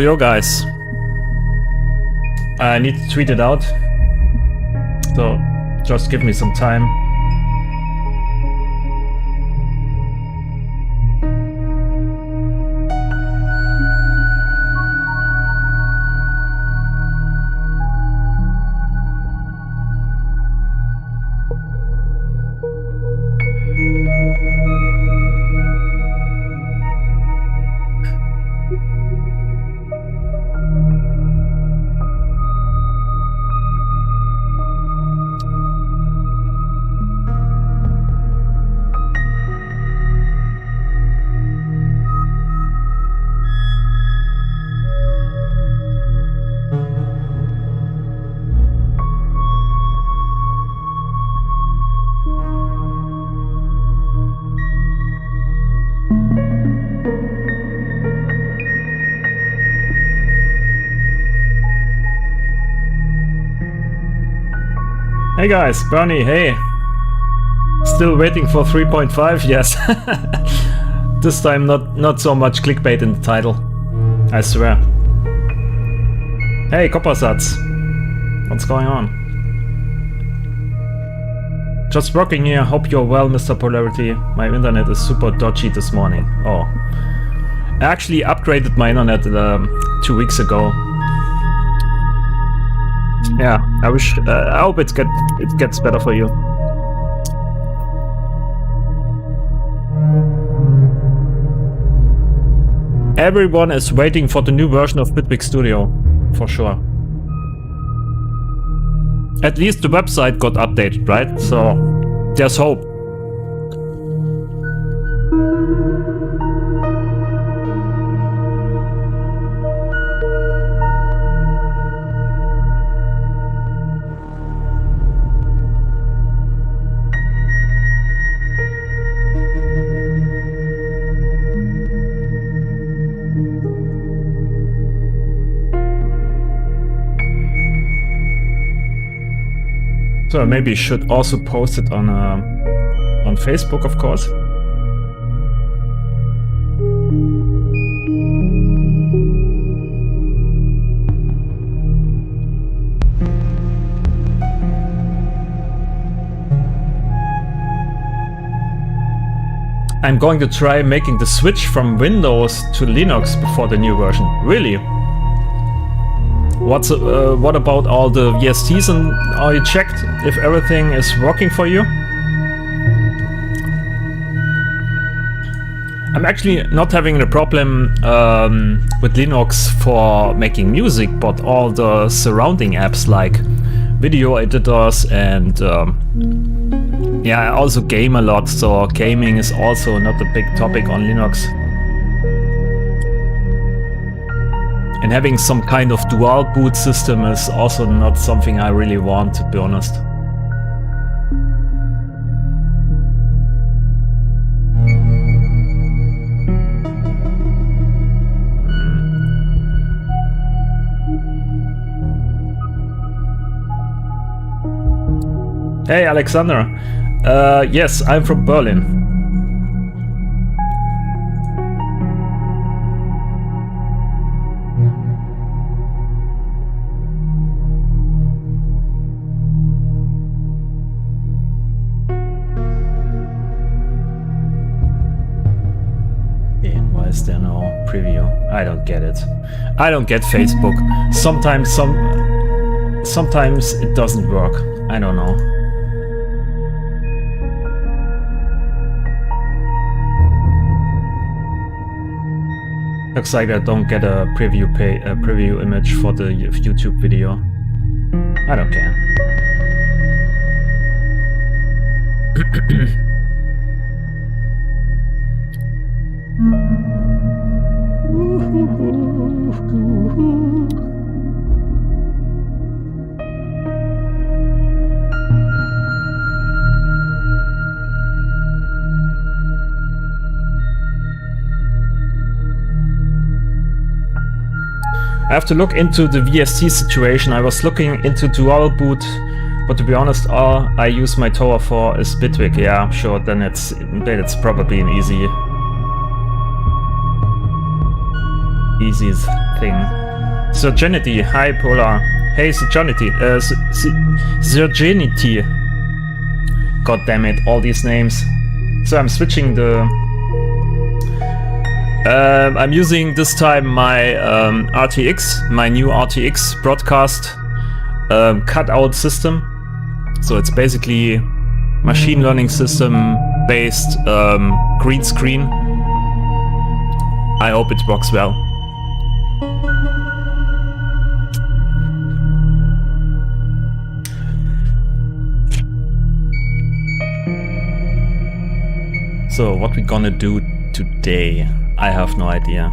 Yo guys, I need to tweet it out, so just give me some time. Hey guys, Bernie, hey. Still waiting for 3.5? Yes. This time not so much clickbait in the title. I swear. Hey, Coppersatz. What's going on? Just working here. Hope you're well, Mr. Polarity. My internet is super dodgy this morning. Oh. I actually upgraded my internet 2 weeks ago. Yeah, I hope it gets better for you. Everyone is waiting for the new version of Bitwig Studio, for sure. At least the website got updated, right? So there's hope. So maybe should also post it on Facebook, of course. I'm going to try making the switch from Windows to Linux before the new version. Really? What about all the VSTs, and are you checked if everything is working for you? I'm actually not having a problem with Linux for making music, but all the surrounding apps like video editors and yeah, I also game a lot, so gaming is also not a big topic on Linux. And having some kind of dual boot system is also not something I really want, to be honest. Hey Alexander, yes, I'm from Berlin. Why is there no preview? I don't get it. I don't get Facebook. Sometimes it doesn't work. I don't know. Looks like I don't get a preview image for the YouTube video. I don't care. I have to look into the VST situation. I was looking into dual boot, but to be honest, all I use my tower for is Bitwig. Yeah, sure, then it's probably an easy thing. Surgenity, hi Polar. Hey Surgenity, Surgenity. God damn it, all these names. So I'm switching the... I'm using this time my RTX, my new RTX broadcast cutout system. So it's basically machine learning system based green screen. I hope it works well. So what we gonna do today? I have no idea.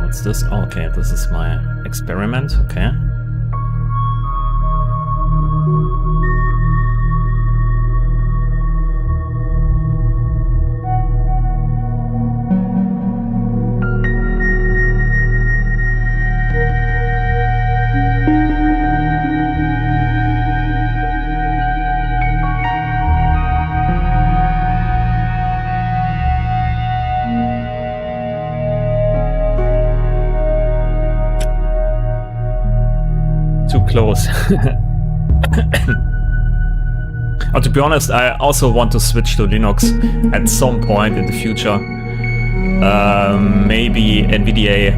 What's this? Oh, okay, this is my experiment. Okay. Close. To be honest, I also want to switch to Linux at some point in the future. Maybe NVIDIA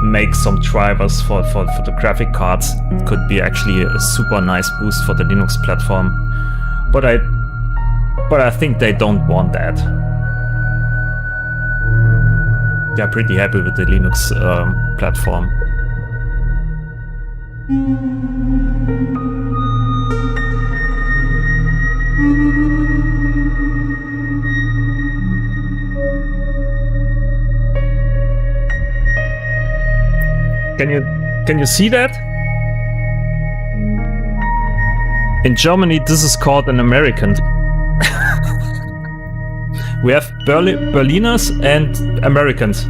make some drivers for the graphic cards. It could be actually a super nice boost for the Linux platform. But I think they don't want that. They're pretty happy with the Linux platform. Can you see that? In Germany, this is called an American. We have Berliners and Americans.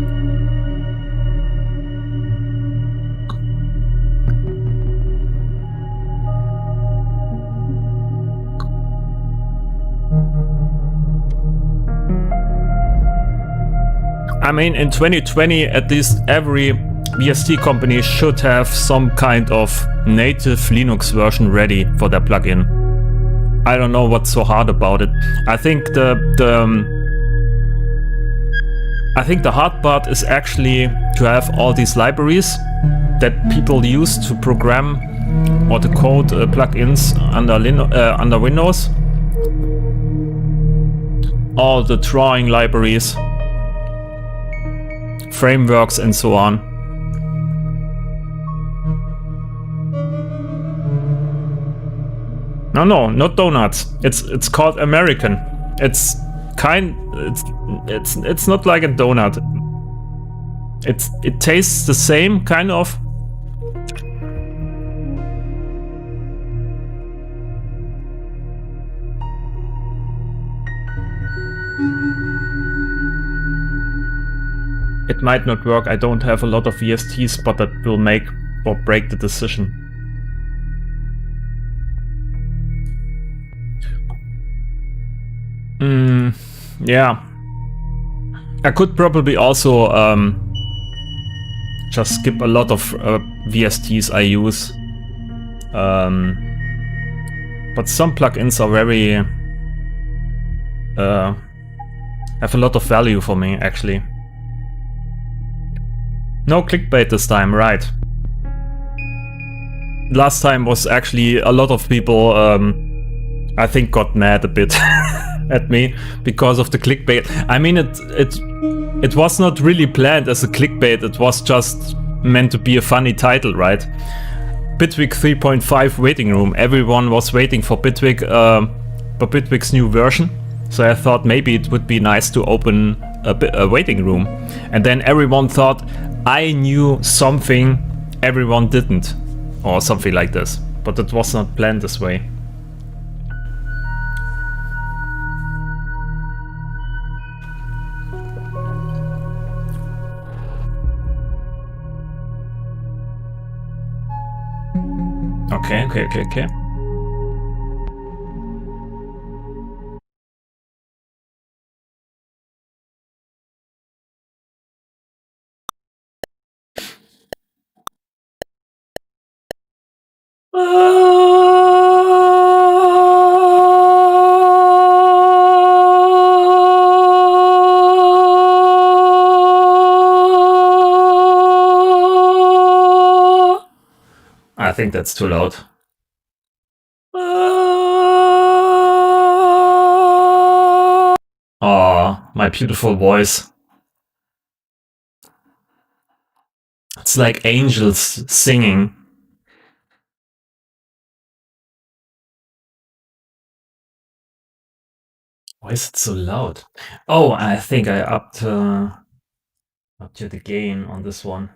I mean, in 2020, at least every VST company should have some kind of native Linux version ready for their plugin. I don't know what's so hard about it. I think the hard part is actually to have all these libraries that people use to program or to code plugins under Windows. All the drawing libraries, frameworks and so on. No, not donuts. It's called American. It's not like a donut. It tastes the same kind of. It might not work. I don't have a lot of VSTs, but that will make or break the decision. Yeah. I could probably also just skip a lot of VSTs I use. But some plugins are very have a lot of value for me, actually. No clickbait this time, right? Last time was actually a lot of people I think got mad a bit at me because of the clickbait. I mean, it was not really planned as a clickbait. It was just meant to be a funny title, right? Bitwig 3.5 waiting room. Everyone was waiting for Bitwig's new version. So I thought maybe it would be nice to open a waiting room. And then everyone thought I knew something everyone didn't, or something like this. But it was not planned this way. Okay. I think that's too loud. Oh, my beautiful voice. It's like angels singing. Why is it so loud? Oh, I think I upped the gain on this one.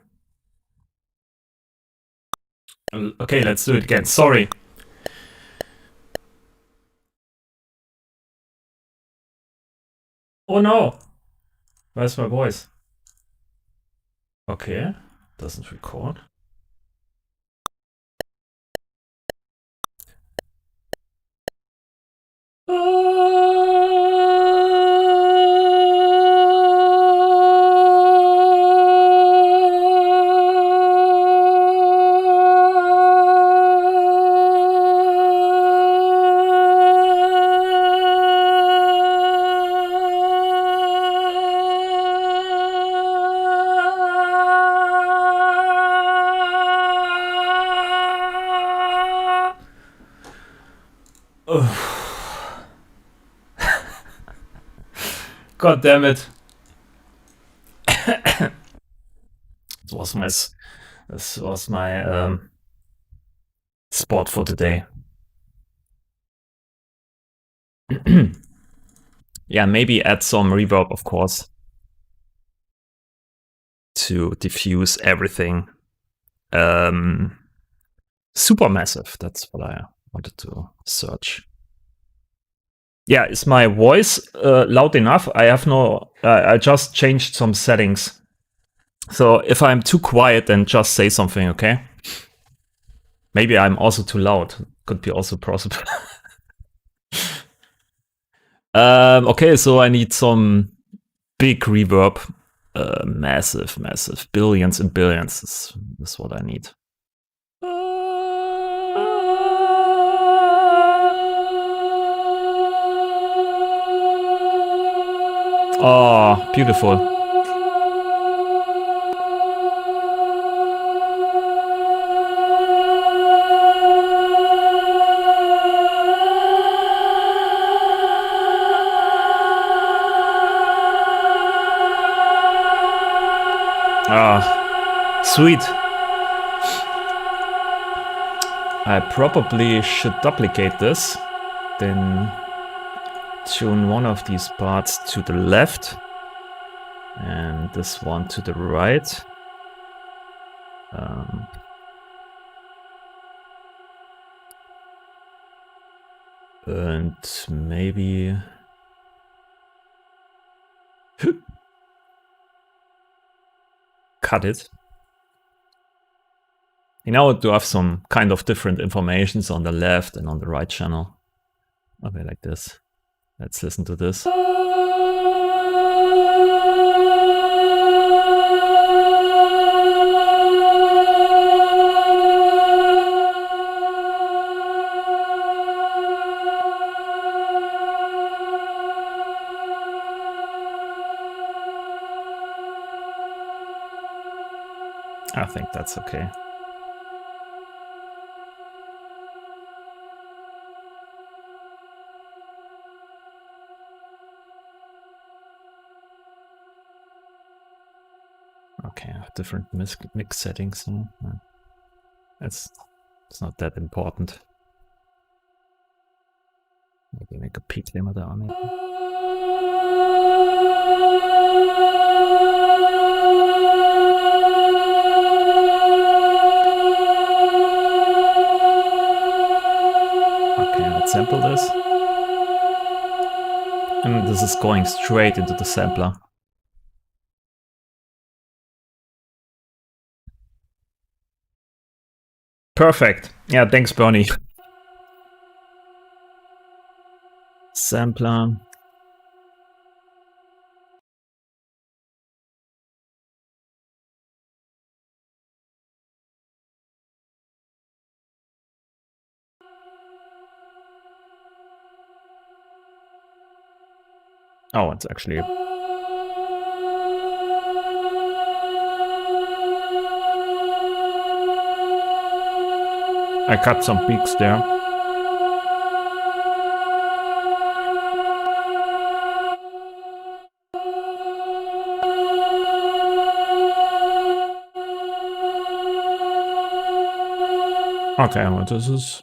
Okay, let's do it again. Sorry. Oh no! Where's my voice? Okay, doesn't record. God damn it. This was my spot for today. Yeah, maybe add some reverb, of course, to diffuse everything. Super massive, that's what I wanted to search. Yeah, is my voice loud enough? I just changed some settings. So if I'm too quiet, then just say something, okay? Maybe I'm also too loud. Could be also possible. Okay, so I need some big reverb. Massive. Billions and billions is what I need. Oh, beautiful. Ah, sweet. I probably should duplicate this, then tune one of these parts to the left and this one to the right. And maybe cut it. You know, to have some kind of different informations on the left and on the right channel. Okay, like this. Let's listen to this. I think that's okay. Okay, I have different mix settings. So it's not that important. Maybe make a peak limiter on it. Okay, let's sample this. And this is going straight into the sampler. Perfect. Yeah, thanks, Bernie. Sampler. Oh, it's actually... I cut some peaks there. Okay, well, this is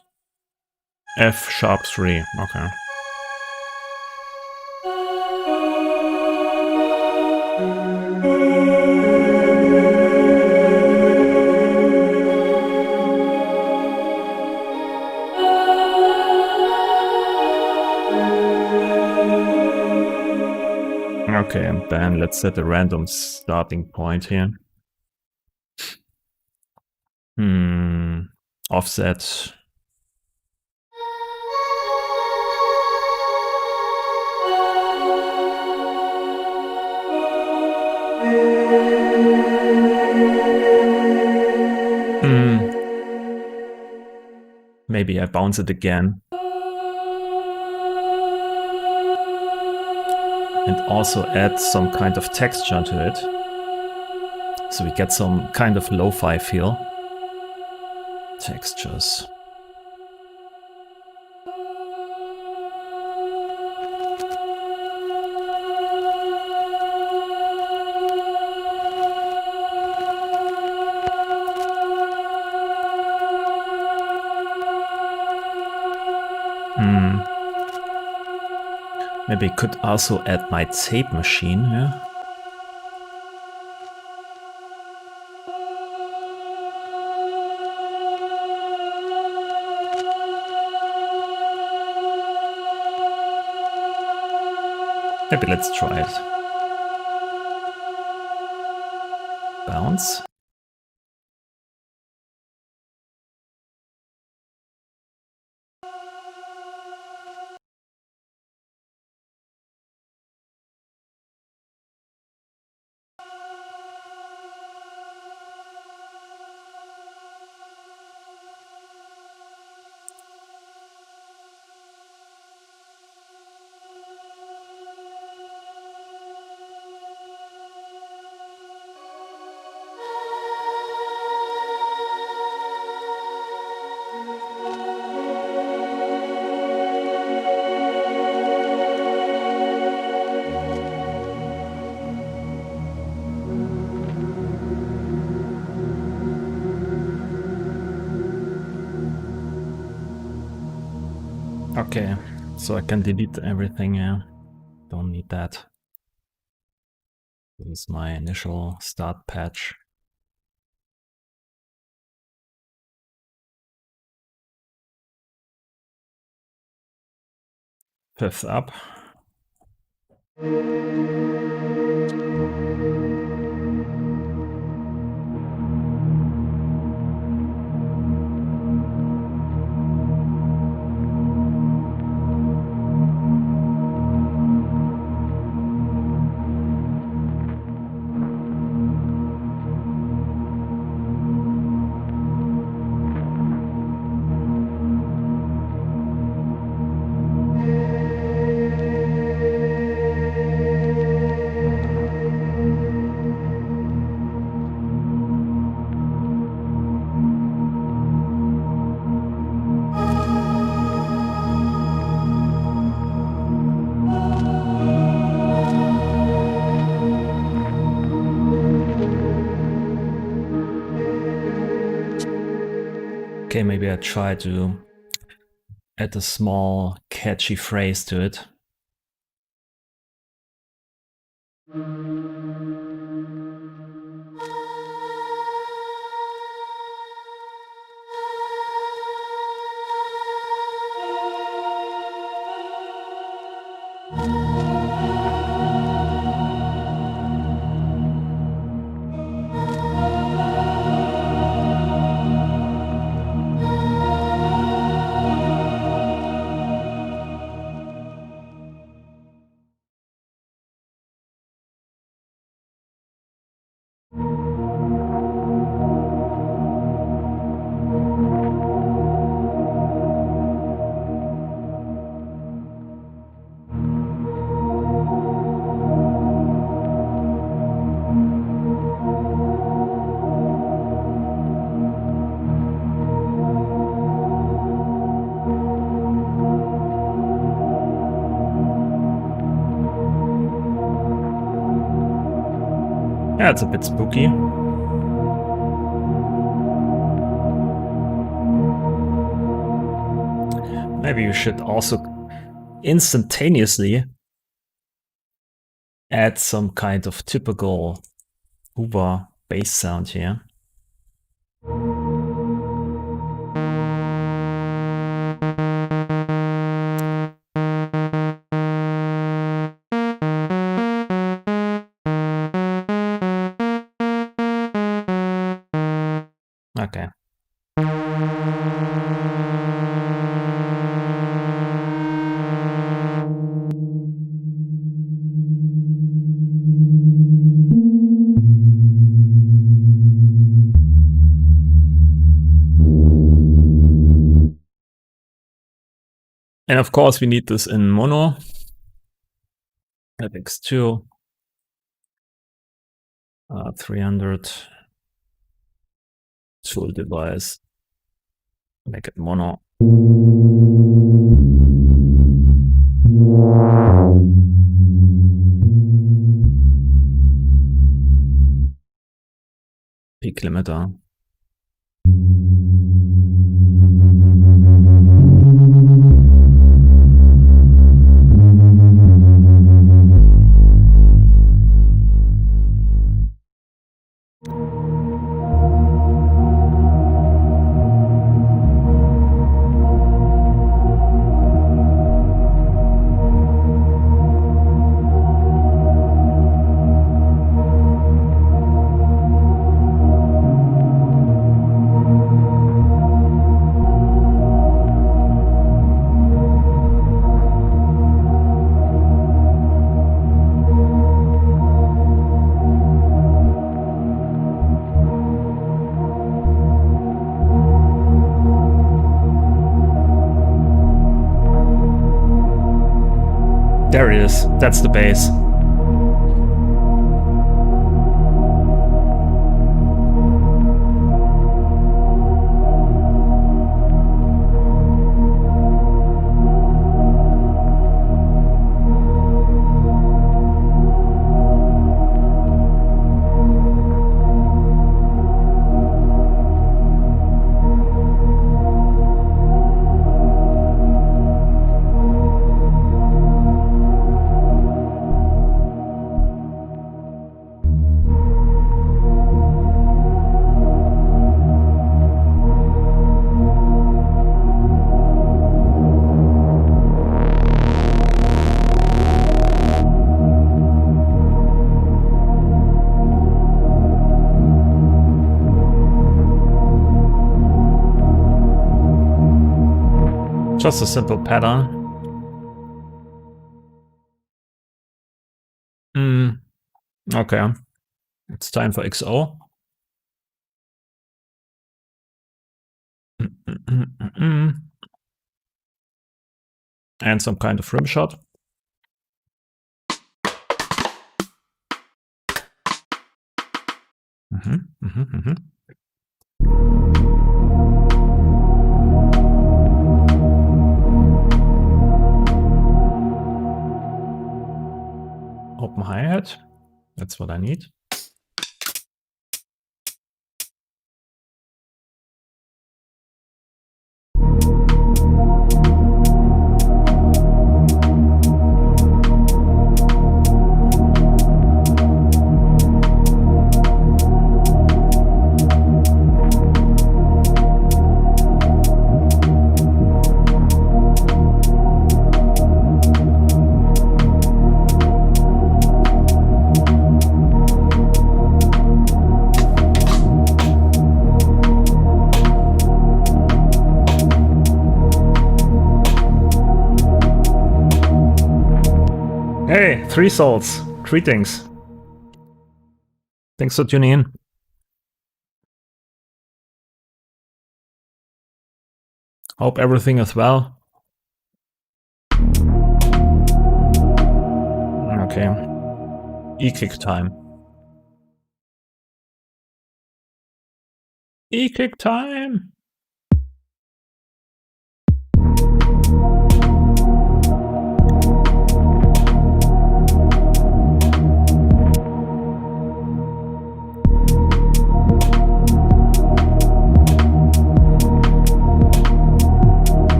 F#3. Okay. Okay, and then let's set a random starting point here. Offset. Maybe I bounce it again. And also add some kind of texture to it. So we get some kind of lo-fi feel. Textures. Maybe I could also add my tape machine here. Maybe let's try it. Bounce. Okay, so I can delete everything here. Don't need that. This is my initial start patch. Fifth up. Okay, maybe I try to add a small catchy phrase to it. Yeah, it's a bit spooky. Maybe you should also instantaneously add some kind of typical Hoover bass sound here. Okay. And of course we need this in mono. FX2. 300. Tool device. Make it mono. Peak limiter. There it is. That's the bass. Just a simple pattern. Okay. It's time for XO. And some kind of rim shot. Open hi-hat. That's what I need. 3 souls, greetings. Thanks for tuning in. Hope everything is well. Okay. E-kick time. E-kick time!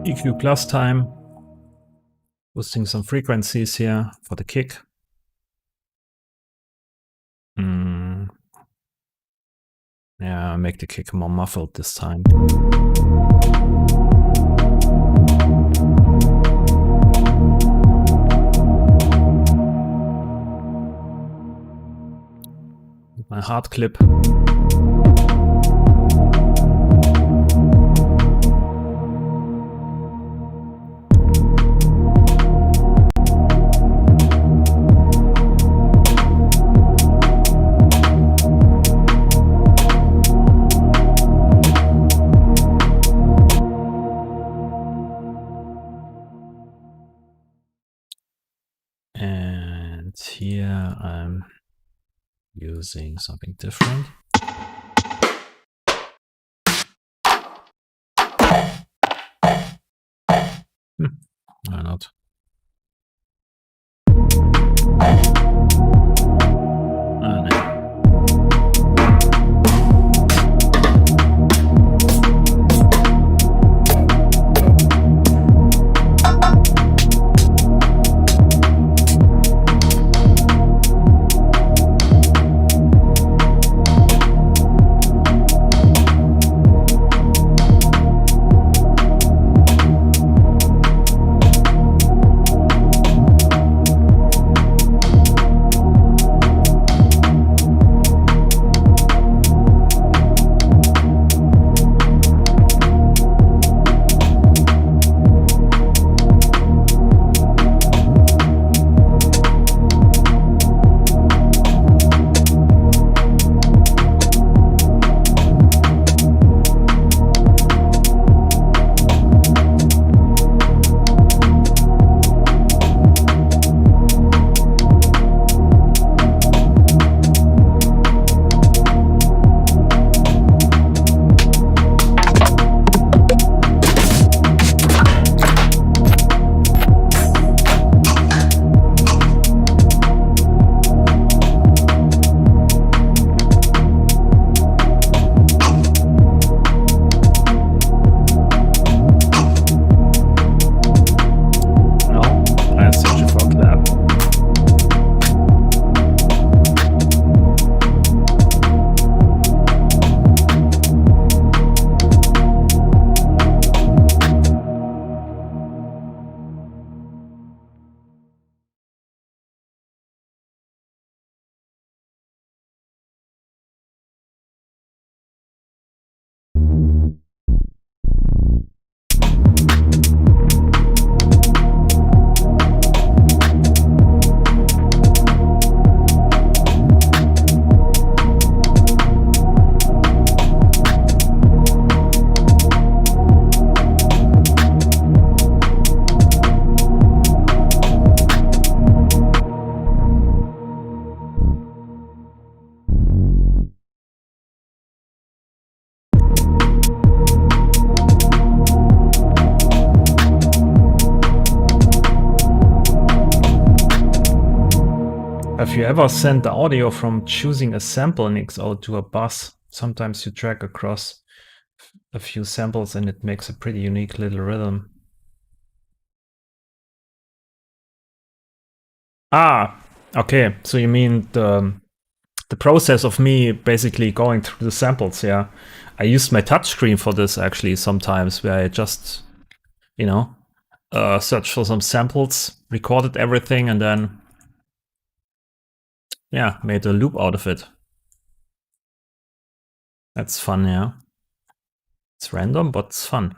EQ plus time. Boosting some frequencies here for the kick. Yeah, make the kick more muffled this time. My hard clip. And here I'm using something different. Why not? No. Have you ever sent the audio from choosing a sample in XO to a bus? Sometimes you drag across a few samples and it makes a pretty unique little rhythm. Ah, okay. So you mean the process of me basically going through the samples, yeah. I used my touchscreen for this actually sometimes, where I just, you know, searched for some samples, recorded everything, and then yeah, made a loop out of it. That's fun, yeah. It's random, but it's fun.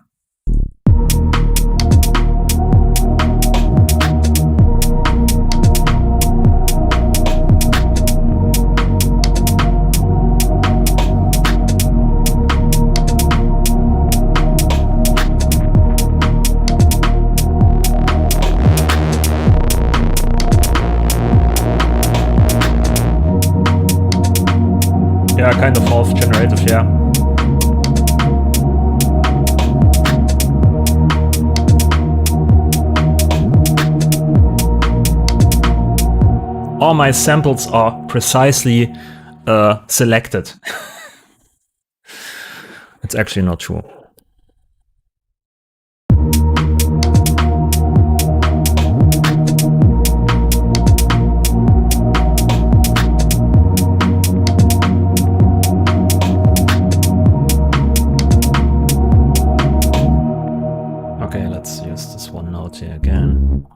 kind of half generative, yeah. All my samples are precisely selected. It's actually not true. Okay, let's use this one note here again.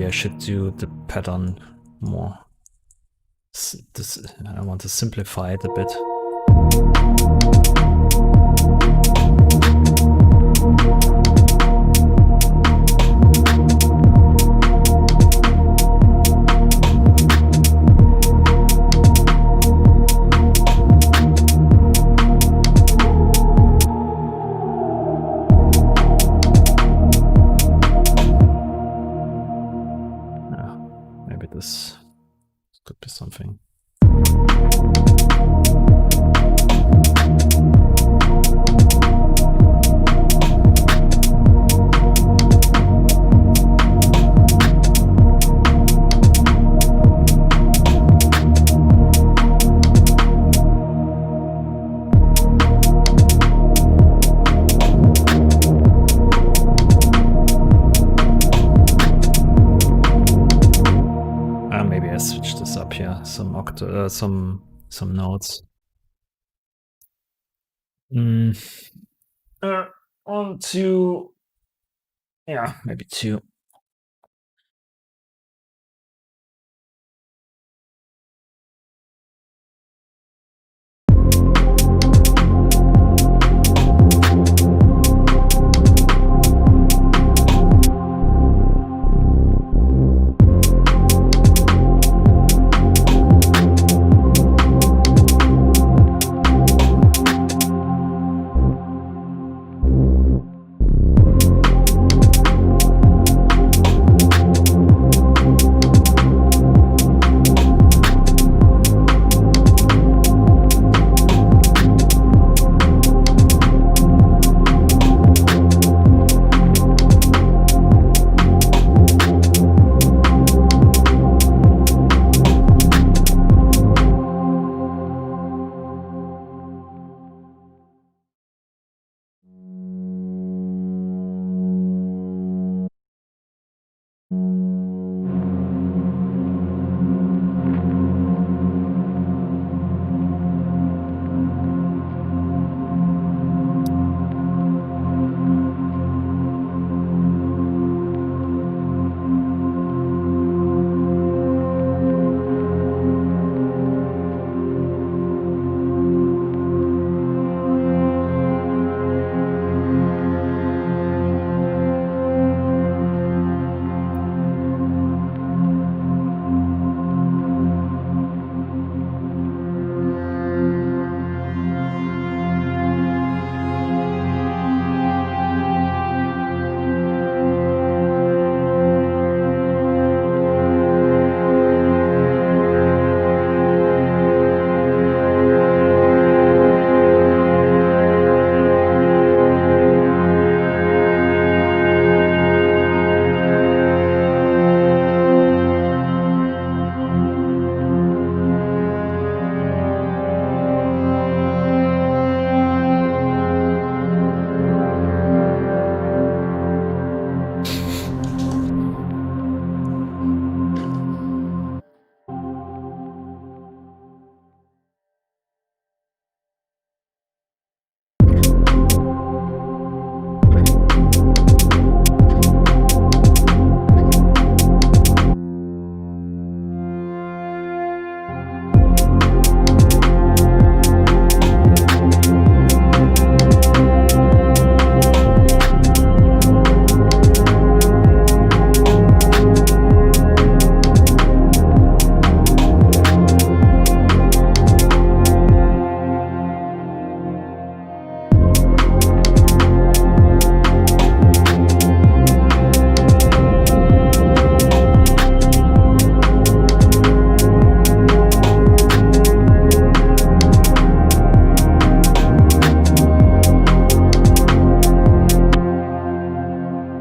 I should do the pattern more. I want to simplify it a bit. This could be something. Switch this up here, some notes. 1, 2, yeah, maybe 2.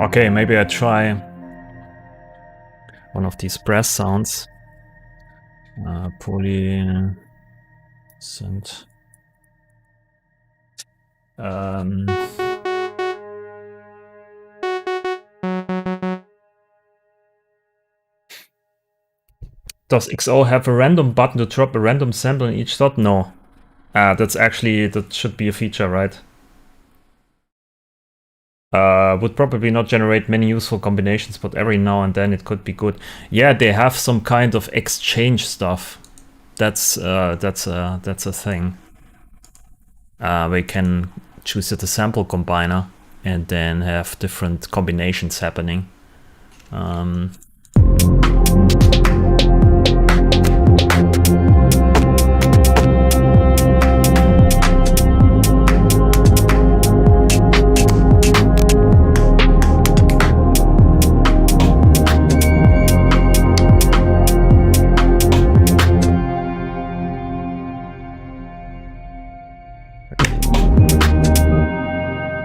Okay, maybe I try one of these brass sounds. Poly sind. Does XO have a random button to drop a random sample in each slot? No. That should be a feature, right? Would probably not generate many useful combinations, but every now and then it could be good. Yeah, they have some kind of exchange stuff. That's a thing. We can choose the sample combiner and then have different combinations happening.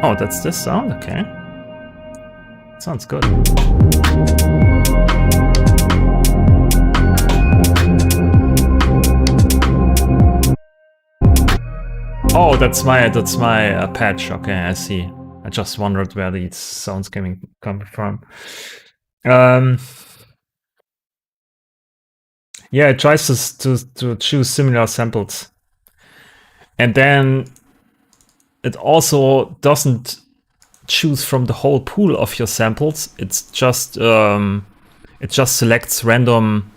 Oh, that's this sound? Okay. Sounds good. Oh, that's my patch. Okay, I see. I just wondered where these sounds coming from. Yeah, it tries to choose similar samples, and then it also doesn't choose from the whole pool of your samples. It's just it just selects random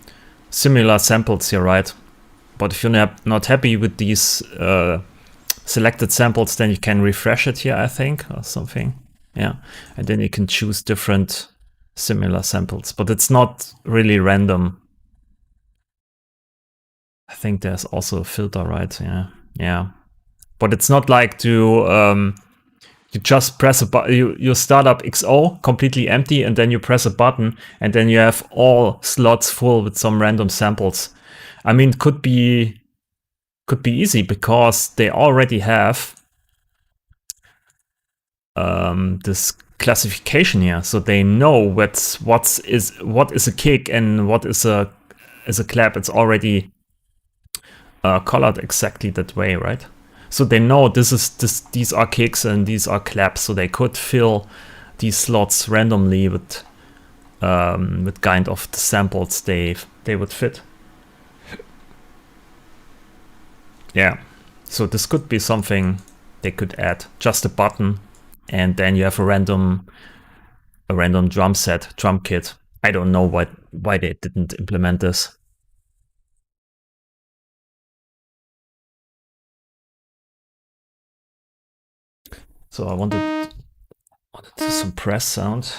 similar samples here, right? But if you're not happy with these selected samples, then you can refresh it here, I think, or something. Yeah, and then you can choose different similar samples, but it's not really random. I think there's also a filter, right? Yeah. But it's not like to you just press a button. You start up XO completely empty, and then you press a button, and then you have all slots full with some random samples. I mean, could be easy because they already have this classification here, so they know what is a kick and what is a clap. It's already colored exactly that way, right? So they know these are kicks and these are claps, so they could fill these slots randomly with kind of the samples they would fit. Yeah, so this could be something they could add, just a button, and then you have a random drum kit. I don't know why they didn't implement this. So I wanted some press sound.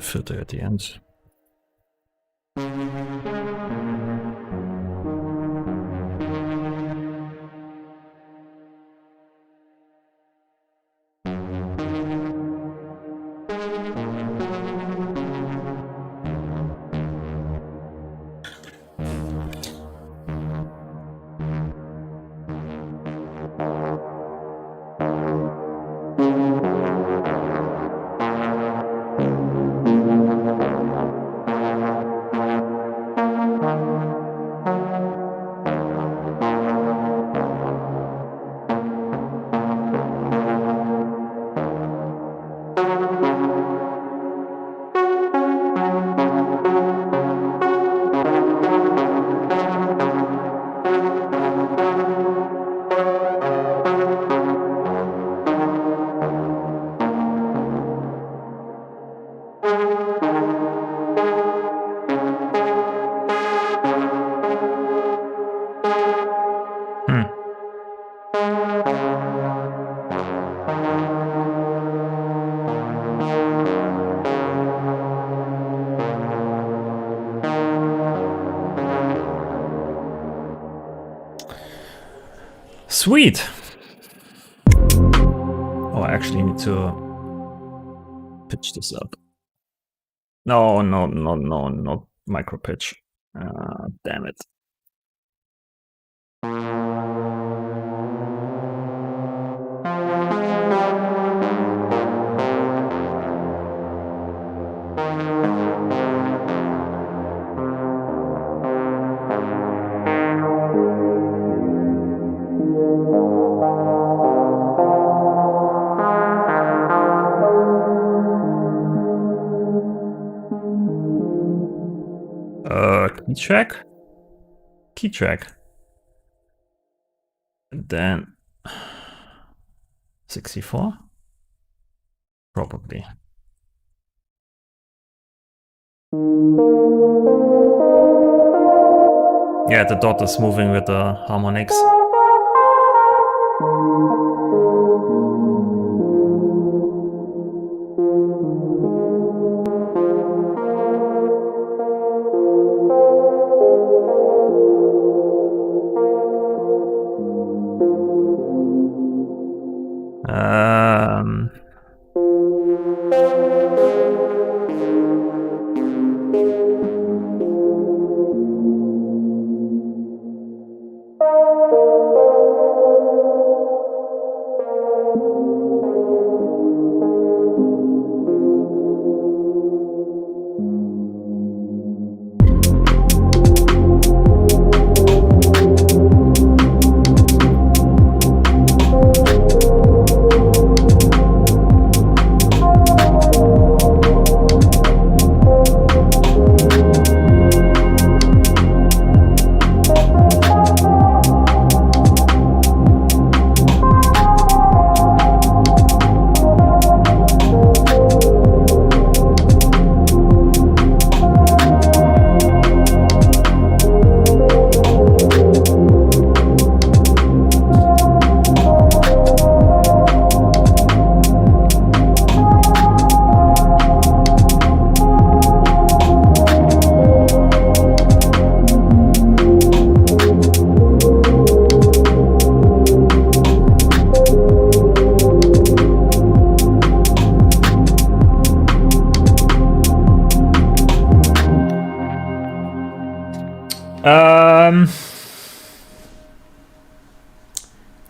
filter at the end. Sweet. Oh, I actually need to pitch this up. No, not micro pitch. Damn it. Key track. And then 64? Probably. Yeah, the dot is moving with the harmonics.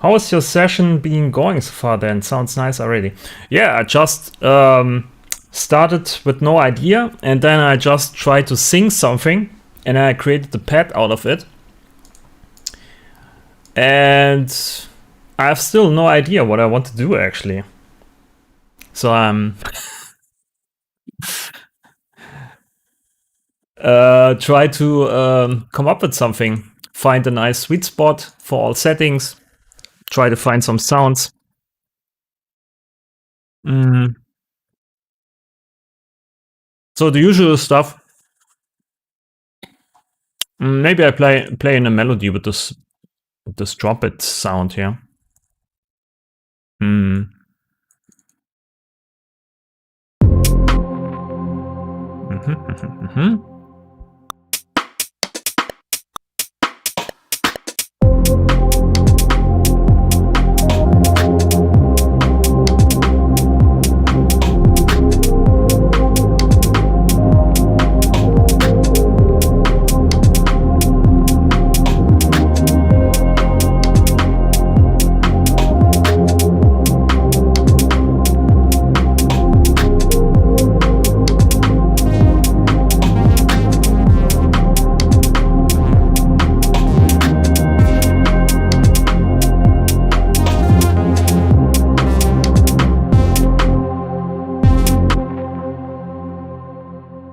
How is your session been going so far then? Sounds nice already. Yeah, I just started with no idea, and then I just tried to sing something, and I created the pad out of it. And I have still no idea what I want to do actually. So I'm try to come up with something, find a nice sweet spot for all settings, try to find some sounds. So the usual stuff. Maybe I play in a melody with this trumpet sound here.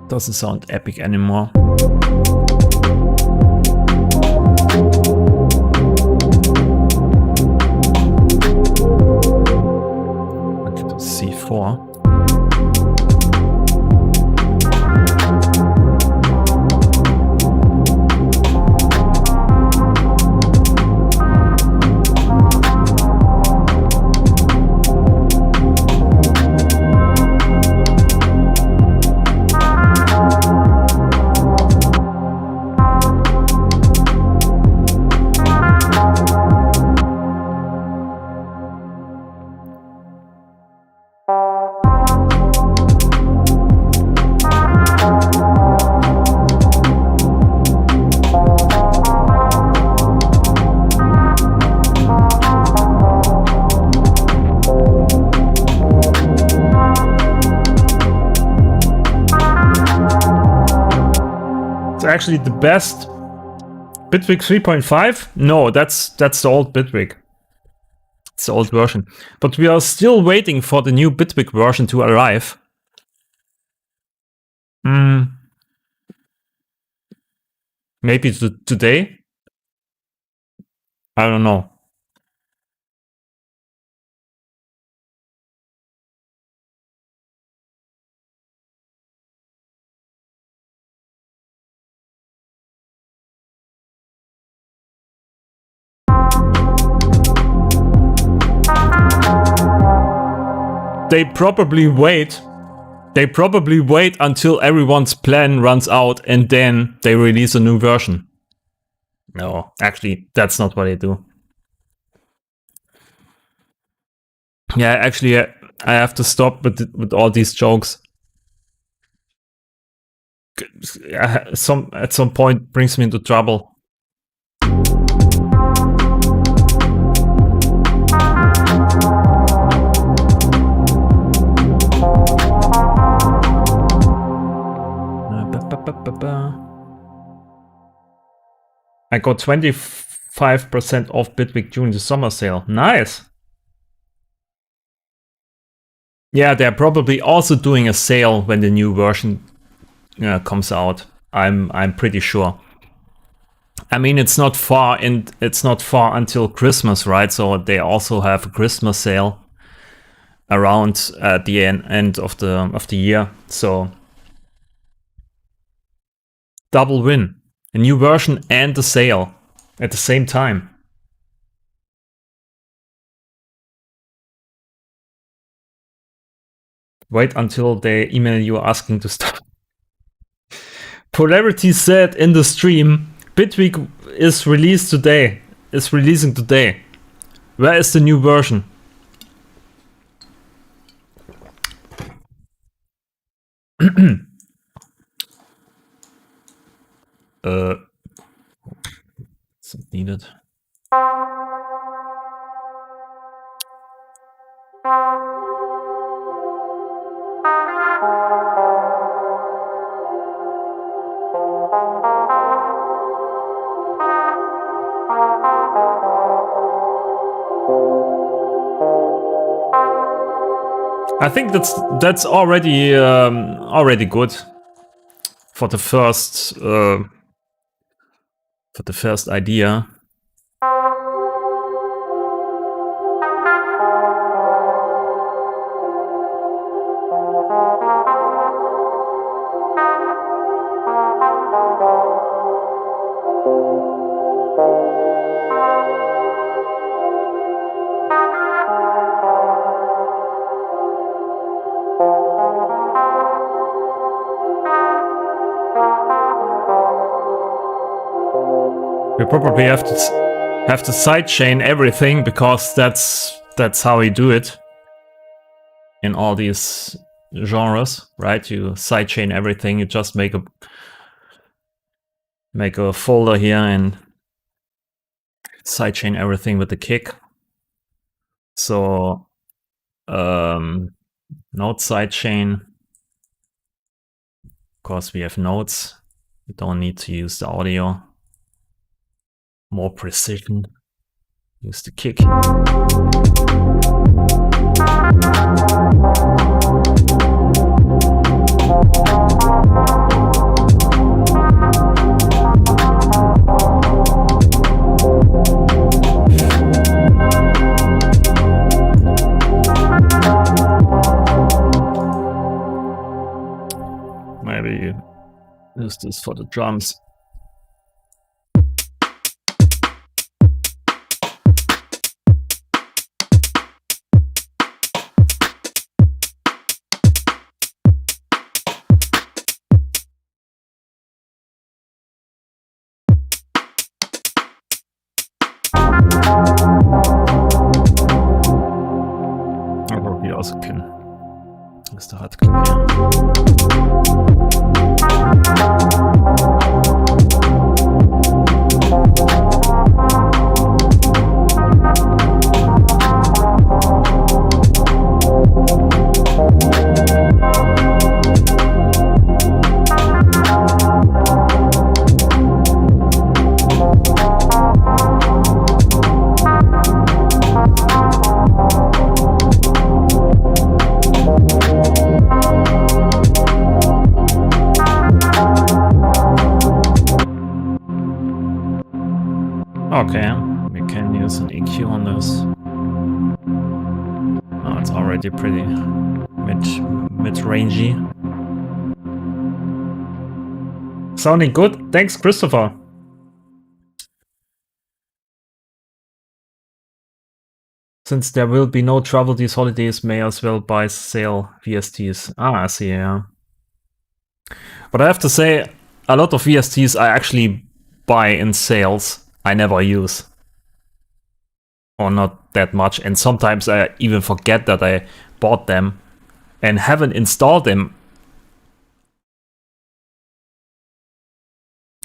Doesn't sound epic anymore. C4. Actually the best Bitwig 3.5? No, that's the old Bitwig. It's the old version. But we are still waiting for the new Bitwig version to arrive. Maybe today? I don't know. They probably wait until everyone's plan runs out and then they release a new version. No, actually, that's not what they do. Yeah, actually, I have to stop with all these jokes. At some point brings me into trouble. I got 25% off Bitwig during the summer sale. Nice. Yeah, they're probably also doing a sale when the new version comes out. I'm pretty sure. I mean, it's not far until Christmas, right? So they also have a Christmas sale around the end of the year. So double win. A new version and a sale at the same time. Wait until they email you asking to stop. Polarity said in the stream, Bitwig is releasing today. Where is the new version? It's not needed. I think that's already good for the first idea. We probably have to sidechain everything because that's how we do it in all these genres, right? You sidechain everything. You just make a folder here and sidechain everything with the kick. So node sidechain. Of course, we have nodes. We don't need to use the audio. More precision. Use the kick. Maybe use this for the drums. I probably also can use the hard clip Okay, we can use an EQ on this. Oh, it's already pretty mid-rangey. Sounding good. Thanks, Christopher. Since there will be no travel these holidays, may as well buy sale VSTs. Ah, I see, yeah. But I have to say, a lot of VSTs I actually buy in sales. I never use. Or not that much. And sometimes I even forget that I bought them and haven't installed them.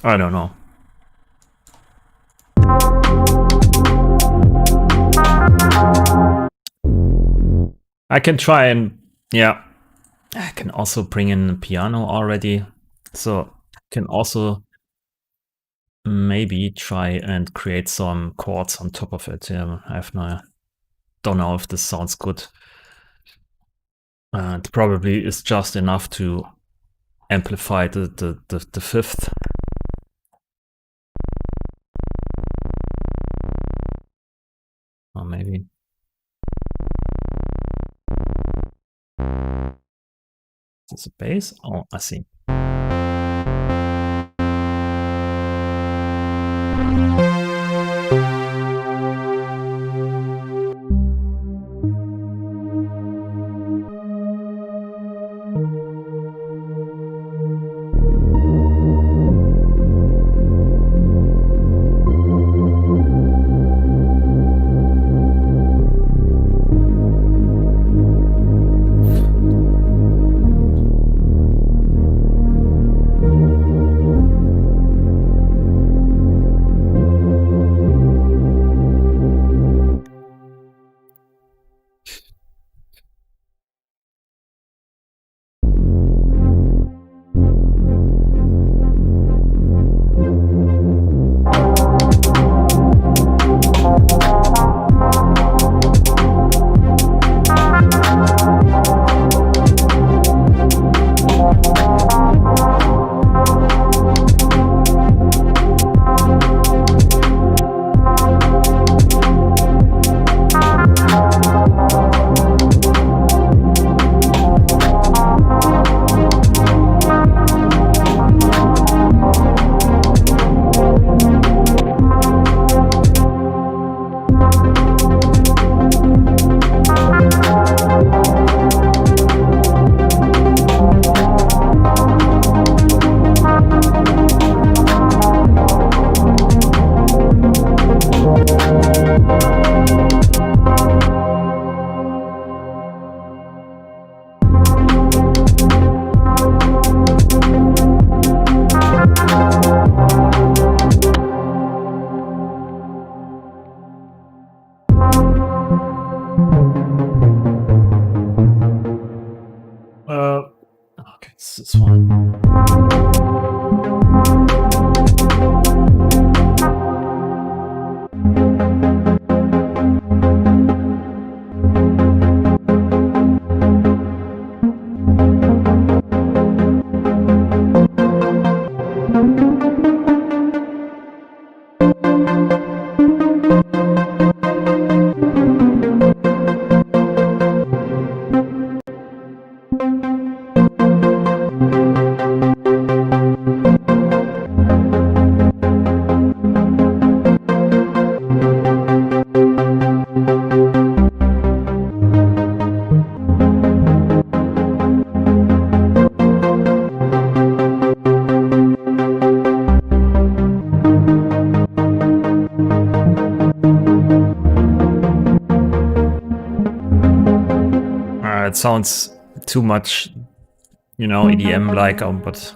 I don't know. I can try and, yeah. I can also bring in a piano already. So can also maybe try and create some chords on top of it. Yeah, don't know if this sounds good. It probably is just enough to amplify the fifth. Or maybe. Is this a bass? Oh, I see. one. It sounds too much, you know, EDM like, but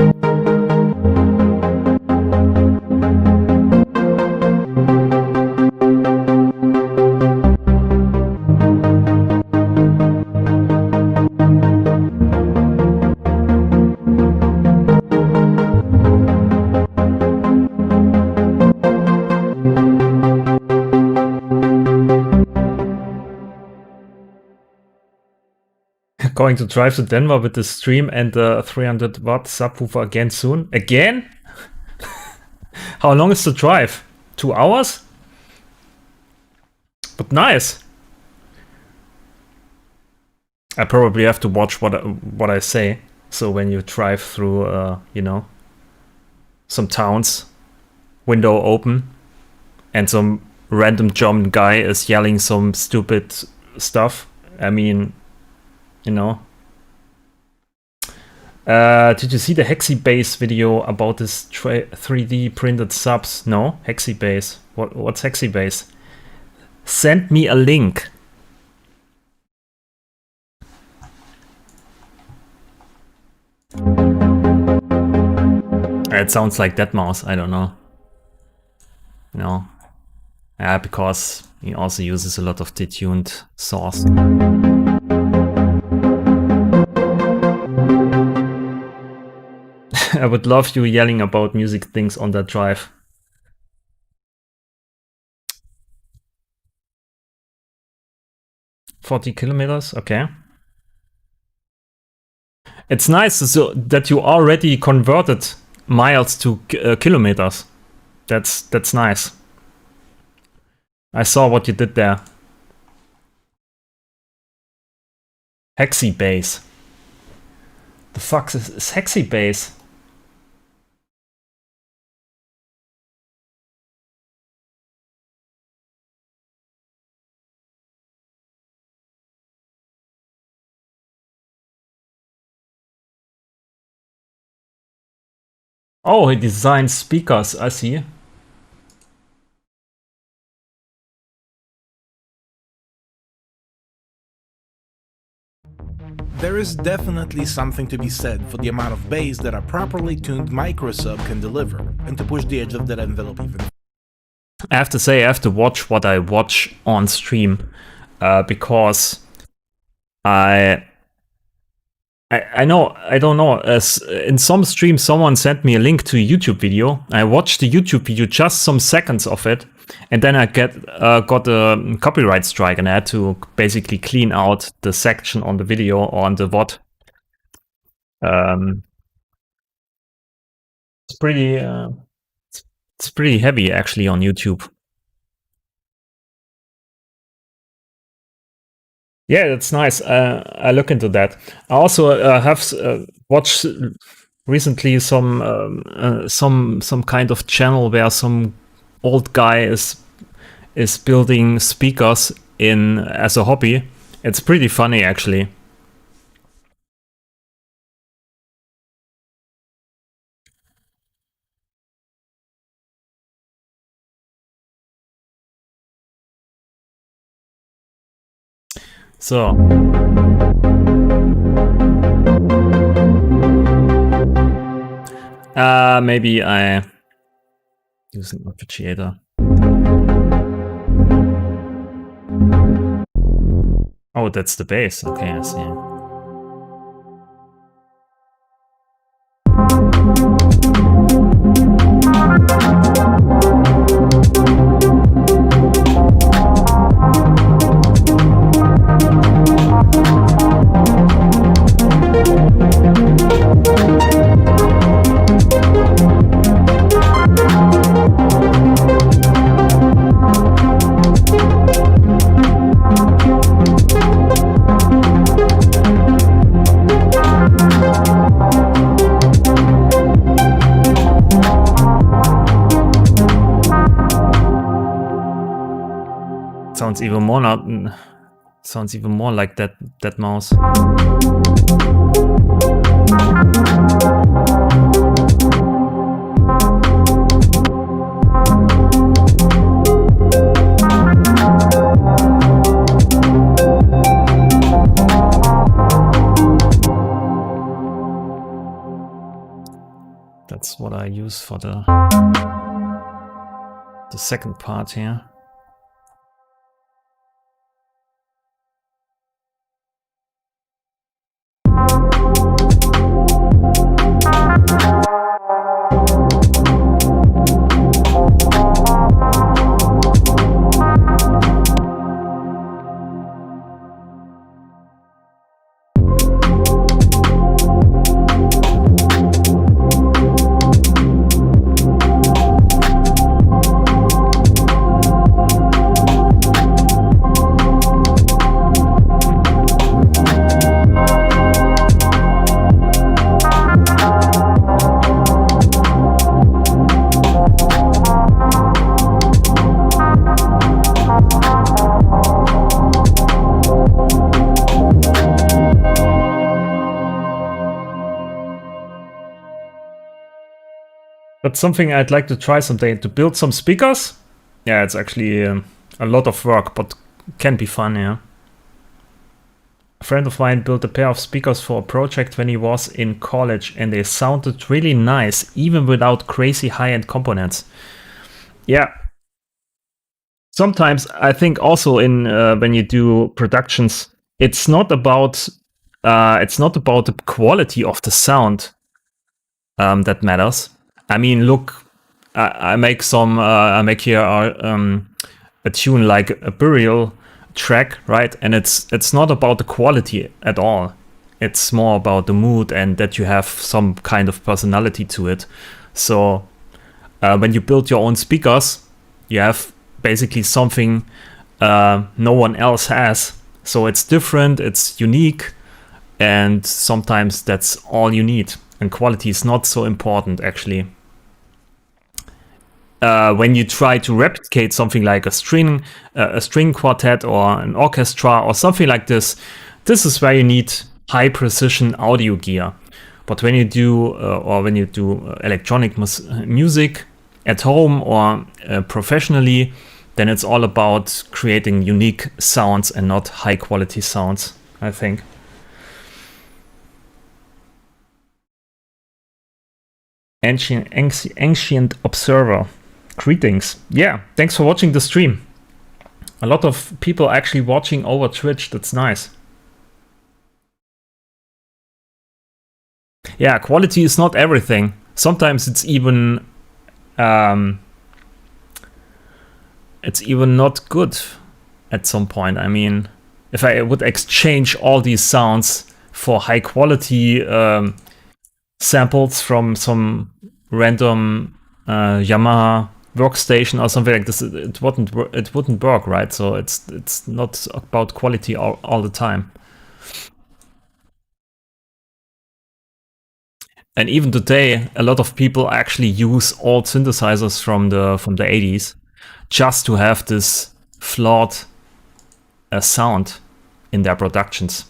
going to drive to Denver with the stream and the 300-watt subwoofer again soon. Again? How long is the drive? 2 hours? But nice. I probably have to watch what I say. So when you drive through, you know, some towns, window open, and some random German guy is yelling some stupid stuff. I mean, you know. Did you see the Hexibase video about this 3D printed subs? No? Hexibase. What's Hexibase? Send me a link. It sounds like deadmau5, I don't know. No. Yeah, because he also uses a lot of detuned source. I would love you yelling about music things on that drive. $40 kilometers, okay. It's nice that you already converted miles to kilometers. That's nice. I saw what you did there. Hexibase. The fuck is Hexibase? Oh, he designs speakers, I see. There is definitely something to be said for the amount of bass that a properly tuned microsub can deliver, and to push the edge of that envelope even. I have to say, I have to watch what I watch on stream, because I know, I don't know, as in some stream someone sent me a link to a YouTube video. I watched the YouTube video, just some seconds of it, and then I got a copyright strike, and I had to basically clean out the section on the video or on the VOD. It's pretty heavy actually on YouTube. Yeah, that's nice. I look into that. I also have watched recently some kind of channel where some old guy is building speakers in as a hobby. It's pretty funny actually. So. Maybe I use an arpeggiator. Oh, that's the bass. Okay, I see. Sounds even more like that mouse. That's what I use for the second part here. That's something I'd like to try someday, to build some speakers. Yeah, it's actually a lot of work, but can be fun, yeah. A friend of mine built a pair of speakers for a project when he was in college, and they sounded really nice, even without crazy high-end components. Yeah. Sometimes I think also in when you do productions, it's not about the quality of the sound that matters. I mean, look, I make here a tune like a burial track, right? And it's not about the quality at all. It's more about the mood and that you have some kind of personality to it. So when you build your own speakers, you have basically something no one else has. So it's different, it's unique, and sometimes that's all you need. And quality is not so important, actually. When you try to replicate something like a string quartet or an orchestra or something like this, this is where you need high precision audio gear. But when you do electronic music at home or professionally, then it's all about creating unique sounds and not high quality sounds, I think. Ancient Observer. Greetings. Yeah, thanks for watching the stream. A lot of people actually watching over Twitch. That's nice. Yeah, quality is not everything. Sometimes it's even not good at some point. I mean, if I would exchange all these sounds for high quality samples from some random Yamaha workstation or something like this, it wouldn't work, right? So it's not about quality all the time. And even today, a lot of people actually use old synthesizers from the 80s just to have this flawed sound in their productions.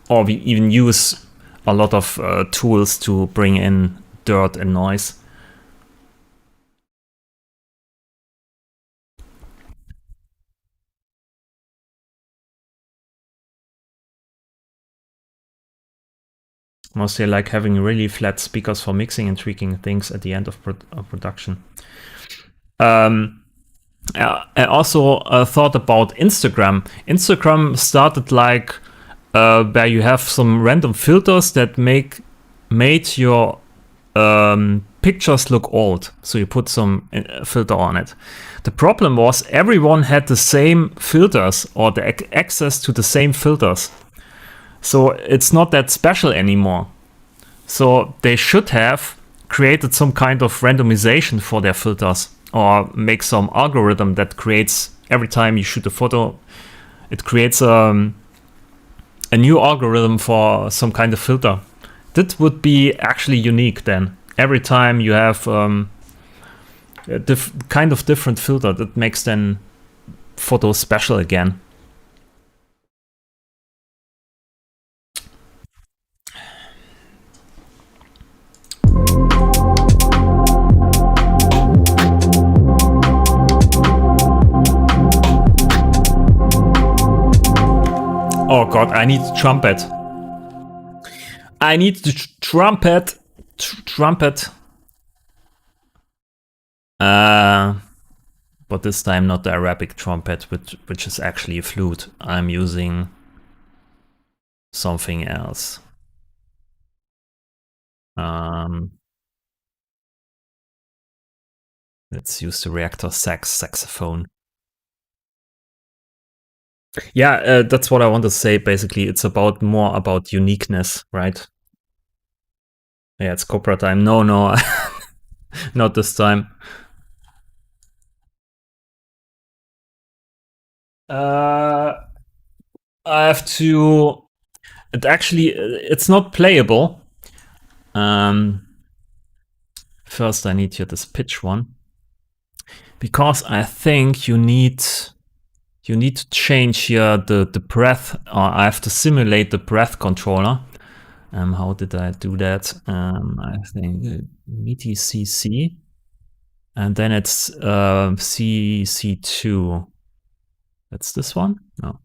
Or we even use a lot of tools to bring in dirt and noise. Mostly I like having really flat speakers for mixing and tweaking things at the end of production. I also thought about Instagram. Instagram started like where you have some random filters that made your pictures look old. So you put some filter on it. The problem was everyone had the same filters or the access to the same filters. So it's not that special anymore. So they should have created some kind of randomization for their filters, or make some algorithm that creates, every time you shoot a photo, it creates a new algorithm for some kind of filter. That would be actually unique then. Every time you have a kind of different filter, that makes then photo special again. Oh god, I need trumpet. I need the trumpet. Trumpet. But this time not the Arabic trumpet, which is actually a flute. I'm using something else. Let's use the reactor saxophone. Yeah, that's what I want to say. Basically, it's more about uniqueness, right? Yeah, it's Copra time. No, not this time. I have to. It's not playable. First, I need here this pitch one, because I think you need to change here the breath. I have to simulate the breath controller. How did I do that? I think MIDI CC, and then it's CC2. That's this one? No.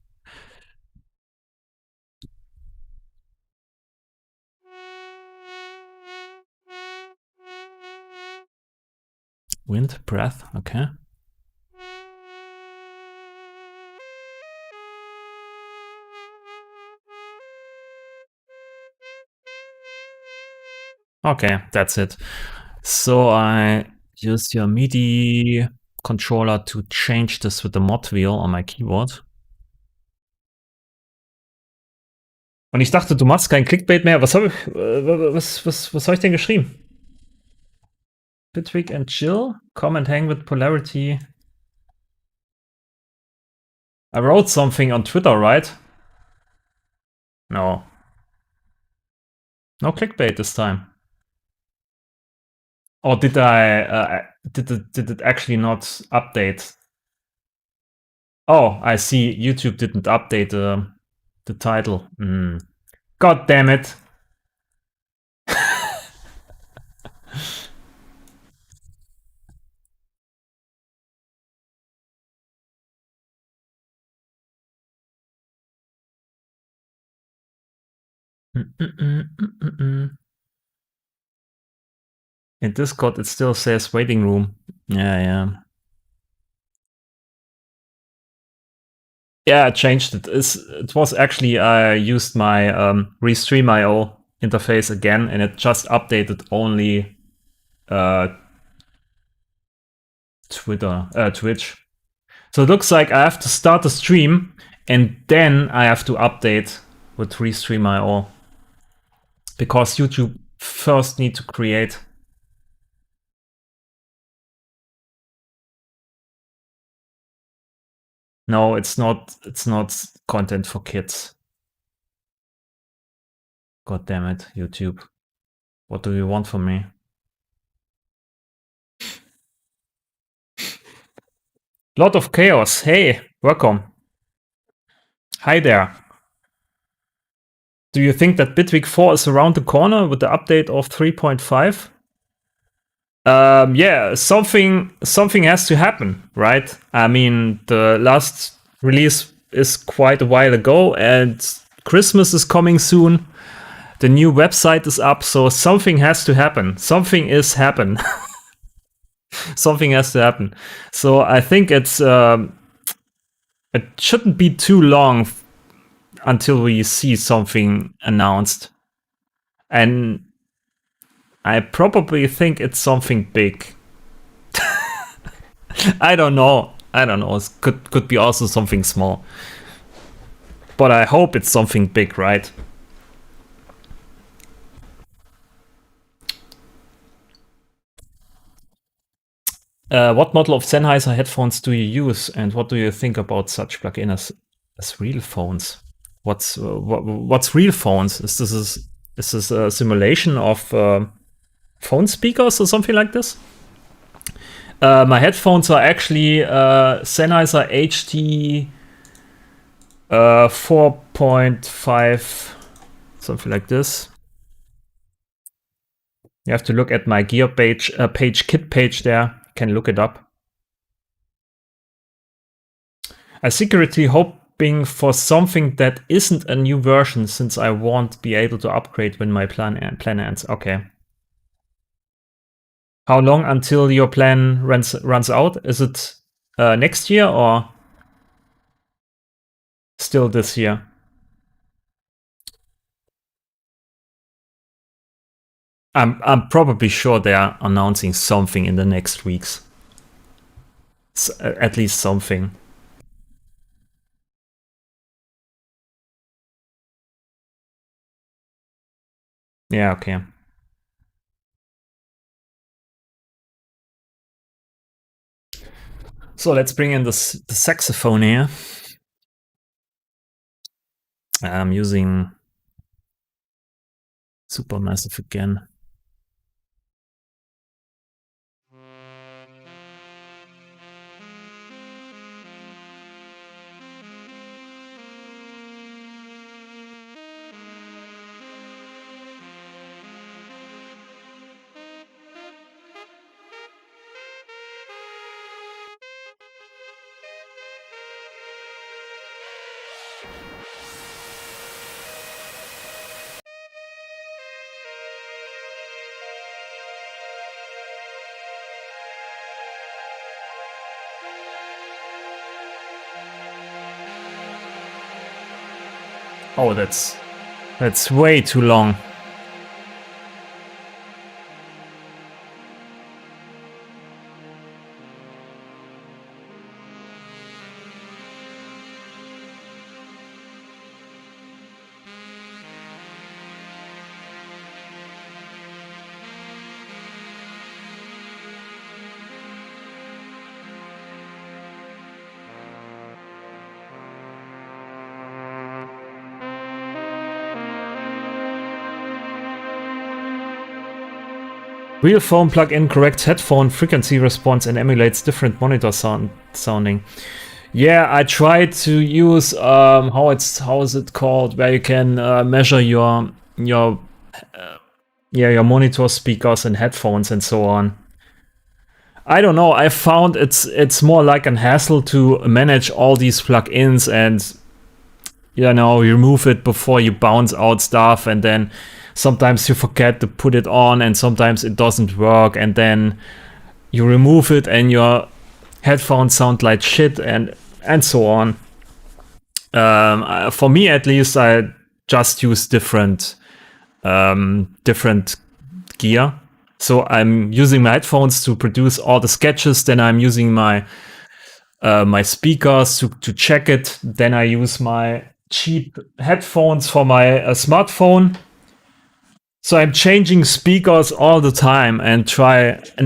Wind, breath, okay. Okay, that's it. So I use your MIDI controller to change this with the mod wheel on my keyboard. Und ich dachte, du machst kein Clickbait mehr. Was habe ich, was habe ich denn geschrieben? Bitwig and Chill, come and hang with Polarity. I wrote something on Twitter, right? No. No clickbait this time. Or did did it actually not update? Oh, I see. YouTube didn't update the title. God damn it. In Discord, it still says waiting room. Yeah. Yeah, I changed it. It was actually, I used my Restream.io interface again, and it just updated only Twitch. So it looks like I have to start the stream, and then I have to update with Restream.io. Because YouTube first need to create. No, it's not content for kids. God damn it, YouTube. What do you want from me? Lot of chaos. Hey, welcome. Hi there. Do you think that Bitwig 4 is around the corner with the update of 3.5? Yeah, something has to happen, right? I mean, the last release is quite a while ago, and Christmas is coming soon. The new website is up, so something has to happen. Something is happen. Something has to happen. So I think it shouldn't be too long until we see something announced. And I probably think it's something big. I don't know. It could be also something small. But I hope it's something big, right? What model of Sennheiser headphones do you use, and what do you think about such plug-in as real phones? What's real phones? Is this a simulation of phone speakers or something like this? My headphones are actually Sennheiser HT 4.5, something like this. You have to look at my gear page, kit page there. You can look it up. I secretly hoping for something that isn't a new version, since I won't be able to upgrade when my plan ends. Okay. How long until your plan runs out? Is it next year or still this year? I'm probably sure they are announcing something in the next weeks. At least something. Yeah, okay. So let's bring in the saxophone here. I'm using Supermassive again. Oh, that's way too long. Real phone plug-in corrects headphone frequency response and emulates different monitor sounding. Yeah, I tried to use how is it called, where you can measure your monitor speakers and headphones and so on. I don't know. I found it's more like an hassle to manage all these plugins and remove it before you bounce out stuff, and then sometimes you forget to put it on and sometimes it doesn't work, and then you remove it and your headphones sound like shit and so on. For me at least, I just use different gear. So I'm using my headphones to produce all the sketches, then I'm using my speakers to check it, then I use my cheap headphones for my smartphone. So I'm changing speakers all the time and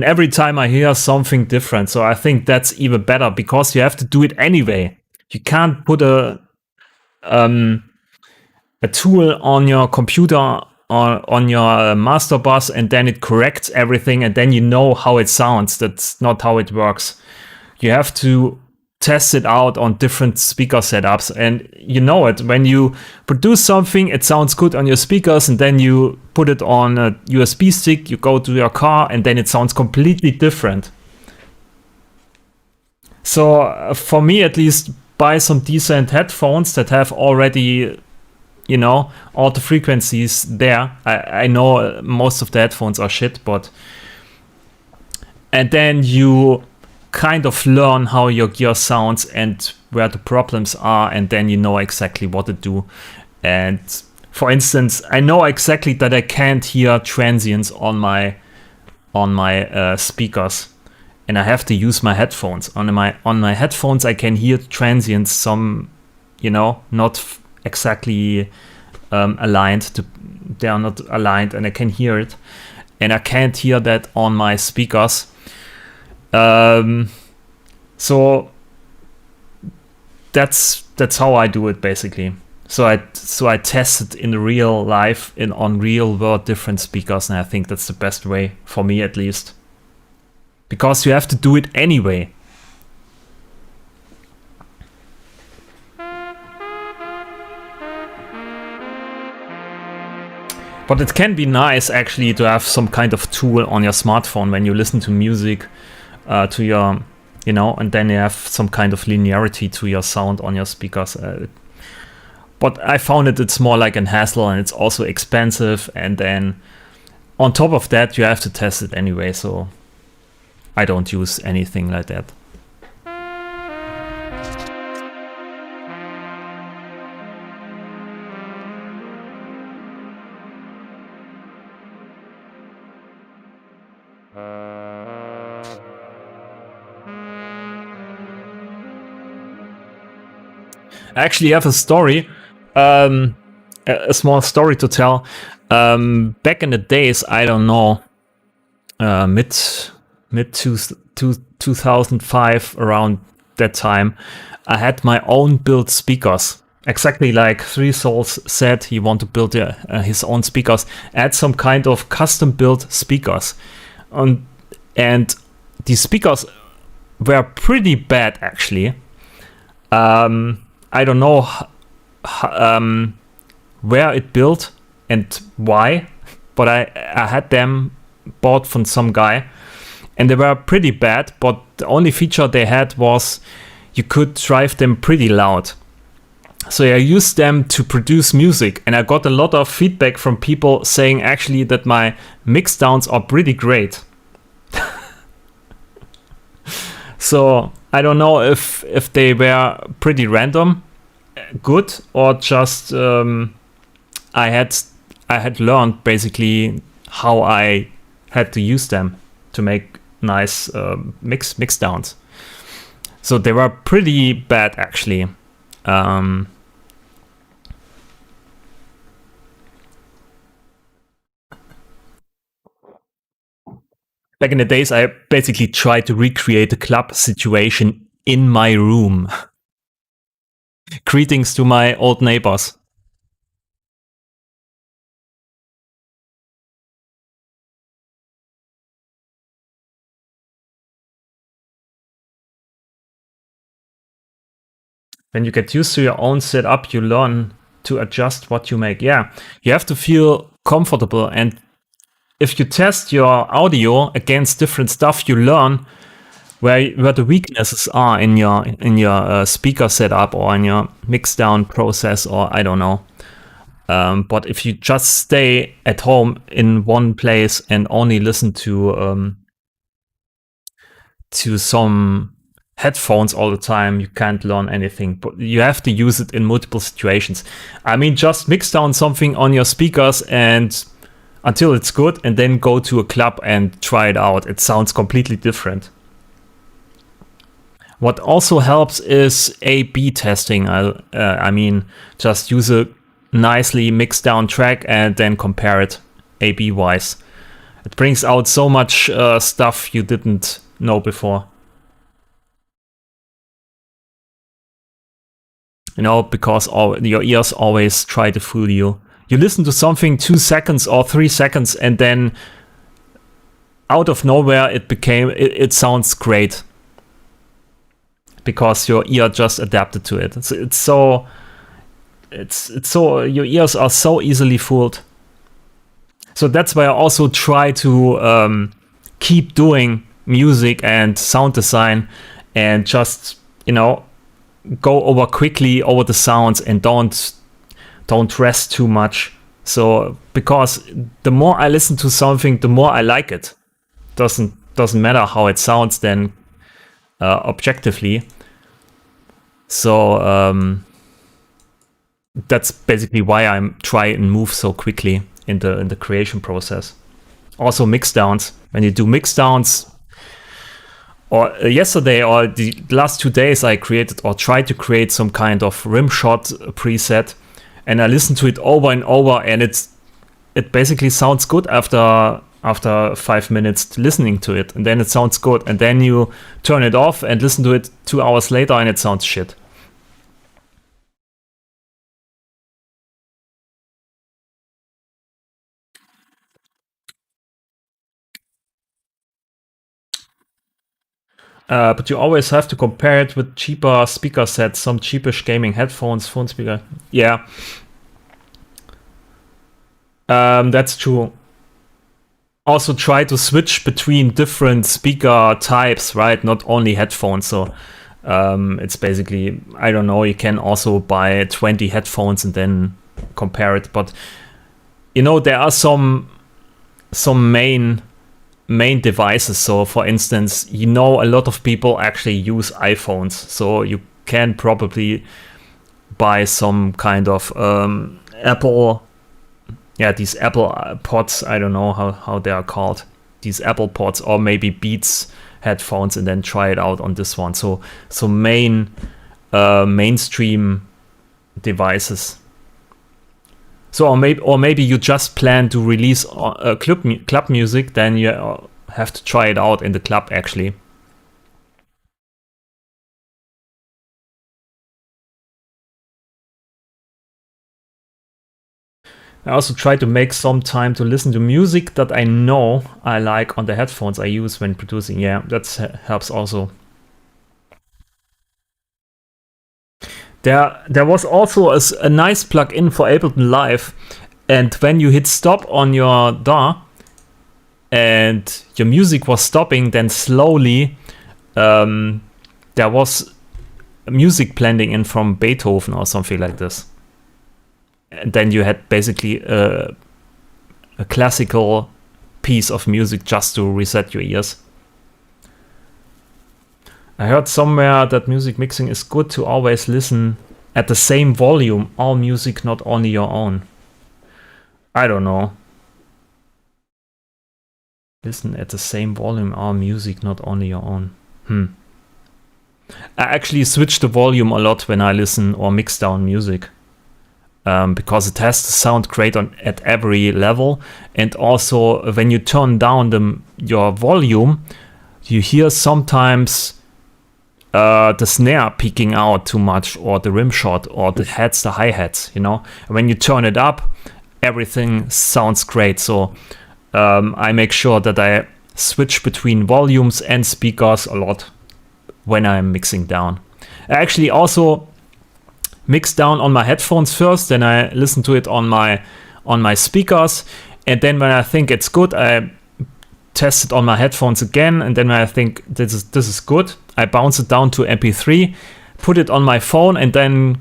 every time I hear something different. So I think that's even better because you have to do it anyway. You can't put a tool on your computer or on your master bus and then it corrects everything and then you know how it sounds. That's not how it works. You have to test it out on different speaker setups, and you know it when you produce something, it sounds good on your speakers, and then you put it on a USB stick, you go to your car, and then it sounds completely different. So for me at least, buy some decent headphones that have already all the frequencies there. I know most of the headphones are shit, and then you kind of learn how your gear sounds and where the problems are, and then you know exactly what to do. And for instance, I know exactly that I can't hear transients on my speakers, and I have to use my headphones. On my headphones, I can hear transients, some not exactly aligned. They are not aligned, and I can hear it, and I can't hear that on my speakers. So that's how I do it basically. So I test it in real life on real world different speakers, and I think that's the best way for me at least. because you have to do it anyway. But it can be nice actually to have some kind of tool on your smartphone when you listen to music, to your, you know, and then you have some kind of linearity to your sound on your speakers. But I found it's more like an hassle, and it's also expensive, and then on top of that you have to test it anyway, so I don't use anything like that. I actually have a story, a small story to tell. Back in the days, I don't know, mid 2005, around that time, I had my own built speakers. Exactly like Three Souls said, he wanted to build his own speakers. I had some kind of custom built speakers, and these speakers were pretty bad actually. I don't know where it built and why, but I had them bought from some guy, and they were pretty bad, but the only feature they had was you could drive them pretty loud. So I used them to produce music, and I got a lot of feedback from people saying actually that my mix downs are pretty great. So I don't know if they were pretty random good, or just I had learned basically how I had to use them to make nice mix downs. So they were pretty bad actually. Back in the days, I basically tried to recreate a club situation in my room. Greetings to my old neighbors. When you get used to your own setup, you learn to adjust what you make. Yeah, you have to feel comfortable, and if you test your audio against different stuff, you learn where the weaknesses are in your speaker setup or in your mix down process, or I don't know. But if you just stay at home in one place and only listen to some headphones all the time, you can't learn anything. But you have to use it in multiple situations. I mean, just mix down something on your speakers and until it's good, and then go to a club and try it out. It sounds completely different. What also helps is A/B testing. I mean, just use a nicely mixed down track and then compare it A/B wise. It brings out so much stuff you didn't know before. You know, because your ears always try to fool you. You listen to something 2 seconds or 3 seconds, and then out of nowhere it sounds great. Because your ear just adapted to it. It's so your ears are so easily fooled. So that's why I also try to keep doing music and sound design, and just, you know, go over quickly over the sounds and don't rest too much. So because the more I listen to something, the more I like it. Doesn't matter how it sounds then objectively. So that's basically why I try and move so quickly in the creation process. Also mix downs. When you do mix downs, or yesterday or the last 2 days, I created or tried to create some kind of rim shot preset, and I listened to it over and over, and it basically sounds good after 5 minutes listening to it, and then it sounds good, and then you turn it off and listen to it 2 hours later and it sounds shit. But you always have to compare it with cheaper speaker sets, some cheapish gaming headphones, phone speaker. Yeah. That's true. Also try to switch between different speaker types, right? Not only headphones. So it's basically, I don't know, you can also buy 20 headphones and then compare it. But you know, there are some main devices. So for instance, you know, a lot of people actually use iPhones, so you can probably buy some kind of Apple, these Apple pods. I don't know how they are called, these Apple pods, or maybe Beats headphones, and then try it out on this one. So mainstream devices. So or maybe you just plan to release club music, then you have to try it out in the club actually. I also try to make some time to listen to music that I know I like on the headphones I use when producing. Yeah, that helps also. There was also a nice plugin for Ableton Live, and when you hit stop on your DAW and your music was stopping, then slowly there was music blending in from Beethoven or something like this. And then you had basically a classical piece of music just to reset your ears. I heard somewhere that music mixing is good to always listen at the same volume, all music, not only your own. I don't know. Listen at the same volume, all music, not only your own. I actually switch the volume a lot when I listen or mix down music. Because it has to sound great at every level. And also when you turn down your volume, you hear sometimes the snare peeking out too much, or the rim shot, or the hi-hats, you know. And when you turn it up, everything sounds great. So I make sure that I switch between volumes and speakers a lot when I'm mixing down. I actually also mix down on my headphones first, then I listen to it on my speakers, and then when I think it's good, I test it on my headphones again, and then when I think this is good, I bounce it down to MP3, put it on my phone, and then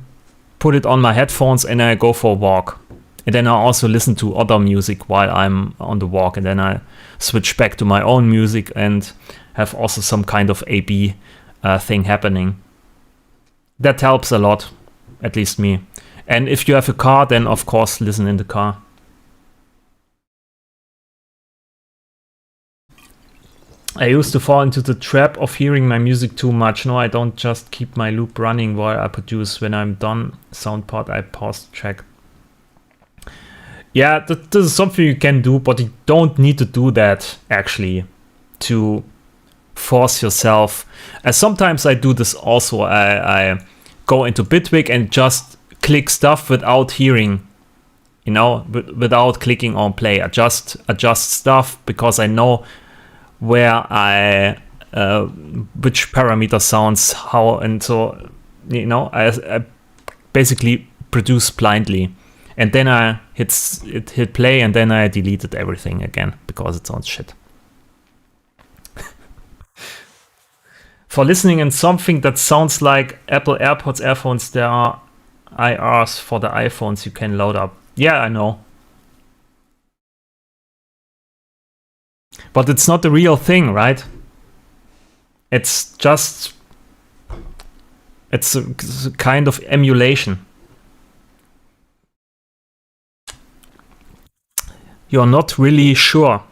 put it on my headphones, and I go for a walk. And then I also listen to other music while I'm on the walk, and then I switch back to my own music and have also some kind of A/B thing happening. That helps a lot, at least me. And if you have a car, then of course listen in the car. I used to fall into the trap of hearing my music too much. No, I don't just keep my loop running while I produce. When I'm done sound part, I pause the track. Yeah, this is something you can do, but you don't need to do that actually to force yourself. Sometimes I do this also. I go into Bitwig and just click stuff without hearing, you know, without clicking on play. I just adjust stuff because I know where which parameter sounds how, and so, you know, I basically produce blindly, and then I hit play, and then I deleted everything again because it sounds shit. For listening in something that sounds like Apple AirPods earphones, there are IRs for the iPhones you can load up. Yeah, I know. But it's not the real thing, right? It's just... it's a kind of emulation. You're not really sure.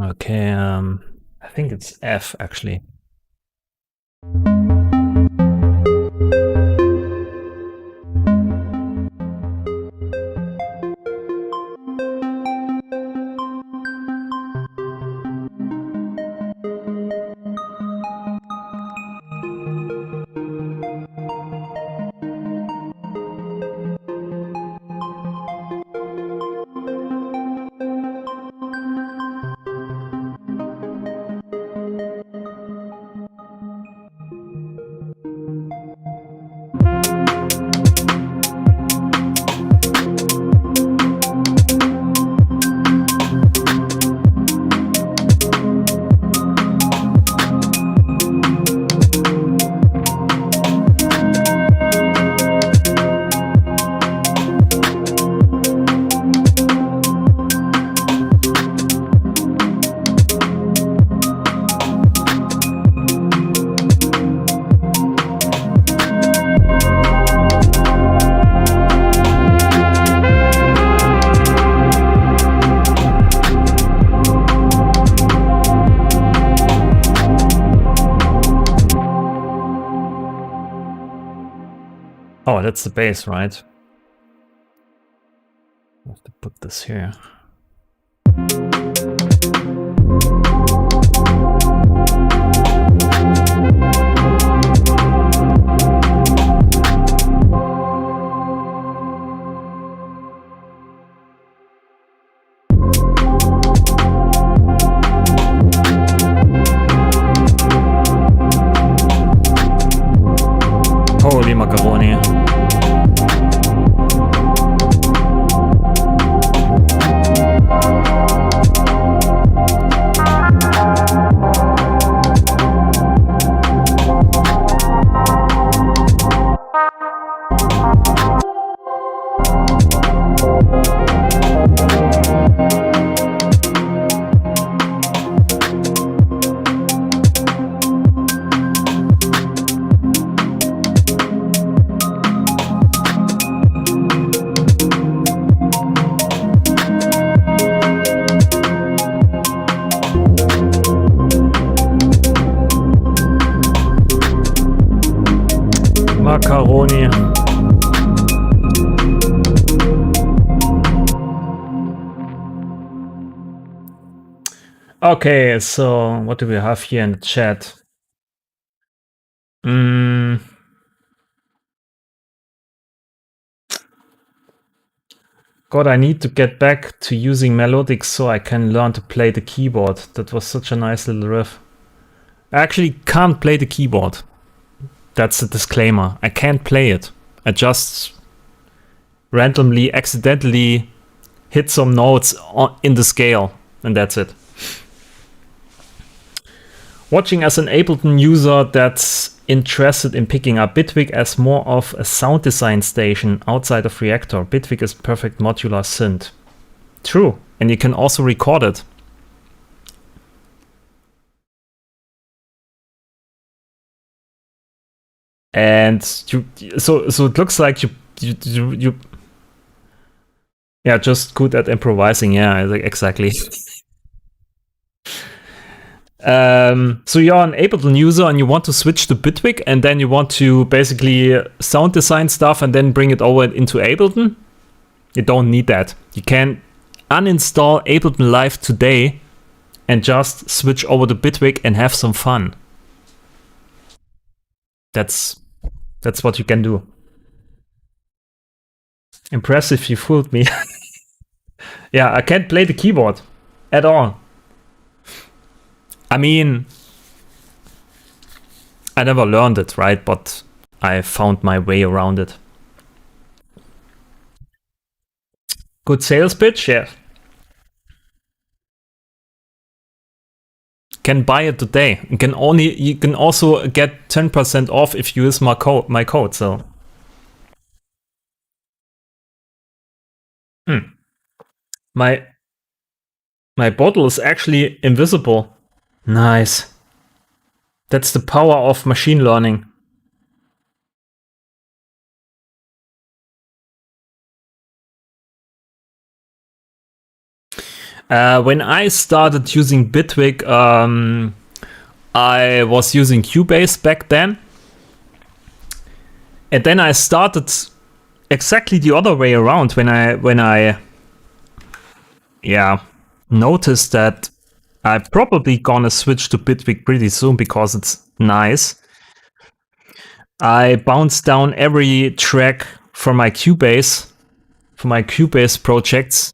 Okay, I think it's F actually. Oh, that's the bass, right? I have to put this here. Holy macaroni. Macaroni. Okay, so what do we have here in the chat? God, I need to get back to using melodics so I can learn to play the keyboard. That was such a nice little riff. I actually can't play the keyboard. That's a disclaimer. I can't play it. I just randomly, accidentally hit some notes in the scale, and that's it. Watching as an Ableton user that's interested in picking up Bitwig as more of a sound design station outside of Reactor. Bitwig is perfect modular synth. True, and you can also record it. And so it looks like you yeah, just good at improvising. Yeah, exactly. So you're an Ableton user and you want to switch to Bitwig, and then you want to basically sound design stuff and then bring it over into Ableton. You don't need that. You can uninstall Ableton Live today and just switch over to Bitwig and have some fun. That's what you can do. Impressive, you fooled me. Yeah, I can't play the keyboard at all. I mean, I never learned it, right? But I found my way around it. Good sales pitch, yeah. Can buy it today. You can also get 10% off if you use my code. So, my bottle is actually invisible. Nice. That's the power of machine learning. When I started using Bitwig, I was using Cubase back then. And then I started exactly the other way around when I noticed that I'm probably gonna switch to Bitwig pretty soon because it's nice. I bounced down every track from my Cubase projects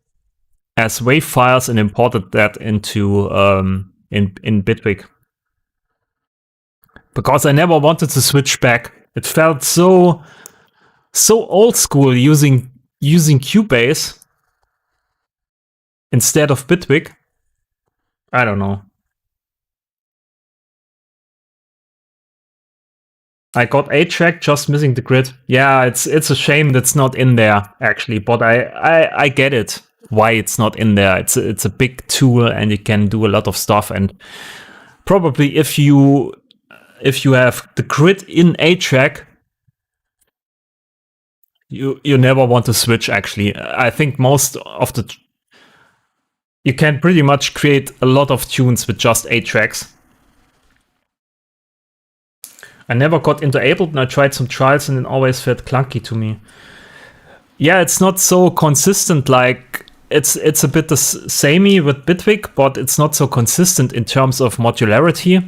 as WAV files and imported that into in Bitwig. Because I never wanted to switch back. It felt so old school using Cubase instead of Bitwig. I don't know. I got a track, just missing the grid. Yeah, it's a shame that's not in there actually, but I get it why it's not in there. It's a big tool and you can do a lot of stuff, and probably if you have the grid in a track, you never want to switch actually. I think most of you can pretty much create a lot of tunes with just 8 tracks. I never got into Ableton. I tried some trials and it always felt clunky to me. Yeah, it's not so consistent. Like it's a bit the samey with Bitwig, but it's not so consistent in terms of modularity.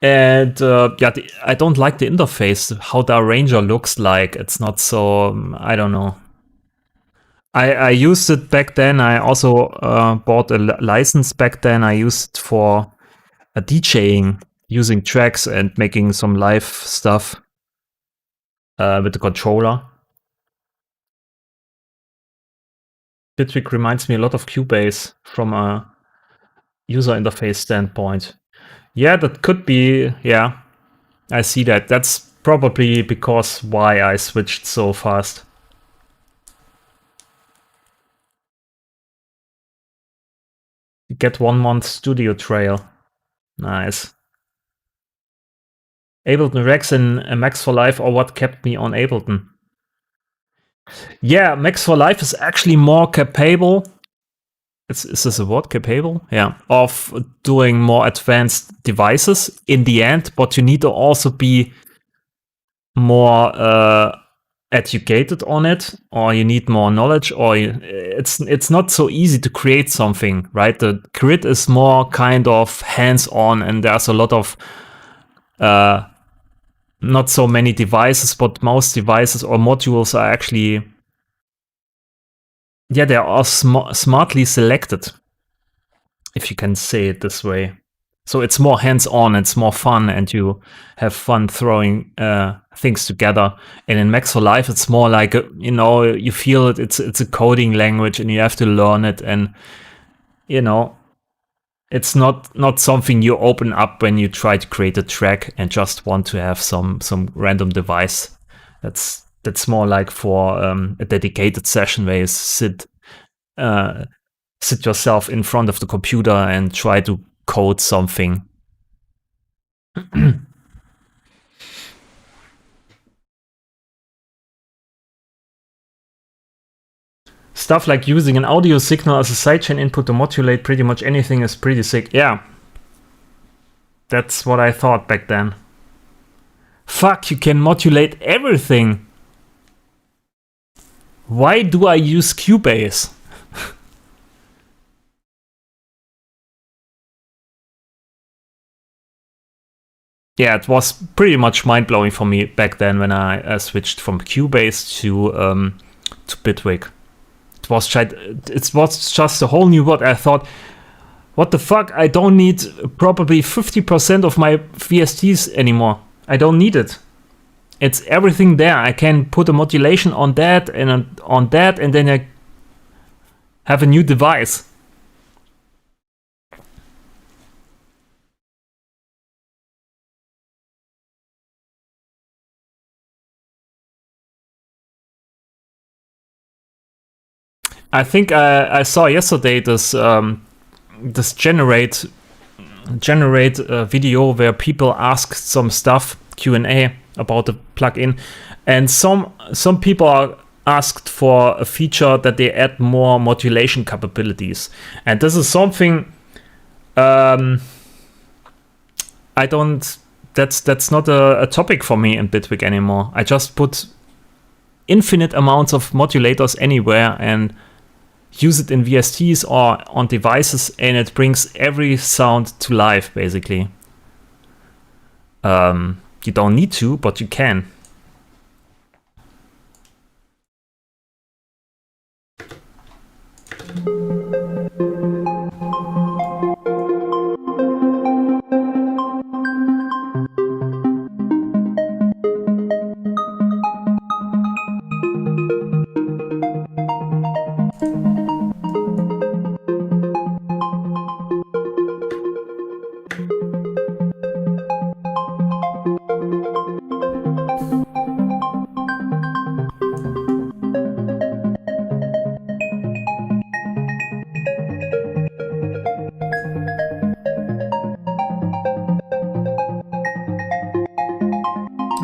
And I don't like the interface, how the arranger looks like. It's not so, I don't know. I used it back then. I also bought a license back then. I used it for DJing, using tracks and making some live stuff with the controller. Bitwig reminds me a lot of Cubase from a user interface standpoint. Yeah, that could be, yeah. I see that. That's probably because why I switched so fast. You get 1 month studio trail. Nice. Ableton Rex and Max for Life, or what kept me on Ableton? Yeah, Max for Life is actually more capable. Is this a word? Capable? Yeah, of doing more advanced devices in the end, but you need to also be more educated on it, or you need more knowledge, or it's not so easy to create something, right? The grid is more kind of hands-on, and there's a lot of not so many devices, but most devices or modules are actually, yeah, they are smartly selected, if you can say it this way. So it's more hands-on, it's more fun, and you have fun throwing things together. And in Max for Life, it's more like, you feel it, it's a coding language and you have to learn it. And, it's not something you open up when you try to create a track and just want to have some random device. That's more like for a dedicated session where you sit yourself in front of the computer and try to code something. Stuff like using an audio signal as a sidechain input to modulate pretty much anything is pretty sick. Yeah. That's what I thought back then. Fuck, you can modulate everything. Why do I use Cubase? Yeah, it was pretty much mind-blowing for me back then when I switched from Cubase to Bitwig. It was just a whole new world. I thought, what the fuck? I don't need probably 50% of my VSTs anymore. I don't need it. It's everything there. I can put a modulation on that and on that, and then I have a new device. I think I saw yesterday this generate video where people ask some stuff, Q&A about the plugin, and some people are asked for a feature that they add more modulation capabilities, and this is something I don't. That's not a topic for me in Bitwig anymore. I just put infinite amounts of modulators anywhere and use it in VSTs or on devices, and it brings every sound to life, basically. You don't need to, but you can.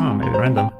Oh, maybe random.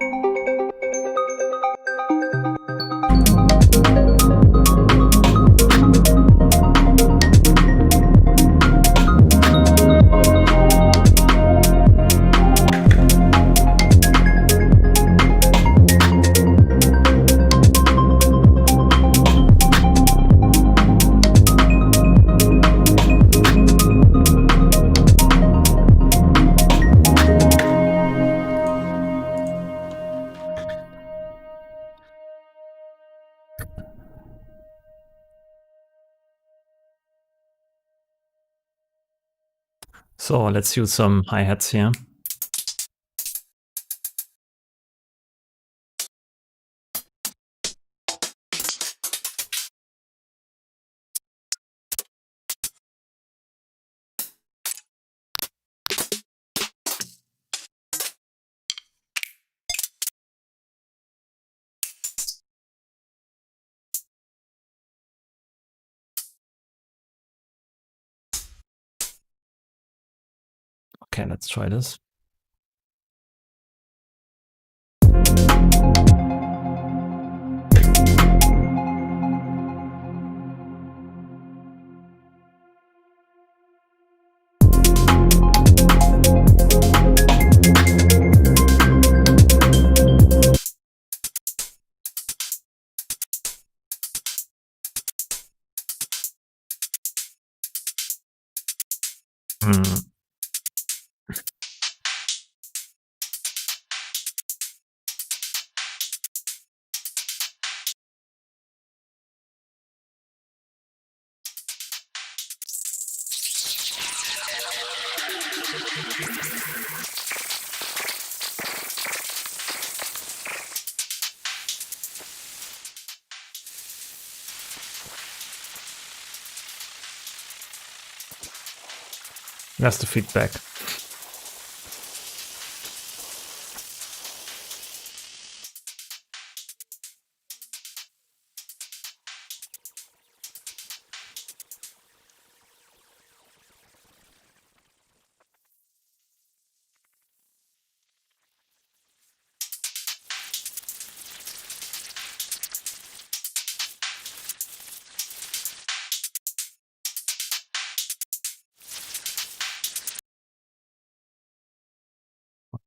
So let's use some hi-hats here. Okay, let's try this. That's the feedback.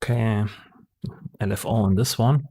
Okay, LFO on this one.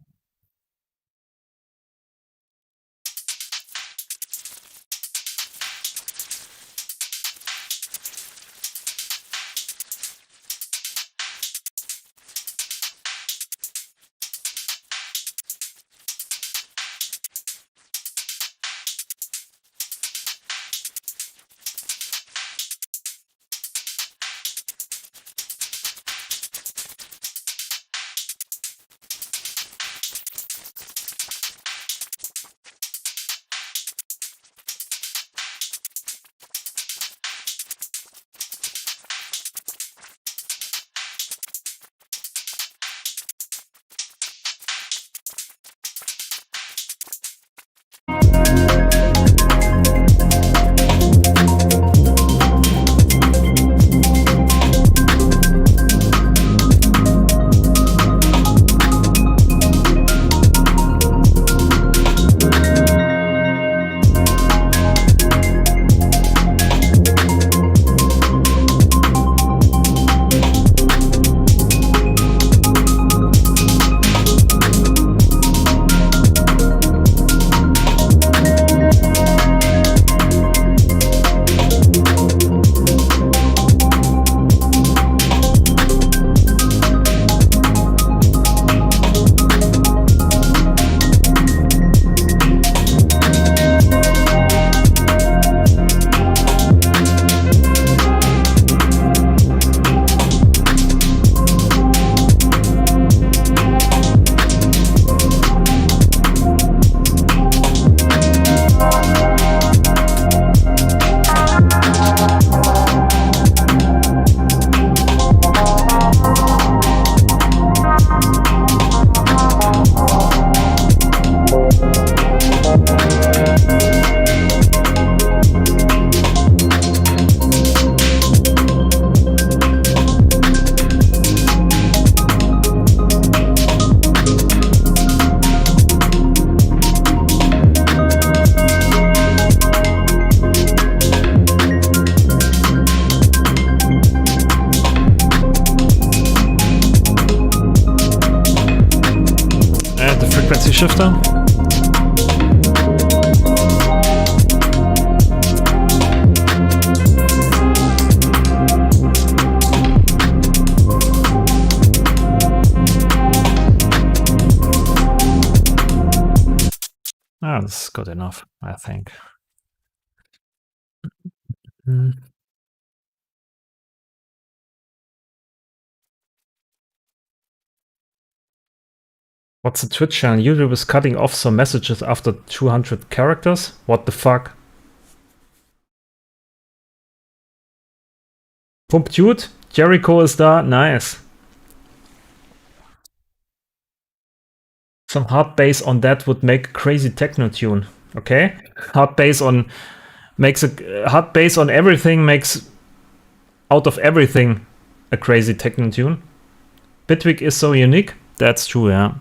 shifter. Ah, this is good enough, I think. What's the Twitch channel? YouTube is cutting off some messages after 200 characters. What the fuck? Pump Dude, Jericho is da. Nice. Some hard bass on that would make a crazy techno tune. Okay, hard bass on hard bass on everything makes out of everything a crazy techno tune. Bitwig is so unique. That's true, yeah.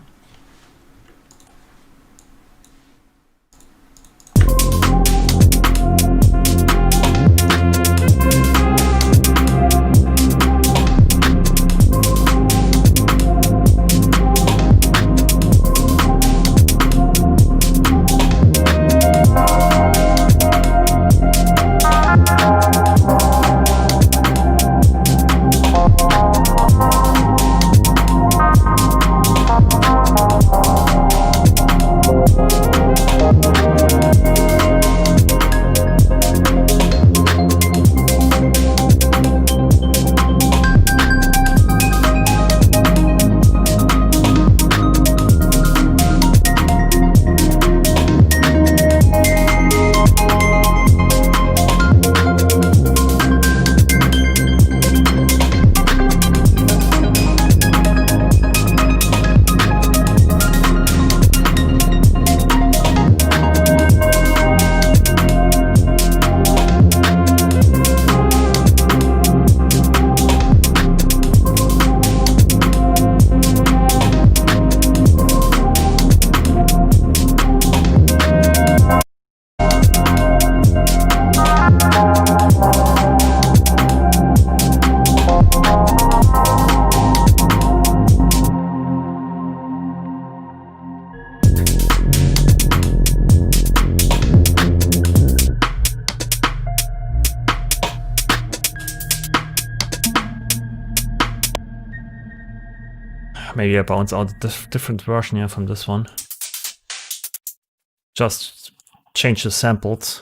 Maybe I bounce out a different version here from this one. Just change the samples.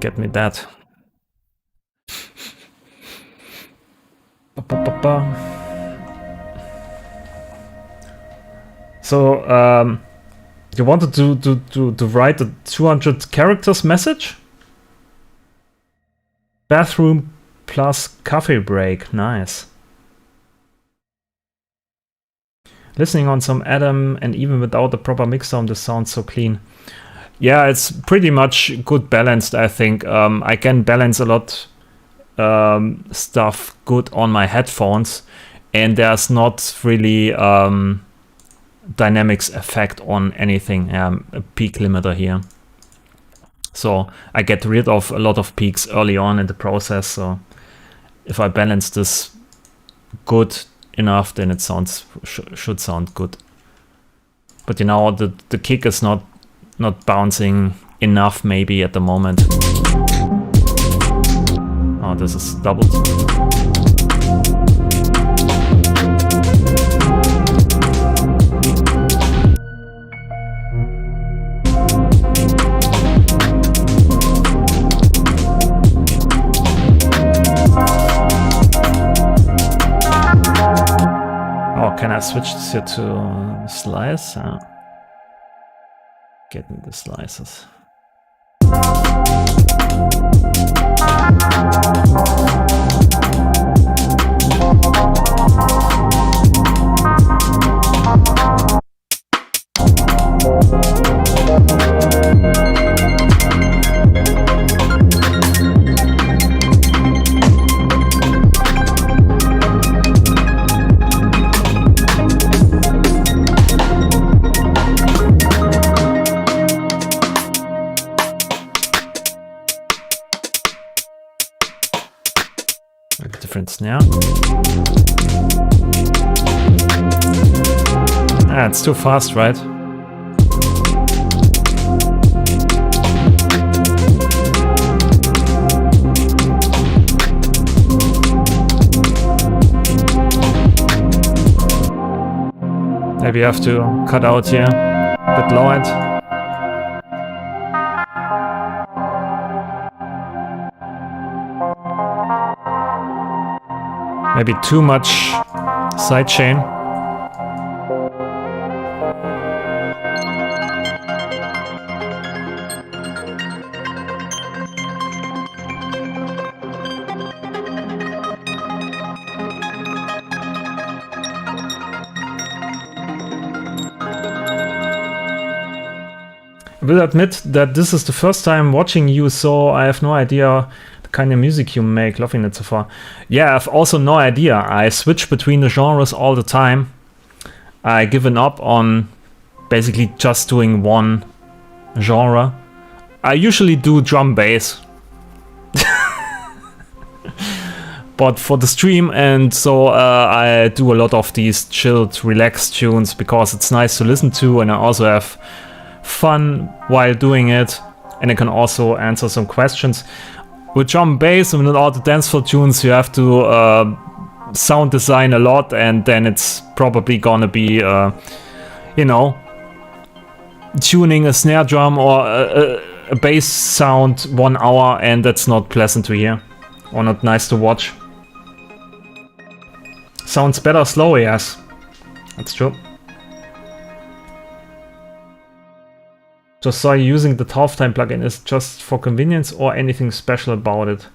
Get me that. So you wanted to write a 200 characters message? Bathroom plus coffee break. Nice. Listening on some Adam, and even without the proper mix down, this sounds so clean. Yeah, it's pretty much good balanced, I think. I can balance a lot stuff good on my headphones, and there's not really dynamics effect on anything, a peak limiter here. So I get rid of a lot of peaks early on in the process, so if I balance this good enough, then it sounds should sound good. But you know, the kick is not bouncing enough maybe at the moment. Oh, this is doubled. Oh, can I switch this here to slice? Getting the slices. A different snare. Ah, it's too fast, right? Maybe you have to cut out here, a bit low end. Maybe too much sidechain. I will admit that this is the first time watching you, so I have no idea the kind of music you make, loving it so far. Yeah, I've also no idea. I switch between the genres all the time. I've given up on basically just doing one genre. I usually do drum bass. But for the stream, and so I do a lot of these chilled, relaxed tunes because it's nice to listen to, and I also have fun while doing it, and I can also answer some questions. With drum bass and with all the danceful tunes, you have to sound design a lot, and then it's probably gonna be, you know, tuning a snare drum or a bass sound 1 hour, and that's not pleasant to hear or not nice to watch. Sounds better slow, yes, that's true. Just saw you using the halftime plugin. Is it just for convenience or anything special about it?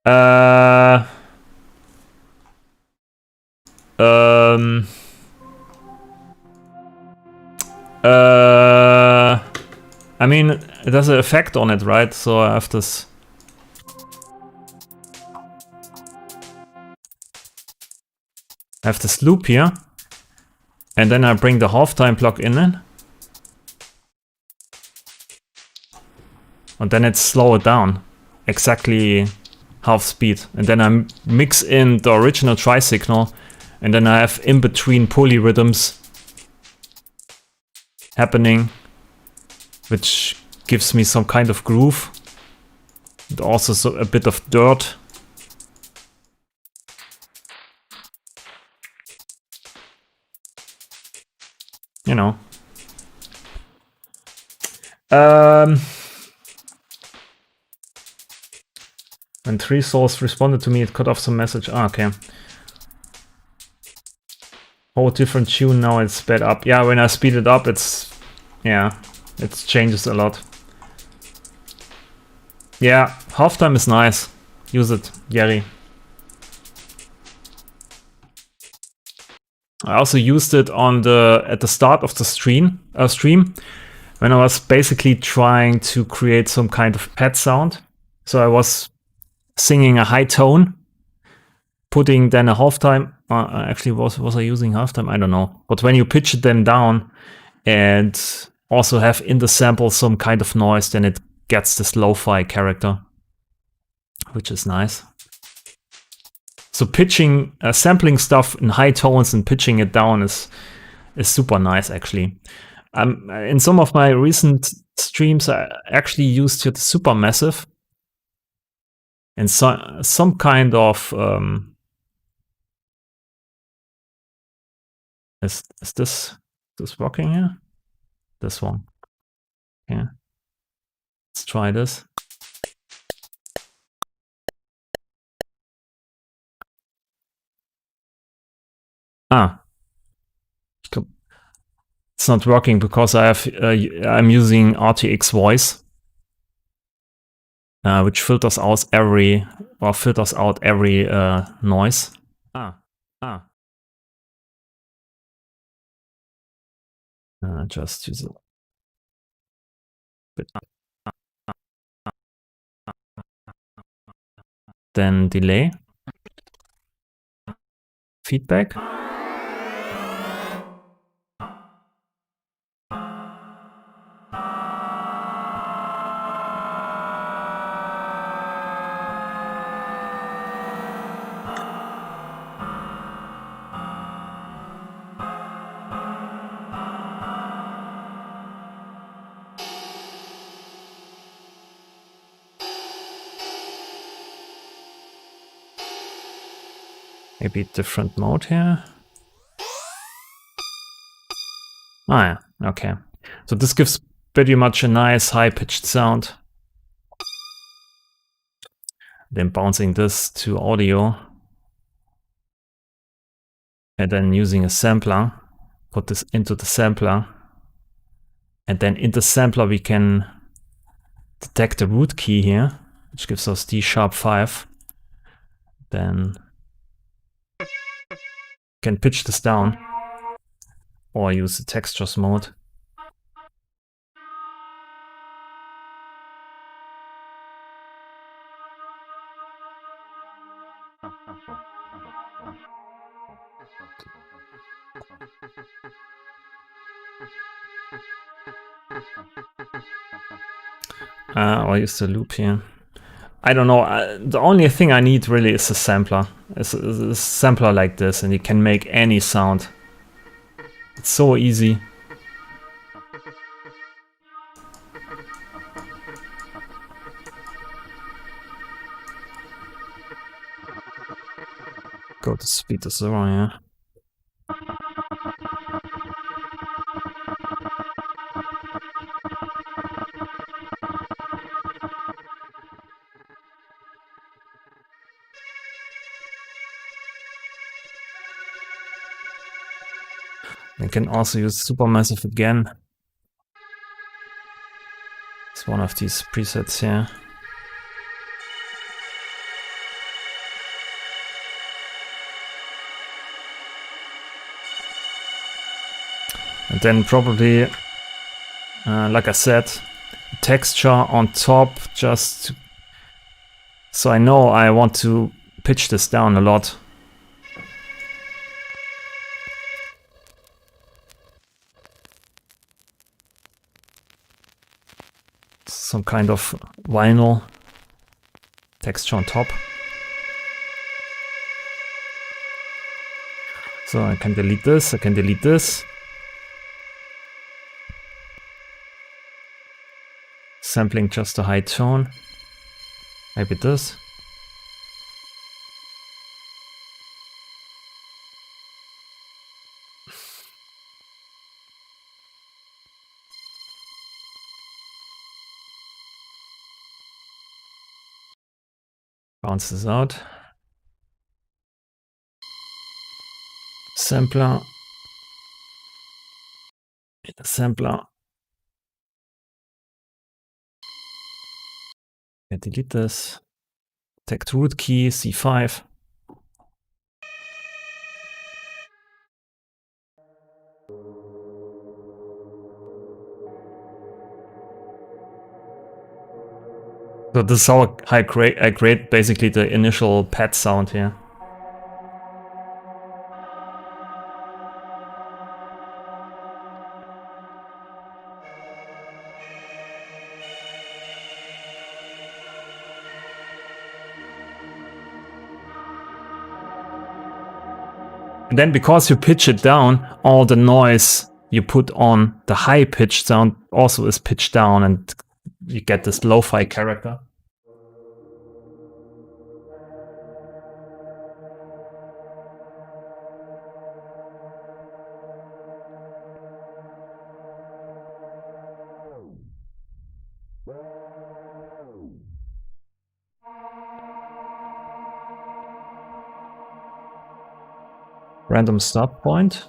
I mean, it has an effect on it, right? So I have this. I have this loop here, and then I bring the halftime plugin in. And then it's slow it down, exactly half speed. And then I mix in the original tri-signal, and then I have in between polyrhythms happening, which gives me some kind of groove. And also a bit of dirt. You know. When 3 souls responded to me, it cut off some message. Ah, okay. Whole different tune now, it's sped up. Yeah, when I speed it up, it's... yeah, it changes a lot. Yeah, halftime is nice. Use it, Gary. I also used it on at the start of the stream when I was basically trying to create some kind of pad sound. So I was singing a high tone, putting then a halftime. Actually, was I using halftime? I don't know. But when you pitch it then down and also have in the sample some kind of noise, then it gets this lo-fi character, which is nice. So pitching, sampling stuff in high tones and pitching it down is super nice, actually. In some of my recent streams, I actually used it Supermassive and some kind of is this working here? This one. Yeah. Let's try this. Ah. It's not working because I have I'm using RTX voice, which filters out every noise. Just use it. Then delay, feedback. Maybe different mode here. Ah, yeah, okay. So this gives pretty much a nice high-pitched sound. Then bouncing this to audio. And then using a sampler, put this into the sampler. And then in the sampler we can detect the root key here, which gives us D#5. Then can pitch this down or use the textures mode. Or use the loop here. I don't know. The only thing I need really is a sampler. It's a sampler like this, and you can make any sound. It's so easy. Go to speed to 0, yeah. You can also use Supermassive again. It's one of these presets here. And then probably, like I said, texture on top, just so I know I want to pitch this down a lot. Some kind of vinyl texture on top. So I can delete this, I can delete this. Sampling just a high tone. Maybe this. Bounce this out. Sampler. In the sampler. I delete this. Detect root key, C5. So this is how I create basically the initial pad sound here. And then because you pitch it down, all the noise you put on the high pitched sound also is pitched down, and you get this lo-fi character. Random stop point.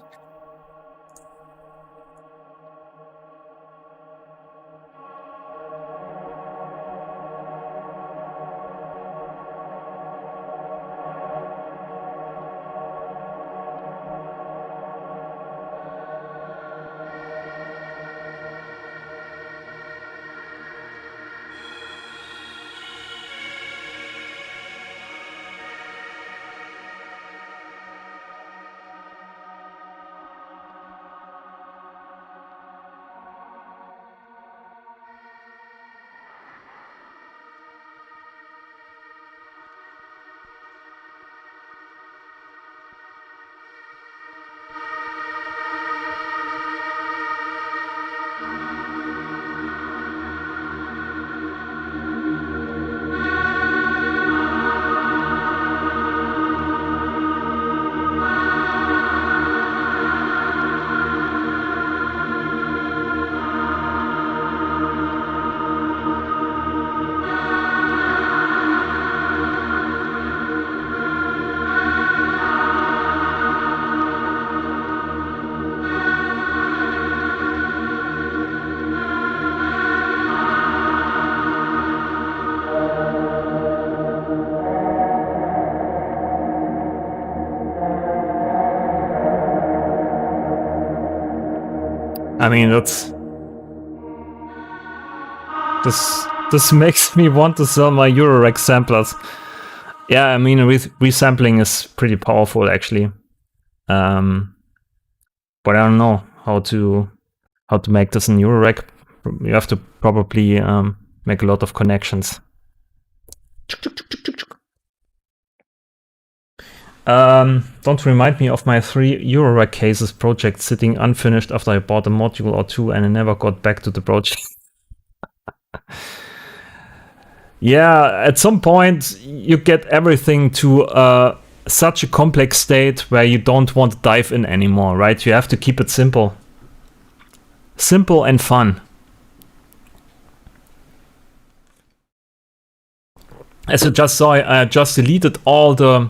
I mean, this makes me want to sell my Eurorack samplers. Yeah, I mean, resampling is pretty powerful actually. But I don't know how to make this in Eurorack. You have to probably make a lot of connections. Don't remind me of my 3 Eurorack cases project sitting unfinished after I bought a module or 2 and I never got back to the project. Yeah, at some point you get everything to such a complex state where you don't want to dive in anymore, right? You have to keep it simple. Simple and fun. As you just saw, I just deleted all the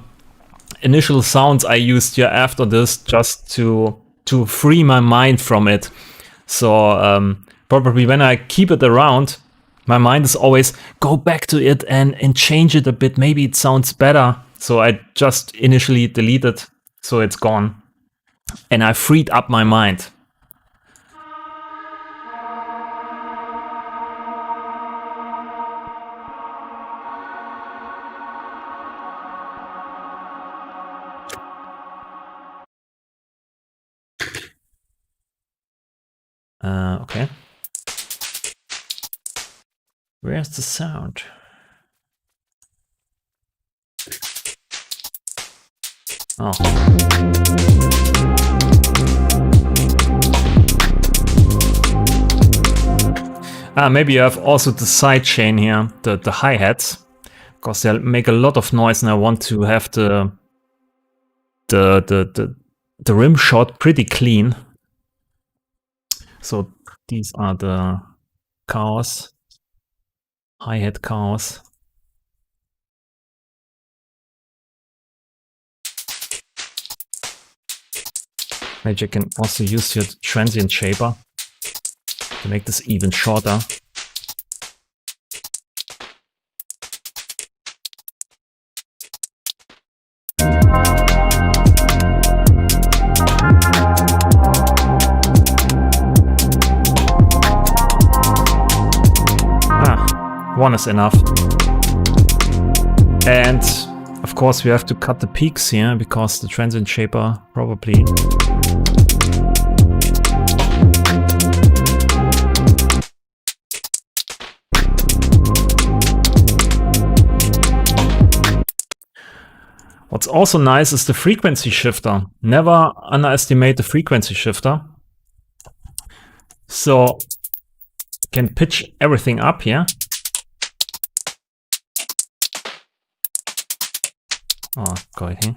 initial sounds I used here after this just to free my mind from it. So probably when I keep it around, my mind is always go back to it and change it a bit. Maybe it sounds better. So I just initially delete it so it's gone. And I freed up my mind. Okay. Where's the sound? Oh. Maybe you have also the side chain here, the hi-hats, because they make a lot of noise, and I want to have the rim shot pretty clean. So these are the chaos, hi-hat chaos. Maybe I can also use here the transient shaper to make this even shorter. One is enough. And of course we have to cut the peaks here because the transient shaper probably What's also nice is the frequency shifter. Never underestimate the frequency shifter. So you can pitch everything up here. Oh, go ahead.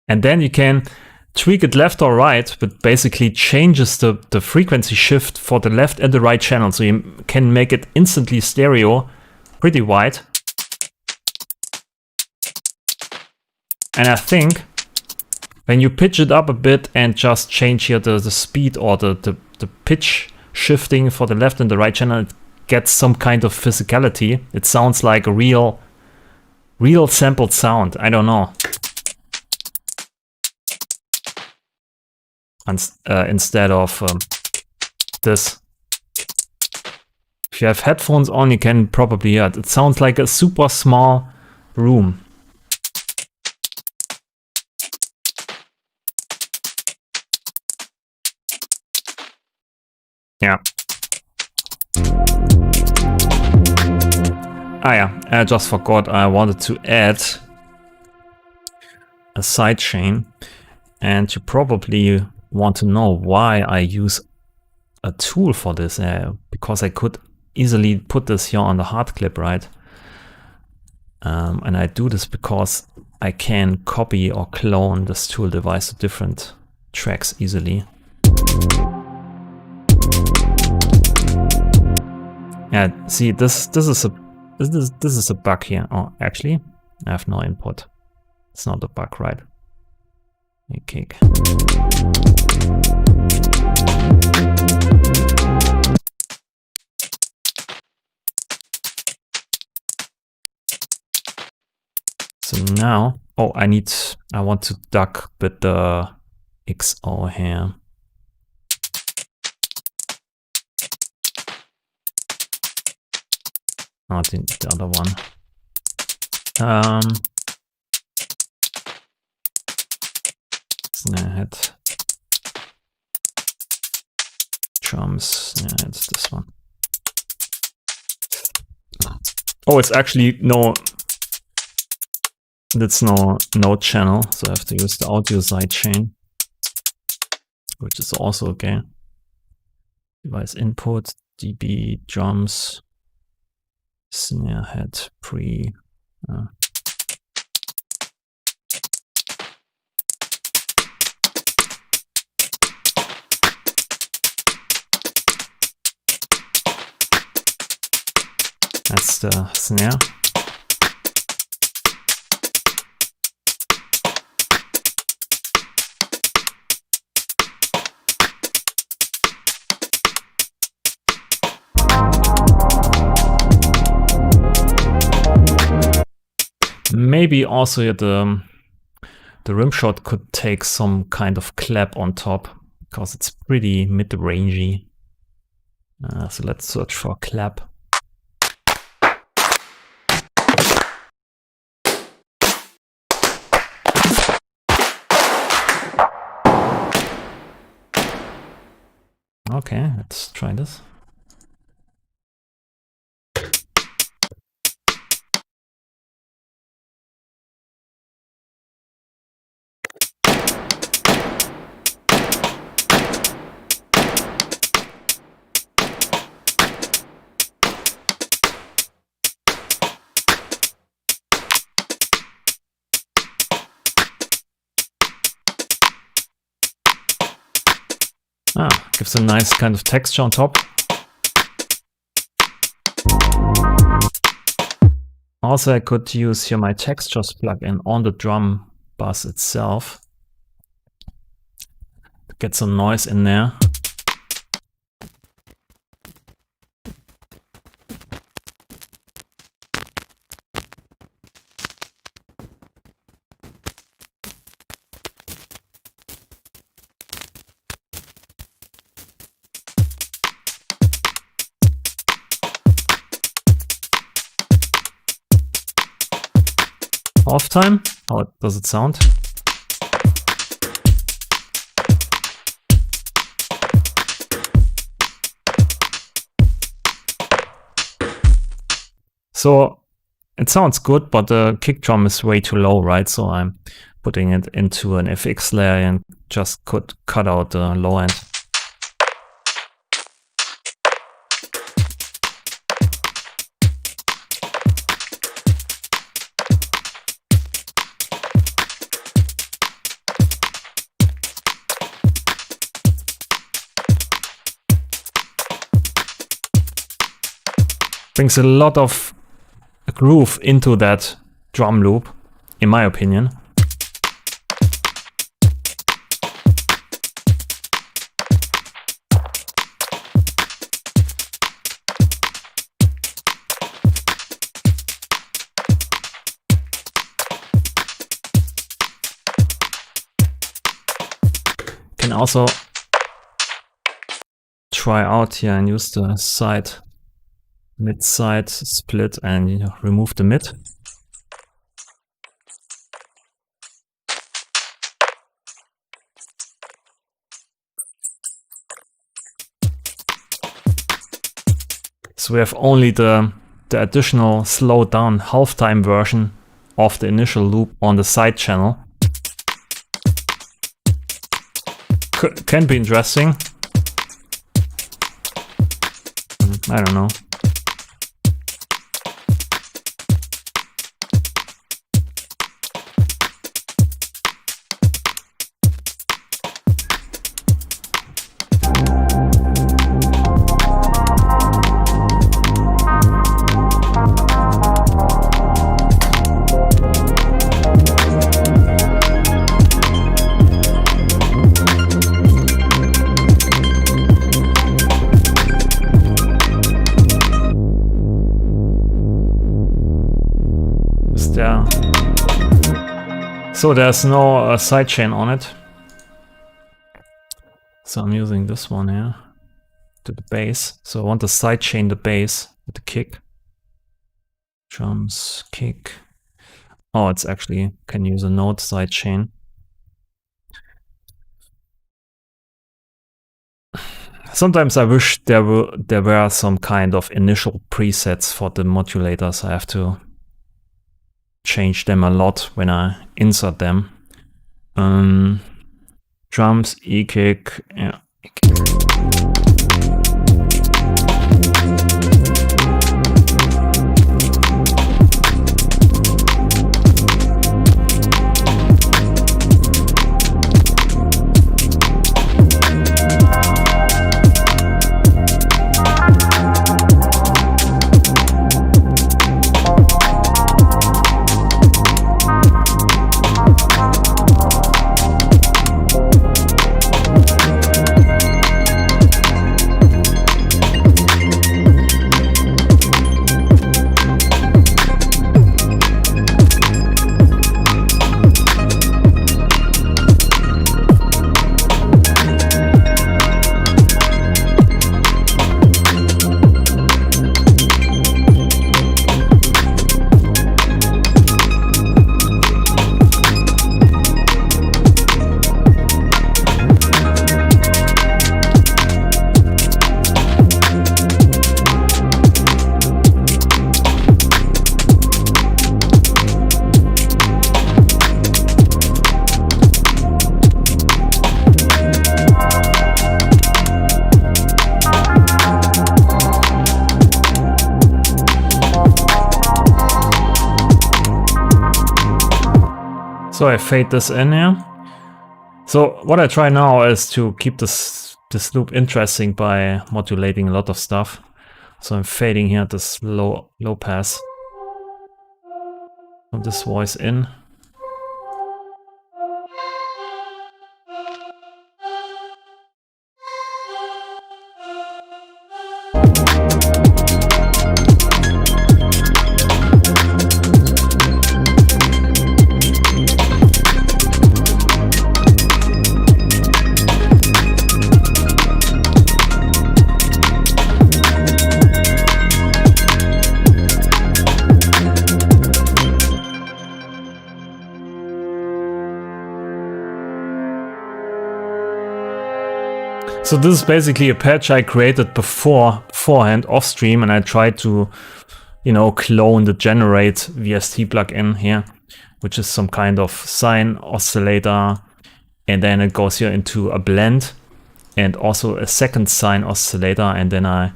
And then you can tweak it left or right, but basically changes the frequency shift for the left and the right channel. So you can make it instantly stereo, pretty wide. And I think when you pitch it up a bit and just change here the speed or the pitch shifting for the left and the right channel, it gets some kind of physicality. It sounds like a real sampled sound. I don't know. Instead of this. If you have headphones on, you can probably hear it. It sounds like a super small room. Yeah. Ah yeah, I just forgot I wanted to add a sidechain, and you probably want to know why I use a tool for this, because I could easily put this here on the hard clip, right? And I do this because I can copy or clone this tool device to different tracks easily. Yeah, see, this is a bug here. Oh, actually, I have no input. It's not a bug, right? Okay. So now, oh, I want to duck with the XO here. not the other one. Snare head, drums, snare head, this one. Oh, it's actually no, that's no node channel, so I have to use the audio sidechain, which is also okay. Device input, dB, drums, snare head, pre. That's the snare. Maybe also the rim shot could take some kind of clap on top, because it's pretty mid-rangey. So let's search for clap. Okay, let's try this. Gives a nice kind of texture on top. Also, I could use here my textures plugin on the drum bus itself to get some noise in there. Off time, how does it sound? So it sounds good, but the kick drum is way too low, right? So I'm putting it into an FX layer and just could cut out the low end. Brings a lot of groove into that drum loop, in my opinion. Can also try out here and use the side mid-side split and remove the mid. So we have only the additional slowed down halftime version of the initial loop on the side channel. Can be interesting. I don't know. So there's no sidechain on it. So I'm using this one here to the bass. So I want to sidechain the bass with the kick. drums, kick. Oh, it's actually can use a note sidechain. Sometimes I wish there were some kind of initial presets for the modulators. I have to change them a lot when I insert them. Drums, e-kick, yeah. So I fade this in here. So what I try now is to keep this loop interesting by modulating a lot of stuff. So I'm fading here this low pass from this voice in. So this is basically a patch I created beforehand off stream, and I tried to, you know, clone the generate VST plugin here, which is some kind of sine oscillator, and then it goes here into a blend and also a second sine oscillator, and then I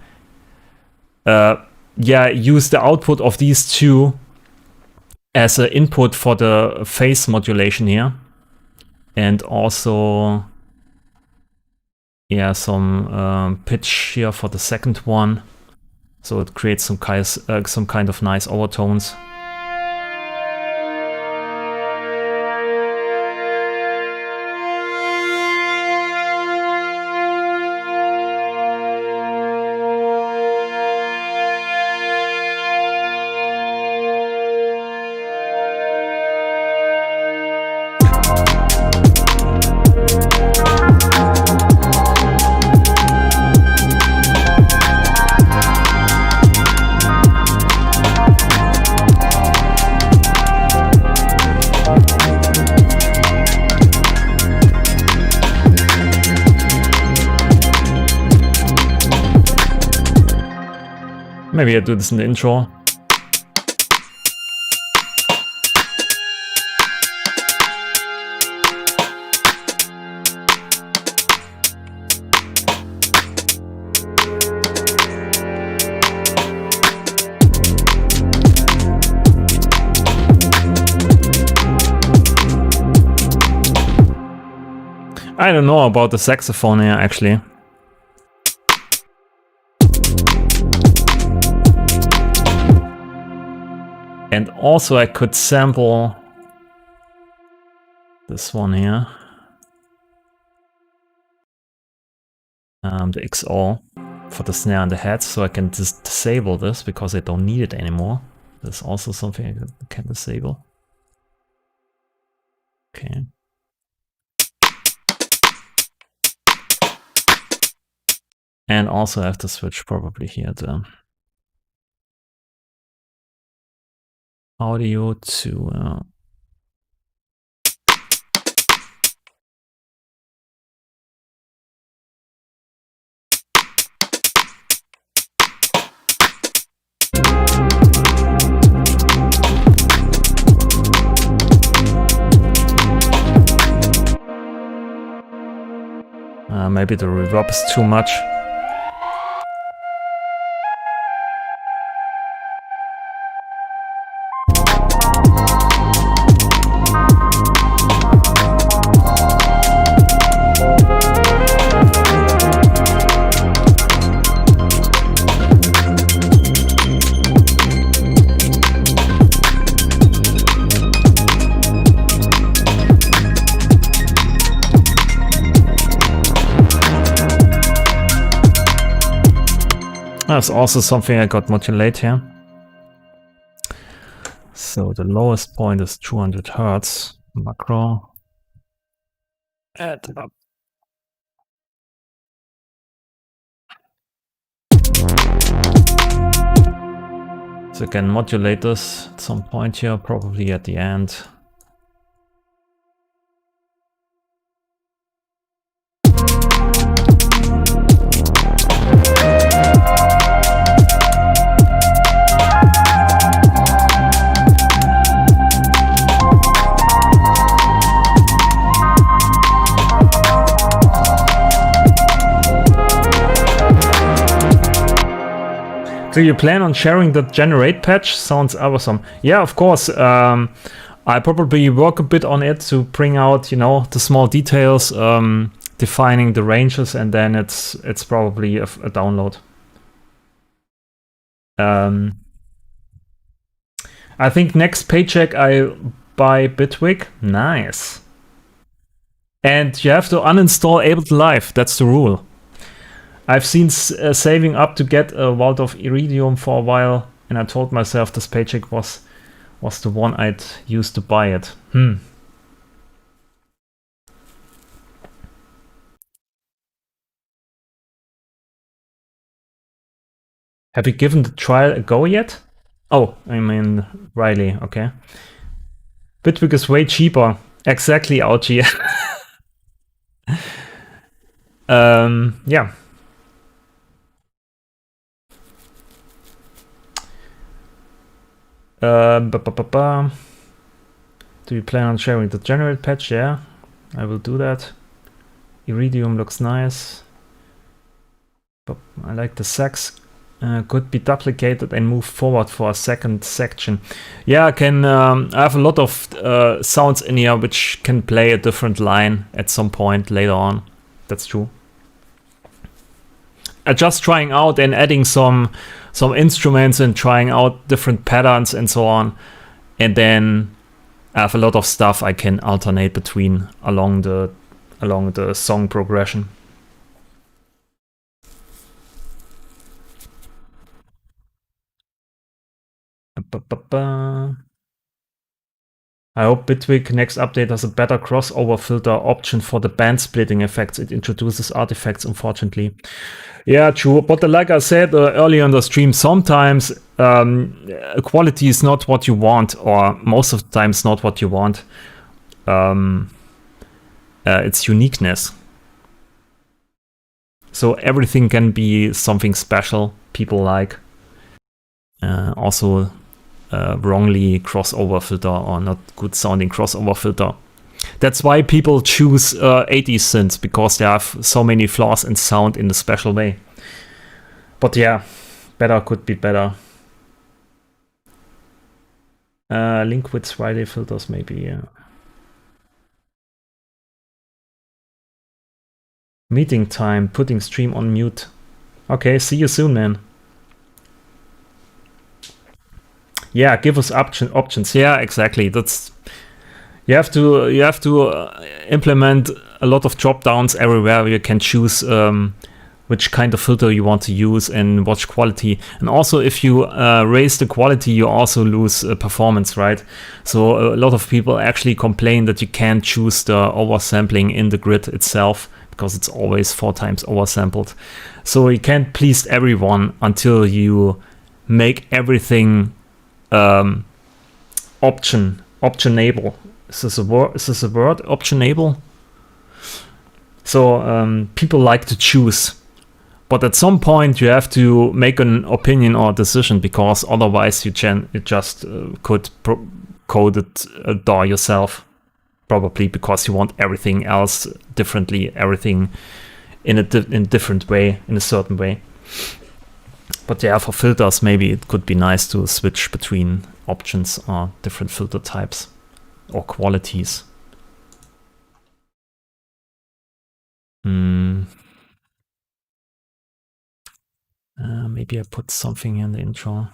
use the output of these two as an input for the phase modulation here, and also some pitch here for the second one, so it creates some kind of nice overtones. Maybe I do this in the intro. I don't know about the saxophone here, actually. And also I could sample this one here, the XO for the snare and the head, so I can just disable this because I don't need it anymore. There's also something I can disable. Okay. And also I have to switch probably here audio to maybe the reverb is too much. That's also something I got modulate here. So the lowest point is 200 Hertz. Macro. Add up. So I can modulate this at some point here, probably at the end. Do you plan on sharing the generate patch? Sounds awesome. Yeah, of course. I probably work a bit on it to bring out, you know, the small details, defining the ranges, and then it's probably a download. I think next paycheck I buy Bitwig. Nice. And you have to uninstall Ableton Live. That's the rule. I've seen saving up to get a Vault of Iridium for a while, and I told myself this paycheck was the one I'd use to buy it. Have you given the trial a go yet? Oh, I mean Riley, okay. Bitwig is way cheaper. Exactly, Ouchie. Yeah. Do you plan on sharing the generate patch? Yeah, I will do that. Iridium looks nice. But I like the sax. Could be duplicated and moved forward for a second section. Yeah, I can. I have a lot of sounds in here which can play a different line at some point later on. That's true. Just trying out and adding some instruments and trying out different patterns and so on, and then I have a lot of stuff I can alternate between along the song progression. I hope Bitwig next update has a better crossover filter option for the band splitting effects. It introduces artifacts, unfortunately. Yeah, true. But like I said earlier in the stream, sometimes quality is not what you want, or most of the times not what you want. It's uniqueness. So everything can be something special people like. Also wrongly crossover filter or not good sounding crossover filter. That's why people choose 80s synths, because they have so many flaws in sound in a special way. But yeah, better could be better. Link with Friday filters maybe, yeah. Meeting time, putting stream on mute. Okay, see you soon, man. Yeah, give us options. Yeah, exactly. That's you have to implement a lot of drop downs everywhere. You can choose which kind of filter you want to use and watch quality. And also, if you raise the quality, you also lose performance, right? So a lot of people actually complain that you can't choose the oversampling in the grid itself, because it's always 4 times oversampled. So you can't please everyone until you make everything optionable. Is this a word? Optionable? So people like to choose, but at some point you have to make an opinion or decision, because otherwise you just could code it yourself, probably, because you want everything else differently, everything in a different way, in a certain way. But yeah, for filters, maybe it could be nice to switch between options or different filter types or qualities. Maybe I put something in the intro.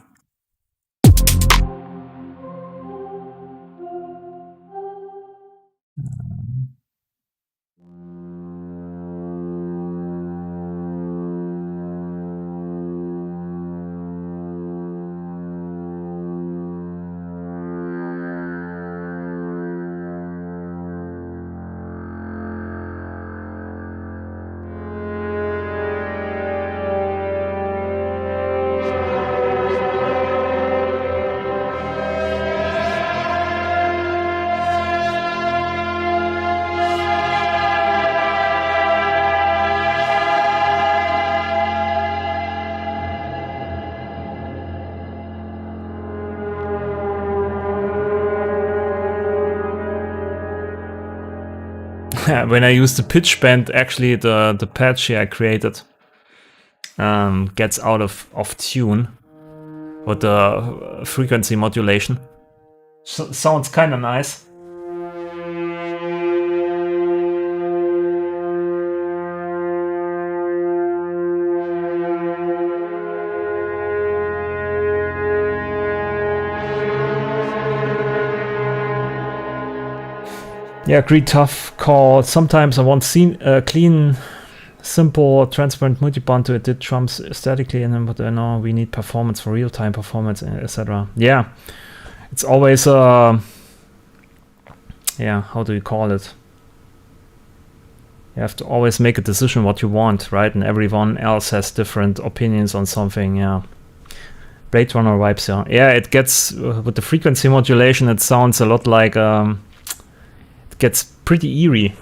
When I use the pitch bend, actually the patch here I created gets out of tune with the frequency modulation. Sounds kind of nice. Yeah, agree, tough call. Sometimes I want clean, simple, transparent multiband to edit drums statically, and then but no, we need performance for real-time performance, etc. Yeah, it's always yeah, how do you call it? You have to always make a decision what you want, right? And everyone else has different opinions on something. Yeah, Blade Runner vibes. Yeah, it gets with the frequency modulation. It sounds a lot like it gets pretty eerie.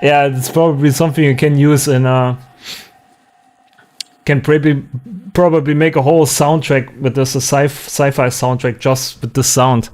Yeah, it's probably something you can use in can probably make a whole soundtrack with this, a sci-fi soundtrack just with this sound.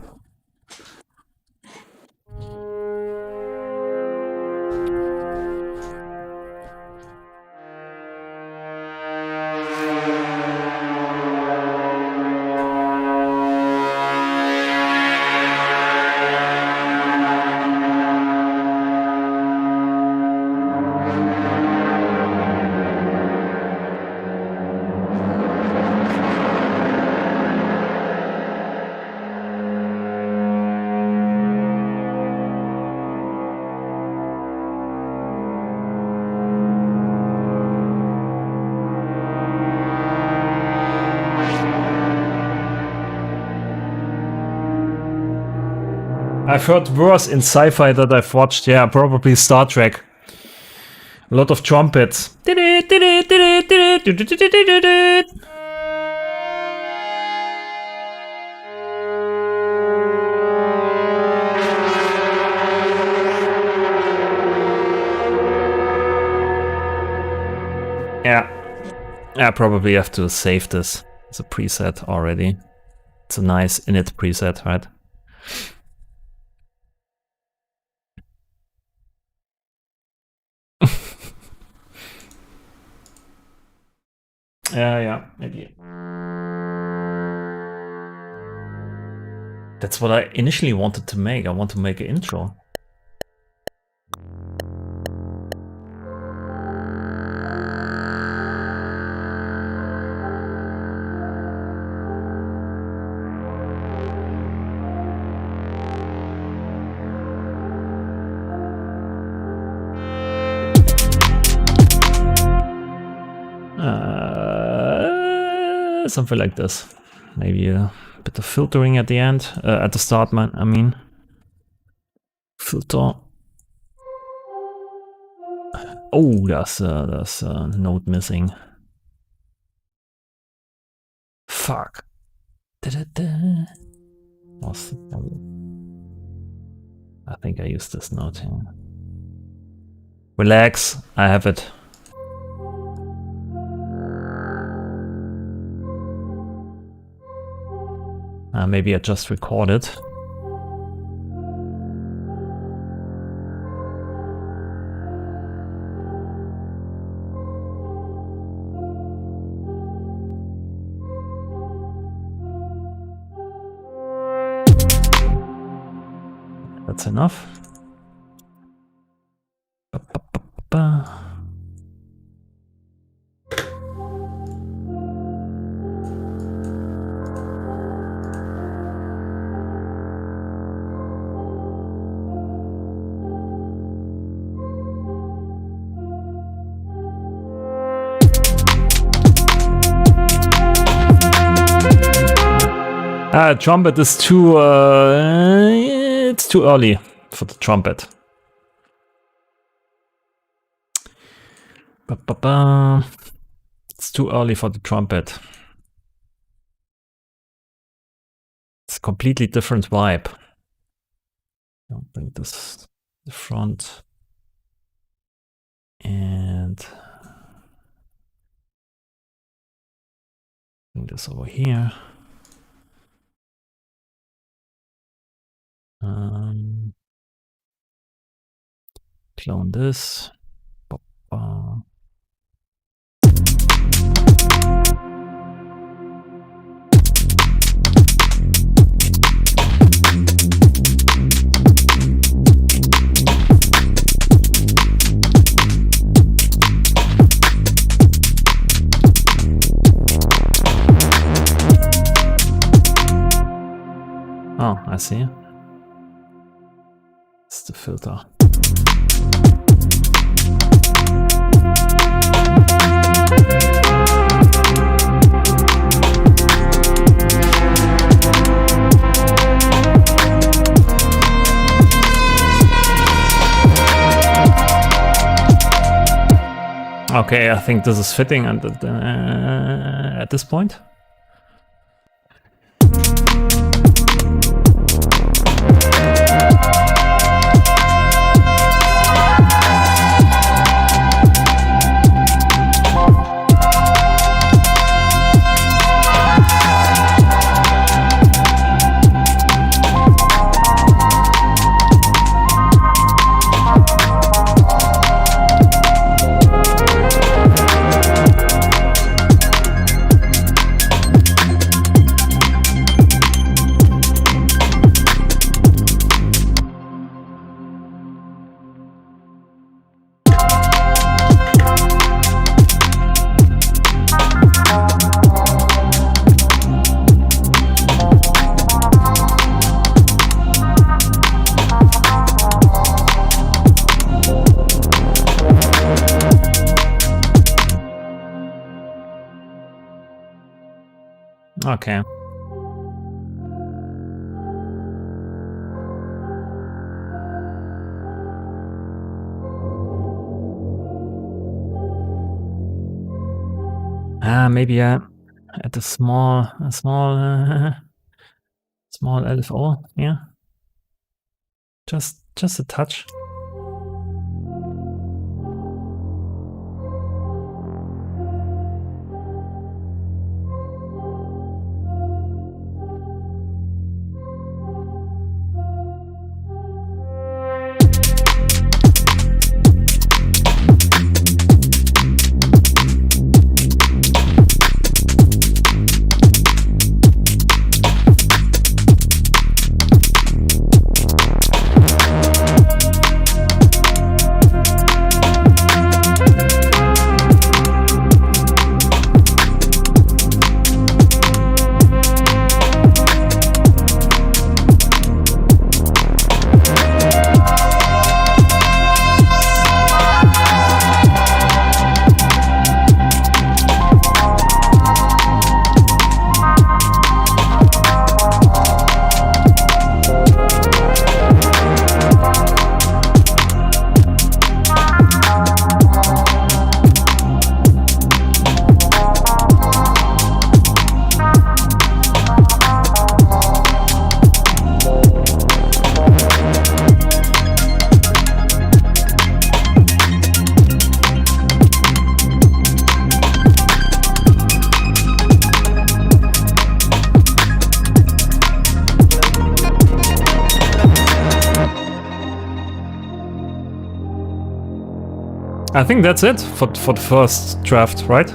I've heard worse in sci-fi that I've watched. Yeah, probably Star Trek. A lot of trumpets. Yeah. I probably have to save this as a preset already. It's a nice init preset, right? Yeah, maybe. That's what I initially wanted to make. I want to make an intro. Something like this. Maybe a bit of filtering at the end, at the start, I mean. Filter. Oh, there's a note missing. Fuck. What's I think I used this note here. Relax, I have it. Maybe I just recorded. That's enough. Trumpet is too, it's too early for the trumpet. It's too early for the trumpet. It's a completely different vibe. I'll bring this to the front. And bring this over here. Clone this. Oh, I see. It's the filter. Okay, I think this is fitting at this point. Okay. Maybe at a small LFO, yeah. Just a touch. I think that's it for the first draft, right?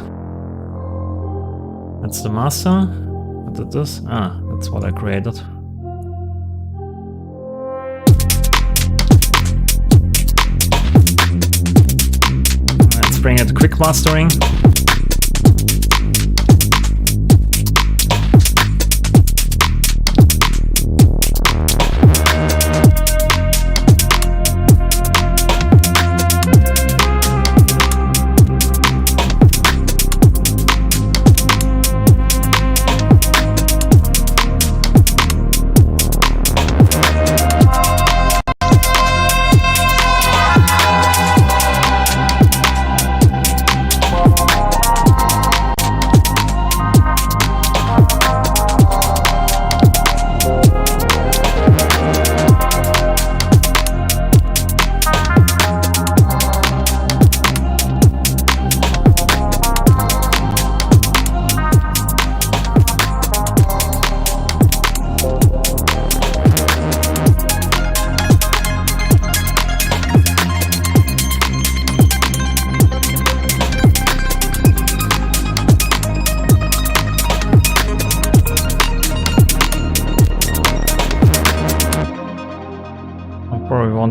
That's the master. What did this? That's what I created. Let's bring it quick mastering.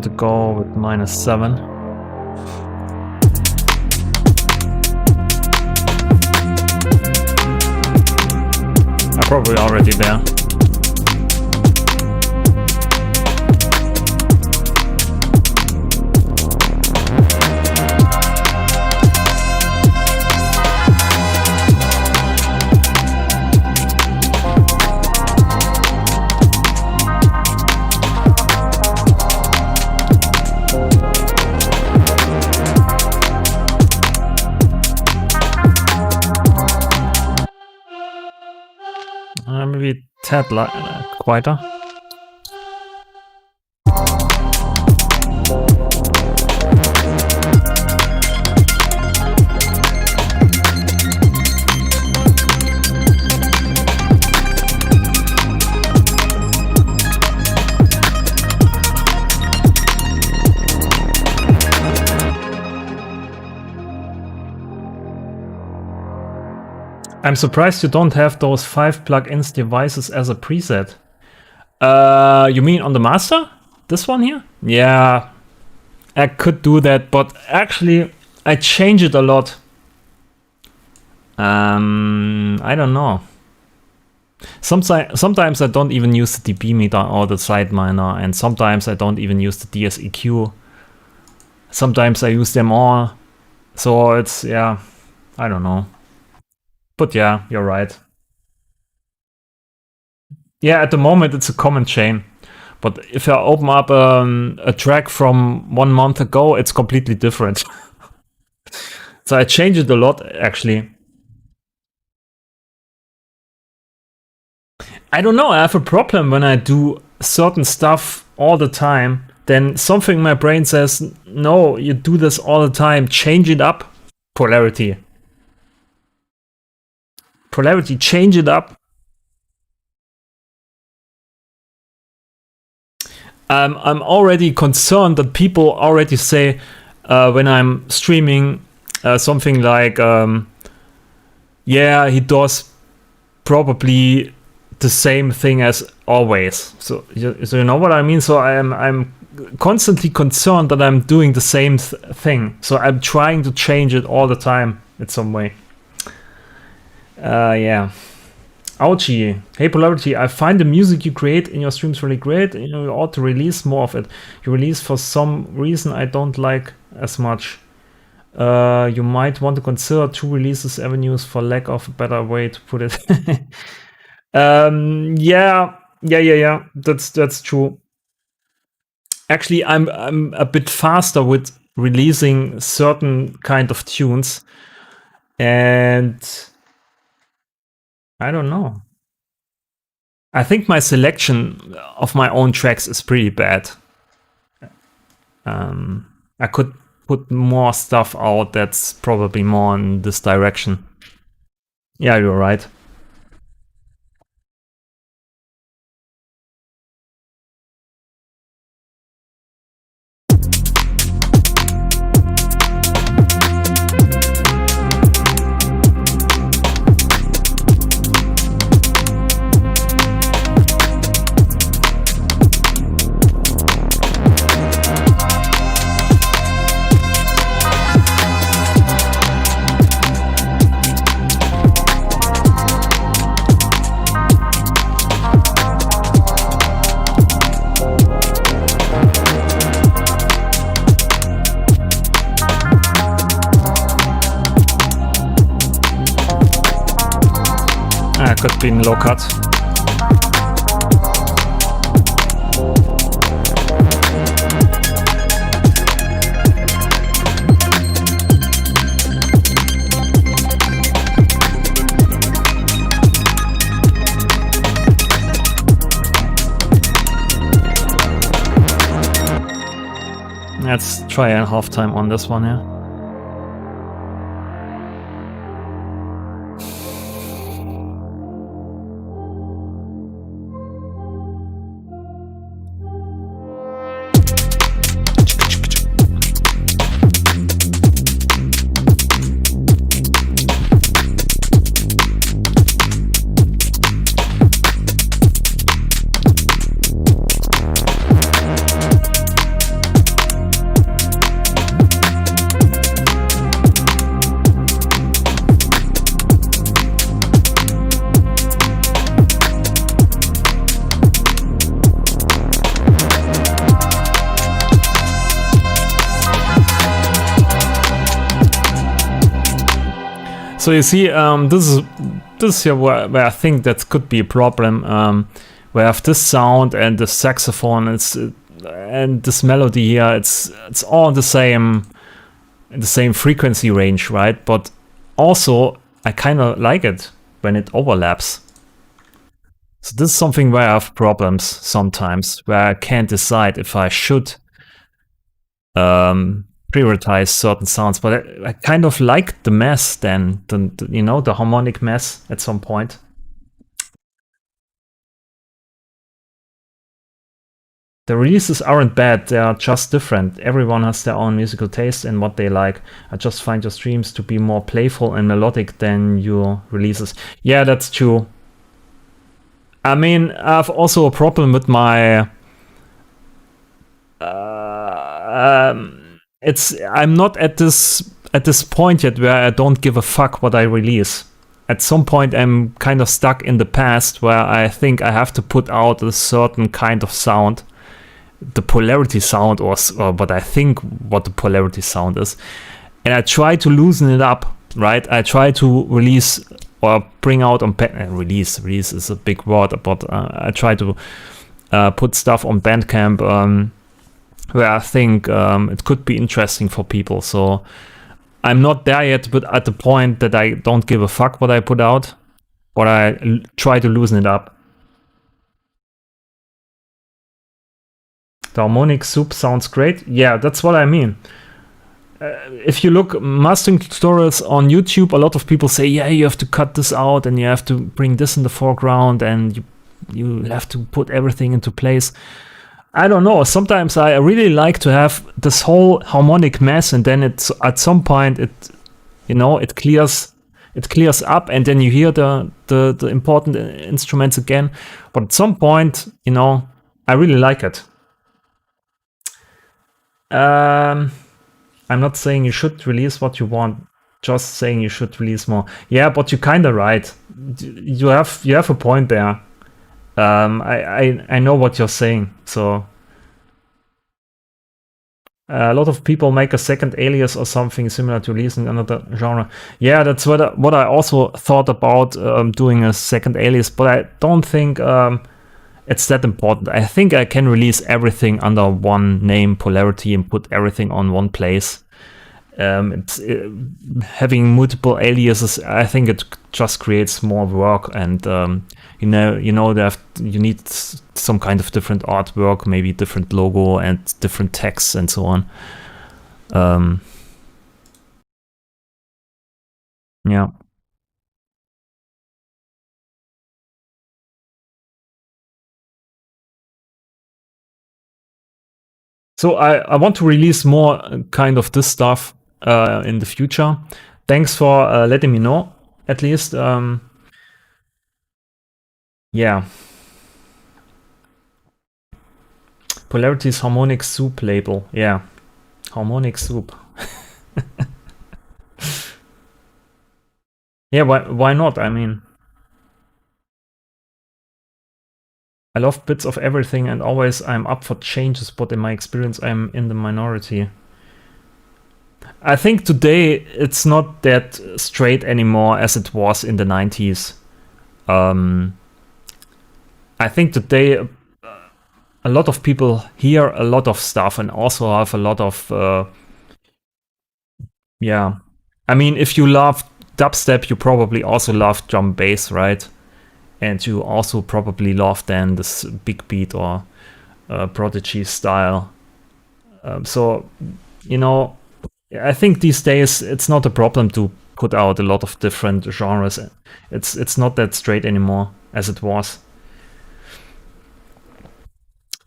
To go with -7. I'm probably already there. Maybe tad quieter. I'm surprised you don't have those 5 plugins devices as a preset. You mean on the master? This one here? Yeah, I could do that, but actually I change it a lot. I don't know. Sometimes I don't even use the dB meter or the side miner, and sometimes I don't even use the DSEQ. Sometimes I use them all. So it's, yeah, I don't know. But yeah, you're right. Yeah, at the moment it's a common chain. But if I open up a track from 1 month ago, it's completely different. So I change it a lot, actually. I don't know. I have a problem when I do certain stuff all the time. Then something in my brain says, no, you do this all the time. Change it up. Polarity. Polarity, change it up. I'm already concerned that people already say when I'm streaming something like, yeah, he does probably the same thing as always. So you know what I mean? So I'm constantly concerned that I'm doing the same thing. So I'm trying to change it all the time in some way. Yeah. Ouchie. Hey Polarity, I find the music you create in your streams really great. You ought to release more of it. You release for some reason I don't like as much. You might want to consider 2 releases avenues for lack of a better way to put it. Yeah. That's true. Actually, I'm a bit faster with releasing certain kind of tunes, and I don't know. I think my selection of my own tracks is pretty bad. I could put more stuff out that's probably more in this direction. Yeah, you're right. Could be in low cut. Let's try a halftime on this one, yeah. So you see, this is here where I think that could be a problem. Where I have this sound and the saxophone, and this melody here, it's all in the same frequency range, right? But also I kind of like it when it overlaps. So this is something where I have problems sometimes, where I can't decide if I should prioritize certain sounds, but I kind of like the mess then, the harmonic mess at some point. The releases aren't bad, they are just different. Everyone has their own musical taste and what they like. I just find your streams to be more playful and melodic than your releases. Yeah, that's true. I mean, I have also a problem with my I'm not at this point yet where I don't give a fuck what I release. At some point I'm kind of stuck in the past where I think I have to put out a certain kind of sound, the polarity sound, or what I think what the polarity sound is, and I try to loosen it up, right? I try to release or bring out on release is a big word, but I try to put stuff on Bandcamp where I think it could be interesting for people. So I'm not there yet, but at the point that I don't give a fuck what I put out, or I try to loosen it up. The harmonic soup sounds great. Yeah, that's what I mean. If you look mastering tutorials on YouTube, a lot of people say, yeah, you have to cut this out and you have to bring this in the foreground and you have to put everything into place. I don't know. Sometimes I really like to have this whole harmonic mess, and then it's at some point it clears up, and then you hear the important instruments again. But at some point, I really like it. I'm not saying you should release what you want, just saying you should release more. Yeah, but you're kind of right. You have a point there. I know what you're saying. So a lot of people make a second alias or something similar to releasing another genre. Yeah, that's what I also thought about doing a second alias, but I don't think it's that important. I think I can release everything under one name, Polarity, and put everything on one place. Having multiple aliases, I think it just creates more work, and that you need some kind of different artwork, maybe different logo and different texts and so on. Yeah. So I want to release more kind of this stuff in the future. Thanks for letting me know, at least. Yeah. Polarity's harmonic soup label. Yeah. Harmonic soup. Yeah, why not? I mean, I love bits of everything, and always I'm up for changes, but in my experience I'm in the minority. I think today it's not that straight anymore as it was in the 90s. I think today a lot of people hear a lot of stuff and also have a lot of yeah. I mean, if you love dubstep, you probably also love drum bass, right? And you also probably love then this big beat or Prodigy style. So, I think these days it's not a problem to put out a lot of different genres. It's not that straight anymore as it was.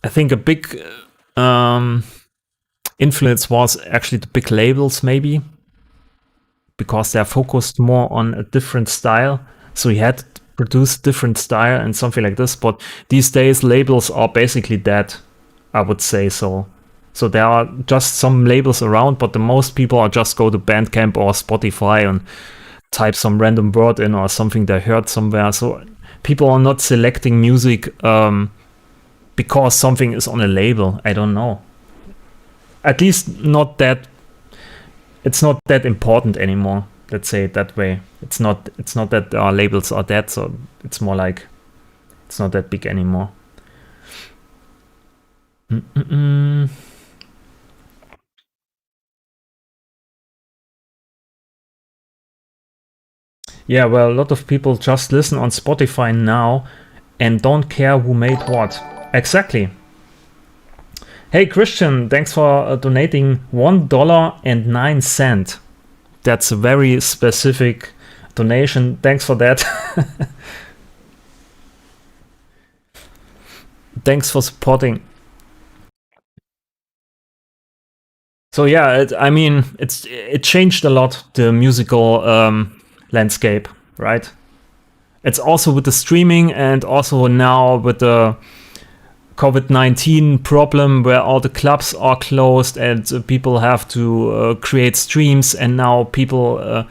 I think a big influence was actually the big labels, maybe, because they're focused more on a different style. So you had to produce different style and something like this. But these days, labels are basically dead, I would say so. So there are just some labels around, but the most people are just go to Bandcamp or Spotify and type some random word in or something they heard somewhere. So people are not selecting music because something is on a label. I don't know. At least not that. It's not that important anymore. Let's say it that way. It's not that our labels are dead. So it's more like it's not that big anymore. Yeah, well, a lot of people just listen on Spotify now and don't care who made what. Exactly. Hey, Christian, thanks for donating $1.09. That's a very specific donation. Thanks for that. Thanks for supporting. So yeah, it changed a lot, the musical landscape, right? It's also with the streaming and also now with the COVID-19 problem where all the clubs are closed and people have to create streams, and now people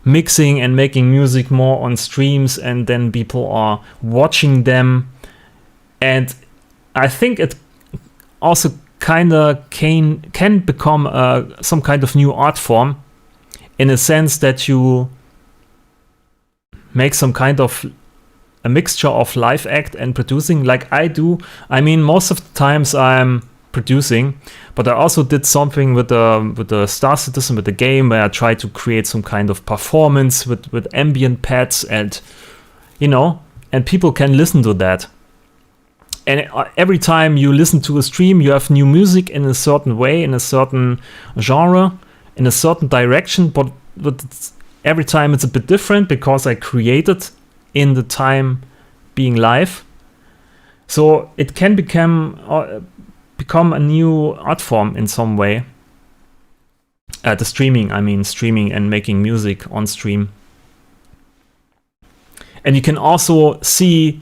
mixing and making music more on streams, and then people are watching them. And I think it also kind of can become some kind of new art form, in a sense that you make some kind of a mixture of live act and producing, like I do. I mean, most of the times I'm producing, but I also did something with the Star Citizen, with the game, where I tried to create some kind of performance with ambient pads, and and people can listen to that. and every time you listen to a stream, you have new music in a certain way, in a certain genre, in a certain direction, but every time it's a bit different because I created in the time being live. So it can become a new art form in some way. The streaming, I mean streaming and making music on stream. And you can also see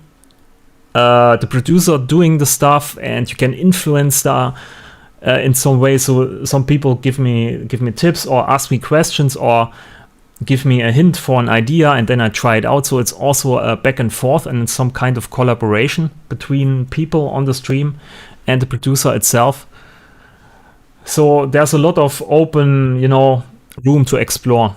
the producer doing the stuff, and you can influence in some way. So some people give me tips or ask me questions or give me a hint for an idea, and then I try it out. So it's also a back and forth and some kind of collaboration between people on the stream and the producer itself. So there's a lot of open, room to explore.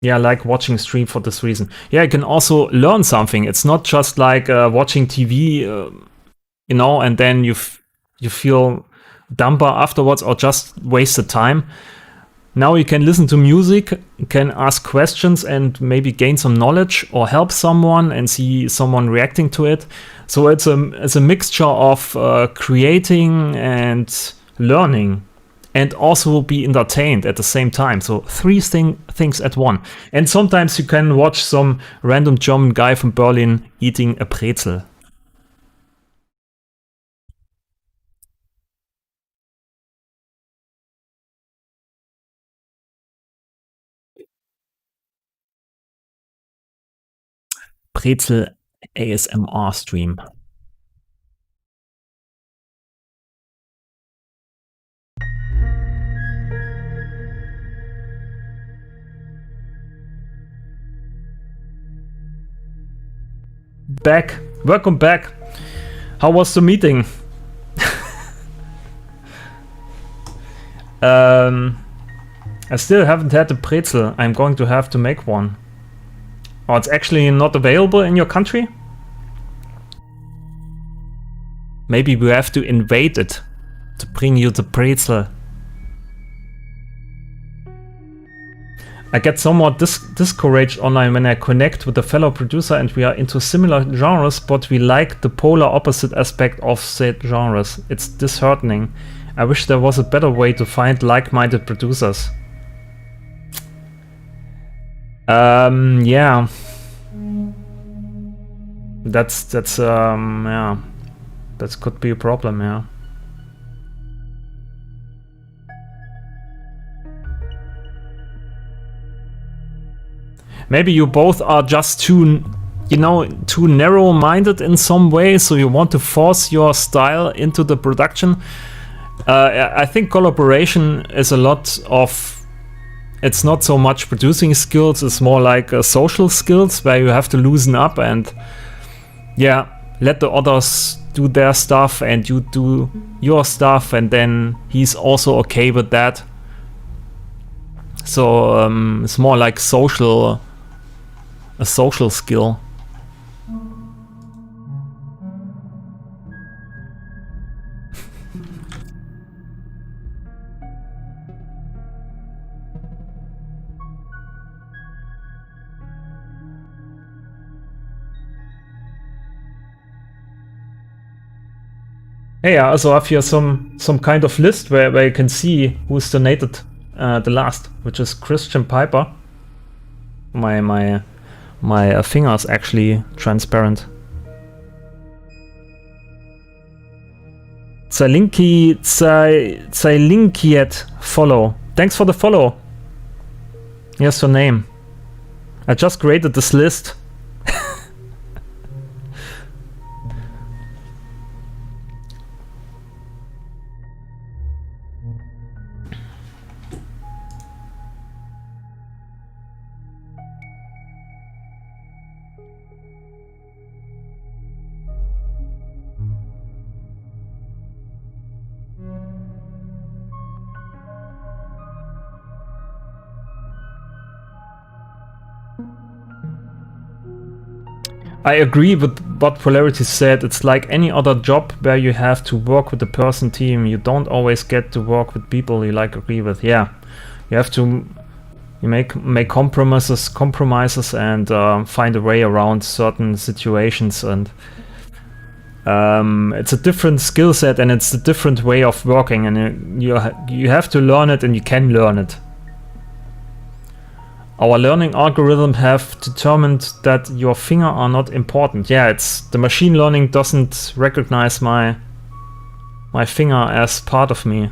Yeah, I like watching stream for this reason. Yeah, you can also learn something. It's not just like watching TV, and then you feel dumber afterwards or just waste the time. Now you can listen to music, you can ask questions and maybe gain some knowledge or help someone and see someone reacting to it. So it's a mixture of creating and learning, and also be entertained at the same time. So three things at one. And sometimes you can watch some random German guy from Berlin eating a Brezel. Brezel ASMR stream. Back. Welcome back. How was the meeting? I still haven't had the Brezel. I'm going to have to make one. Oh, it's actually not available in your country? Maybe we have to invade it to bring you the Brezel. I get somewhat discouraged online when I connect with a fellow producer and we are into similar genres, but we like the polar opposite aspect of said genres. It's disheartening. I wish there was a better way to find like-minded producers. Yeah. That's yeah. That could be a problem, yeah. Maybe you both are just too narrow-minded in some way, so you want to force your style into the production. I think collaboration is a lot of... It's not so much producing skills, it's more like social skills where you have to loosen up and yeah, let the others do their stuff and you do your stuff, and then he's also okay with that. So it's more like a social skill. Hey, I also have here some kind of list where you can see who's donated the last, which is Christian Piper. My finger is actually transparent. Zailinkiet follow. Thanks for the follow. Here's your name. I just created this list. I agree with what Polarity said. It's like any other job where you have to work with the person team. You don't always get to work with people you agree with. Yeah, you have to You make compromises and find a way around certain situations, and it's a different skill set and it's a different way of working, and you have to learn it, and you can learn it. Our learning algorithm have determined that your finger are not important. Yeah, it's the machine learning doesn't recognize my finger as part of me.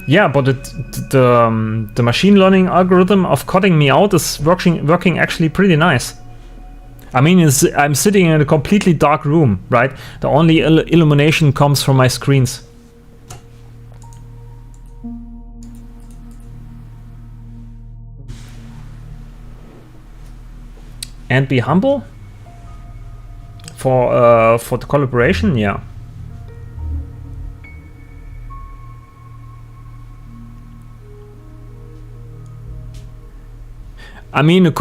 Yeah, but the machine learning algorithm of cutting me out is working actually pretty nice. I mean, I'm sitting in a completely dark room, right? The only illumination comes from my screens. And be humble for the collaboration, yeah. I mean,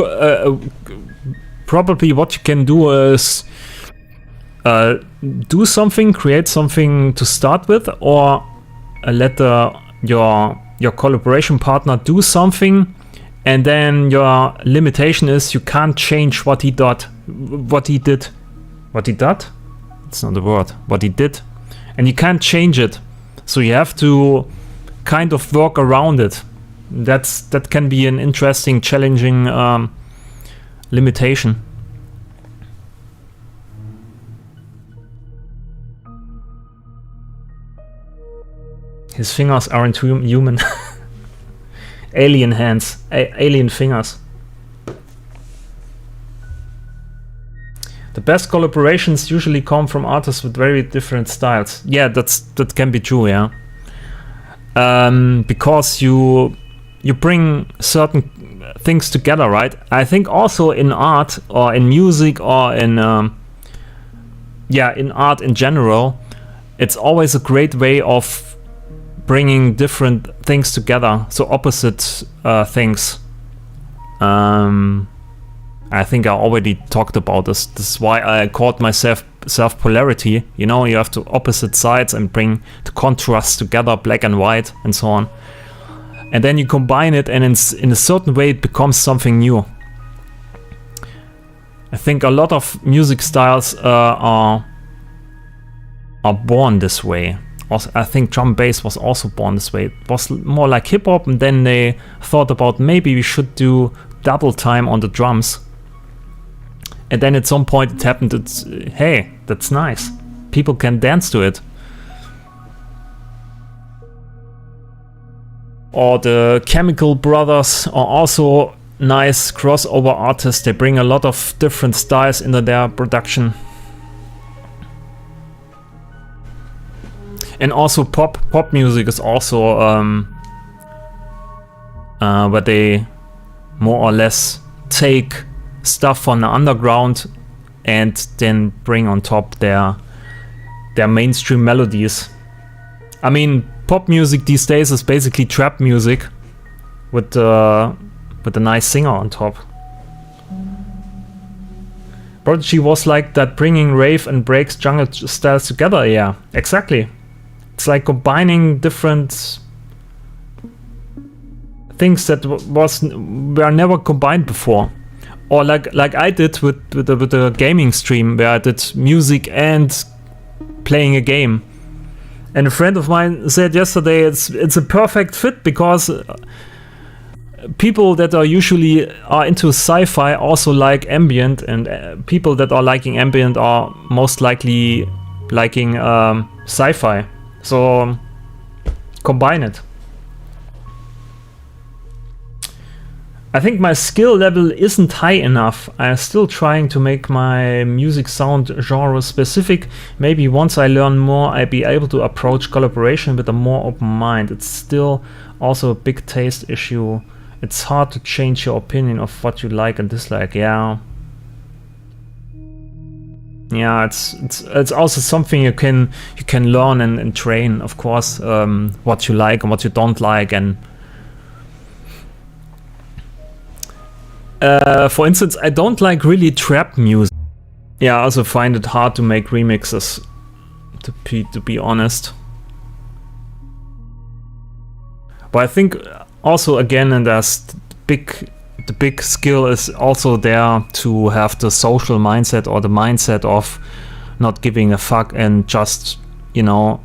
probably what you can do is do something, create something to start with, or let your collaboration partner do something, and then your limitation is you can't change what he did. It's not a word. What he did, and you can't change it. So you have to kind of work around it. That can be an interesting, challenging limitation. His fingers aren't human. Alien hands, alien fingers. The best collaborations usually come from artists with very different styles. Yeah, that can be true. Yeah, because you bring certain things together, right? I think also in art or in music or in art in general, it's always a great way of bringing different things together, so opposite things. I think I already talked about this. This is why I called myself polarity. You know, you have the opposite sides and bring the contrasts together, black and white and so on. And then you combine it, and in a certain way it becomes something new. I think a lot of music styles are born this way. Also, I think drum bass was also born this way. It was more like hip hop, and then they thought about maybe we should do double time on the drums. And then at some point it happened. It's hey, that's nice. People can dance to it. Or the Chemical Brothers are also nice crossover artists. They bring a lot of different styles into their production. And also pop music is also where they more or less take stuff from the underground and then bring on top their mainstream melodies. I mean, pop music these days is basically trap music with a nice singer on top. Prodigy was like that, bringing rave and breaks jungle styles together. Yeah, exactly. It's like combining different things that were never combined before. Or like I did with the gaming stream, where I did music and playing a game. And a friend of mine said yesterday it's a perfect fit, because people that are usually into sci-fi also like ambient, and people that are liking ambient are most likely liking sci-fi. So combine it. I think my skill level isn't high enough. I'm still trying to make my music sound genre specific. Maybe once I learn more, I'll be able to approach collaboration with a more open mind. It's still also a big taste issue. It's hard to change your opinion of what you like and dislike. Yeah, it's also something you can learn and train, of course, what you like and what you don't like. And for instance, I don't like really trap music. Yeah, I also find it hard to make remixes to be honest. But I think also again, and the big skill is also there to have the social mindset or the mindset of not giving a fuck and just, you know,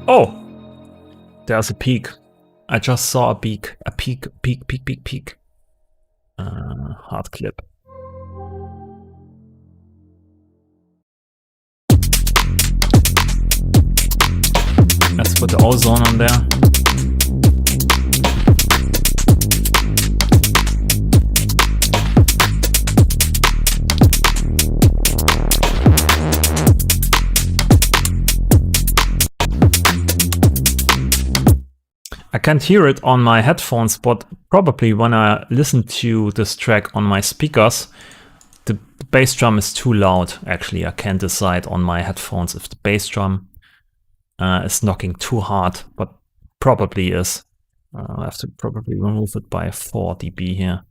oh, there's a peak. I just saw a peak. A peak. Hard clip. Let's put the ozone on there. I can't hear it on my headphones, but probably when I listen to this track on my speakers, the bass drum is too loud. Actually, I can't decide on my headphones if the bass drum is knocking too hard, but probably is. I have to probably remove it by 4 dB here.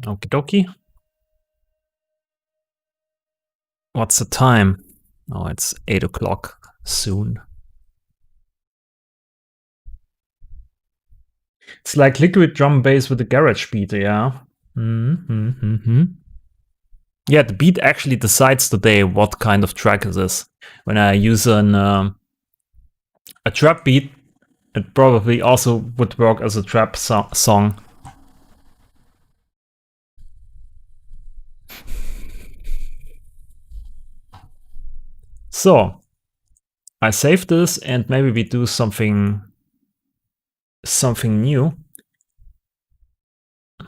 Okie dokie. What's the time? Oh, it's 8 o'clock soon. It's like liquid drum bass with a garage beat, yeah. Yeah, the beat actually decides today what kind of track it is. When I use a trap beat, it probably also would work as a trap song. So, I save this and maybe we do something new.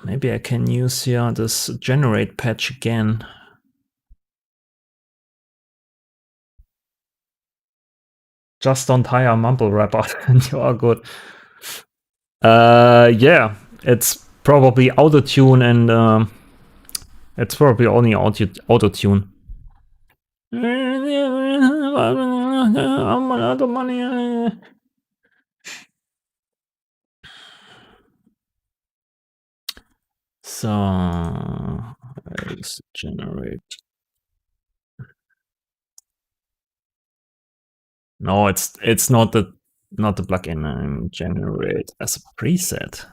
Maybe I can use here this generate patch again. Just don't hire mumble rapper and you are good. Yeah, it's probably auto-tune and it's probably only auto-tune. I'm out of money. So let's generate. No, it's not the plugin. Generate as a preset.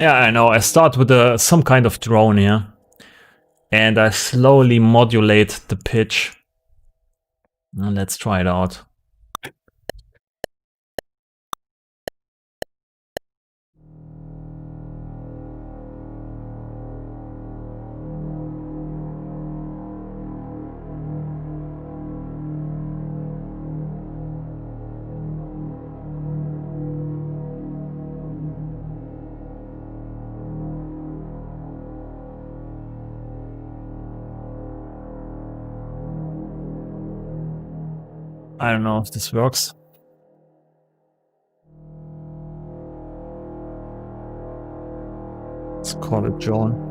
Yeah, I know. I start with some kind of drone here, and I slowly modulate the pitch. Now let's try it out. I don't know if this works. Let's call it John.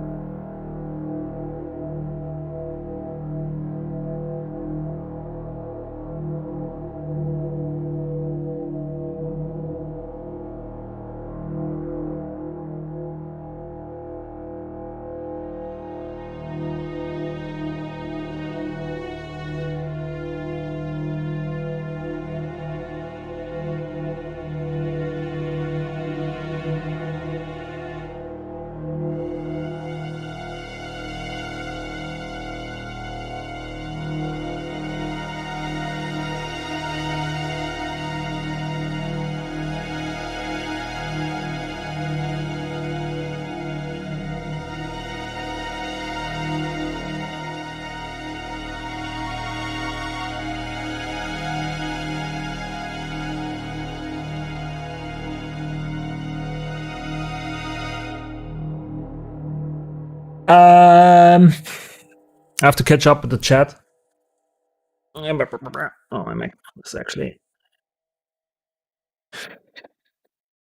I have to catch up with the chat. Oh, my Mac is actually.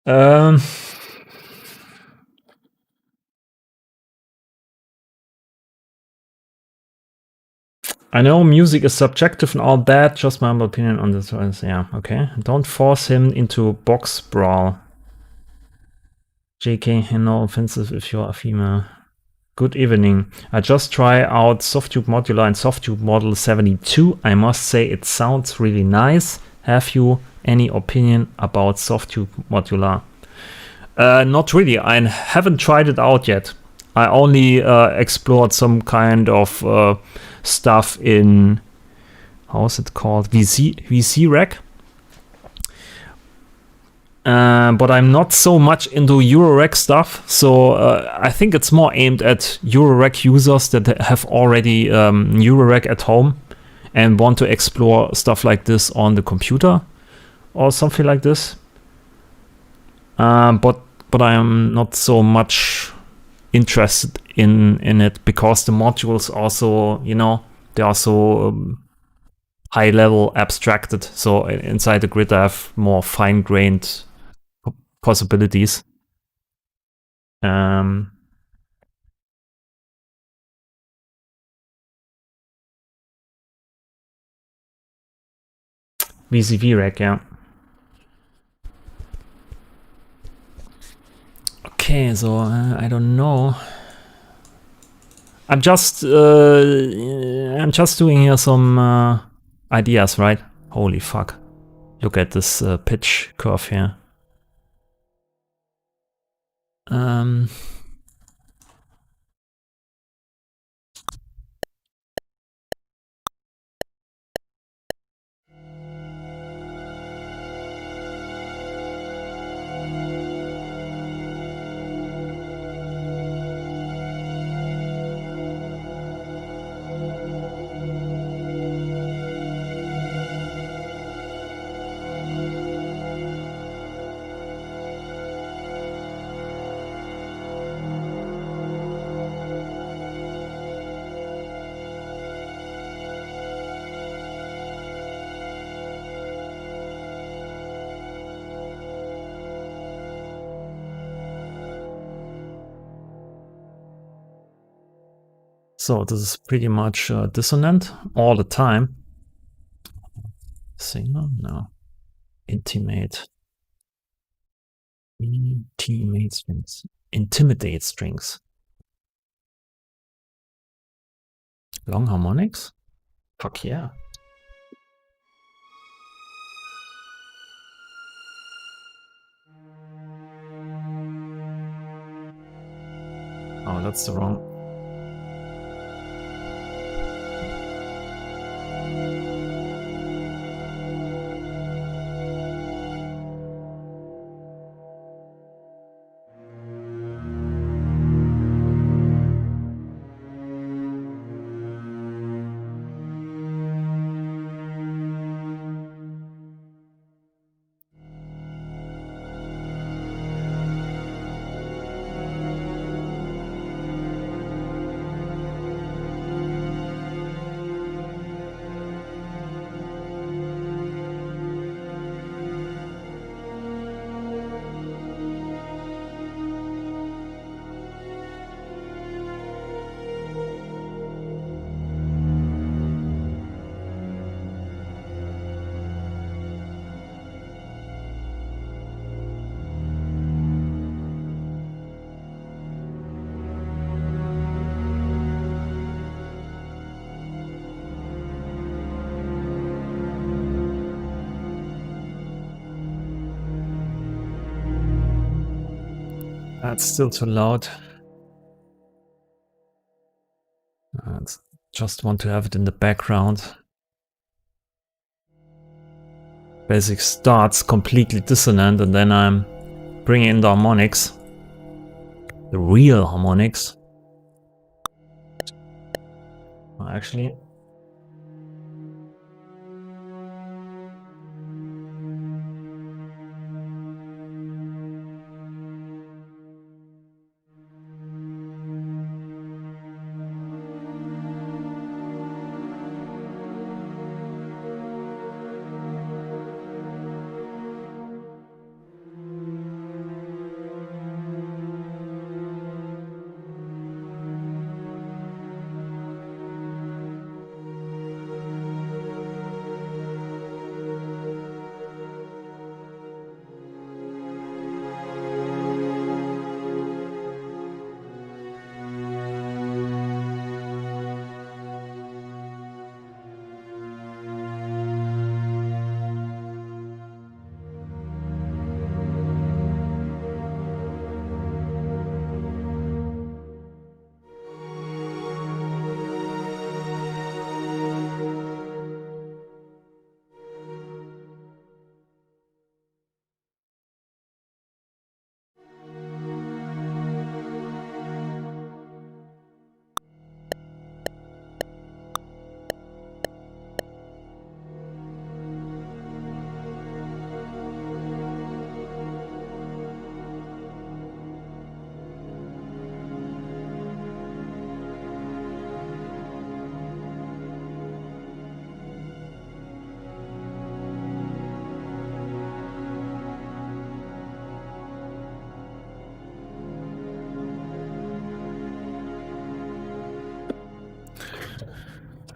I know music is subjective and all that. Just my humble opinion on this one. Yeah, okay. Don't force him into box brawl. JK, no offensive if you're a female. Good evening. I just try out Softube Modular and Softube Model 72. I must say it sounds really nice. Have you any opinion about Softube Modular? Not really. I haven't tried it out yet. I only explored some kind of stuff in, how's it called? VC Rec. But I'm not so much into Eurorec stuff, so I think it's more aimed at Eurorec users that have already Eurorec at home and want to explore stuff like this on the computer or something like this. But I am not so much interested in it because the modules also, you know, they are so high level abstracted. So inside the grid, I have more fine grained possibilities. VCV Rec, yeah. Okay, so I don't know. I'm just doing here some ideas, right? Holy fuck! Look at this pitch curve here. So this is pretty much dissonant all the time. Singer? No. Intimate. Intimate strings. Intimidate strings. Long harmonics? Fuck yeah. Oh, that's the wrong. That's still too loud. I just want to have it in the background. Basic starts completely dissonant and then I'm bringing in the harmonics. The real harmonics. Actually,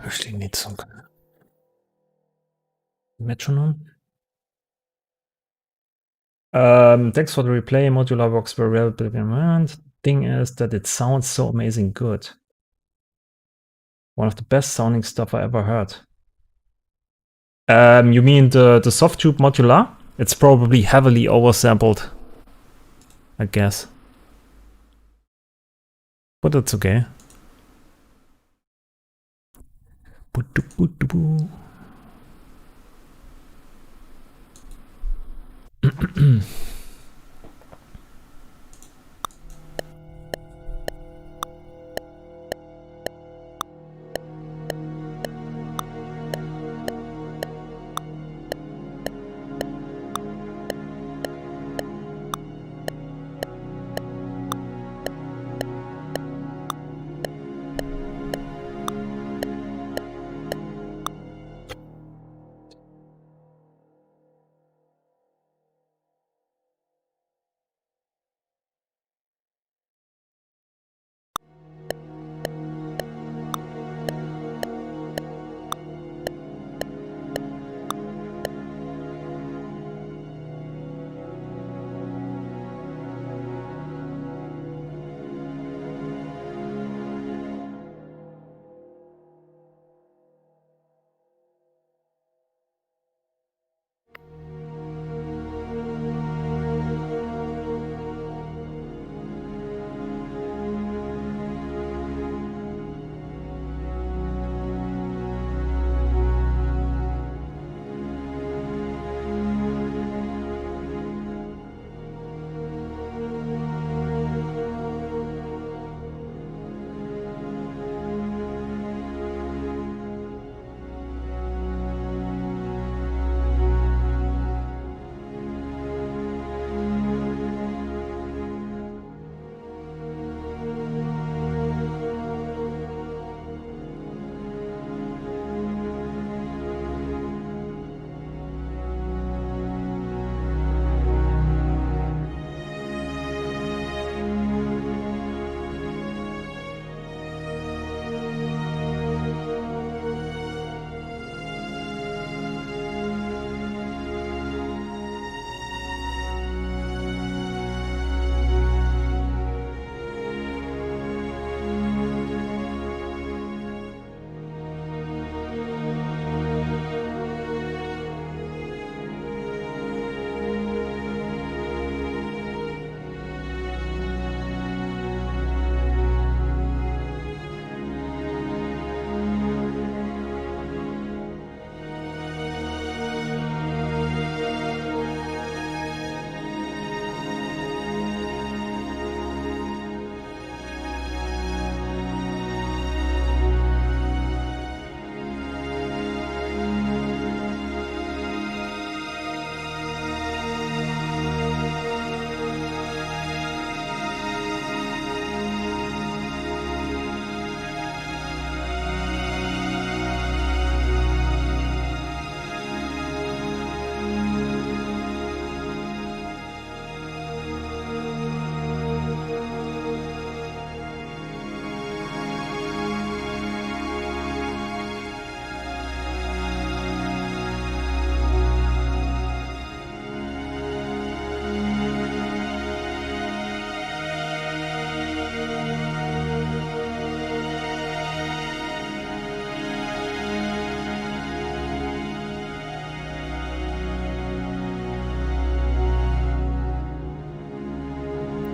actually need some metronome. Thanks for the replay. Modular works very well. But thing is that it sounds so amazing good. One of the best sounding stuff I ever heard. You mean the soft tube modular? It's probably heavily oversampled, I guess. But it's okay.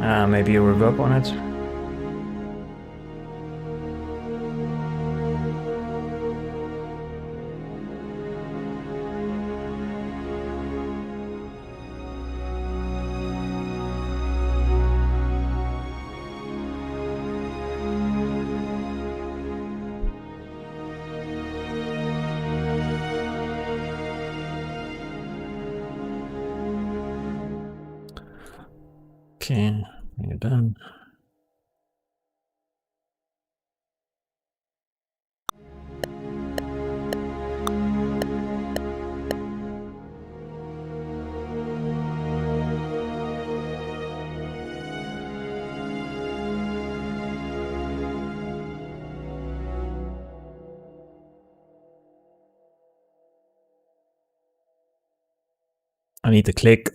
Maybe a reverb on it. Okay, you're done. I need to click.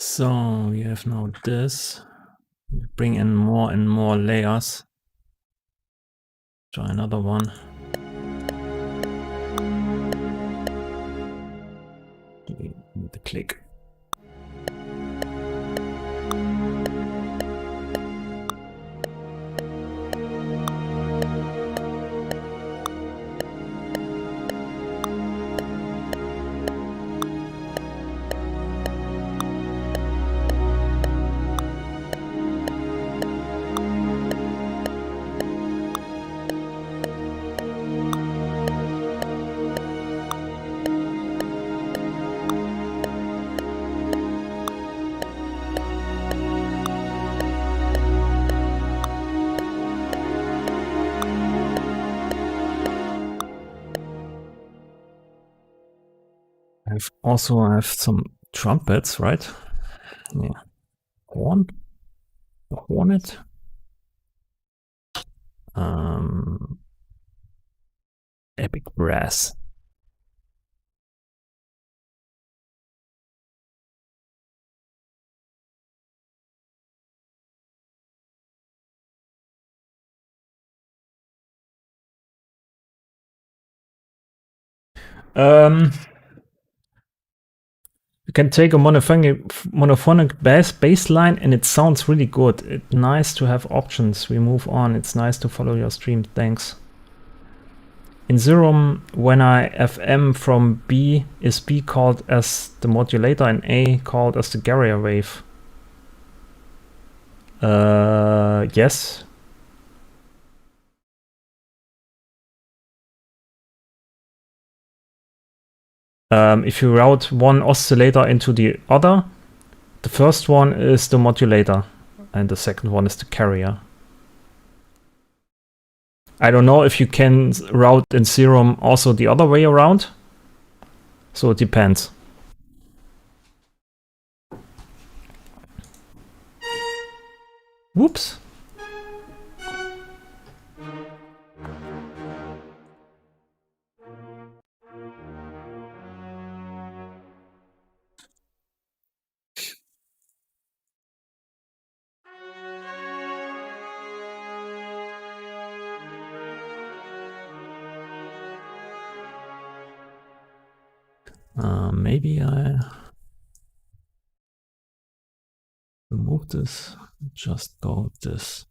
So we have now this. Bring in more and more layers. Try another one. Need to click. I have some trumpets, right? Yeah. Hornet. Epic brass. You can take a monophonic bass line and it sounds really good. It's nice to have options. We move on. It's nice to follow your stream. Thanks. In Serum, when I FM from B, is B called as the modulator and A called as the carrier wave? Yes. If you route one oscillator into the other, the first one is the modulator and the second one is the carrier. I don't know if you can route in Serum also the other way around. So it depends. Whoops. Maybe I remove this, just go with this.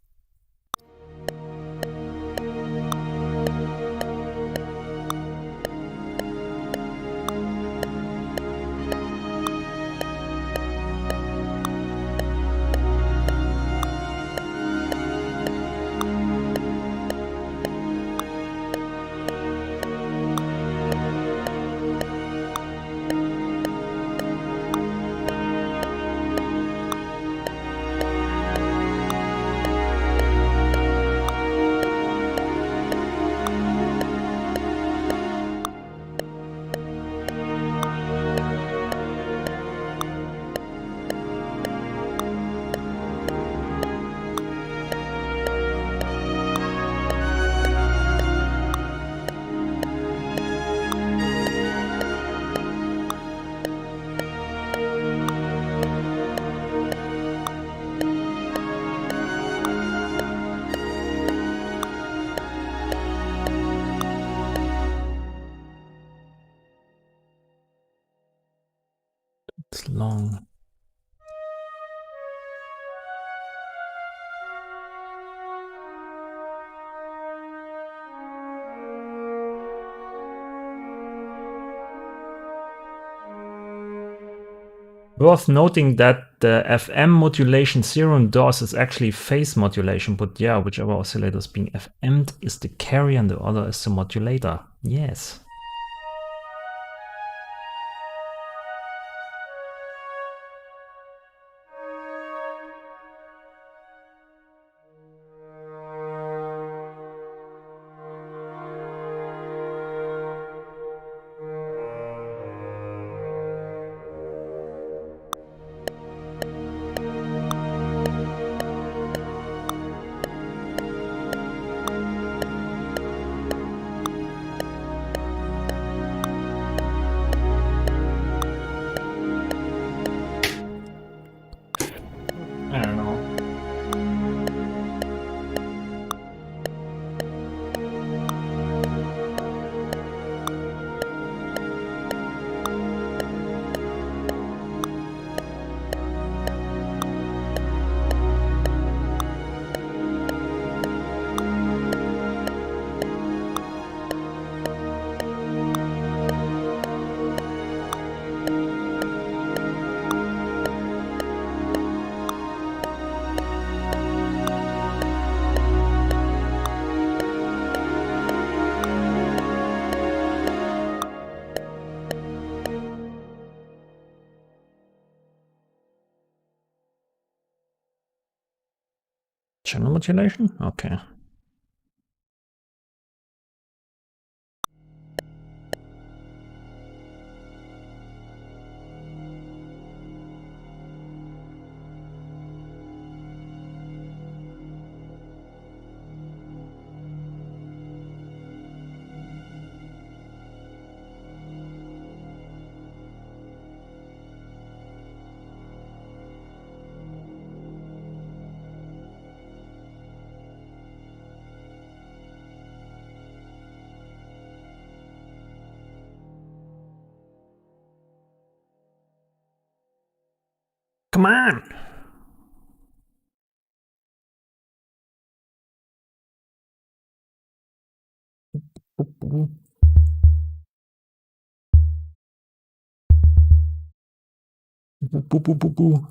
It's long. Worth noting that the FM modulation 0 in DOS is actually phase modulation, but yeah, whichever oscillator is being FM'd is the carrier and the other is the modulator. Yes. I don't know. Channel modulation? Okay. Come on! Boo, boo, boo, boo.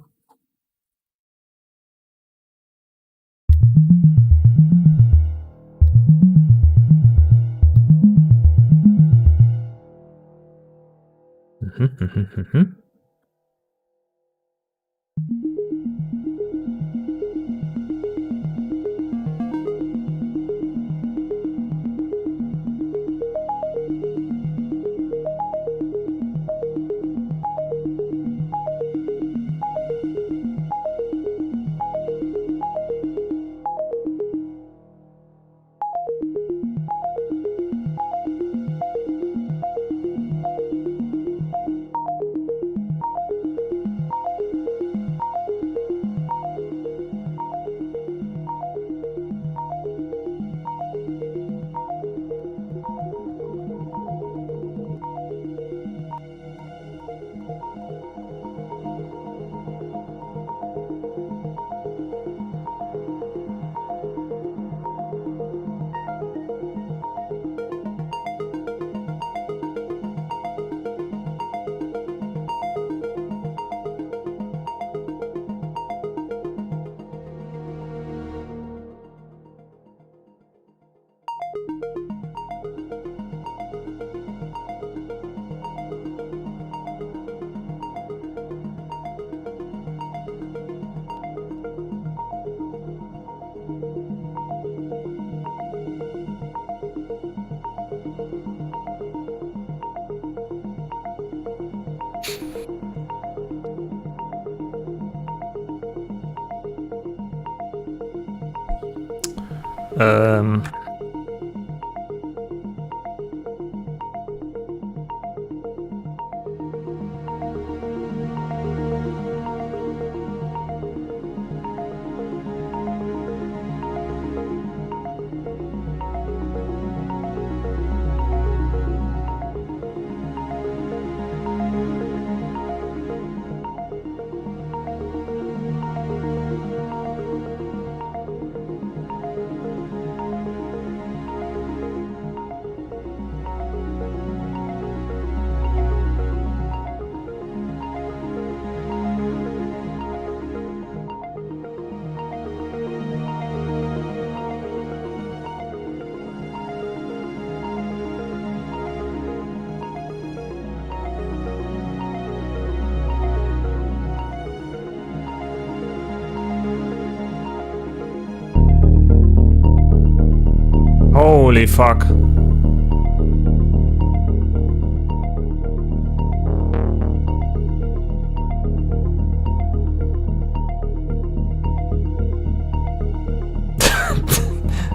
Holy fuck.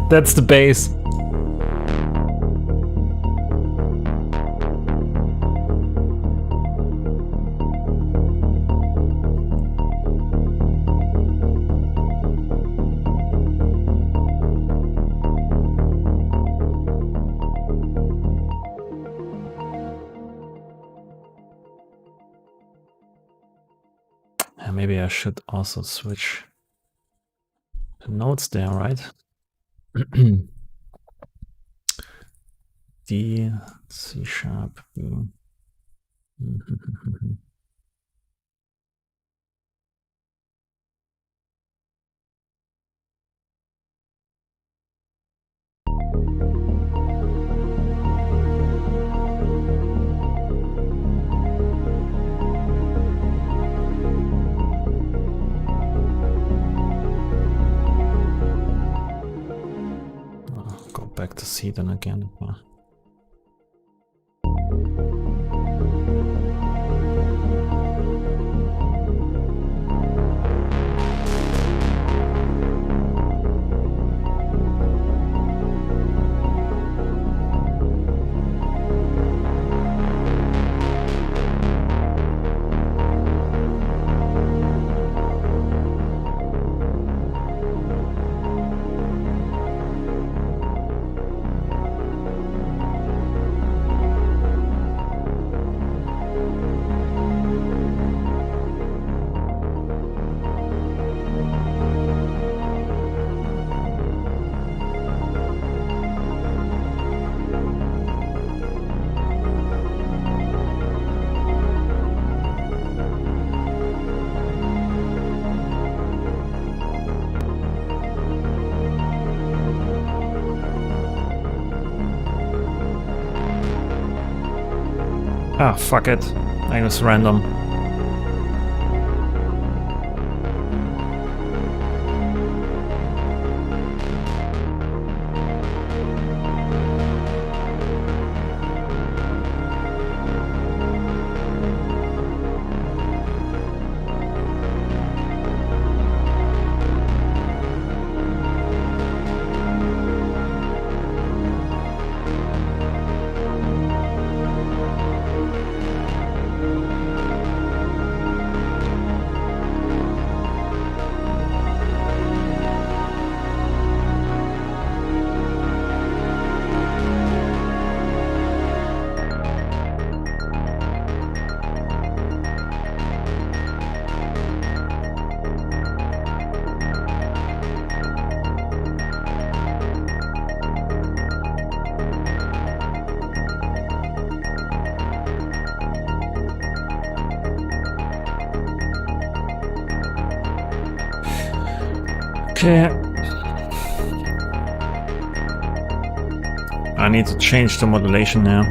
That's the bass. Maybe I should also switch the notes there, right? D, C sharp, B. Go back to C then again. Ah, fuck it. I was random. Okay. I need to change the modulation now.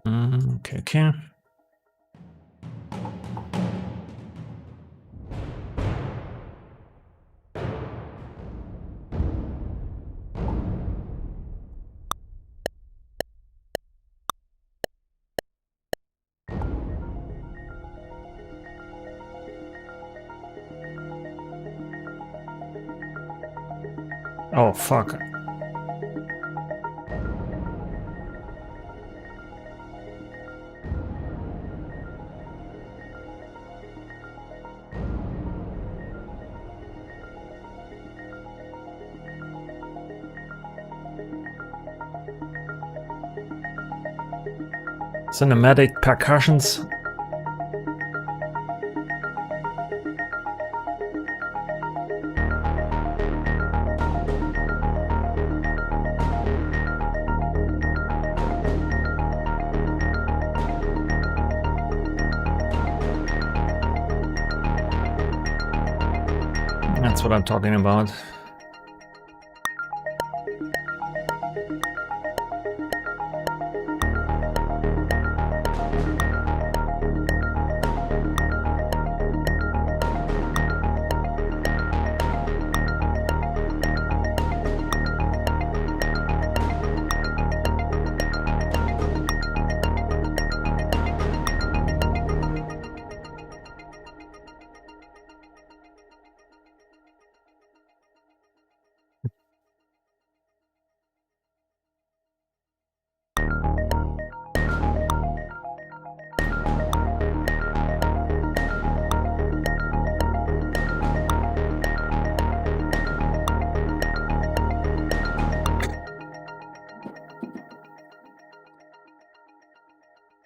Okay. Oh, fuck. Cinematic percussions. That's what I'm talking about.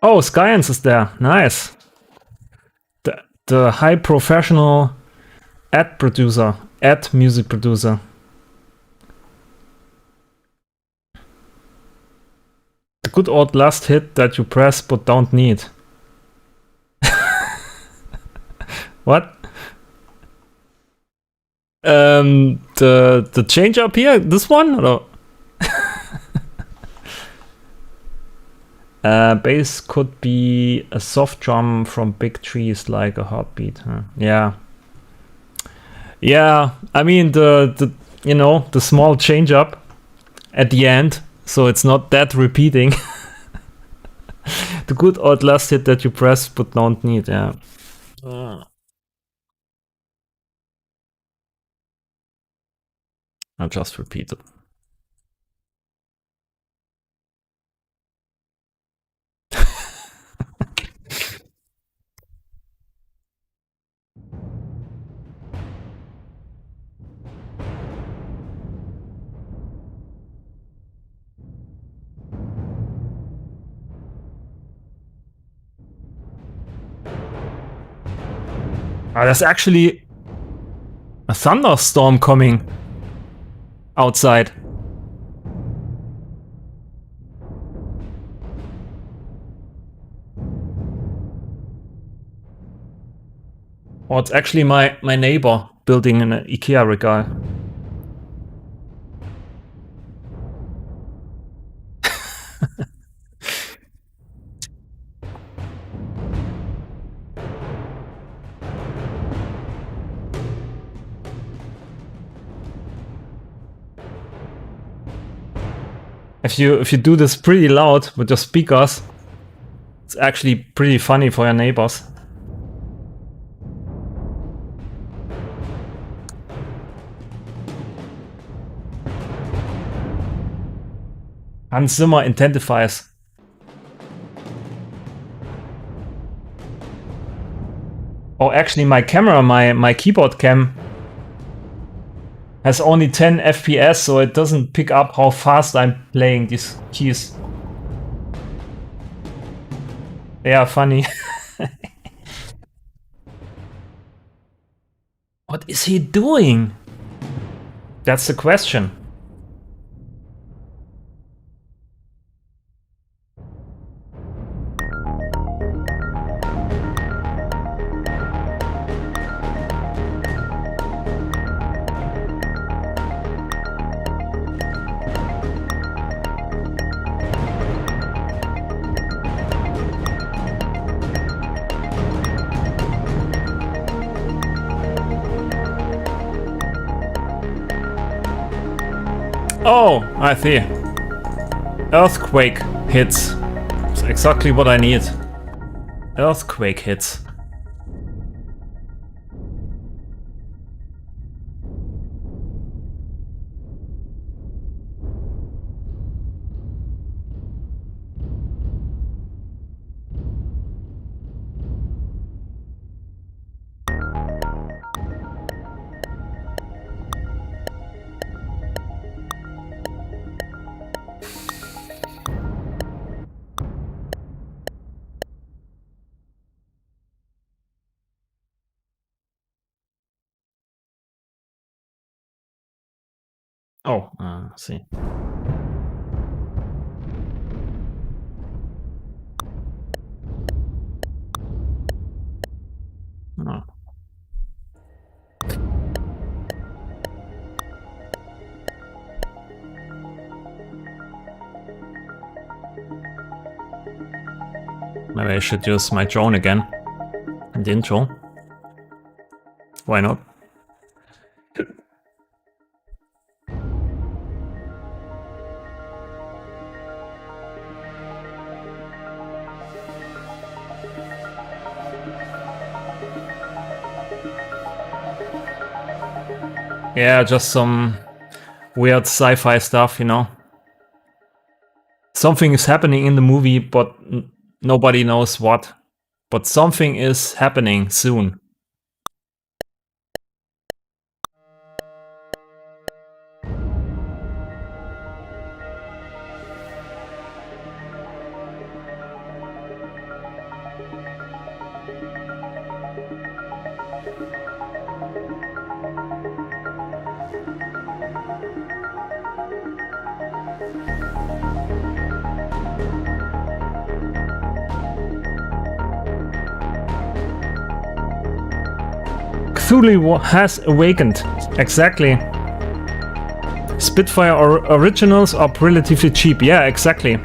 Oh, Science is there. Nice. The high professional ad music producer. The good old last hit that you press but don't need. What? The change up here, this one? Or? Bass could be a soft drum from big trees, like a heartbeat. Huh? Yeah. I mean the you know, the small change up at the end, so it's not that repeating. The good old last hit that you press but don't need. Yeah. I'll just repeat it. There's actually a thunderstorm coming outside. Oh, it's actually my neighbor building an IKEA regal. If you do this pretty loud with your speakers, it's actually pretty funny for your neighbors. Hans Zimmer intensifies. Oh, actually my camera, my keyboard cam has only 10 FPS, so it doesn't pick up how fast I'm playing these keys. They are funny. What is he doing? That's the question. Oh, I see. Earthquake hits. It's exactly what I need. Earthquake hits. Oh, see. No. Maybe I should use my drone again in the intro. Why not? Yeah, just some weird sci-fi stuff, you know. Something is happening in the movie, but nobody knows what. But something is happening soon. Cthulhu has awakened. Exactly. Spitfire originals are relatively cheap. Yeah, exactly.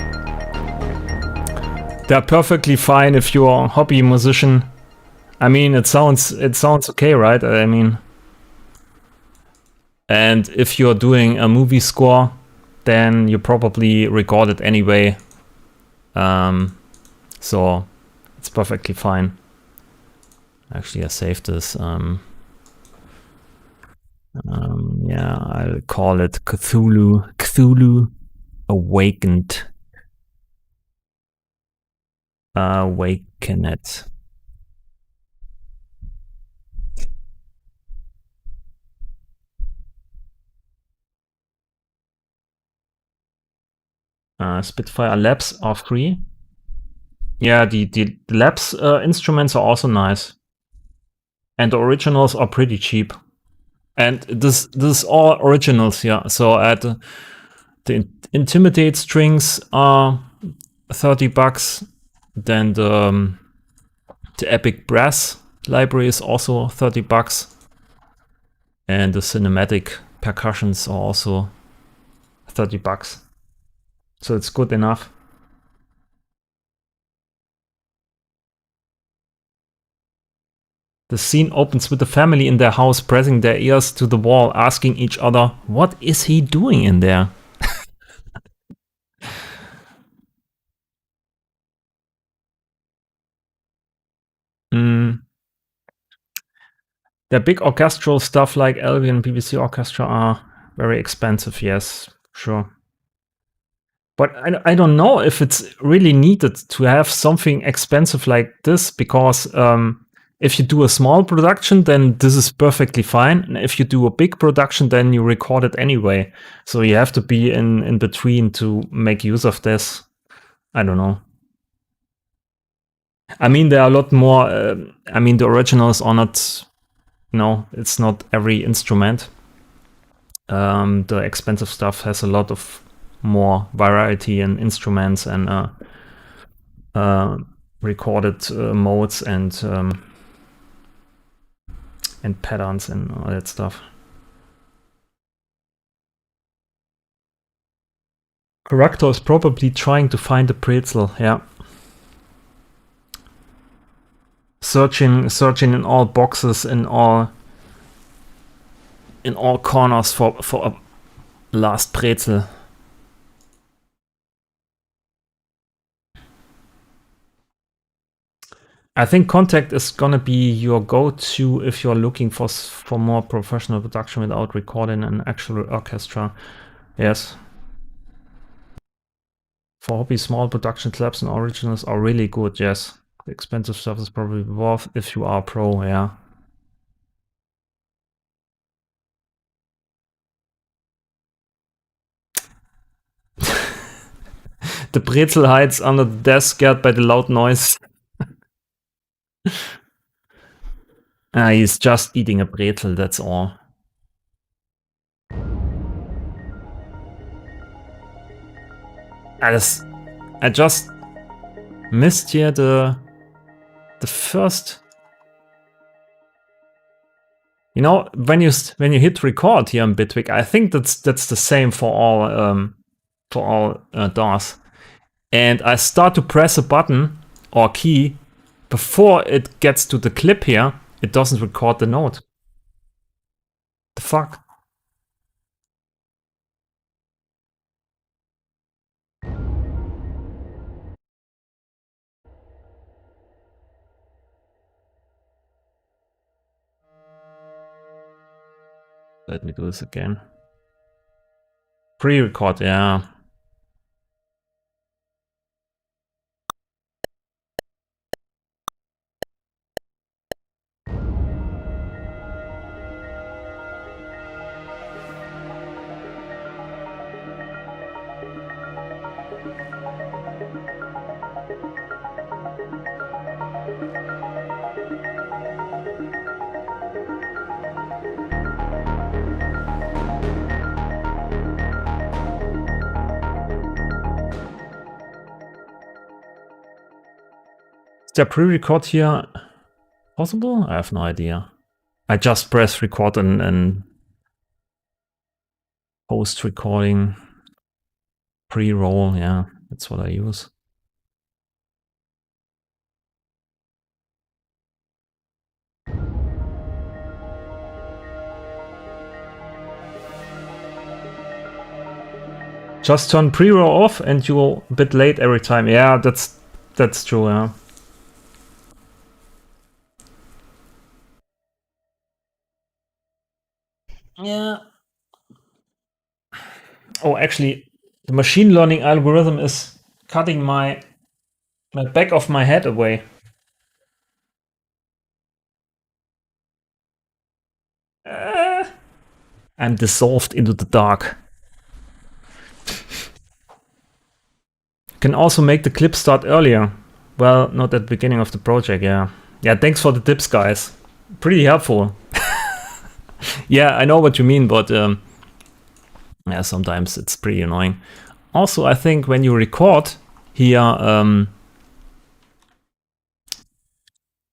They're perfectly fine if you're a hobby musician. I mean, it sounds okay, right? I mean, and if you're doing a movie score, then you probably record it anyway. So it's perfectly fine. Actually, I saved this. Yeah, I'll call it Cthulhu Awakened. Awaken it. Spitfire Labs are free. Yeah, the Labs instruments are also nice. And the originals are pretty cheap. And this is all originals, yeah. So at the Intimidate strings are $30. Then the Epic Brass library is also $30. And the cinematic percussions are also $30. So it's good enough. The scene opens with the family in their house pressing their ears to the wall, asking each other, what is he doing in there? The big orchestral stuff like Albion and BBC Orchestra are very expensive, yes, sure. But I don't know if it's really needed to have something expensive like this, because if you do a small production, then this is perfectly fine. And if you do a big production, then you record it anyway. So you have to be in between to make use of this. I don't know. I mean, there are a lot more. I mean, the originals are not. No, it's not every instrument. The expensive stuff has a lot of more variety in instruments and recorded modes and patterns and all that stuff. Corrector is probably trying to find a pretzel, yeah. Searching in all boxes, in all corners for Last Brezel. I think Contact is gonna be your go-to if you're looking for more professional production without recording an actual orchestra. Yes. For hobby, small production clubs and originals are really good, yes. The expensive stuff is probably worth if you are a pro, yeah. The Brezel hides under the desk, scared by the loud noise. He's just eating a Brezel, that's all. I just missed here the first. You know, when you hit record here on Bitwig, I think that's the same for all DAWs. And I start to press a button or key before it gets to the clip here. It doesn't record the note. The fuck? Let me do this again. Pre-record, yeah. Is there pre-record here possible? I have no idea. I just press record and post-recording pre-roll, yeah, that's what I use. Just turn pre-roll off and you're a bit late every time. Yeah, that's true, yeah. Yeah. Oh, actually, the machine learning algorithm is cutting my back of my head away. I'm dissolved into the dark. Can also make the clip start earlier. Well, not at the beginning of the project, yeah. Yeah, thanks for the tips, guys. Pretty helpful. Yeah, I know what you mean, but yeah, sometimes it's pretty annoying. Also, I think when you record here,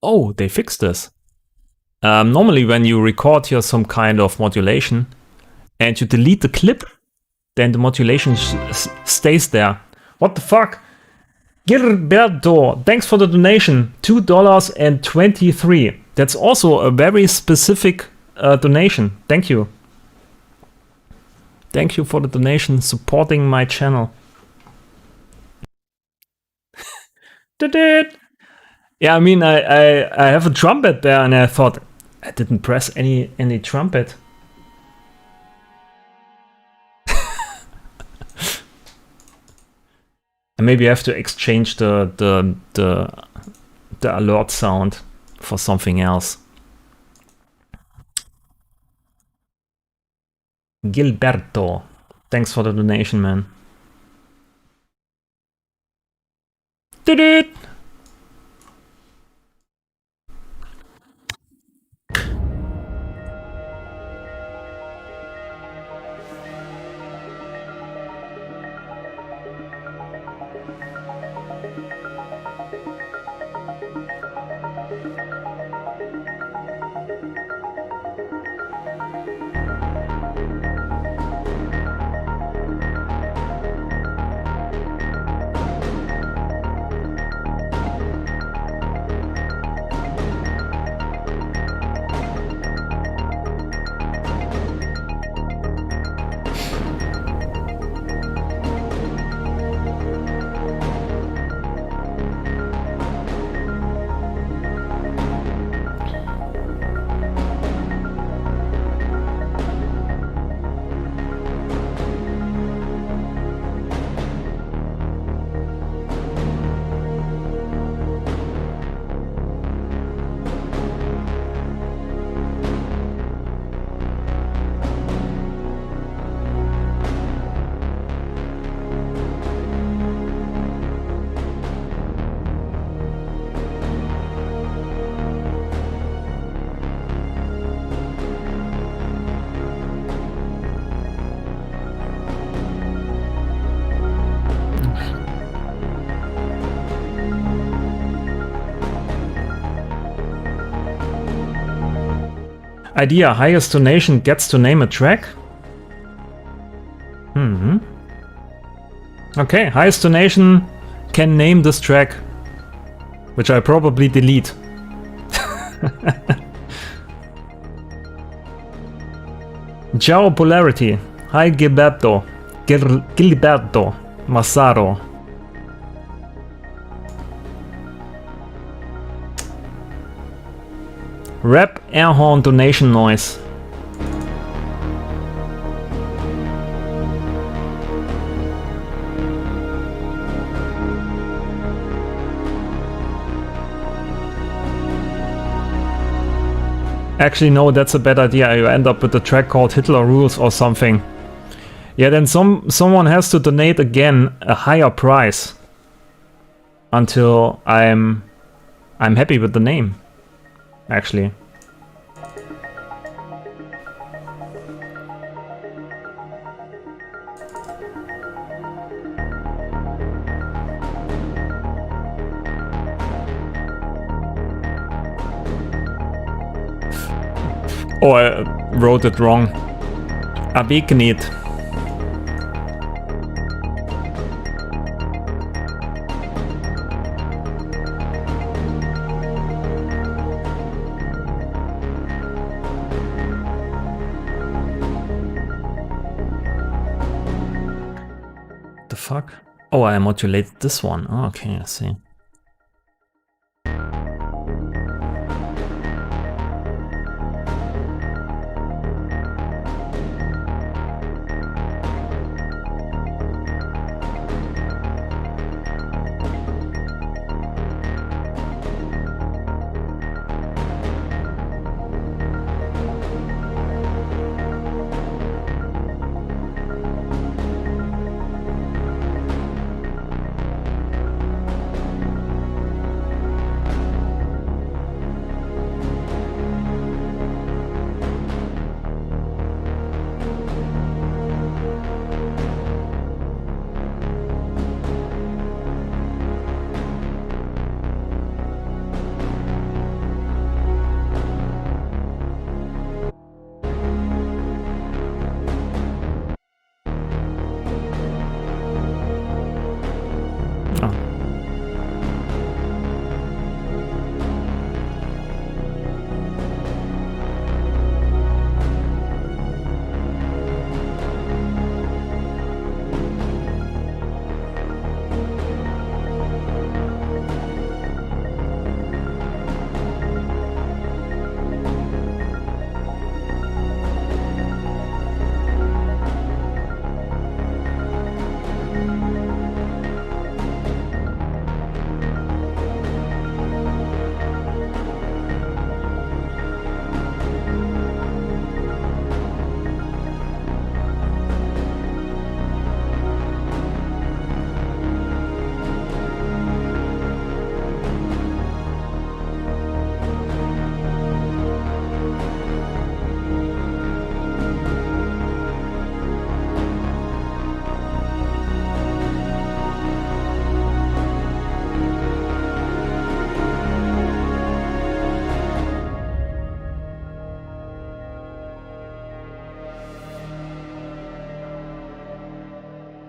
oh, they fixed this. Normally when you record here some kind of modulation and you delete the clip, then the modulation stays there. What the fuck? Gilberto, thanks for the donation, $2.23. That's also a very specific donation. Thank you. Thank you for the donation, supporting my channel. Yeah, I mean, I have a trumpet there, and I thought I didn't press any trumpet. And maybe I have to exchange the alert sound for something else. Gilberto, thanks for the donation, man. Idea, highest donation gets to name a track? Okay, highest donation can name this track, which I probably delete. Ciao Polarity. Hi Gilberto. Gilberto Massaro. Rap air horn donation noise. Actually, no, that's a bad idea. You end up with a track called Hitler Rules or something. Yeah, then someone has to donate again a higher price until I'm happy with the name. Actually. Oh, I wrote it wrong. Abignet. The fuck? Oh, I modulated this one. Oh, okay, I see.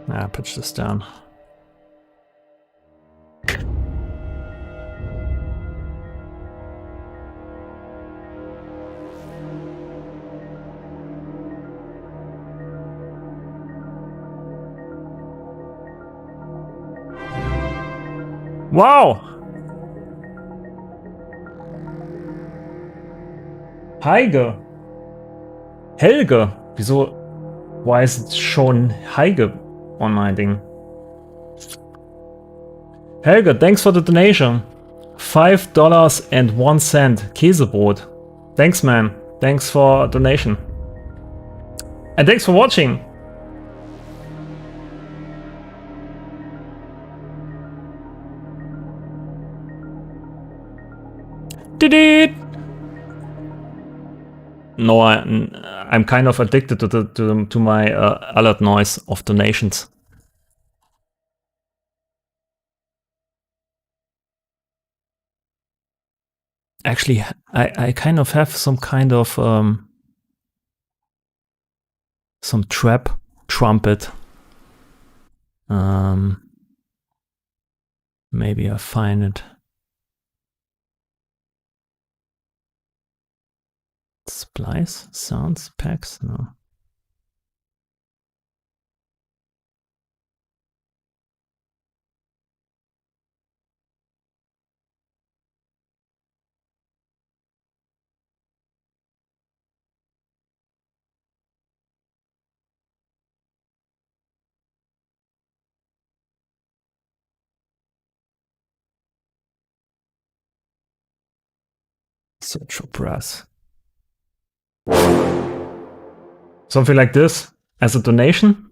Yeah, pitch this down. Wow! Heige! Helge! Wieso? Why is it shown Heige on my thing? Helge, thanks for the donation. $5.01. Käsebrot. Thanks, man. Thanks for donation. And thanks for watching. Did it? No, I'm kind of addicted to my alert noise of donations. Actually, I kind of have some kind of some trap trumpet. Maybe I find it. Splice sounds packs? No. Search for brass. Something like this as a donation.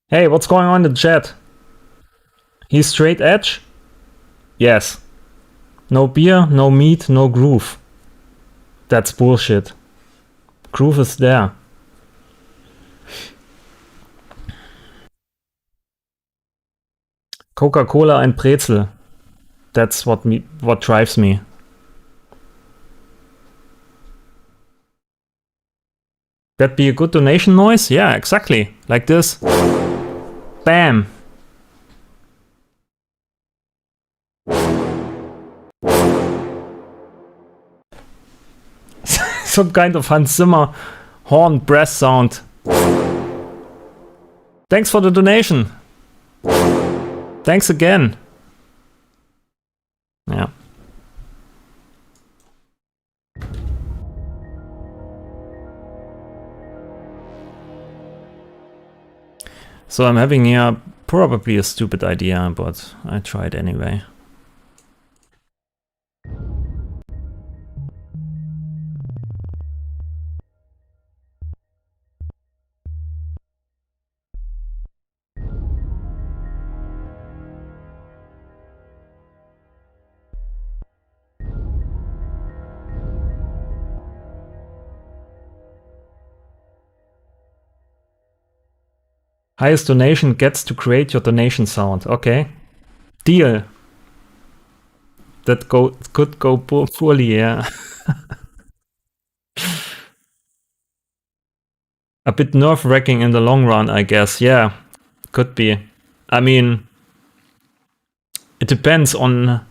Hey, what's going on in the chat? He's straight edge? Yes. No beer, no meat, no groove. That's bullshit. Groove is there. Coca-Cola and Brezel. That's what drives me. That be a good donation noise? Yeah, exactly. Like this. Bam. Some kind of Hans Zimmer horn brass sound. Thanks for the donation. Thanks again. Yeah. So I'm having here probably a stupid idea, but I try it anyway. Highest donation gets to create your donation sound. Okay. Deal. That could go poorly, yeah. A bit nerve-wracking in the long run, I guess. Yeah, could be. I mean, it depends on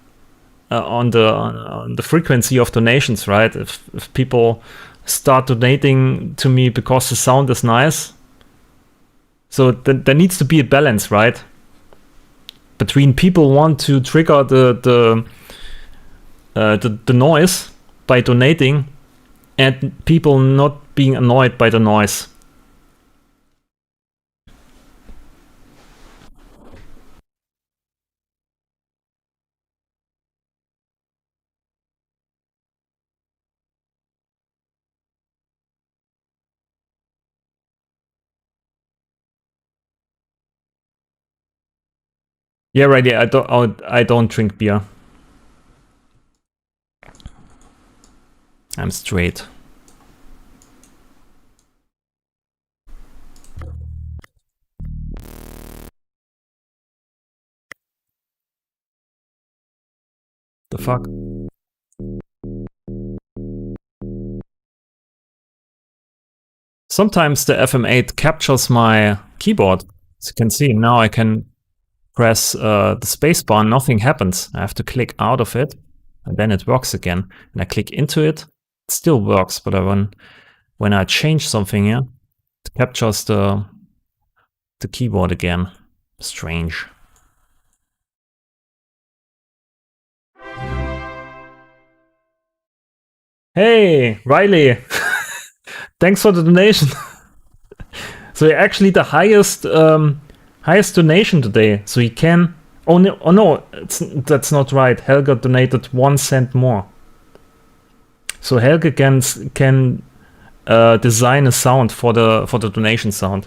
the frequency of donations, right? If people start donating to me because the sound is nice, so there needs to be a balance, right? Between people want to trigger the noise by donating, and people not being annoyed by the noise. Yeah, right. Yeah, I don't drink beer. I'm straight. The fuck? Sometimes the FM8 captures my keyboard. As you can see, now I can press the spacebar, nothing happens. I have to click out of it, and then it works again. And I click into it, it still works, but when I change something here, it captures the keyboard again. Strange. Hey, Riley! Thanks for the donation. So you're actually the highest donation today. So you can. Oh no, that's not right. Helga donated 1 cent more. So Helga can design a sound for the donation sound.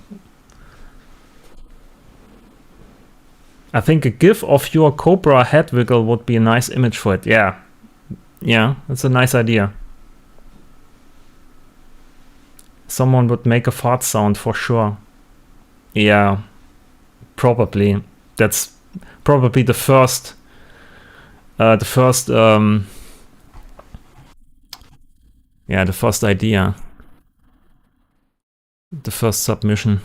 I think a GIF of your Cobra head wiggle would be a nice image for it. Yeah, that's a nice idea. Someone would make a fart sound for sure. Yeah, probably. That's probably the first yeah, the first idea. The first submission.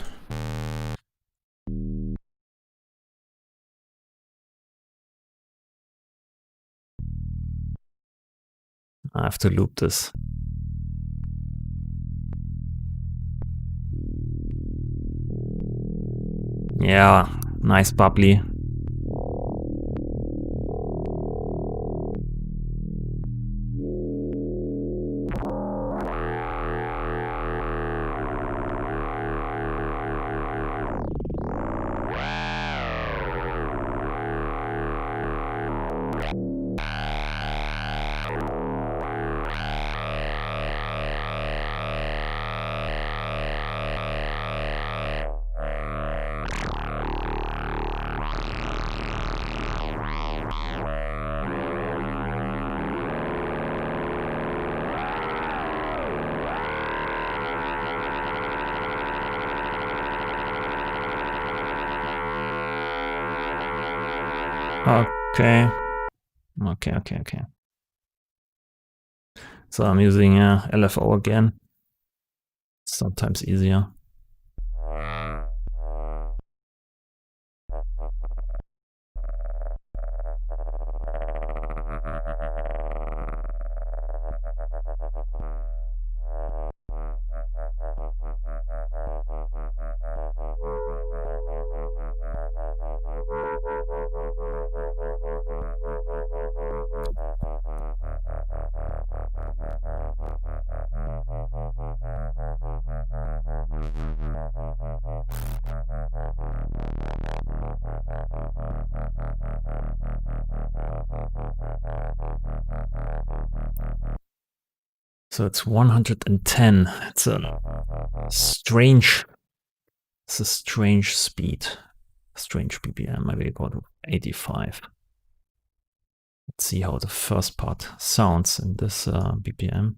I have to loop this. Yeah, nice bubbly. Okay. So I'm using LFO again. Sometimes easier. So it's 110. It's a strange speed. Strange BPM. Maybe I go to 85. Let's see how the first part sounds in this BPM.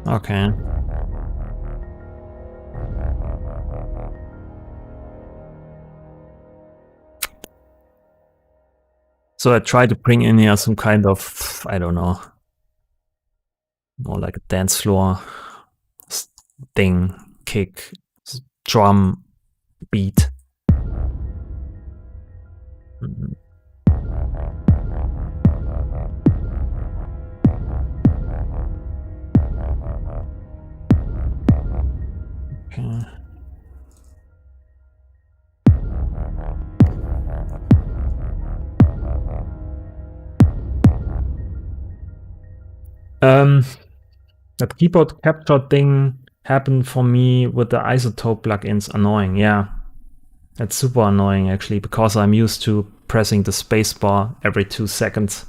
Okay. So I try to bring in here some kind of, I don't know, more like a dance floor thing, kick, drum, beat. Okay. That keyboard capture thing happened for me with the isotope plugins. Annoying, yeah. That's super annoying actually, because I'm used to pressing the spacebar every 2 seconds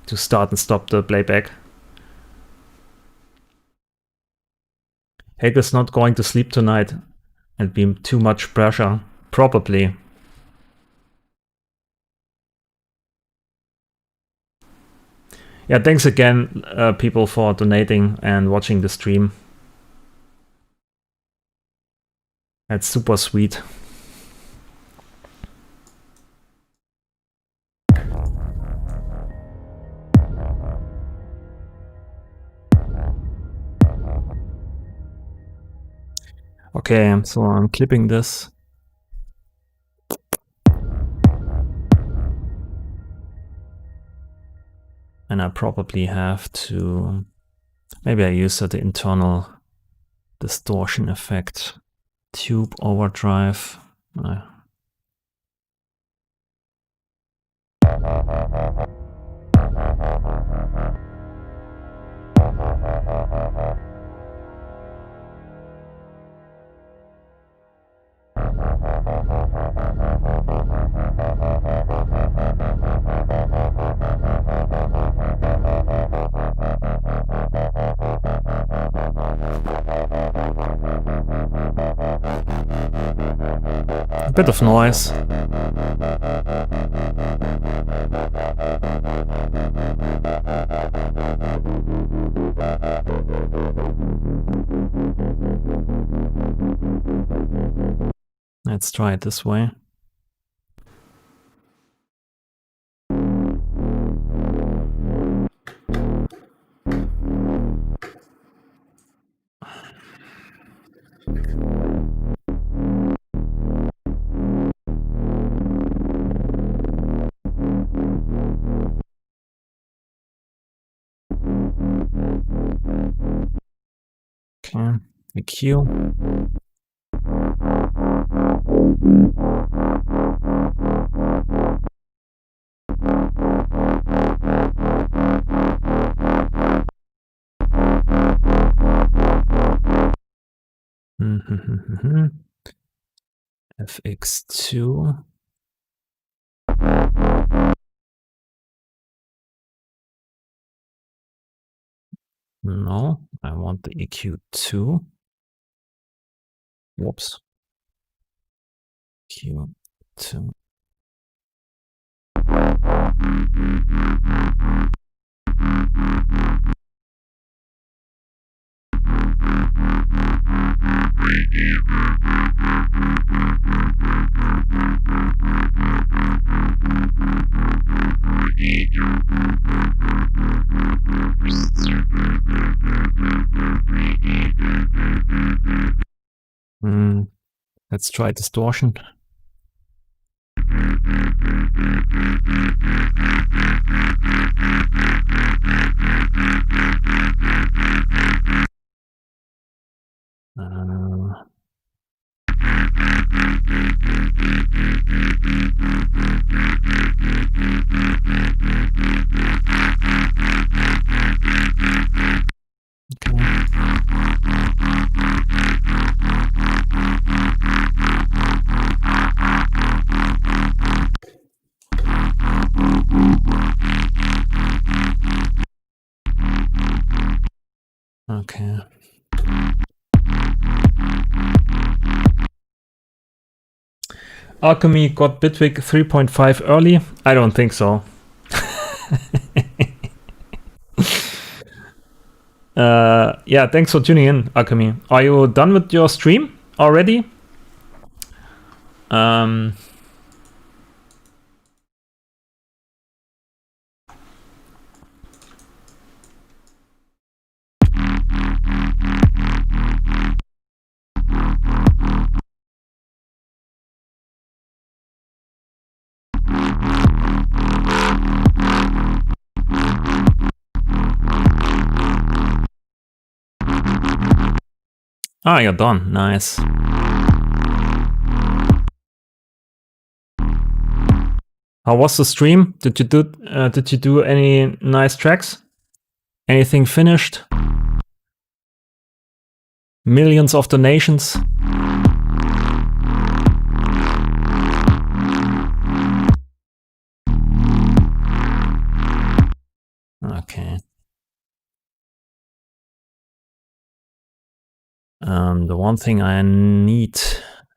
to start and stop the playback. Hate is not going to sleep tonight and be too much pressure. Probably. Yeah, thanks again, people, for donating and watching the stream. That's super sweet. Okay, so I'm clipping this. And I probably have to, maybe I use the internal distortion effect. Tube overdrive. Bit of noise. Let's try it this way. Okay, EQ. FX2. No, I want the EQ2. Whoops. EQ2. Let's try distortion. Okay. Alchemy got Bitwig 3.5 early? I don't think so. Yeah, thanks for tuning in, Alchemy. Are you done with your stream already? Ah, you're done. Nice. How was the stream? Did you do any nice tracks? Anything finished? Millions of donations? Okay. The one thing I need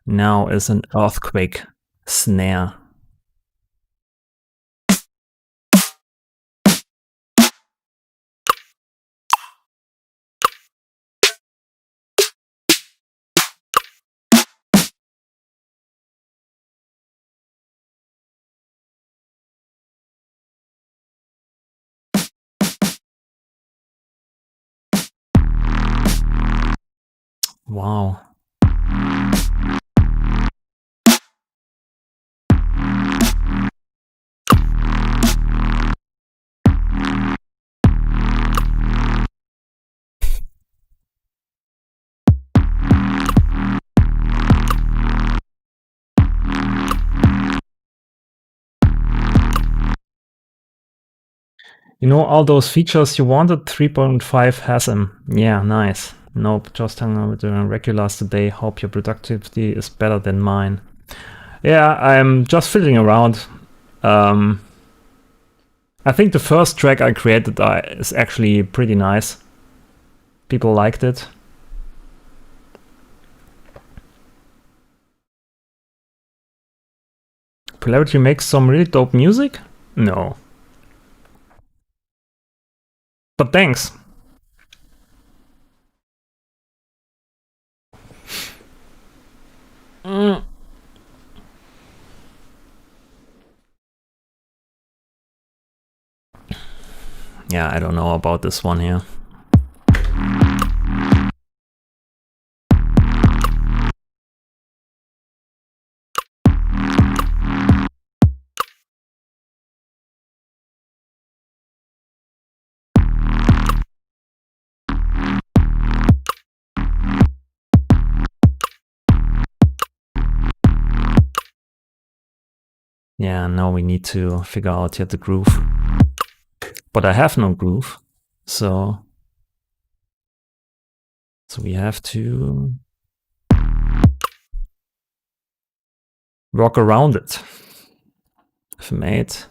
now is an earthquake snare. Wow. You know all those features you wanted? 3.5 has them. Yeah, nice. Nope, just hung out with the regulars today. Hope your productivity is better than mine. Yeah, I'm just fiddling around. I think the first track I created is actually pretty nice. People liked it. Polarity makes some really dope music? No. But thanks. Yeah, I don't know about this one here. Yeah, now we need to figure out here the groove. But I have no groove, so we have to work around it. F8.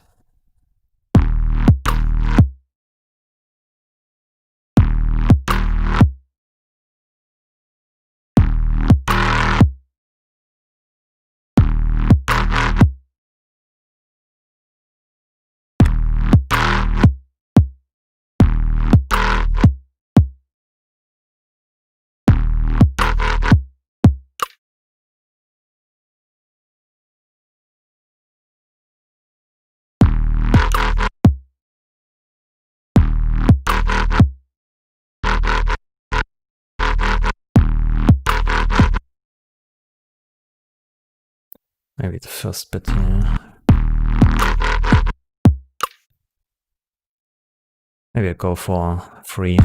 Maybe the first bit here. Maybe I go for 3.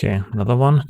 Okay, another one.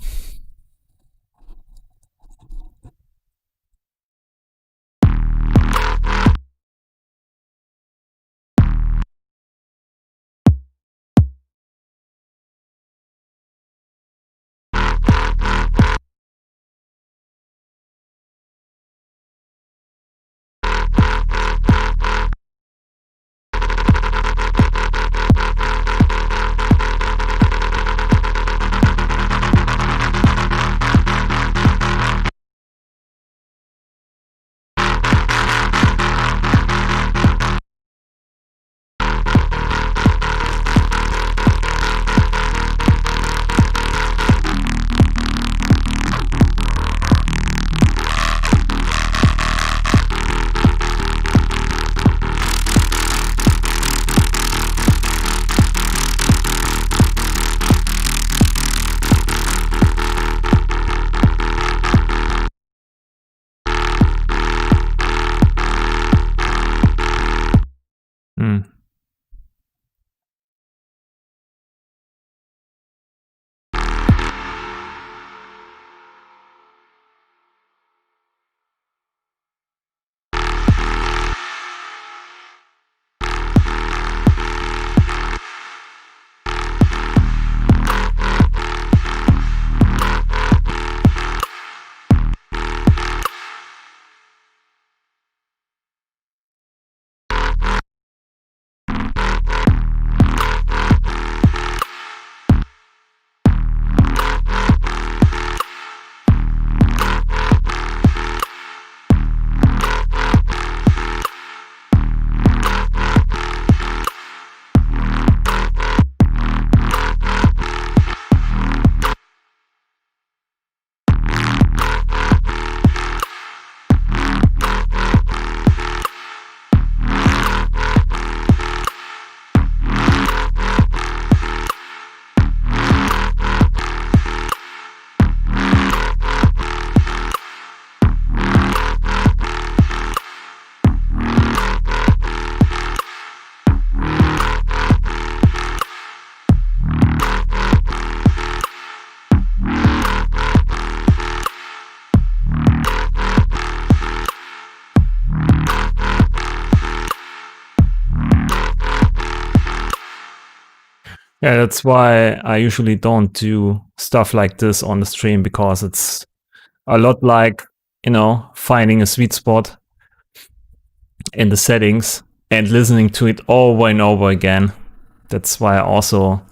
Yeah, that's why I usually don't do stuff like this on the stream, because it's a lot like, you know, finding a sweet spot in the settings and listening to it over and over again. That's why I also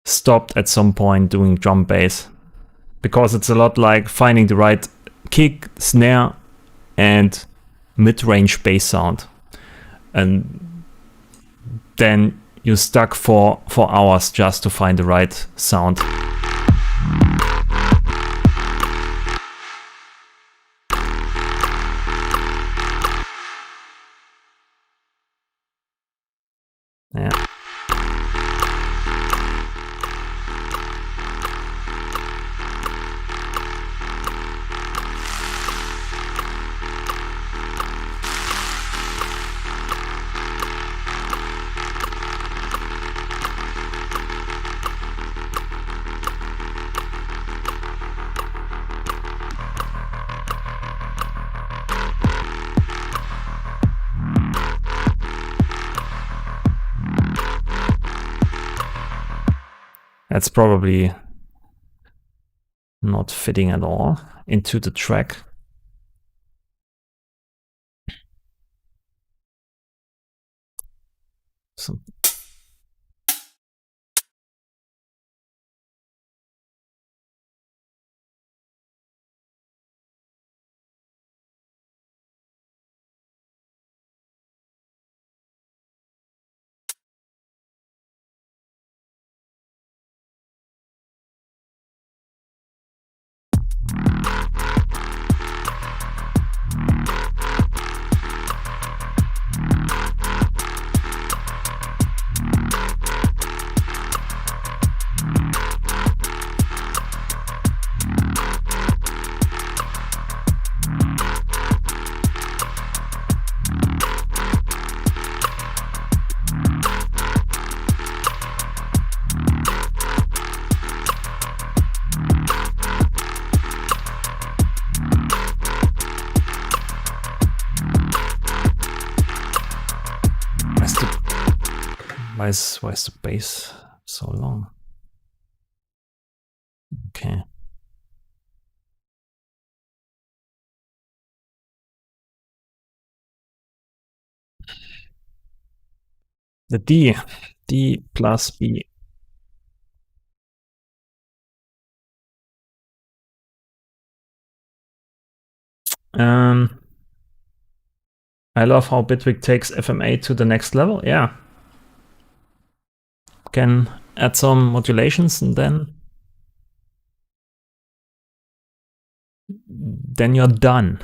stopped at some point doing drum bass, because it's a lot like finding the right kick, snare, and mid-range bass sound, and then you're stuck for hours just to find the right sound. Yeah. That's probably not fitting at all into the track. So why is the bass so long? Okay. The D plus B. I love how Bitwig takes FMA to the next level. Yeah. Can add some modulations and then you're done.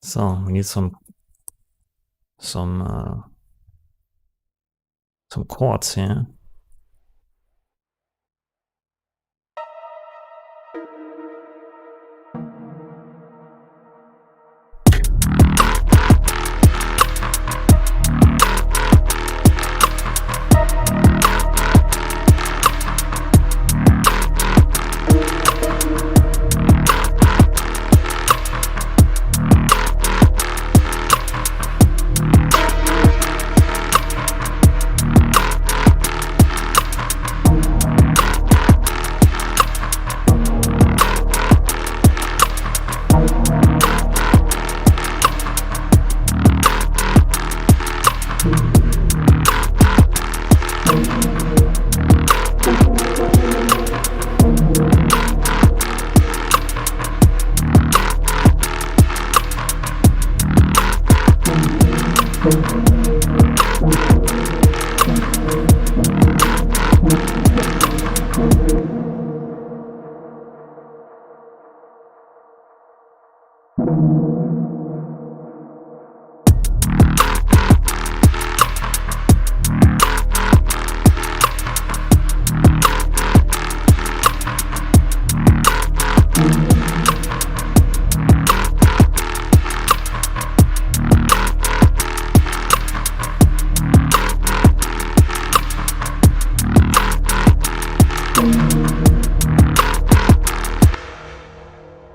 So we need some chords here.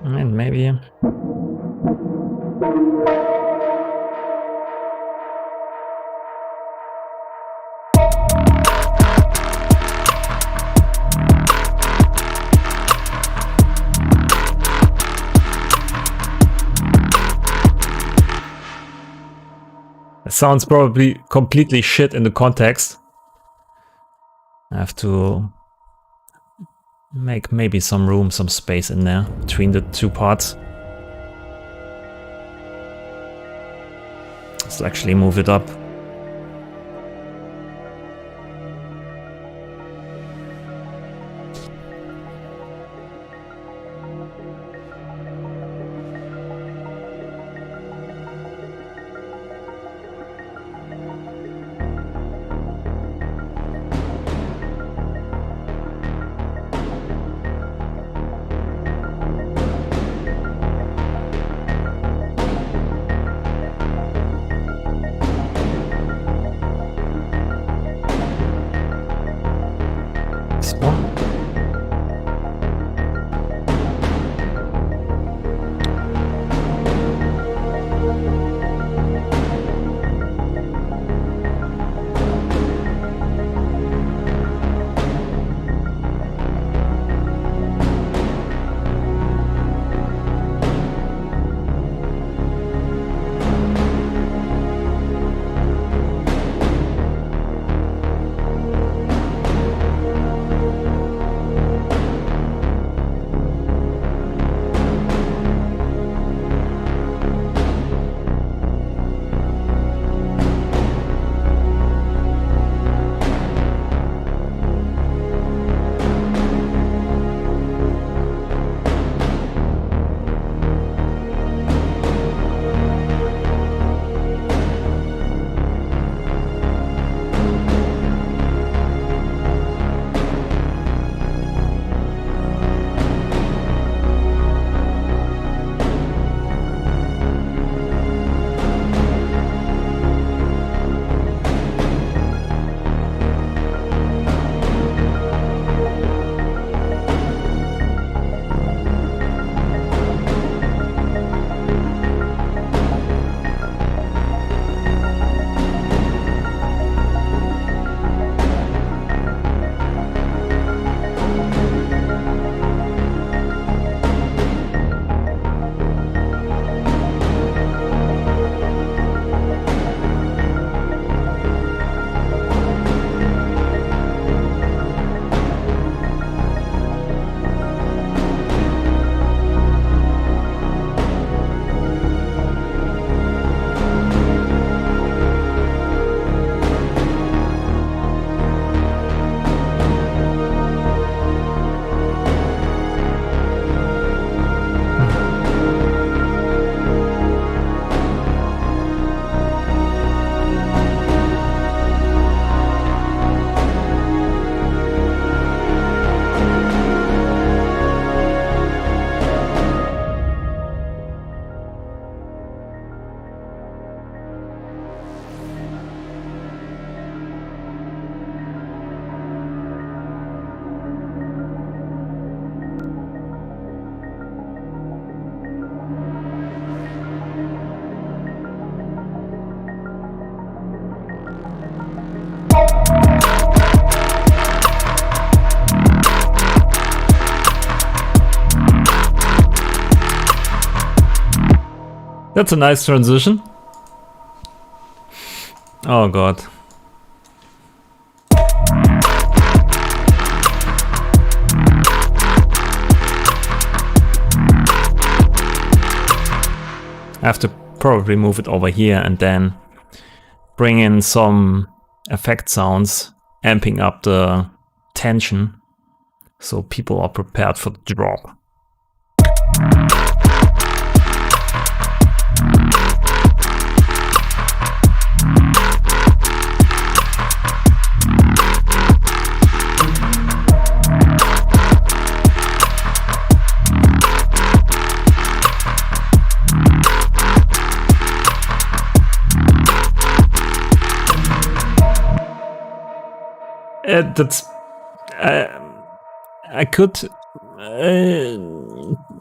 And maybe... It sounds probably completely shit in the context. I have to make maybe some room, some space in there between the two parts. Let's actually move it up. That's a nice transition. Oh god. I have to probably move it over here and then bring in some effect sounds, amping up the tension, so people are prepared for the drop.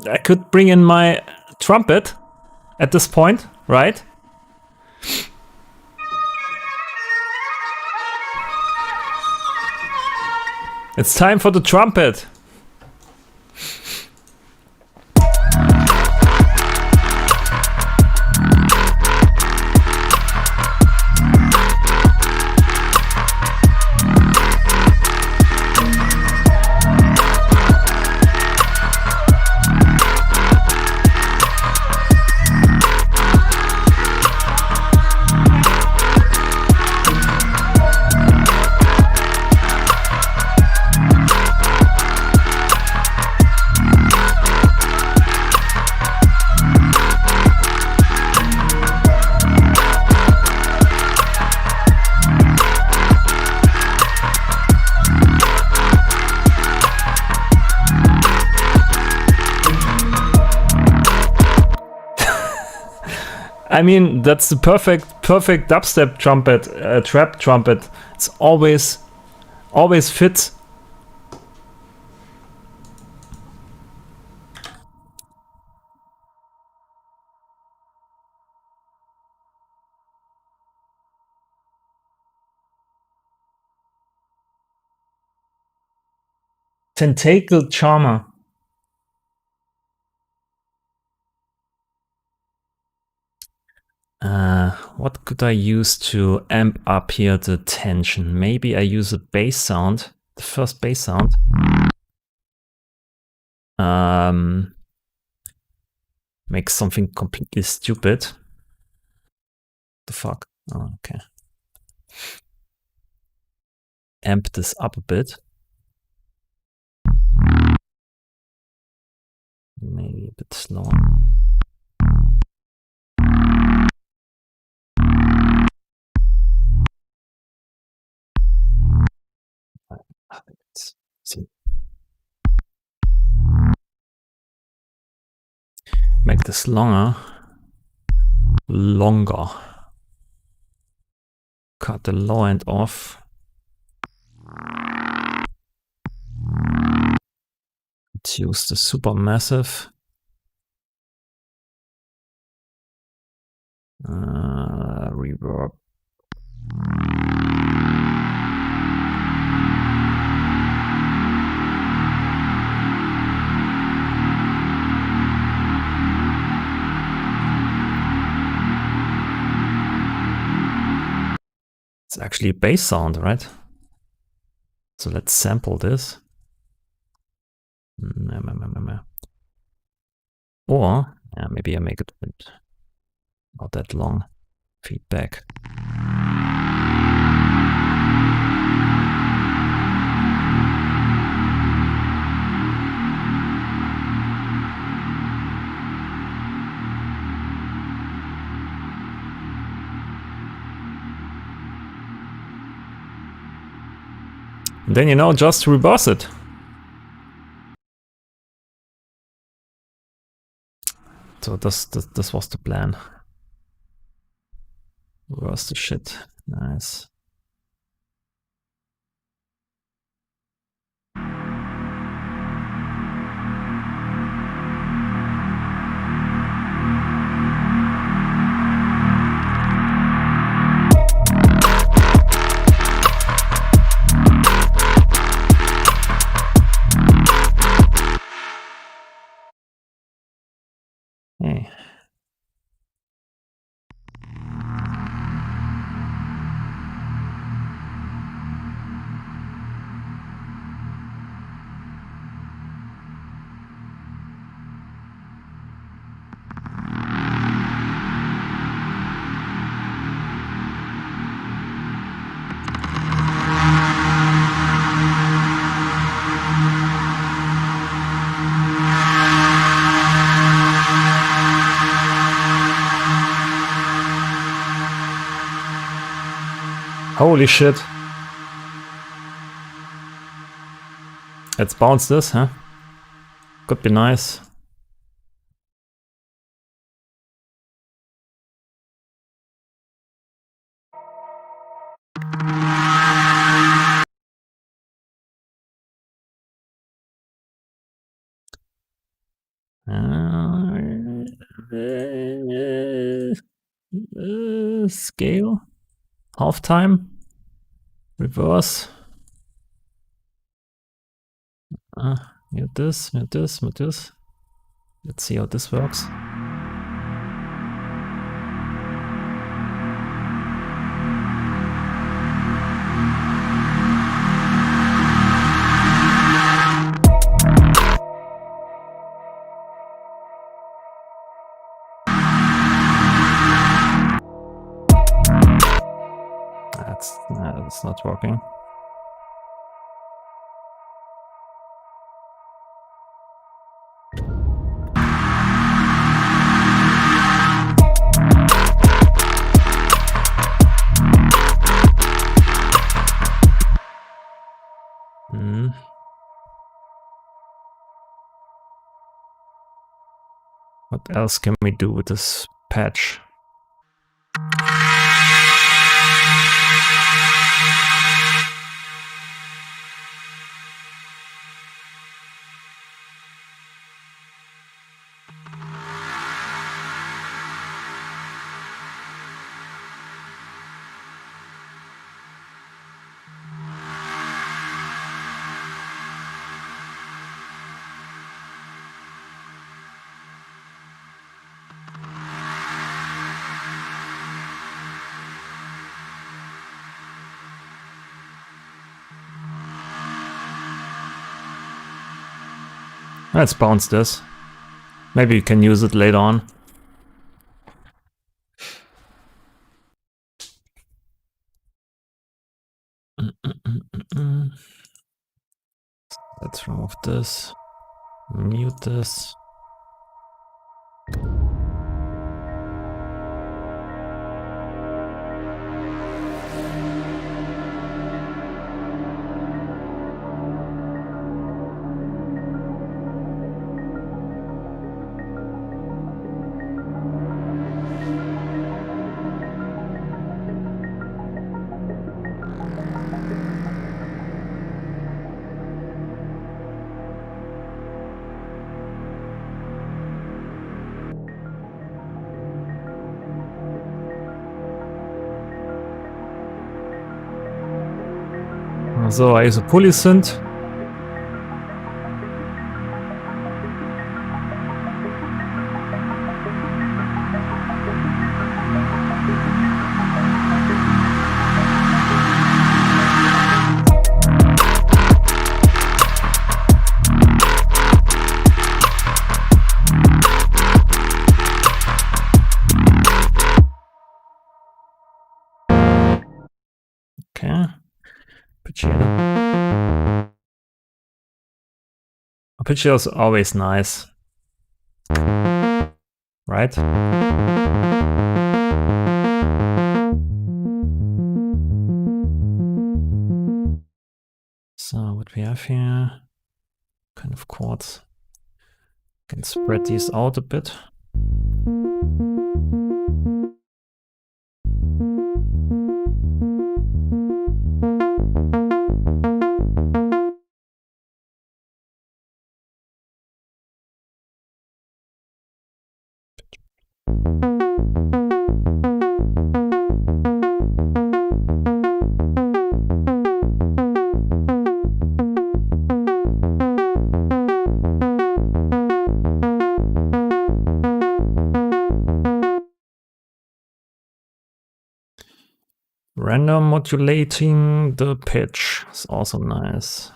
I could bring in my trumpet at this point, right? It's time for the trumpet. I mean, that's the perfect dubstep trumpet, trap trumpet. It's always fits. Tentacle charmer. What could I use to amp up here the tension? Maybe I use a bass sound, the first bass sound. Make something completely stupid. The fuck? Oh, okay. Amp this up a bit. Maybe a bit slower. Let's see. Make this longer. Cut the low end off. Let's use the super massive. Reverb. It's actually a bass sound, right? So let's sample this. Or maybe I make it a bit not that long. Feedback. And then, you know, just reverse it. So this was the plan. Reverse the shit. Nice. Hey. Holy shit. Let's bounce this, huh? Could be nice. Scale. Halftime. Reverse. Mute this, mute this, mute this. Let's see how this works. That's not working. What else can we do with this patch? Let's bounce this. Maybe you can use it later on. Let's remove this. Mute this. So, heiße Pullis sind. Okay. Picture is always nice, right? So what we have here, kind of chords. Can spread these out a bit. Random modulating the pitch is also nice.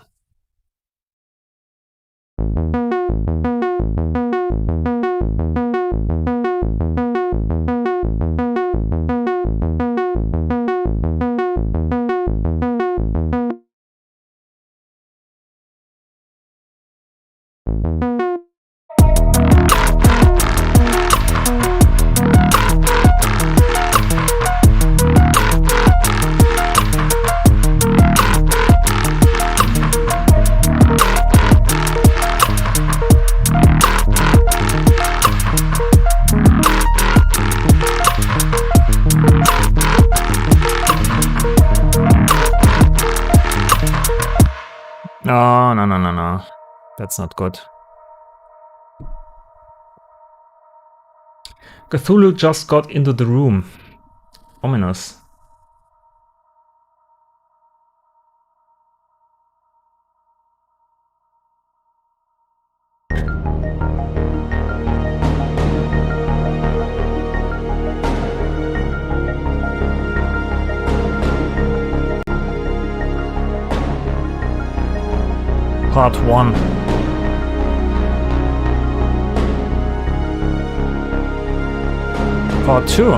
That's not good. Cthulhu just got into the room. Ominous. Part 1. Part 2.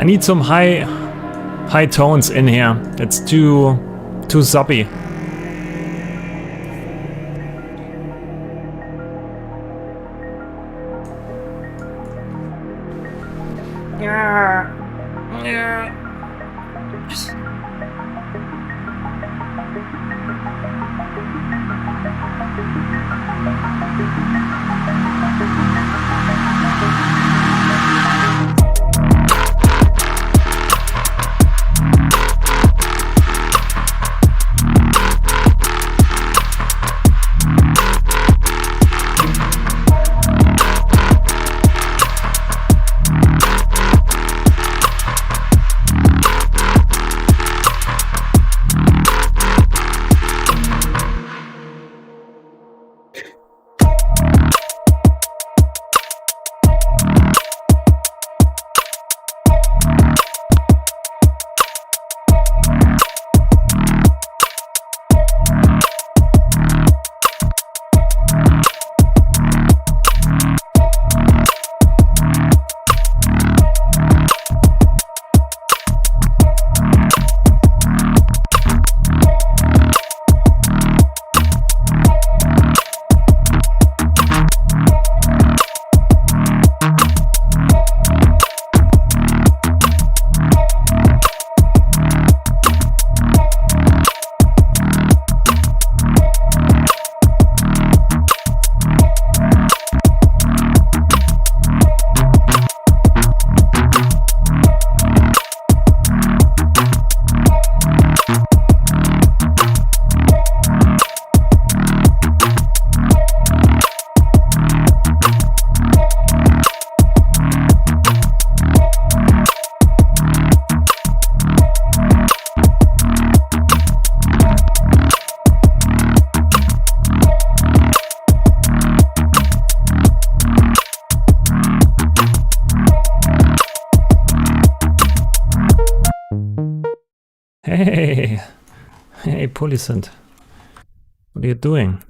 I need some high tones in here. It's too soppy. Hey, hey, Policent. What are you doing?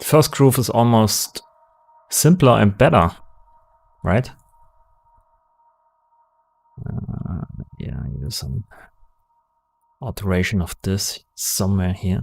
first groove is almost simpler and better, right? Yeah, use some alteration of this somewhere here.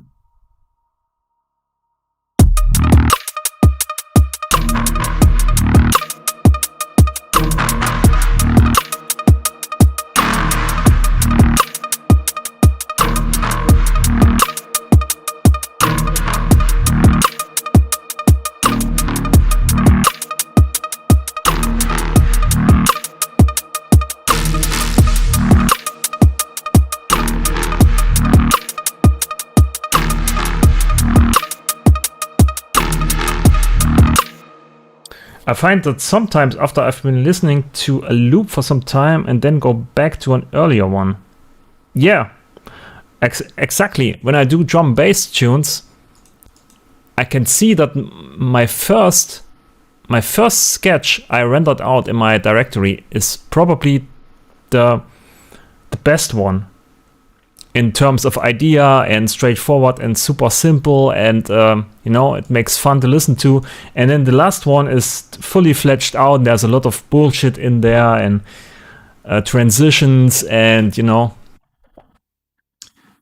I find that sometimes after I've been listening to a loop for some time and then go back to an earlier one. Yeah, exactly. When I do drum bass tunes, I can see that my first sketch I rendered out in my directory is probably the best one in terms of idea and straightforward and super simple, and you know, it makes fun to listen to. And then the last one is fully fledged out. There's a lot of bullshit in there and transitions, and you know.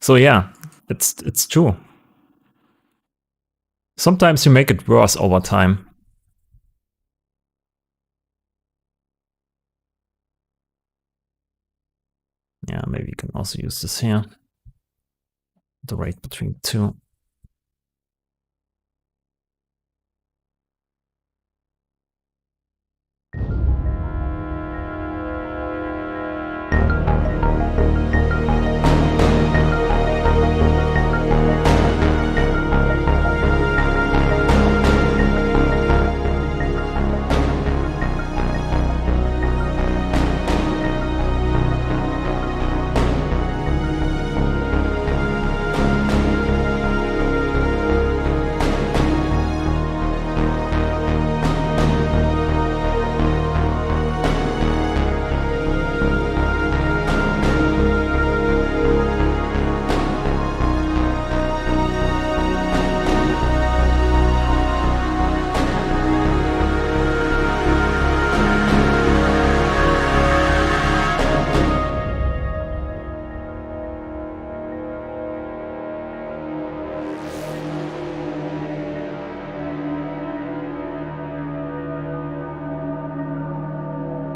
So yeah, it's true. Sometimes you make it worse over time. Yeah, maybe you can also use this here. The rate between 2.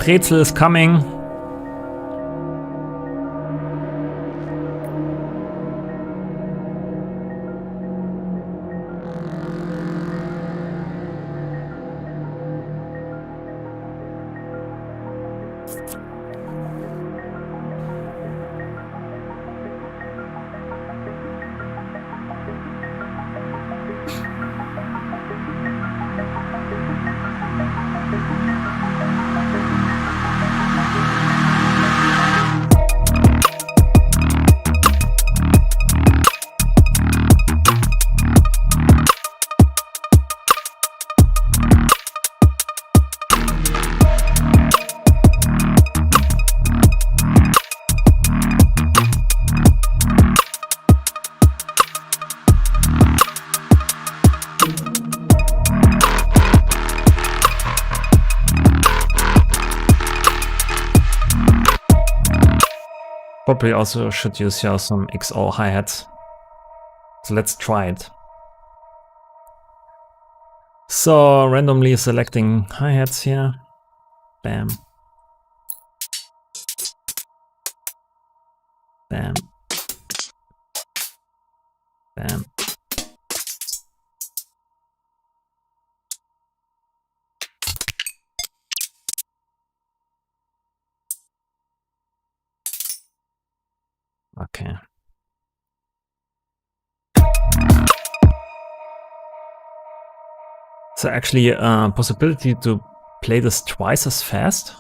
Pretzel is coming. Probably also should use here some XO hi-hats. So let's try it. So randomly selecting hi-hats here. Bam. Bam. Bam. Okay. So actually a possibility to play this twice as fast?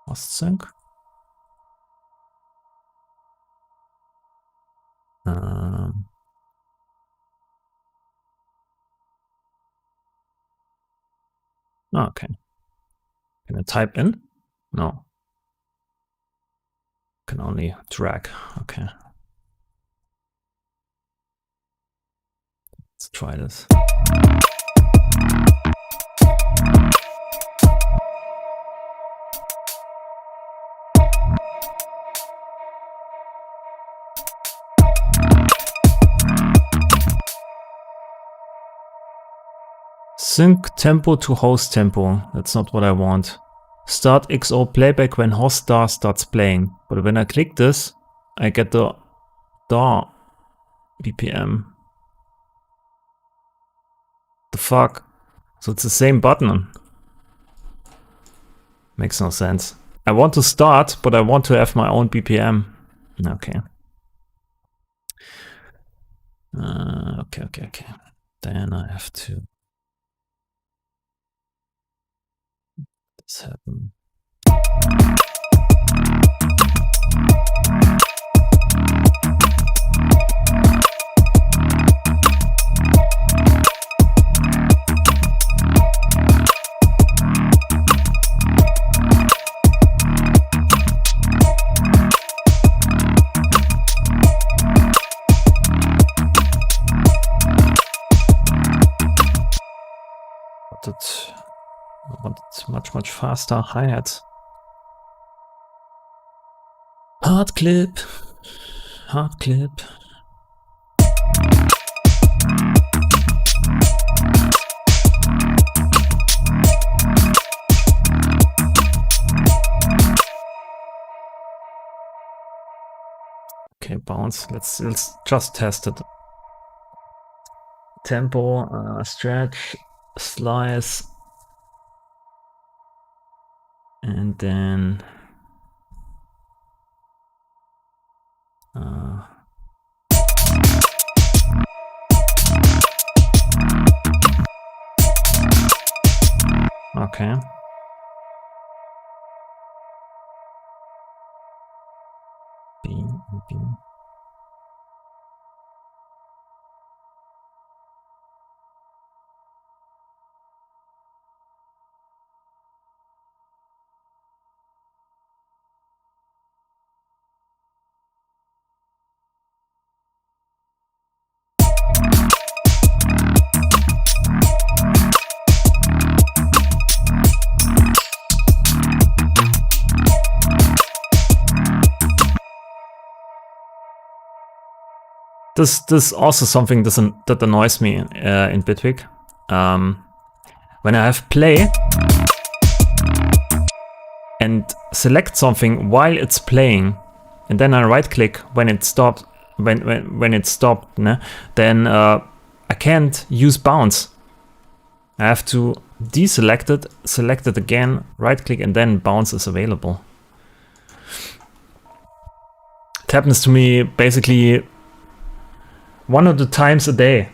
Lost sync? Okay. Can I type in? No. Can only drag. Okay. Let's try this. Sync tempo to host tempo. That's not what I want. Start XO playback when host star starts playing. But when I click this, I get the DAW BPM. The fuck? So it's the same button. Makes no sense. I want to start, but I want to have my own BPM. Okay. Okay. Then I have to... This happen. I wanted much faster hi-hats. Hard clip. Okay, bounce. Let's just test it. Tempo, stretch, slice, and then okay. B. This is also something that annoys me in Bitwig. When I have play and select something while it's playing, and then I right click when it stopped, when it stopped, then I can't use bounce. I have to deselect it, select it again, right click, and then bounce is available. It happens to me basically 100 times a day.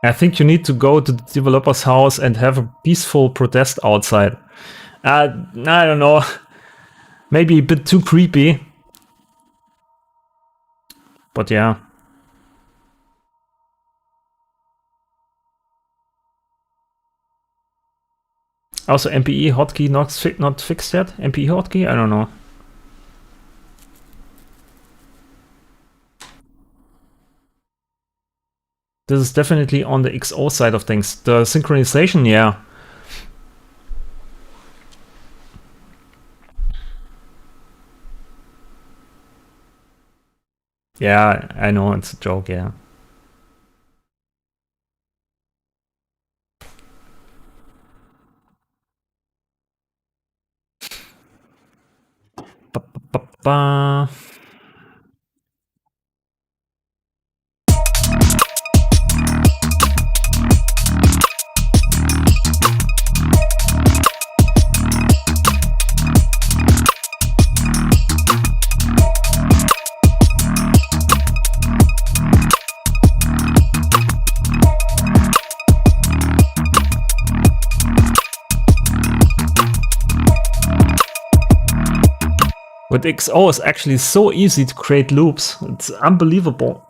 I think you need to go to the developer's house and have a peaceful protest outside. I don't know. Maybe a bit too creepy. But yeah. Also, MPE hotkey not fixed yet? MPE hotkey? I don't know. This is definitely on the XO side of things. The synchronization, yeah. Yeah, I know, it's a joke, yeah. Ba-ba-ba-ba. With XO it's actually so easy to create loops. It's unbelievable.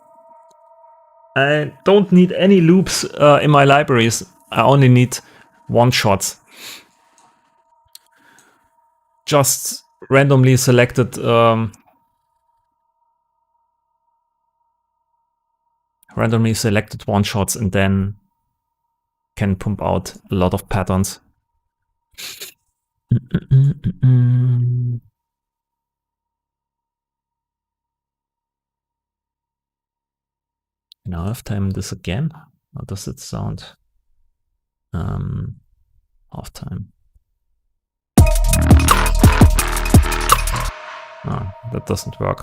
I don't need any loops in my libraries. I only need one-shots. Just randomly selected one-shots and then can pump out a lot of patterns. Now I've timed this again. How does it sound? Half time. Ah, that doesn't work.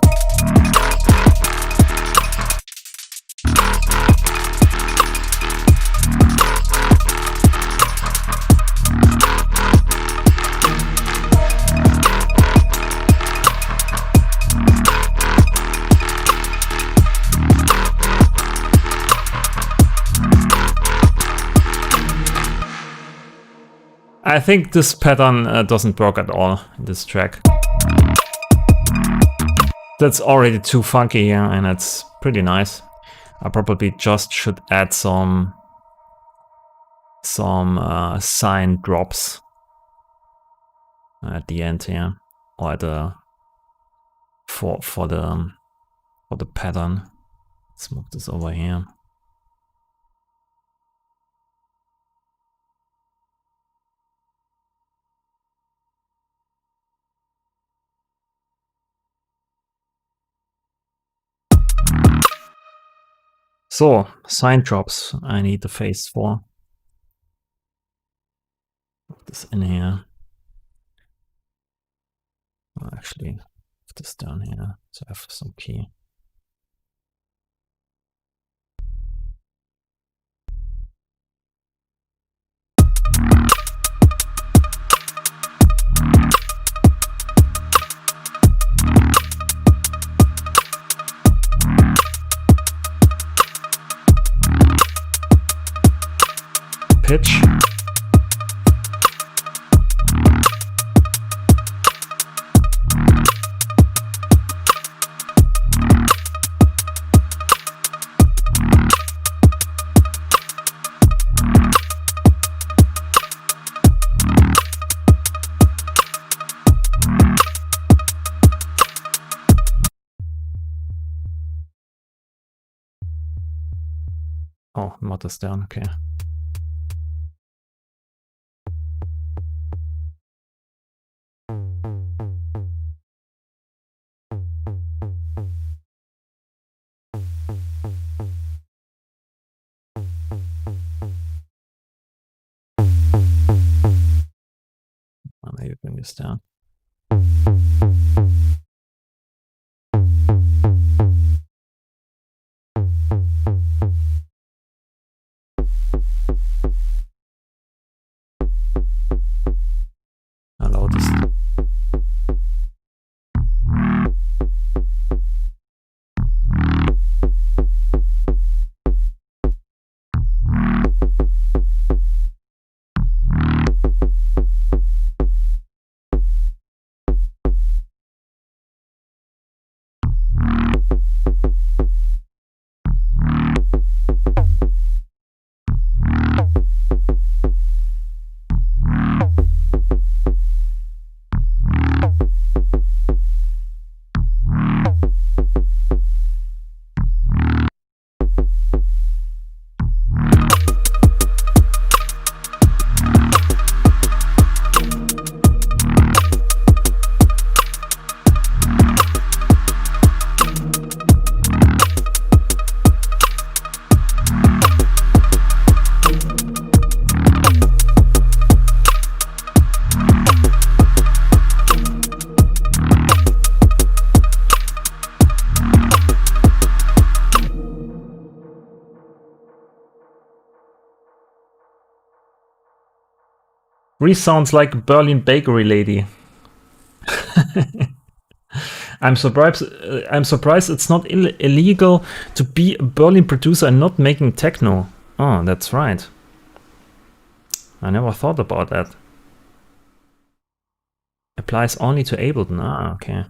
I think this pattern doesn't work at all in this track. That's already too funky here, and it's pretty nice. I probably just should add some sign drops at the end here, or at the for the pattern. Let's move this over here. So, sign drops, I need the face for. Put this in here. I'll actually put this down here to have some key. Pitch. Oh, mod is down, okay. Maybe bring this down. Allow this. Sounds like a Berlin bakery lady. I'm surprised it's not illegal to be a Berlin producer and not making techno. Oh, that's right. I never thought about that. Applies only to Ableton. Ah, okay.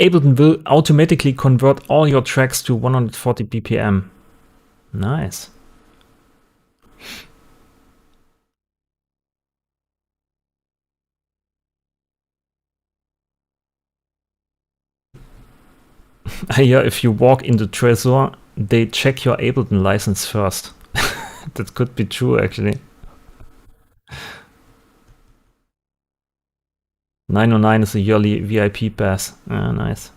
Ableton will automatically convert all your tracks to 140 BPM. Nice. Yeah, if you walk into Trésor, they check your Ableton license first. That could be true, actually. 909 is a yearly VIP pass. Ah, nice.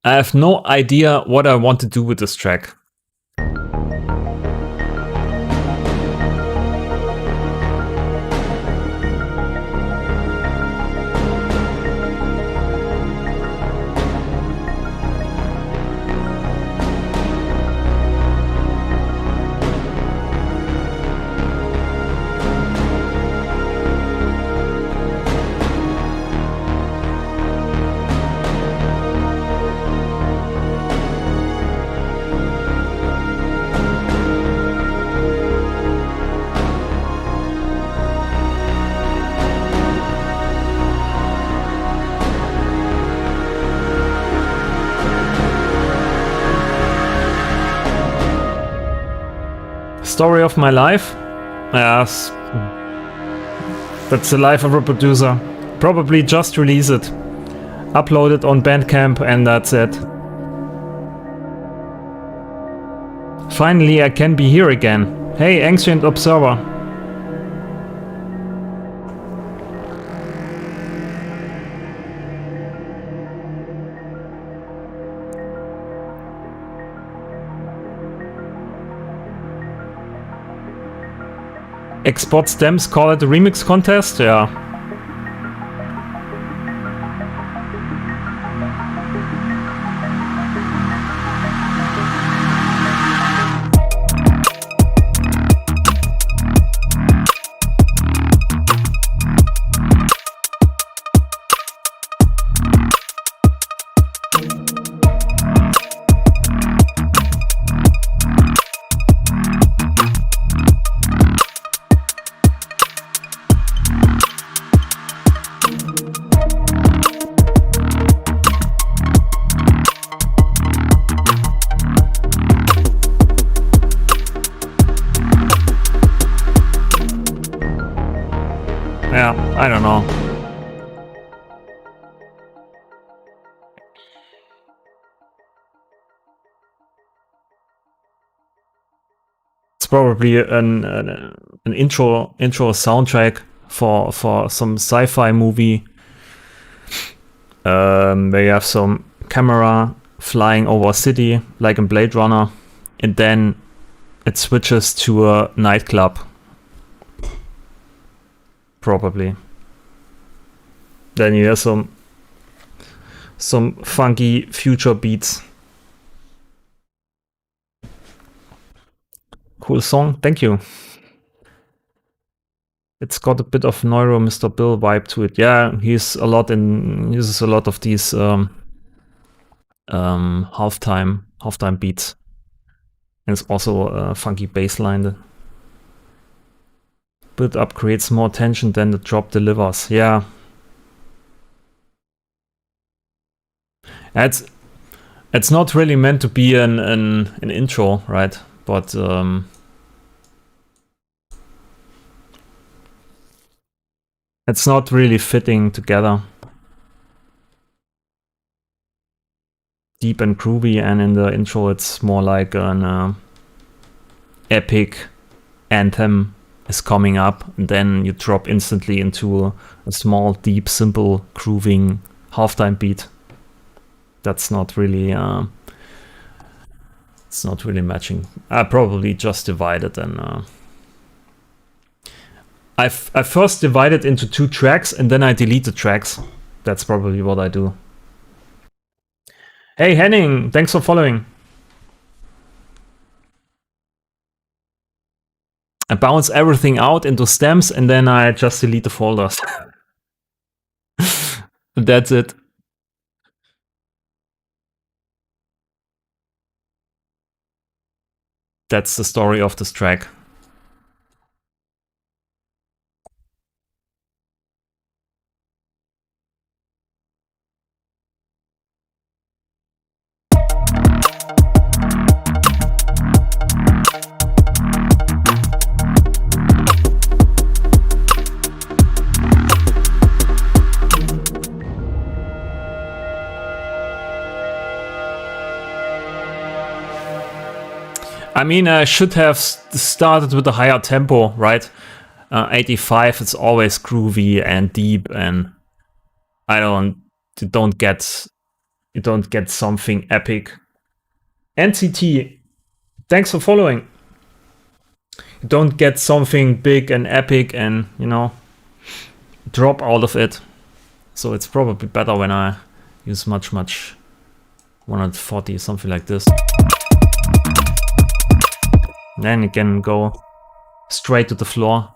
I have no idea what I want to do with this track. Story of my life? Yes. That's the life of a producer. Probably just release it. Upload it on Bandcamp and that's it. Finally, I can be here again. Hey, Ancient Observer. Export stems, call it a remix contest? Yeah. Yeah, I don't know. It's probably an intro soundtrack for some sci-fi movie where you have some camera flying over a city like in Blade Runner, and then it switches to a nightclub. Probably. Then you hear some funky future beats. Cool song, thank you. It's got a bit of Neuro Mr. Bill vibe to it. Yeah, he uses a lot of these halftime beats. And it's also a funky bass line. Build up creates more tension than the drop delivers. Yeah. It's not really meant to be an intro, right? But it's not really fitting together. Deep and groovy, and in the intro it's more like an epic anthem is coming up, and then you drop instantly into a small, deep, simple, grooving halftime beat. That's not really it's not really matching. I probably just divided and I first divided into 2 tracks and then I delete the tracks. That's probably what I do. Hey Henning, thanks for following. I bounce everything out into stems and then I just delete the folders. That's it. That's the story of this track. I mean, I should have started with a higher tempo, right? 85, it's always groovy and deep, and you don't get something epic. NCT, thanks for following. You don't get something big and epic and, you know, drop out of it. So it's probably better when I use much 140, something like this. Then you can go straight to the floor.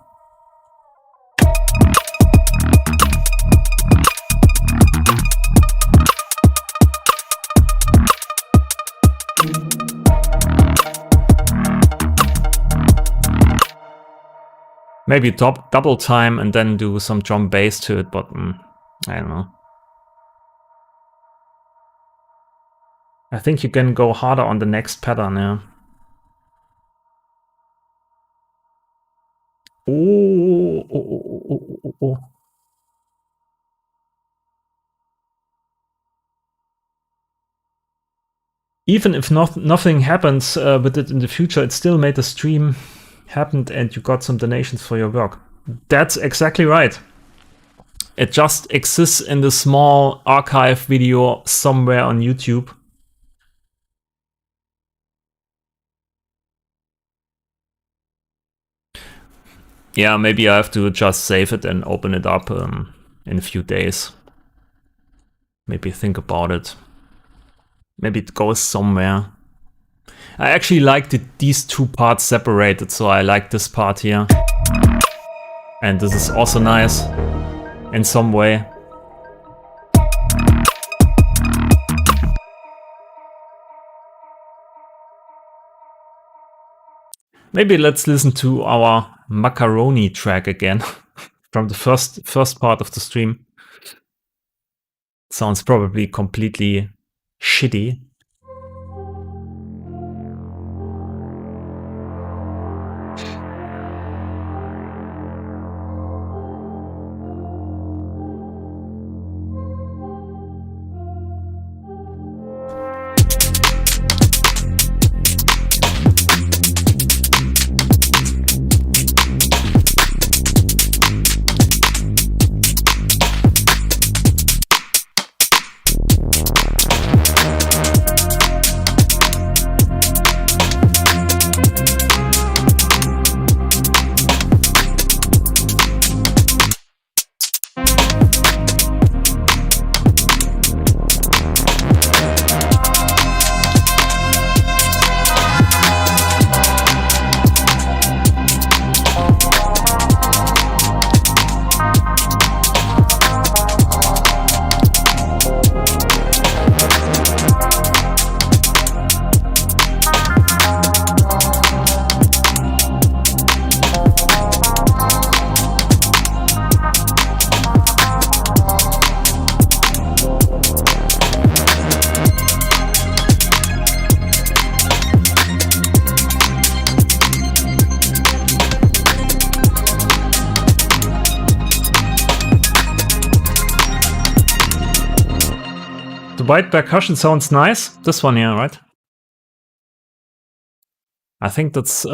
Maybe double time and then do some drum bass to it, but I don't know. I think you can go harder on the next pattern, yeah. Oh. Even if nothing happens with it in the future, it still made the stream happen and you got some donations for your work. That's exactly right. It just exists in the small archive video somewhere on YouTube. Yeah, maybe I have to just save it and open it up in a few days. Maybe think about it. Maybe it goes somewhere. I actually like these two parts separated, so I like this part here. And this is also nice in some way. Maybe let's listen to our macaroni track again from the first part of the stream. It sounds probably completely shitty. White percussion sounds nice. This one here, right? I think that's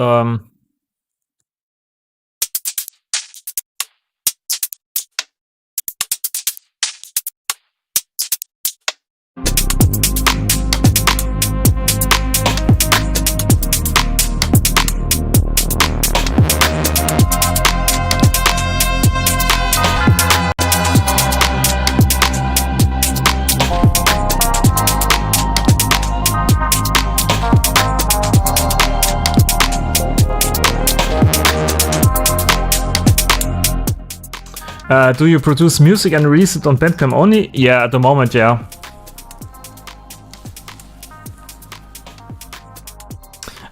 do you produce music and release it on Bandcamp only? Yeah, at the moment, yeah.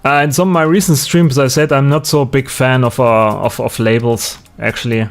In some of my recent streams, I said I'm not so big fan of labels, actually.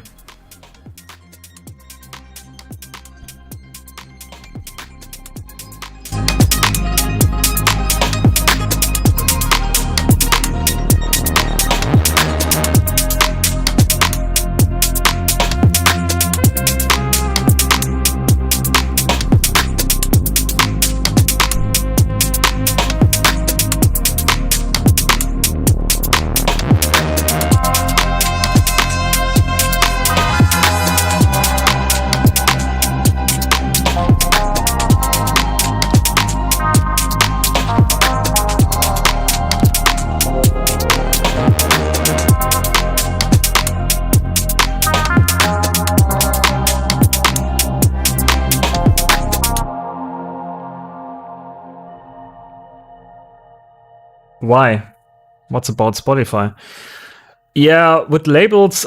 Why? What's about Spotify? Yeah, with labels,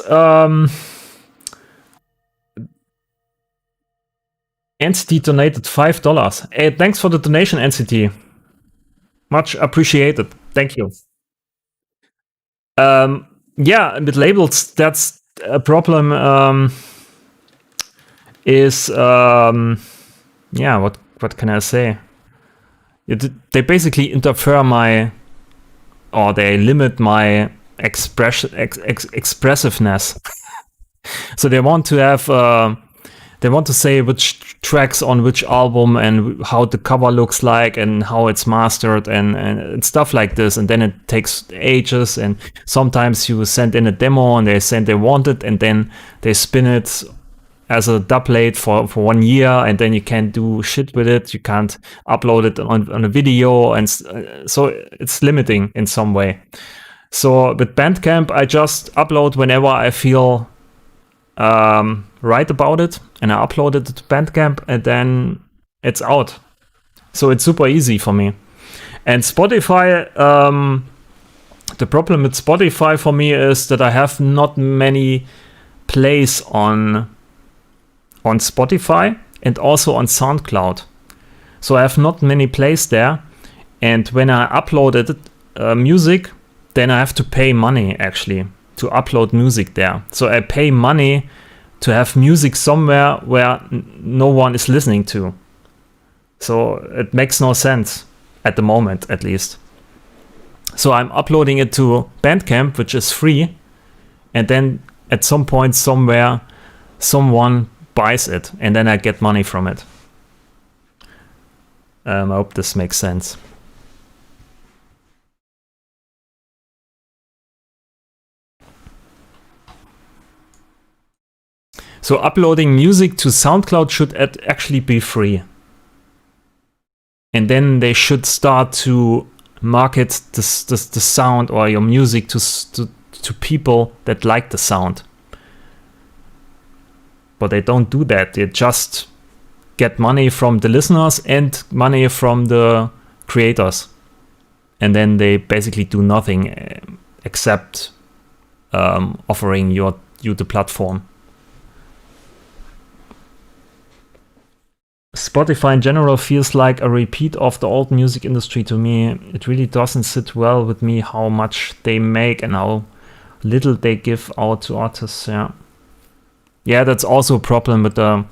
Entity donated $5. Hey, thanks for the donation, Entity. Much appreciated. Thank you. Yeah, with labels, that's a problem. Yeah, what can I say? They basically interfere or they limit my expressiveness. So they want to have, they want to say which tracks on which album and how the cover looks like and how it's mastered and stuff like this. And then it takes ages. And sometimes you send in a demo and they say they want it, and then they spin it as a dubplate for 1 year, and then you can't do shit with it. You can't upload it on a video, and so it's limiting in some way. So with Bandcamp, I just upload whenever I feel right about it, and I upload it to Bandcamp, and then it's out. So it's super easy for me. And Spotify, the problem with Spotify for me is that I have not many plays on Spotify and also on SoundCloud. So I have not many plays there. And when I uploaded music, then I have to pay money actually to upload music there. So I pay money to have music somewhere where no one is listening to. So it makes no sense at the moment, at least. So I'm uploading it to Bandcamp, which is free. And then at some point somewhere, someone buys it, and then I get money from it. I hope this makes sense. So uploading music to SoundCloud should actually be free. And then they should start to market the sound or your music to people that like the sound. But they don't do that. They just get money from the listeners and money from the creators. And then they basically do nothing except offering you the platform. Spotify in general feels like a repeat of the old music industry to me. It really doesn't sit well with me how much they make and how little they give out to artists. Yeah, that's also a problem with the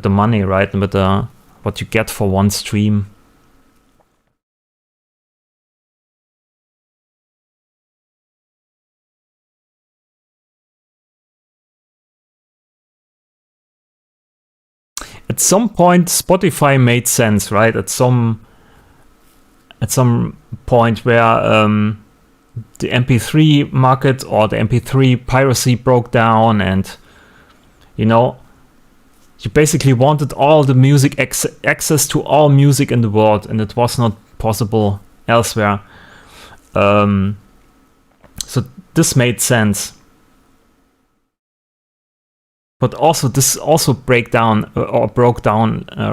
money, right? And with what you get for one stream. At some point, Spotify made sense, right? At some point where the MP3 market or the MP3 piracy broke down, and you basically wanted all the music access to all music in the world, and it was not possible elsewhere. So this made sense. But also this also broke down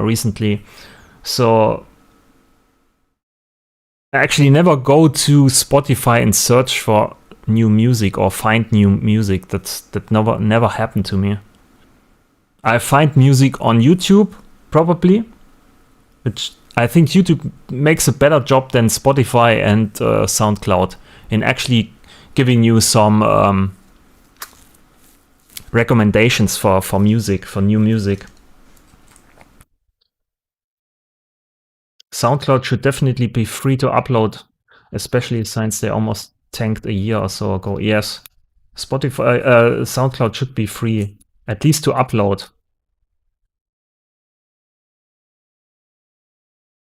recently. So I actually never go to Spotify and search for new music or find new music. That never happened to me. I find music on YouTube probably, which I think YouTube makes a better job than Spotify and SoundCloud in actually giving you some recommendations for music, for new music. SoundCloud should definitely be free to upload, especially since they almost tanked a year or so ago. Yes, Spotify, SoundCloud should be free, at least to upload.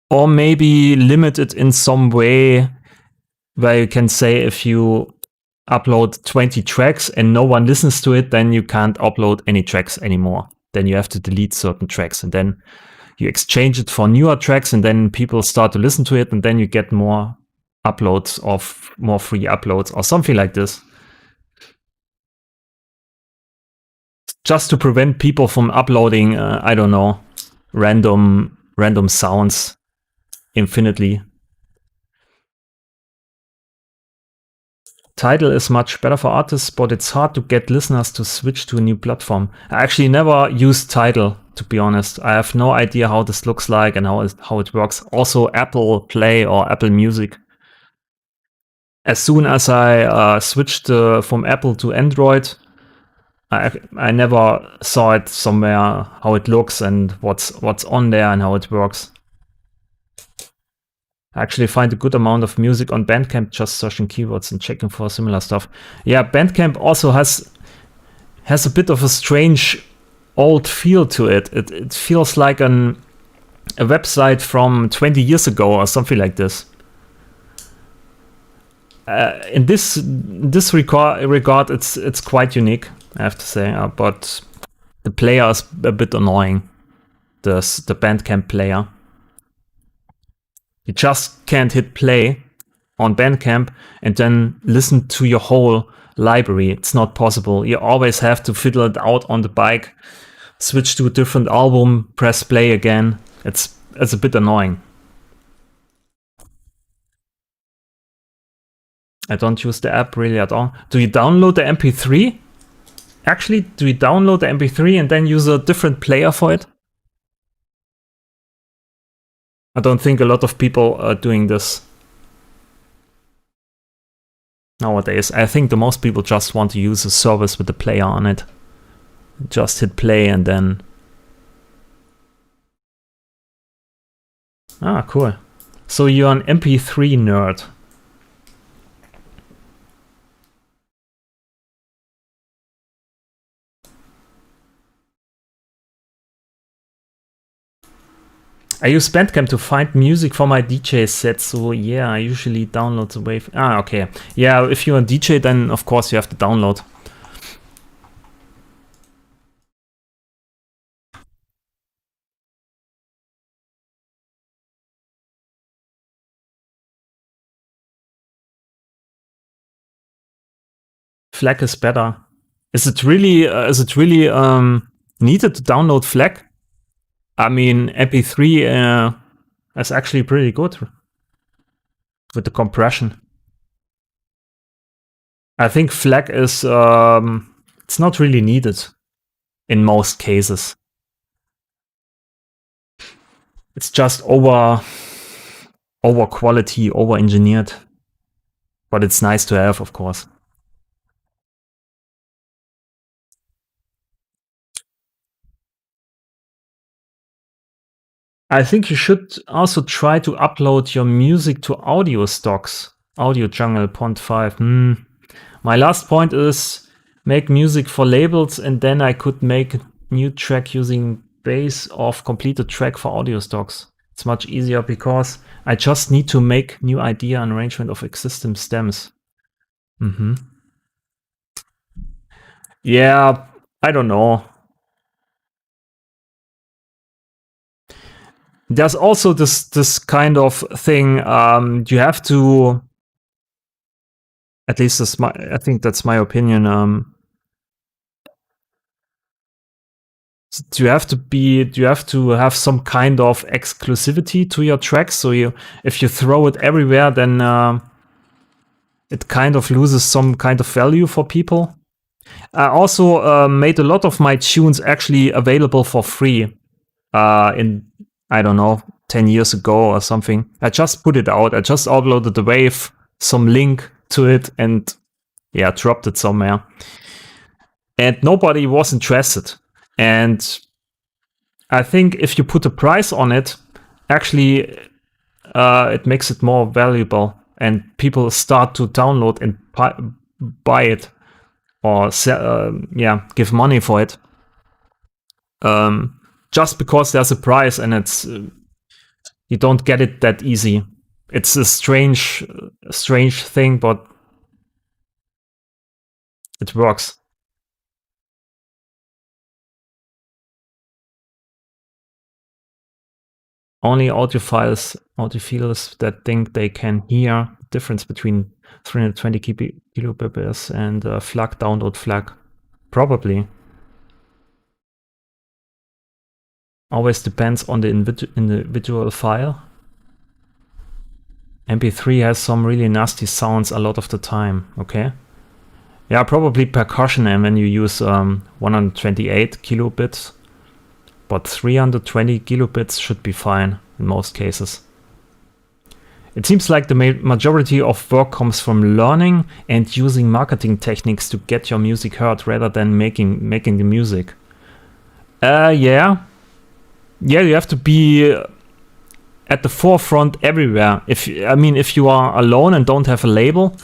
Or maybe limit it in some way where you can say if you upload 20 tracks and no one listens to it, then you can't upload any tracks anymore. Then you have to delete certain tracks, and then you exchange it for newer tracks, and then people start to listen to it, and then you get more uploads of more free uploads or something like this. Just to prevent people from uploading, I don't know, random sounds infinitely. Tidal is much better for artists, but it's hard to get listeners to switch to a new platform. I actually never used Tidal, to be honest. I have no idea how this looks like and how it works. Also, Apple Play or Apple Music. As soon as I switched from Apple to Android, I never saw it somewhere, how it looks and what's on there and how it works. I actually find a good amount of music on Bandcamp just searching keywords and checking for similar stuff. Yeah, Bandcamp also has a bit of a strange old feel to it. It feels like a website from 20 years ago or something like this. In this regard, it's quite unique, I have to say. But the player is a bit annoying. The Bandcamp player. You just can't hit play on Bandcamp and then listen to your whole library. It's not possible. You always have to fiddle it out on the bike, switch to a different album, press play again. It's a bit annoying. I don't use the app really at all. Do you download the MP3? Actually, do you download the MP3 and then use a different player for it? I don't think a lot of people are doing this nowadays. I think the most people just want to use a service with the player on it. Just hit play and then... Ah, cool. So you're an MP3 nerd. I use Bandcamp to find music for my DJ set, so yeah, I usually download the wave. Ah, okay. Yeah, if you're a DJ, then of course you have to download. FLAC is better. Is it really needed to download FLAC? I mean, MP3 is actually pretty good with the compression. I think FLAC is it's not really needed in most cases. It's just over quality, over engineered, but it's nice to have, of course. I think you should also try to upload your music to audio stocks. Audio Jungle, Pond 5. My last point is make music for labels, and then I could make a new track using base of completed track for audio stocks. It's much easier because I just need to make new idea and arrangement of existing stems. Yeah, I don't know. There's also this kind of thing. You have to, at least I think that's my opinion. You have to have some kind of exclusivity to your tracks. So if you throw it everywhere, then it kind of loses some kind of value for people. I also made a lot of my tunes actually available for free. I don't know, 10 years ago or something. I just put it out. I just uploaded the wave, some link to it, and yeah, dropped it somewhere. And nobody was interested. And I think if you put a price on it, actually, it makes it more valuable, and people start to download and buy it, or give money for it. Just because there's a price, and it's you don't get it that easy. It's a strange thing, but it works. Only audiophiles that think they can hear the difference between 320 kilobps and FLAC download FLAC. Probably. Always depends on the individual file. MP3 has some really nasty sounds a lot of the time. Okay. Yeah, probably percussion, and when you use 128 kilobits. But 320 kilobits should be fine in most cases. It seems like the majority of work comes from learning and using marketing techniques to get your music heard rather than making the music. Yeah, you have to be at the forefront everywhere. If you are alone and don't have a label,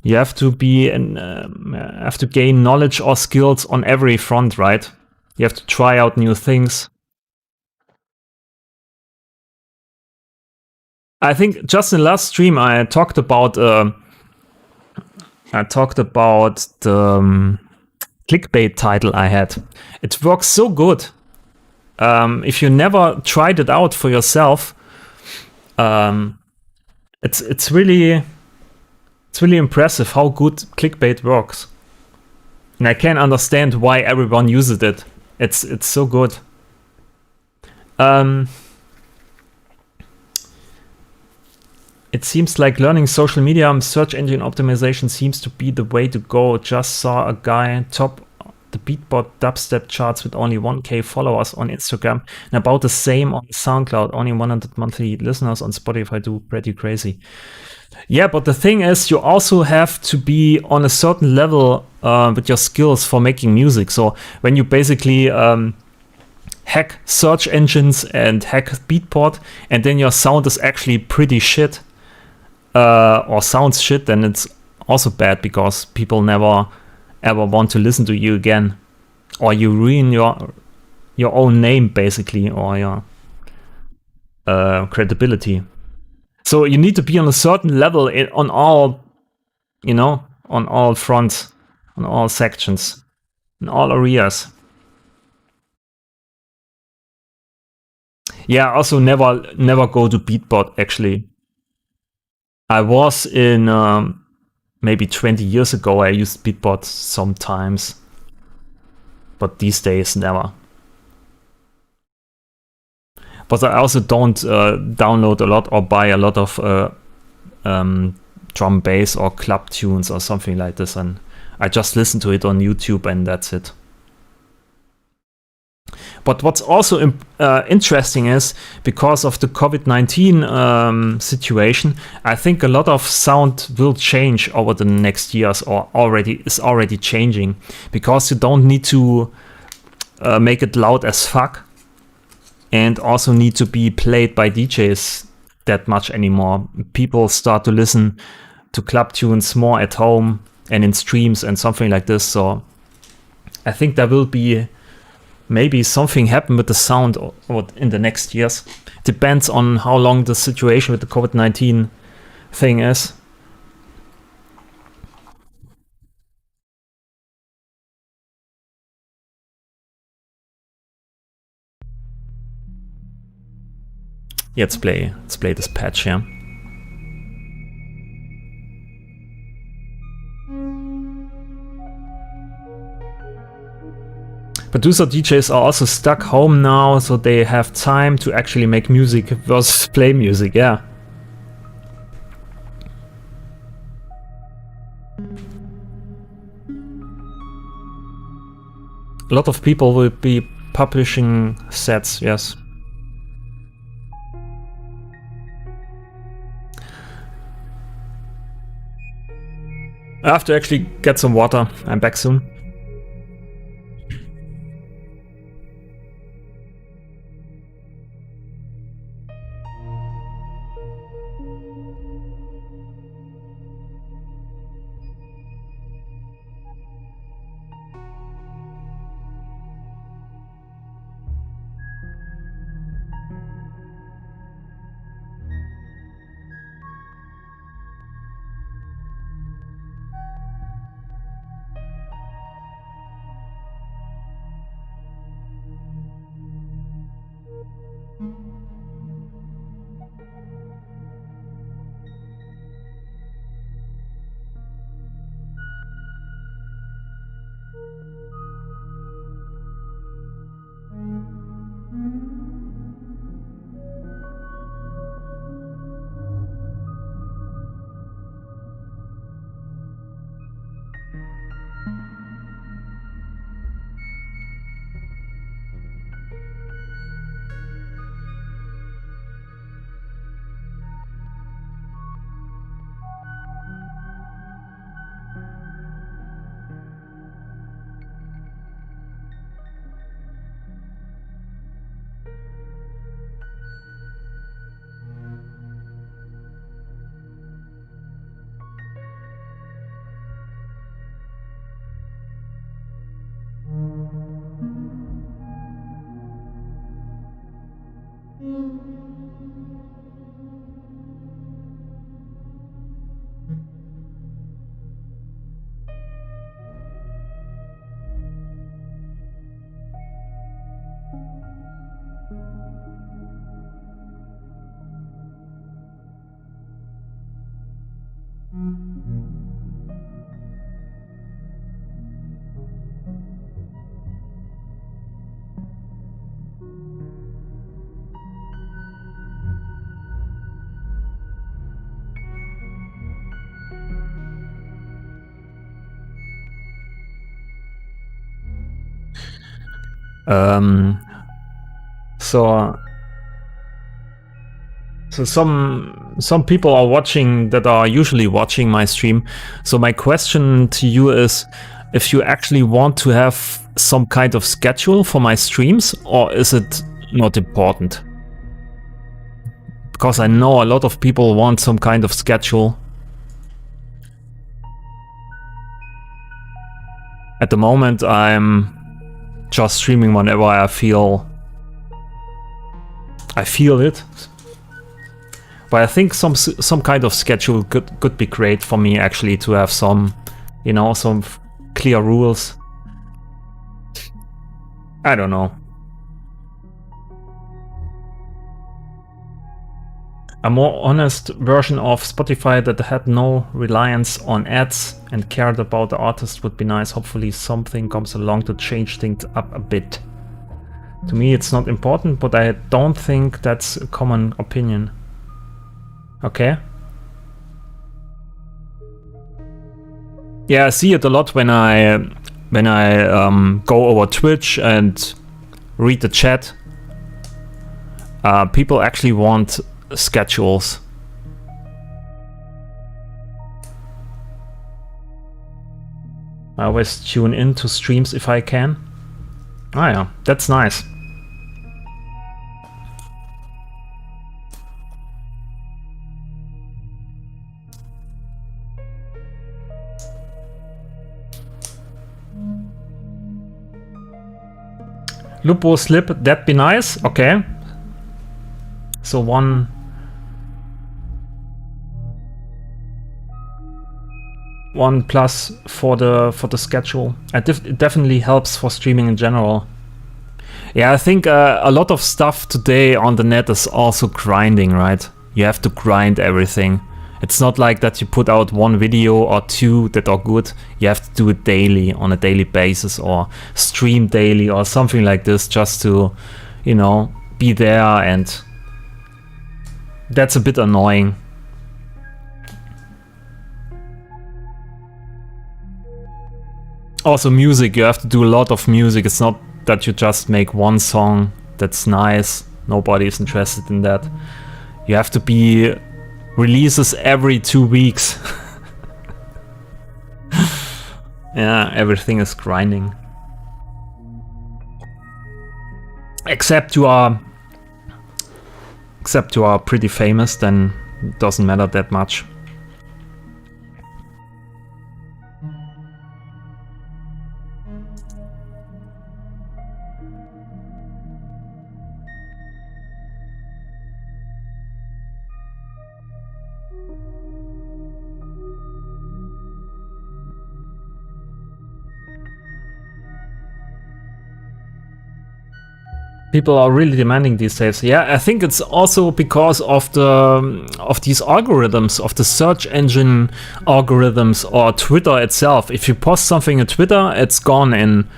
you have to have to gain knowledge or skills on every front, right? You have to try out new things. I think just in the last stream I talked about the clickbait title I had. It works so good. If you never tried it out for yourself, it's really impressive how good clickbait works. And I can understand why everyone uses it. It's so good. It seems like learning social media search engine optimization seems to be the way to go. Just saw a guy top the Beatbot dubstep charts with only 1K followers on Instagram and about the same on SoundCloud. Only 100 monthly listeners on Spotify. Do pretty crazy. Yeah, but the thing is, you also have to be on a certain level with your skills for making music. So when you basically hack search engines and hack Beatport, and then your sound is actually pretty shit, or sounds shit, then it's also bad because people never ever want to listen to you again, or you ruin your own name basically, or your credibility. So you need to be on a certain level on all fronts, on all sections, in all areas. Yeah, also never go to Beatbot, actually. I was in maybe 20 years ago, I used Beatbot sometimes, but these days never. But I also don't download a lot or buy a lot of drum bass or club tunes or something like this, and I just listen to it on YouTube and that's it. But what's also interesting is, because of the COVID-19 situation, I think a lot of sound will change over the next years, or is already changing, because you don't need to make it loud as fuck, and also need to be played by DJs that much anymore. People start to listen to club tunes more at home and in streams and something like this. So I think there will be maybe something happen with the sound or in the next years. Depends on how long the situation with the COVID-19 thing is. Yeah, let's play this patch here. Producer DJs are also stuck home now, so they have time to actually make music versus play music, yeah. A lot of people will be publishing sets, yes. I have to actually get some water. I'm back soon. So some people are watching that are usually watching my stream. So my question to you is, if you actually want to have some kind of schedule for my streams, or is it not important? Because I know a lot of people want some kind of schedule. At the moment, I'm just streaming whenever I feel it. But I think some kind of schedule could be great for me, actually, to have some, you know, some clear rules. I don't know. A more honest version of Spotify that had no reliance on ads and cared about the artist would be nice. Hopefully something comes along to change things up a bit. To me it's not important, but I don't think that's a common opinion. Okay. Yeah, I see it a lot when I go over Twitch and read the chat. People actually want schedules. I always tune in to streams if I can. Ah yeah, that's nice. Lupo slip, that'd be nice. Okay. So one plus for the schedule. It definitely helps for streaming in general. Yeah, I think a lot of stuff today on the net is also grinding, right? You have to grind everything. It's not like that you put out one video or two that are good. You have to do it daily, on a daily basis, or stream daily or something like this, just to, you know, be there, and that's a bit annoying. Also music, you have to do a lot of music. It's not that you just make one song that's nice. Nobody is interested in that. You have to be releases every 2 weeks. Yeah, everything is grinding. Except you are pretty famous, then it doesn't matter that much. People are really demanding these days. Yeah, I think it's also because of these algorithms, of the search engine algorithms, or Twitter itself. If you post something on Twitter, it's gone in,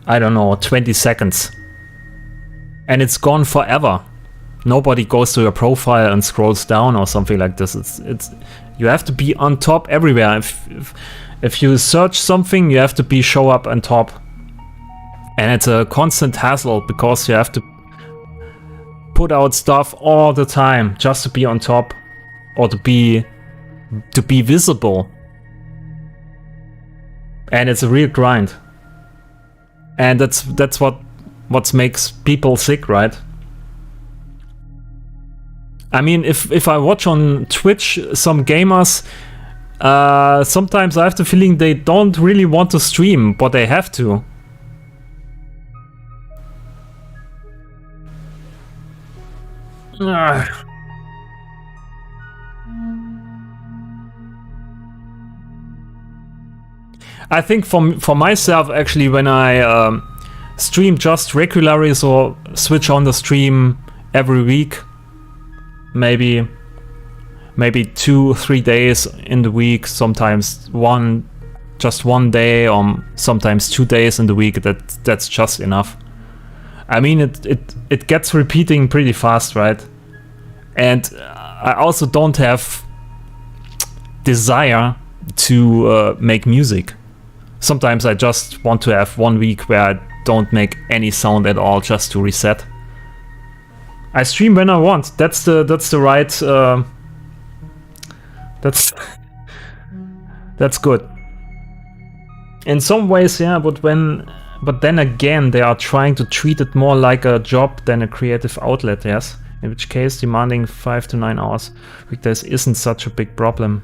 I don't know, 20 seconds. And it's gone forever. Nobody goes to your profile and scrolls down or something like this. It's you have to be on top everywhere. If you search something, you have to show up on top. And it's a constant hassle because you have to put out stuff all the time just to be on top or to be visible. And it's a real grind. And that's what makes people sick, right? I mean, if I watch on Twitch some gamers, sometimes I have the feeling they don't really want to stream, but they have to. I think for myself, actually, when I stream just regularly, so switch on the stream every week, maybe 2-3 days in the week, sometimes just one day, or sometimes 2 days in the week. That's just enough. I mean, it gets repeating pretty fast, right? And I also don't have desire to make music. Sometimes I just want to have 1 week where I don't make any sound at all, just to reset. I stream when I want. That's the right. That's good. In some ways, yeah, but then again, they are trying to treat it more like a job than a creative outlet, yes? In which case, demanding 5 to 9 hours weekdays isn't such a big problem.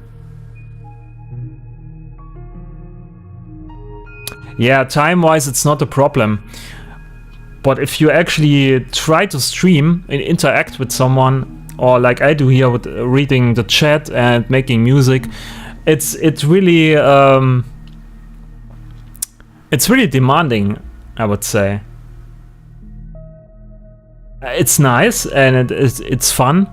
Yeah, time-wise, it's not a problem. But if you actually try to stream and interact with someone, or like I do here with reading the chat and making music, it's really demanding, I would say. It's nice and it's fun,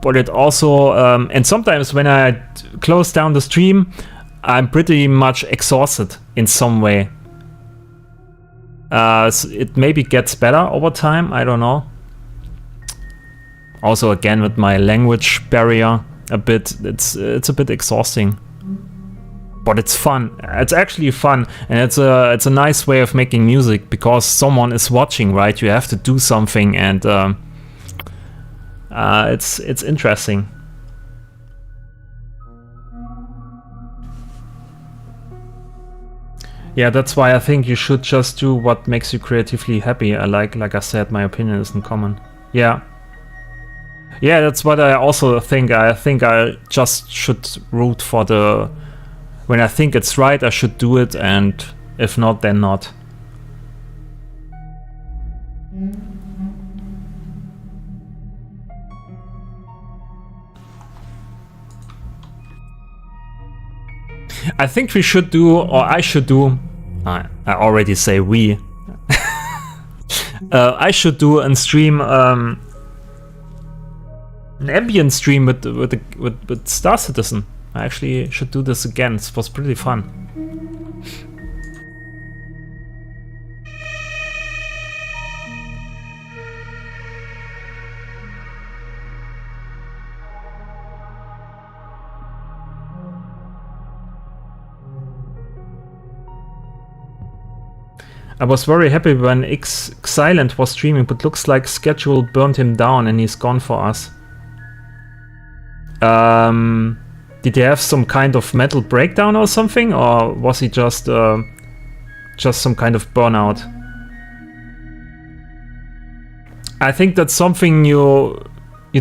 but it also and sometimes when I close down the stream, I'm pretty much exhausted in some way. So it maybe gets better over time, I don't know. Also, again, with my language barrier, it's a bit exhausting. But it's fun. It's actually fun, and it's a nice way of making music because someone is watching, right? You have to do something, and it's interesting. Yeah, that's why I think you should just do what makes you creatively happy. Like I said, my opinion isn't common. Yeah. Yeah, that's what I also think. I think I just should root for the... When I think it's right, I should do it, and if not, then not. I think we should do, or I should do, I already say we. I should do a stream, an ambient stream with Star Citizen. I actually should do this again. It was pretty fun. I was very happy when Xylent was streaming, but looks like schedule burned him down and he's gone for us. Did he have some kind of mental breakdown or something, or was he just some kind of burnout? I think that's something you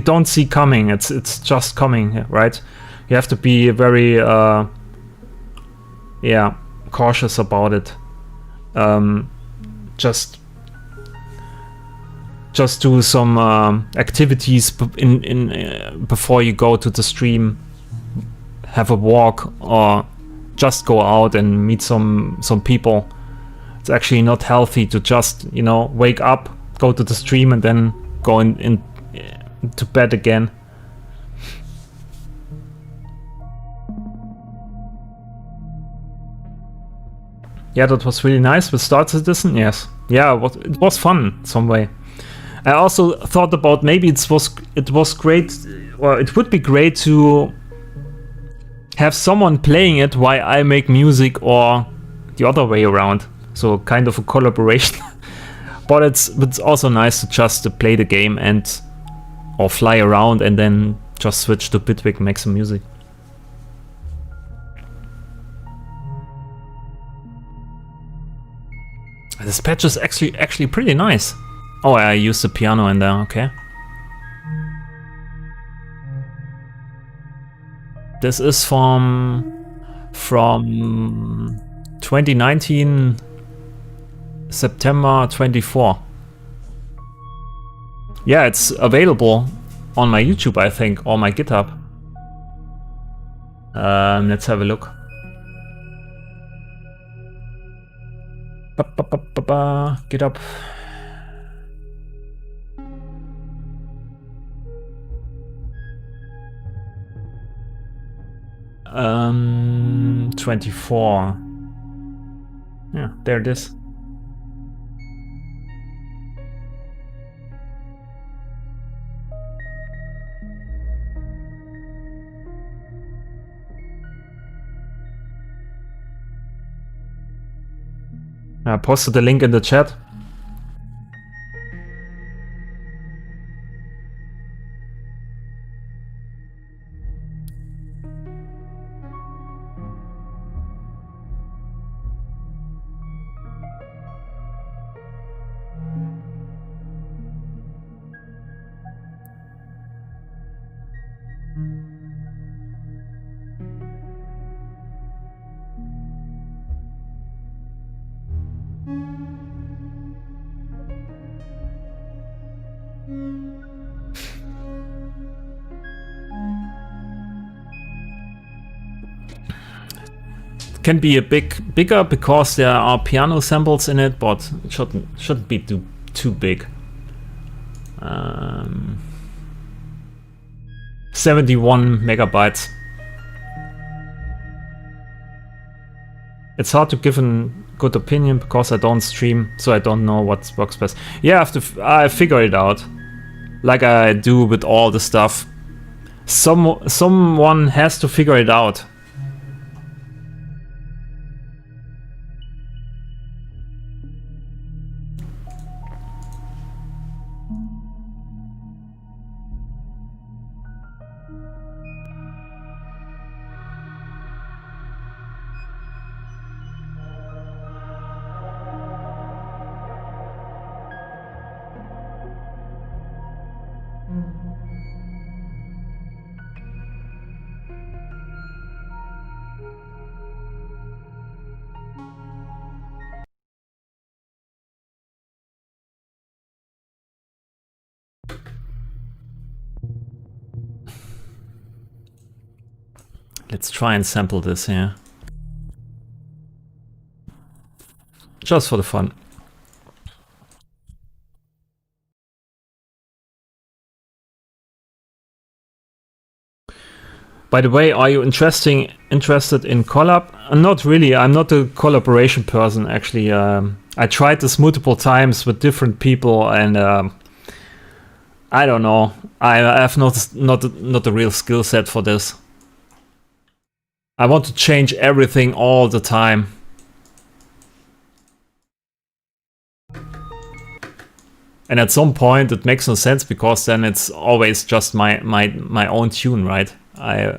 don't see coming. It's just coming, right? You have to be very cautious about it. Just do some activities before you go to the stream. Have a walk, or just go out and meet some people. It's actually not healthy to just, you know, wake up, go to the stream, and then go in to bed again. Yeah, that was really nice with Star Citizen. Yes, yeah, it was fun some way. I also thought about maybe it was great, or it would be great to have someone playing it while I make music, or the other way around. So kind of a collaboration. But it's also nice to just play the game or fly around and then just switch to Bitwig and make some music. This patch is actually pretty nice. Oh, I used the piano in there, okay. This is from 2019, September 24. Yeah, it's available on my YouTube, I think, or my GitHub. Let's have a look. GitHub. 24. Yeah, there it is. I posted the link in the chat. Can be a bigger because there are piano samples in it, but it shouldn't be too big. 71 megabytes. It's hard to give a good opinion because I don't stream, so I don't know what works best. Yeah, I figure it out, like I do with all the stuff. Someone has to figure it out. Let's try and sample this here. Just for the fun. By the way, are you interested in collab? Not really. I'm not a collaboration person, actually. I tried this multiple times with different people, and I don't know. I have not a real skill set for this. I want to change everything all the time. And at some point it makes no sense, because then it's always just my own tune, right? I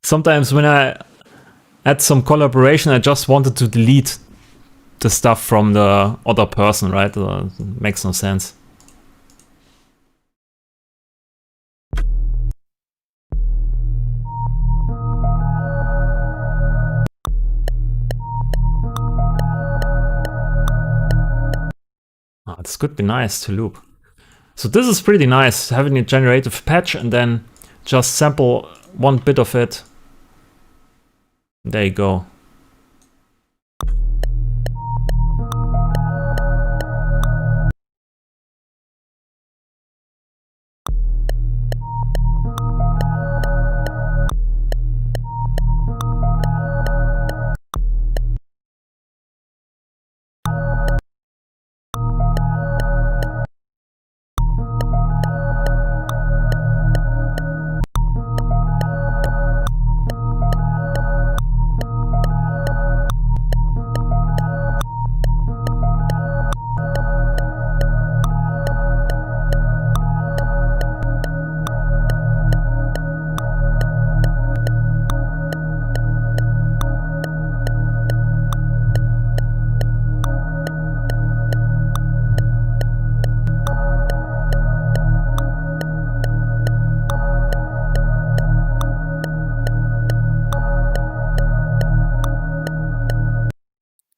Sometimes when I had some collaboration, I just wanted to delete the stuff from the other person, right? Makes no sense. This could be nice to loop. So this is pretty nice, having a generative patch and then just sample one bit of it. There you go.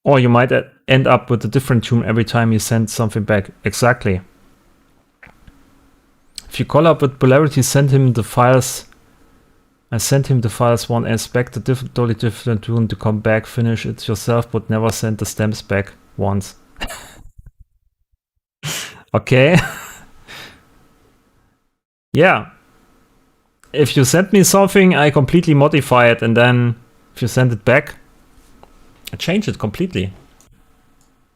Or you might end up with a different tune every time you send something back. Exactly. If you collab with Polarity, send him the files. I sent him the files one, expect a totally different tune to come back, finish it yourself, but never send the stems back once. Okay. Yeah. If you send me something, I completely modify it, and then if you send it back, I change it completely.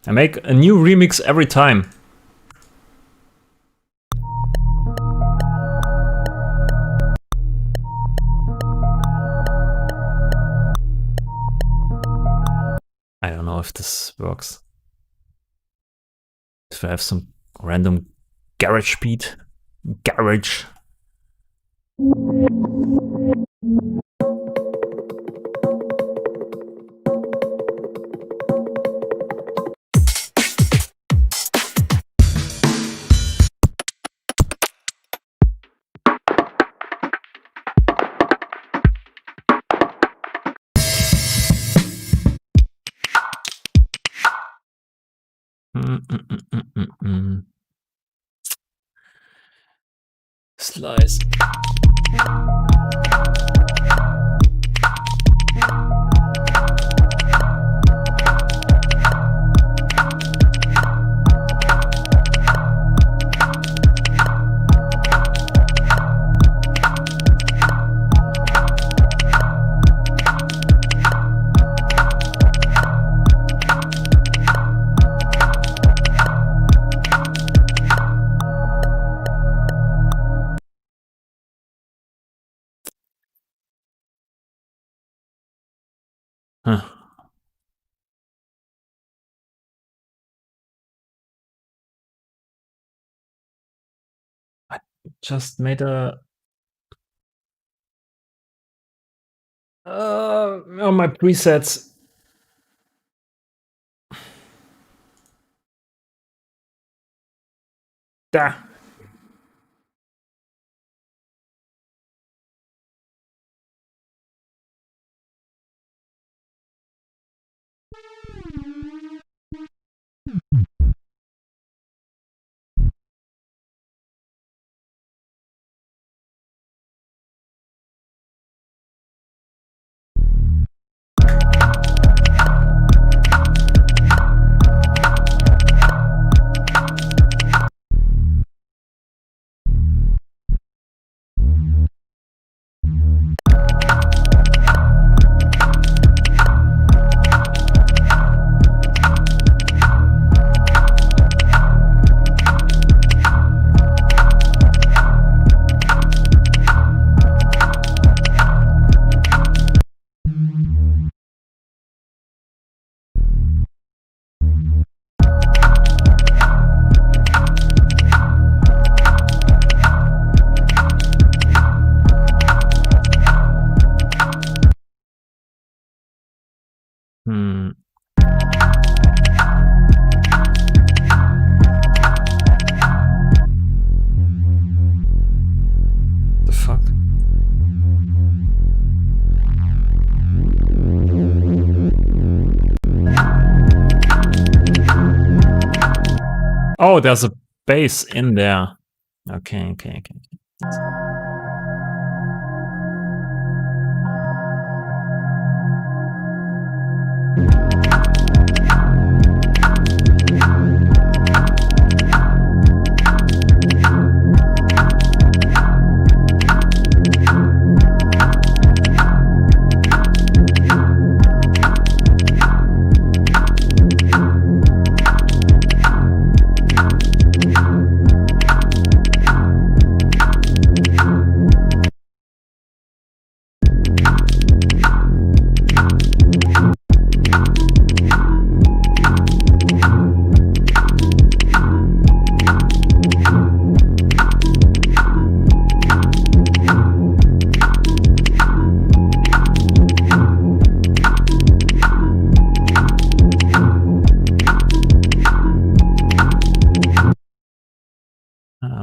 I make a new remix every time. I don't know if this works. If I have some random garage beat. Garage. Slice. Huh. I just made a on my presets. Da. Oh, there's a bass in there. Okay.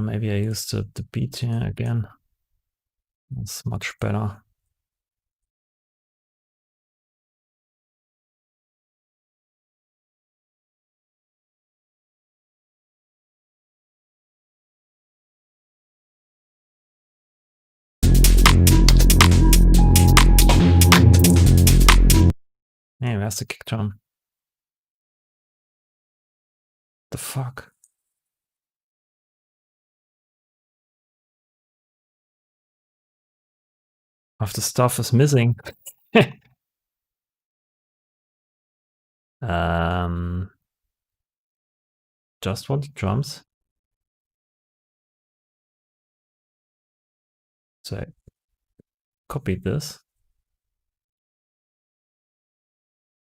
Maybe I use the beat here again. That's much better. Hey, where's the kick drum? The fuck? Half the stuff is missing. Just want the drums. So I copied this.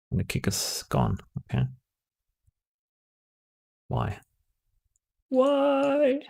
And the kick is gone. Okay. Why? Why?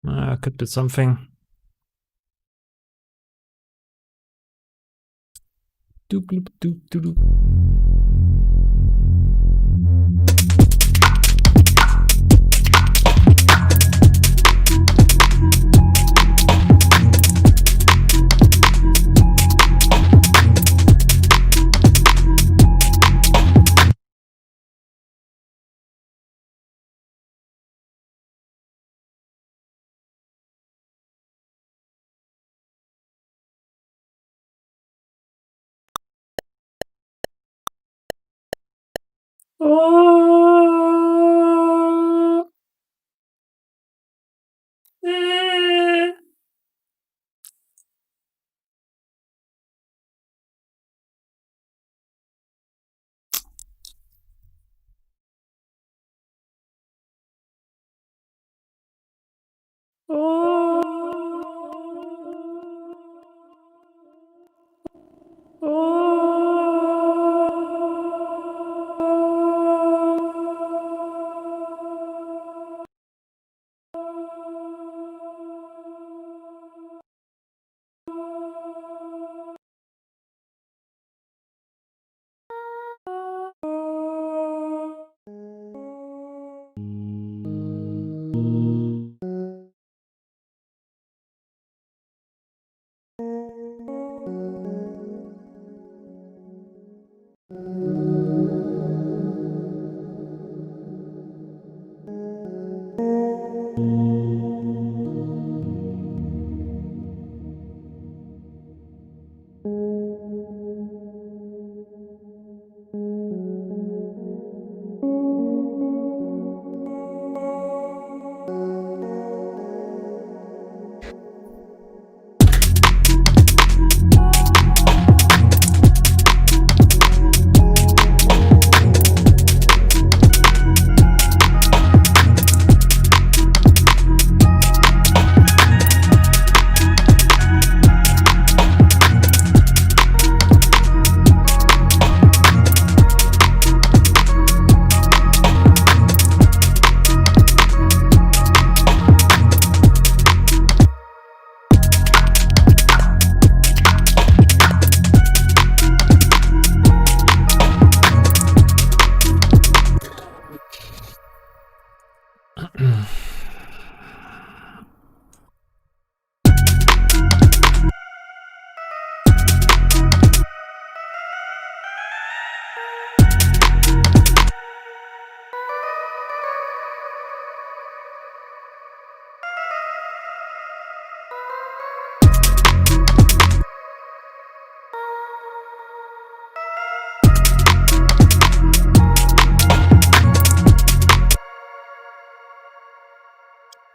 I could do something. Doop, doop, doop, doop, doop. Oh.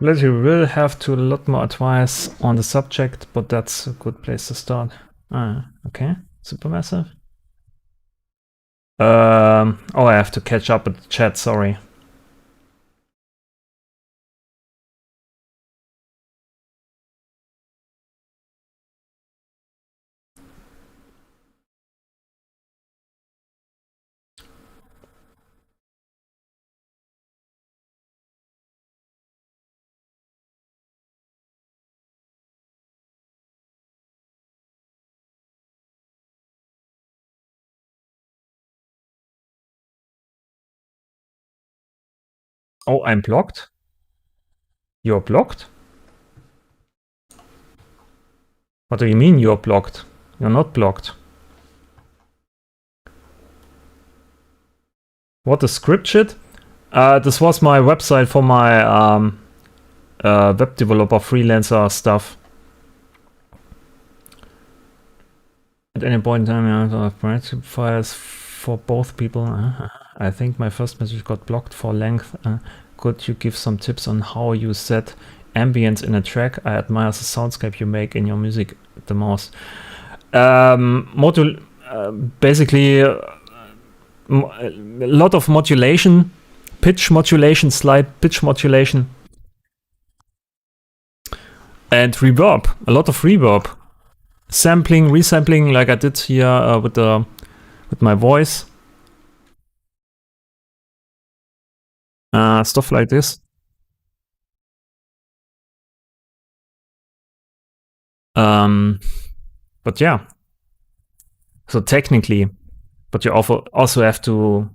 You will have to a lot more advice on the subject, but that's a good place to start. Okay, Supermassive. Oh, I have to catch up with the chat, sorry. Oh, I'm blocked? You're blocked? What do you mean you're blocked? You're not blocked. What, the script shit? This was my website for my web developer freelancer stuff. At any point in time, I have project files for both people. I think my first message got blocked for length. Could you give some tips on how you set ambience in a track? I admire the soundscape you make in your music the most. Basically, a lot of modulation, pitch modulation, slight pitch modulation, and reverb. A lot of reverb, sampling, resampling, like I did here with my voice. Stuff like this. But yeah. So technically, but you also have to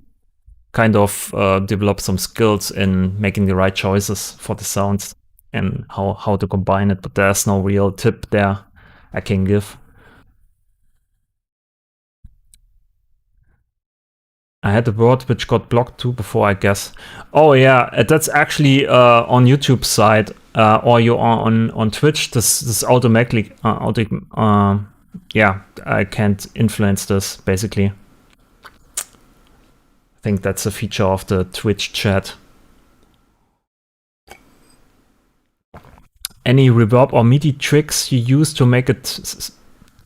kind of develop some skills in making the right choices for the sounds and how to combine it. But there's no real tip there I can give. I had a word which got blocked too before, I guess. Oh yeah, that's actually on YouTube side or you are on Twitch. This automatically yeah, I can't influence this basically. I think that's a feature of the Twitch chat. Any reverb or MIDI tricks you use to make it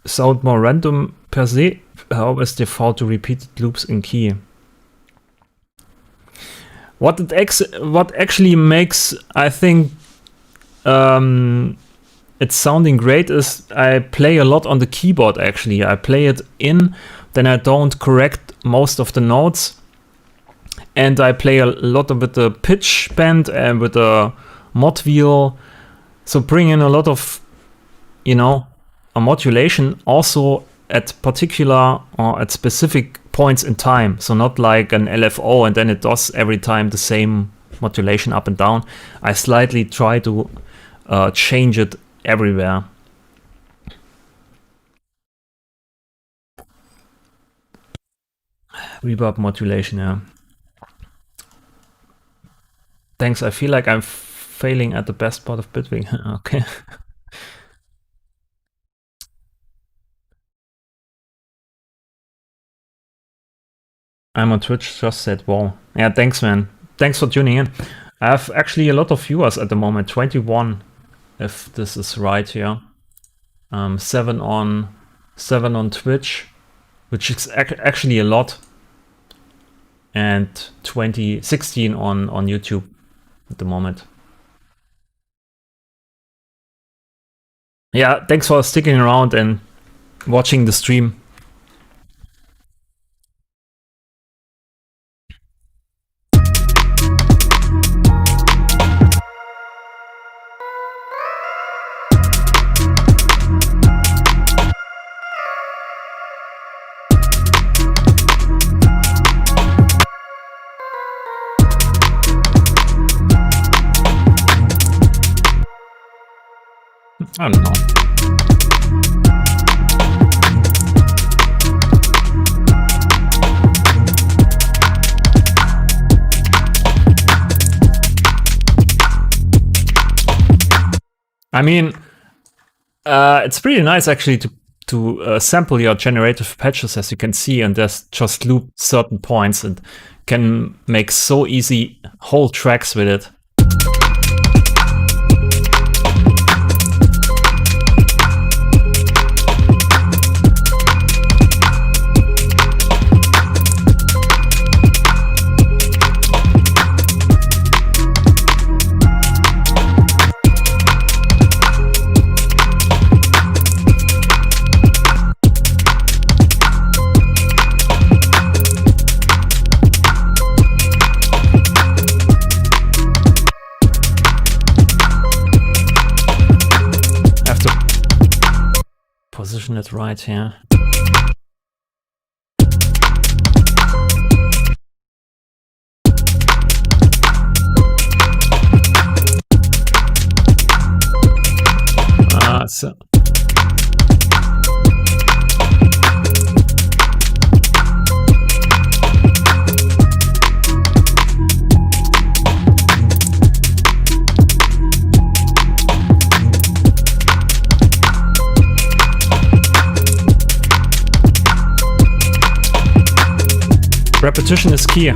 sound more random per se? How is default to repeated loops in key? What actually makes, I think, it's sounding great is I play a lot on the keyboard actually. I play it in, then I don't correct most of the notes. And I play a lot with the pitch bend and with the mod wheel. So bring in a lot of, you know, a modulation also at particular or at specific points in time. So not like an LFO and then it does every time the same modulation up and down. I slightly try to change it everywhere. Reverb modulation, yeah. Thanks, I feel like I'm failing at the best part of Bitwig. Okay. I'm on Twitch, just said wow. Yeah, thanks man. Thanks for tuning in. I have actually a lot of viewers at the moment, 21, if this is right here. 7 on Twitch, which is actually a lot. And 16 on YouTube at the moment. Yeah, thanks for sticking around and watching the stream. I don't know. I mean, it's pretty nice actually to sample your generative patches, as you can see, and just loop certain points and can make so easy whole tracks with it. position it right here. So repetition is key.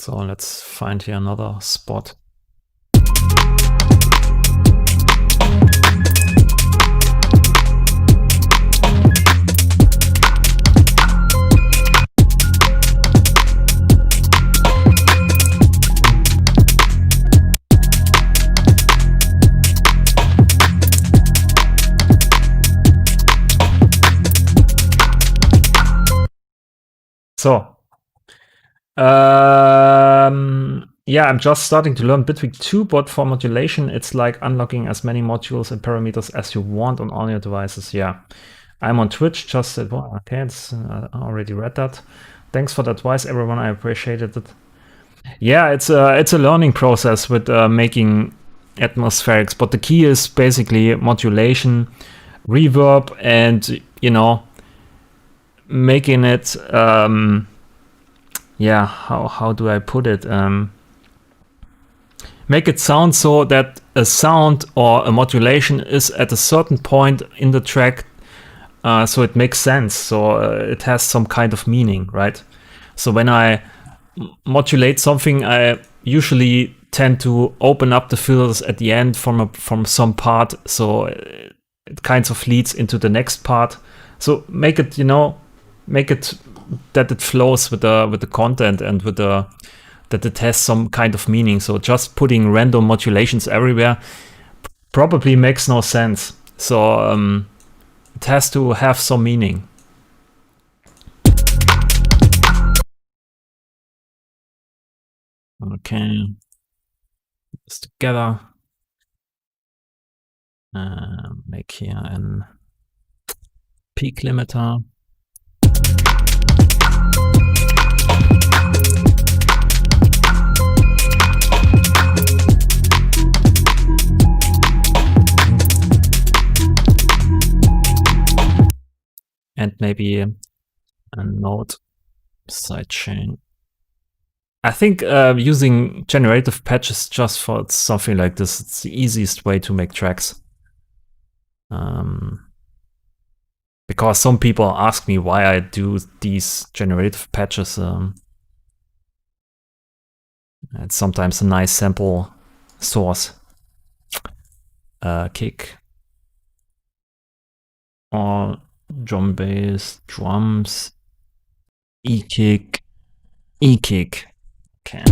So let's find here another spot. So. Yeah, I'm just starting to learn Bitwig 2, but for modulation, it's like unlocking as many modules and parameters as you want on all your devices. Yeah, I'm on Twitch, just said, well, okay, I already read that. Thanks for the advice, everyone, I appreciated it. Yeah, it's a learning process with making atmospherics, but the key is basically modulation, reverb, and, you know, making it... yeah, how do I put it? Make it sound so that a sound or a modulation is at a certain point in the track, so it makes sense, so it has some kind of meaning, right? So when I modulate something, I usually tend to open up the filters at the end from some part, so it kind of leads into the next part. So make it, you know, make it that it flows with the content and with that it has some kind of meaning. So just putting random modulations everywhere probably makes no sense. So it has to have some meaning. Okay, this together. Make here an peak limiter. And maybe a node sidechain. I think using generative patches just for something like this, it's the easiest way to make tracks. Because some people ask me why I do these generative patches. It's sometimes a nice sample source. Kick. Or drum bass, drums, E-kick, E-kick. Okay.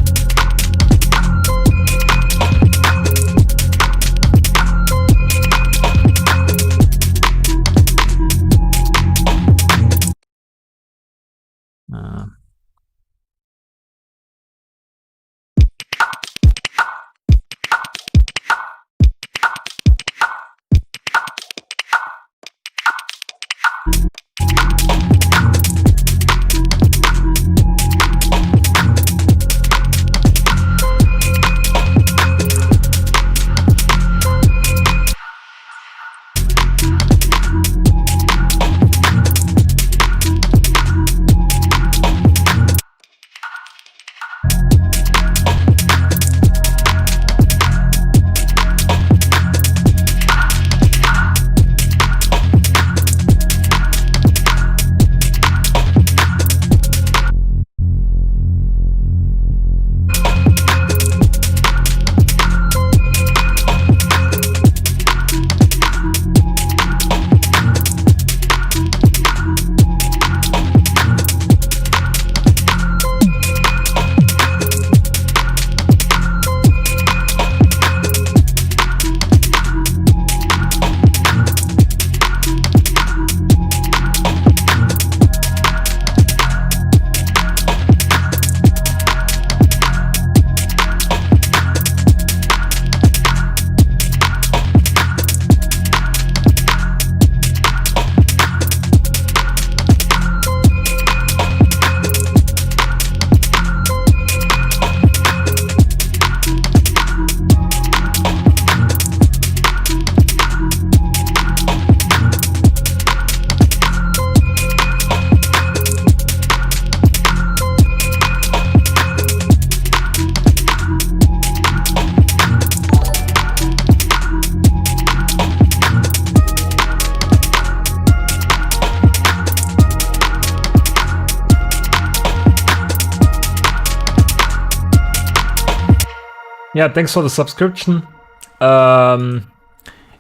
Yeah, thanks for the subscription.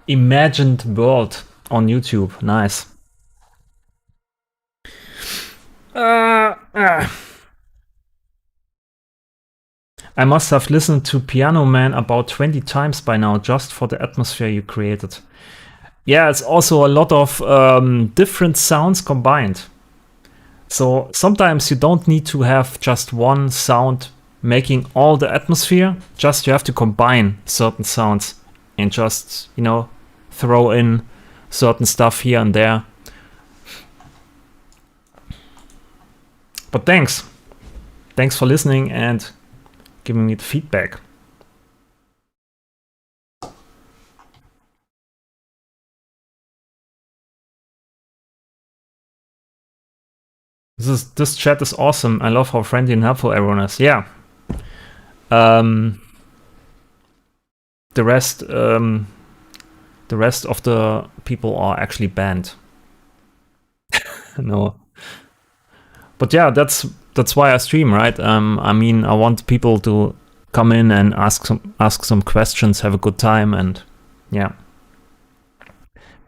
Imagined World on YouTube. Nice. I must have listened to Piano Man about 20 times by now just for the atmosphere you created. Yeah, it's also a lot of different sounds combined. So sometimes you don't need to have just one sound making all the atmosphere, just you have to combine certain sounds and just, you know, throw in certain stuff here and there. But thanks for listening and giving me the feedback. This chat is awesome. I love how friendly and helpful everyone is. Yeah. The rest of the people are actually banned. No. But yeah, that's why I stream, right? I mean, I want people to come in and ask some questions, have a good time, and yeah,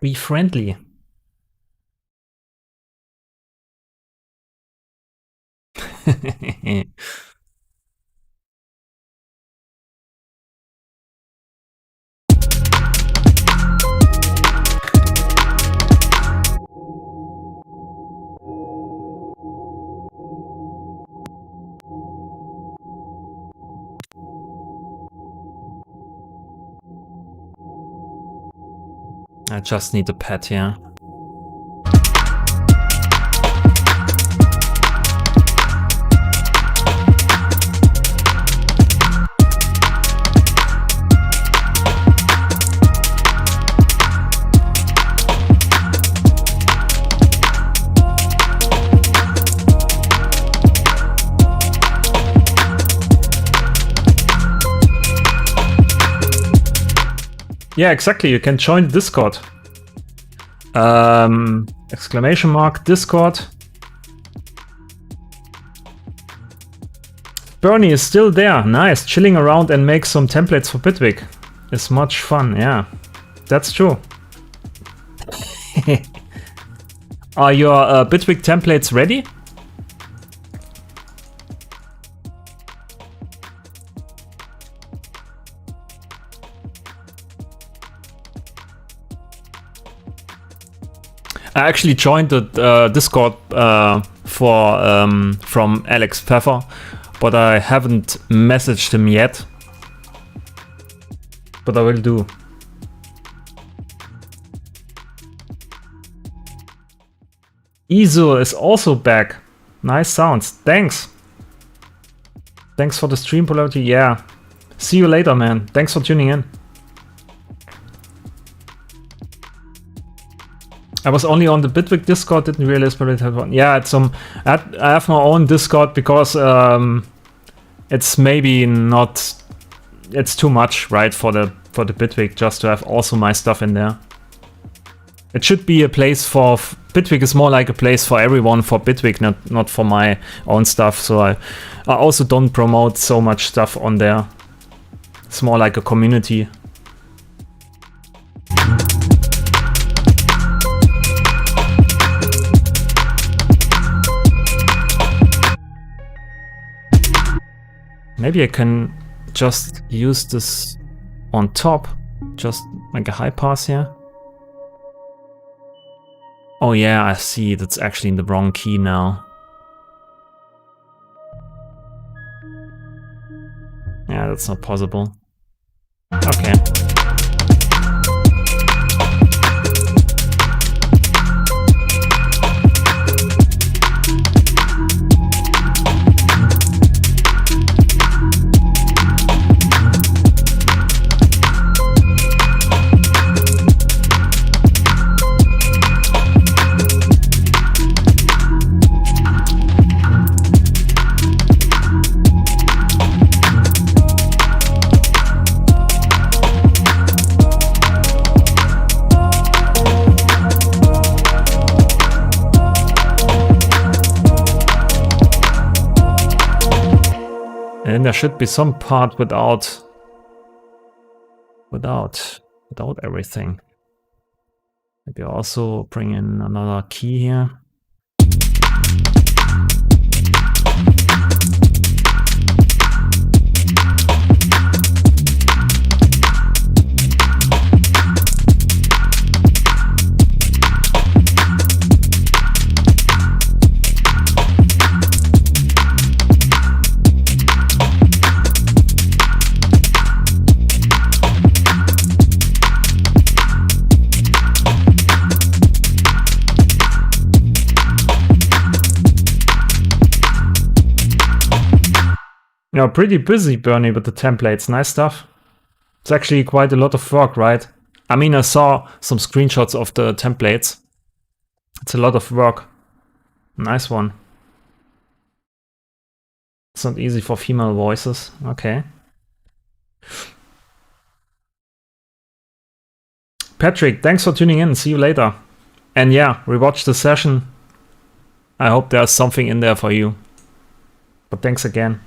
be friendly. I just need a pet here. Yeah, exactly. You can join Discord. Exclamation mark Discord. Bernie is still there. Nice. Chilling around and make some templates for Bitwig. It's much fun. Yeah, that's true. Are your Bitwig templates ready? I actually joined the Discord from Alex Pfeffer, but I haven't messaged him yet. But I will do. Izu is also back. Nice sounds. Thanks. Thanks for the stream, Polarity. Yeah. See you later, man. Thanks for tuning in. I was only on the Bitwig Discord, didn't realize but it had one. Yeah, it's I have my own Discord because it's maybe not, it's too much, right, for the Bitwig just to have also my stuff in there. It should be a place for Bitwig is more like a place for everyone for Bitwig, not for my own stuff. So I also don't promote so much stuff on there. It's more like a community. Maybe I can just use this on top, just like a high pass here. Oh yeah, I see, that's actually in the wrong key now. Yeah, that's not possible. Okay. And there should be some part without without everything. Maybe also bring in another key here. You're pretty busy, Bernie, with the templates. Nice stuff. It's actually quite a lot of work, right? I mean, I saw some screenshots of the templates. It's a lot of work. Nice one. It's not easy for female voices. Okay. Patrick, thanks for tuning in. See you later. And yeah, rewatch the session. I hope there's something in there for you. But thanks again.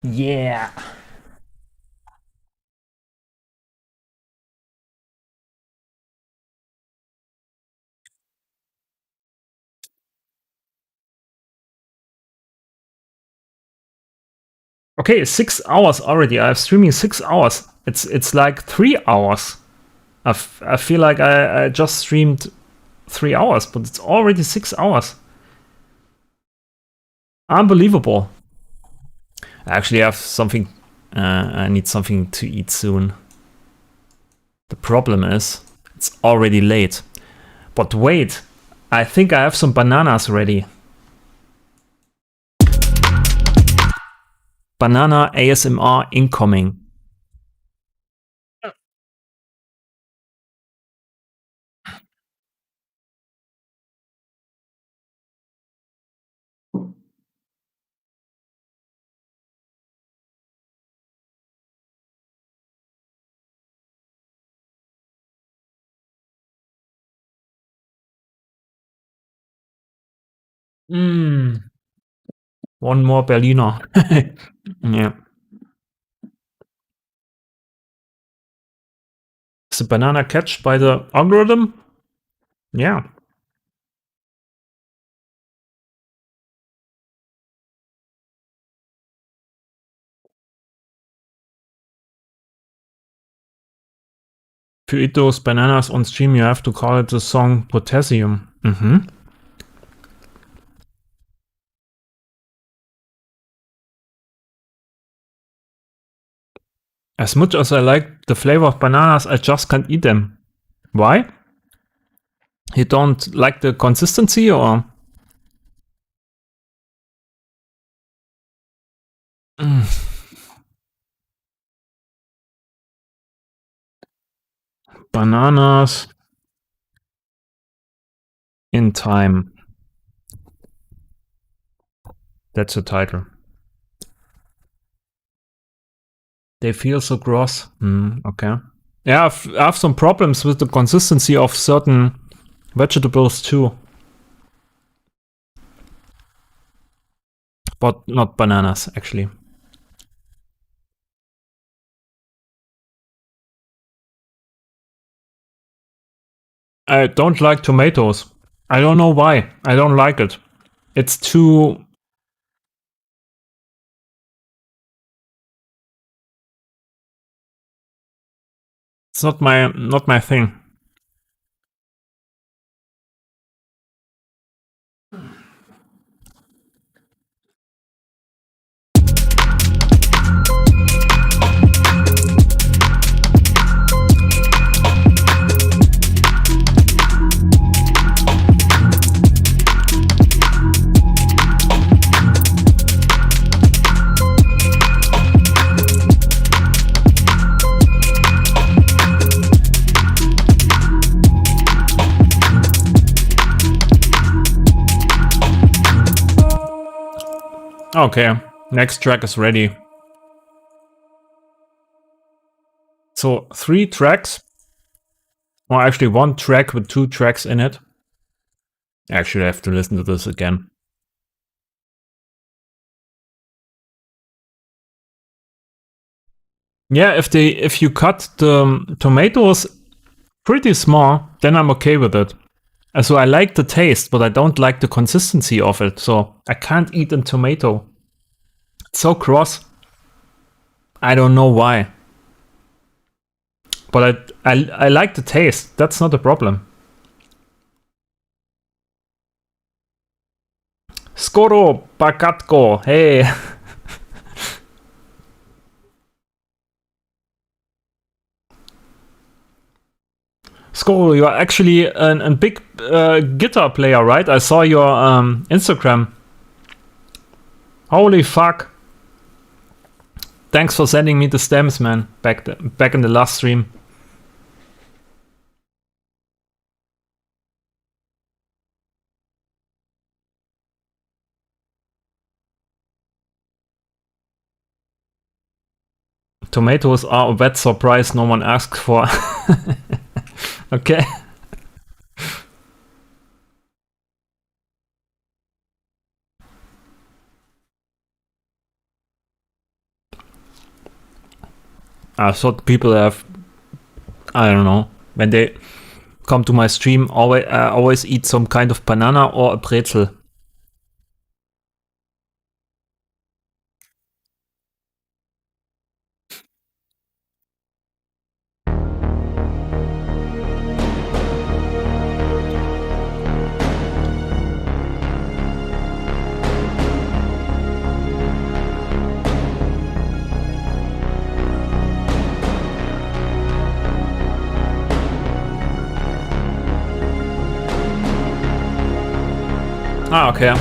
Yeah. Okay, 6 hours already. I'm streaming 6 hours. It's like 3 hours. I feel like I just streamed 3 hours, but it's already 6 hours. Unbelievable. I actually have something. I need something to eat soon. The problem is, it's already late. But wait, I think I have some bananas ready. Banana ASMR incoming. One more Berliner. Yeah. Is the banana catched by the algorithm? Yeah. If you eat those bananas on stream, you have to call it the song Potassium. As much as I like the flavor of bananas, I just can't eat them. Why? You don't like the consistency, or? Bananas in time. That's the title. They feel so gross. Okay. Yeah, I have some problems with the consistency of certain vegetables too. But not bananas, actually. I don't like tomatoes. I don't know why. I don't like it. It's too... It's not my thing. Okay, next track is ready. So 3 tracks, or actually 1 track with 2 tracks in it. Actually, I have to listen to this again. Yeah, if you cut the tomatoes pretty small, then I'm okay with it. So I like the taste, but I don't like the consistency of it. So I can't eat a tomato. It's so gross. I don't know why. But I like the taste. That's not a problem. Skoro Bakatko. Hey. Skoro, you're actually a big guitar player, right? I saw your Instagram. Holy fuck. Thanks for sending me the stems, man. Back in the last stream. Tomatoes are a wet surprise no one asked for. Okay. I thought people have, I don't know, when they come to my stream, always eat some kind of banana or a pretzel. Ah, okay.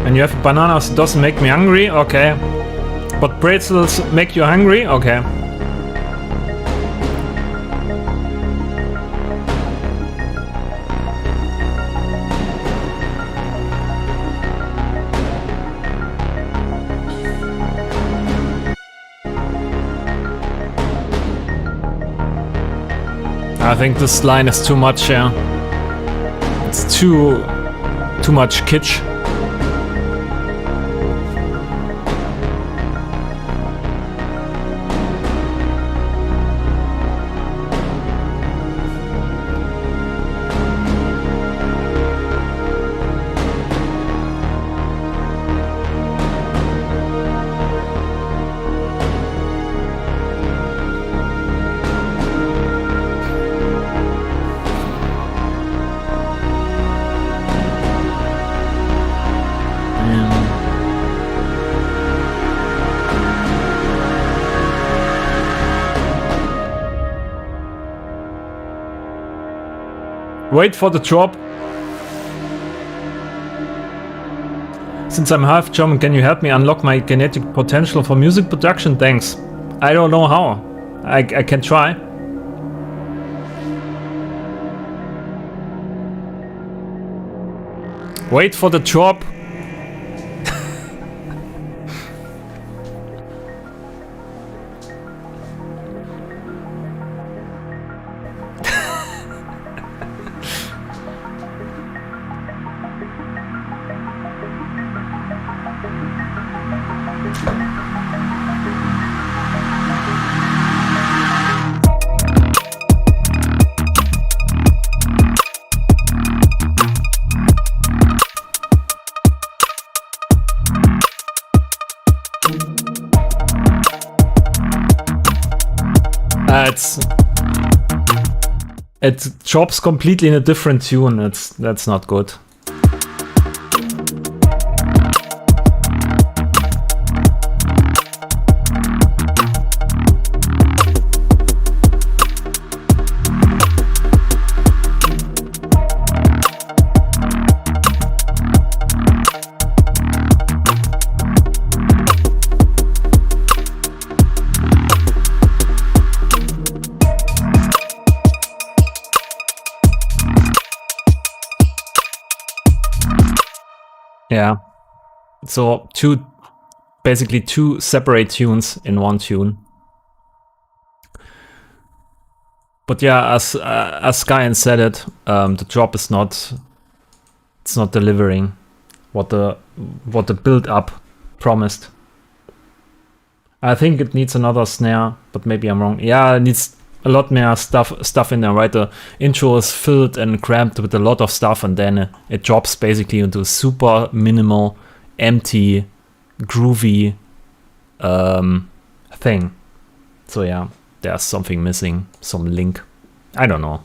When you have bananas, it doesn't make me hungry, okay. But pretzels make you hungry, okay. I think this line is too much, yeah. It's too much kitsch. Wait for the drop. Since I'm half German, can you help me unlock my genetic potential for music production? Thanks. I don't know how. I can try. Wait for the drop. It drops completely in a different tune. That's not good. Yeah. So basically two separate tunes in one tune. But yeah, as Skyen said it, the drop is not delivering what the build up promised. I think it needs another snare, but maybe I'm wrong. Yeah, it needs a lot more stuff in there, right? The intro is filled and cramped with a lot of stuff, and then it drops basically into a super minimal, empty, groovy thing. So yeah, there's something missing, some link. I don't know.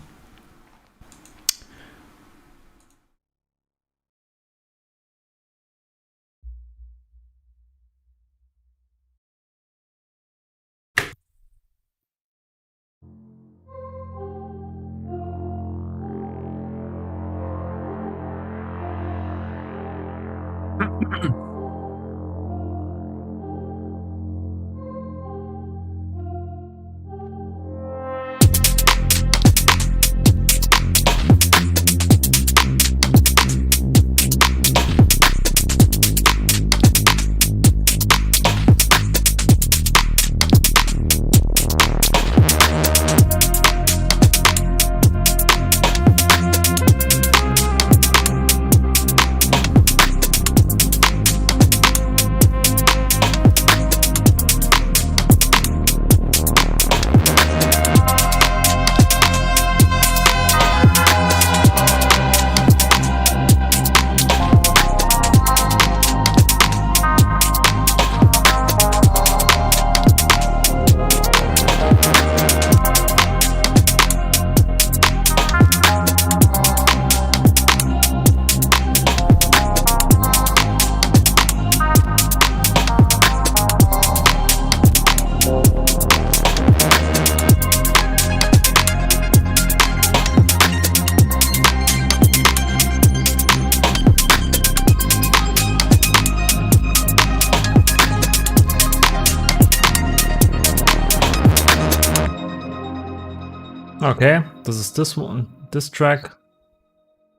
Okay, this is this one, this track,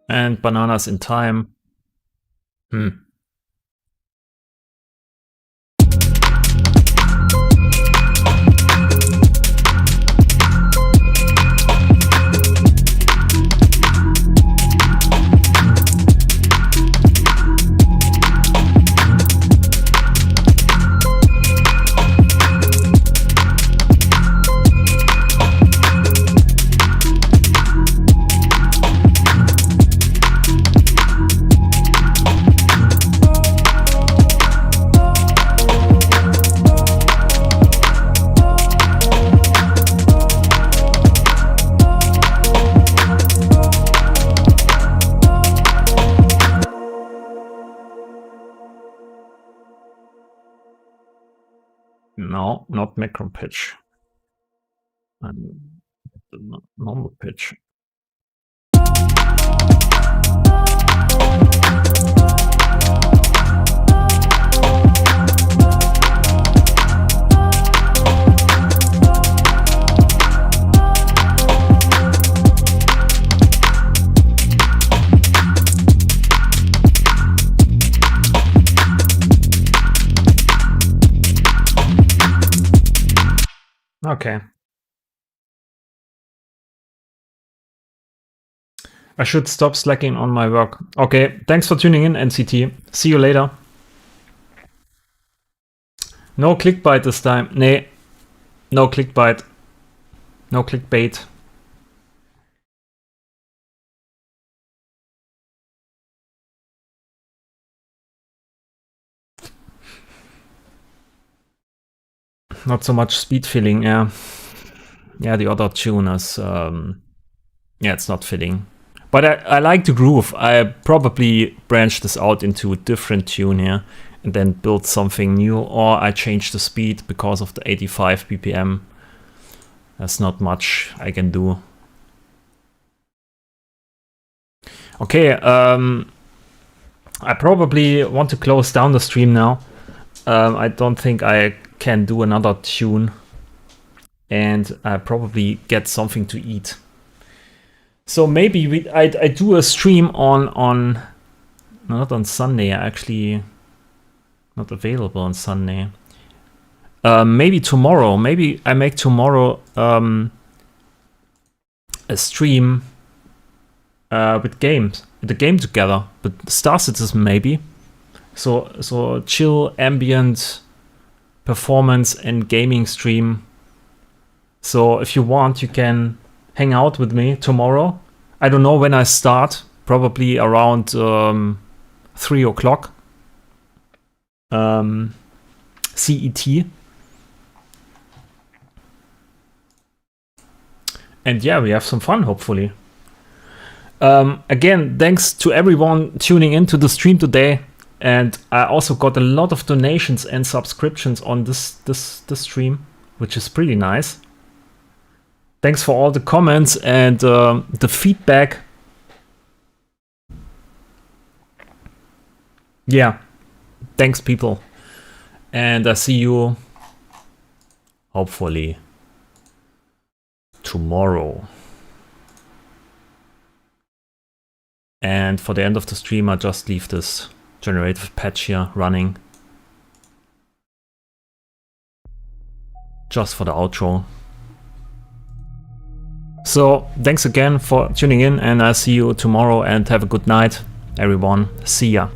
and Bananas in Time. No, not macro pitch. Normal pitch. Okay. I should stop slacking on my work. Okay, thanks for tuning in, NCT. See you later. No clickbait this time. Nee, no clickbait. No clickbait. Not so much speed filling, yeah. Yeah, the other tune is, yeah, it's not fitting. But I like the groove. I probably branch this out into a different tune here and then build something new, or I change the speed because of the 85 BPM. There's not much I can do. Okay, I probably want to close down the stream now. I don't think I can do another tune, and I probably get something to eat. So maybe I do a stream on not on Sunday. Actually, not available on Sunday. Maybe tomorrow. Maybe I make tomorrow a stream with games, the game together, but Star Citizen maybe. So chill ambient performance and gaming stream. So if you want, you can hang out with me tomorrow. I don't know when I start, probably around 3 o'clock CET. And yeah, we have some fun, hopefully. Again, thanks to everyone tuning into the stream today. And I also got a lot of donations and subscriptions on this stream, which is pretty nice. Thanks for all the comments and the feedback. Yeah, thanks, people. And I see you hopefully tomorrow. And for the end of the stream, I just leave this generative patch here running. Just for the outro. So thanks again for tuning in, and I'll see you tomorrow, and have a good night, everyone. See ya.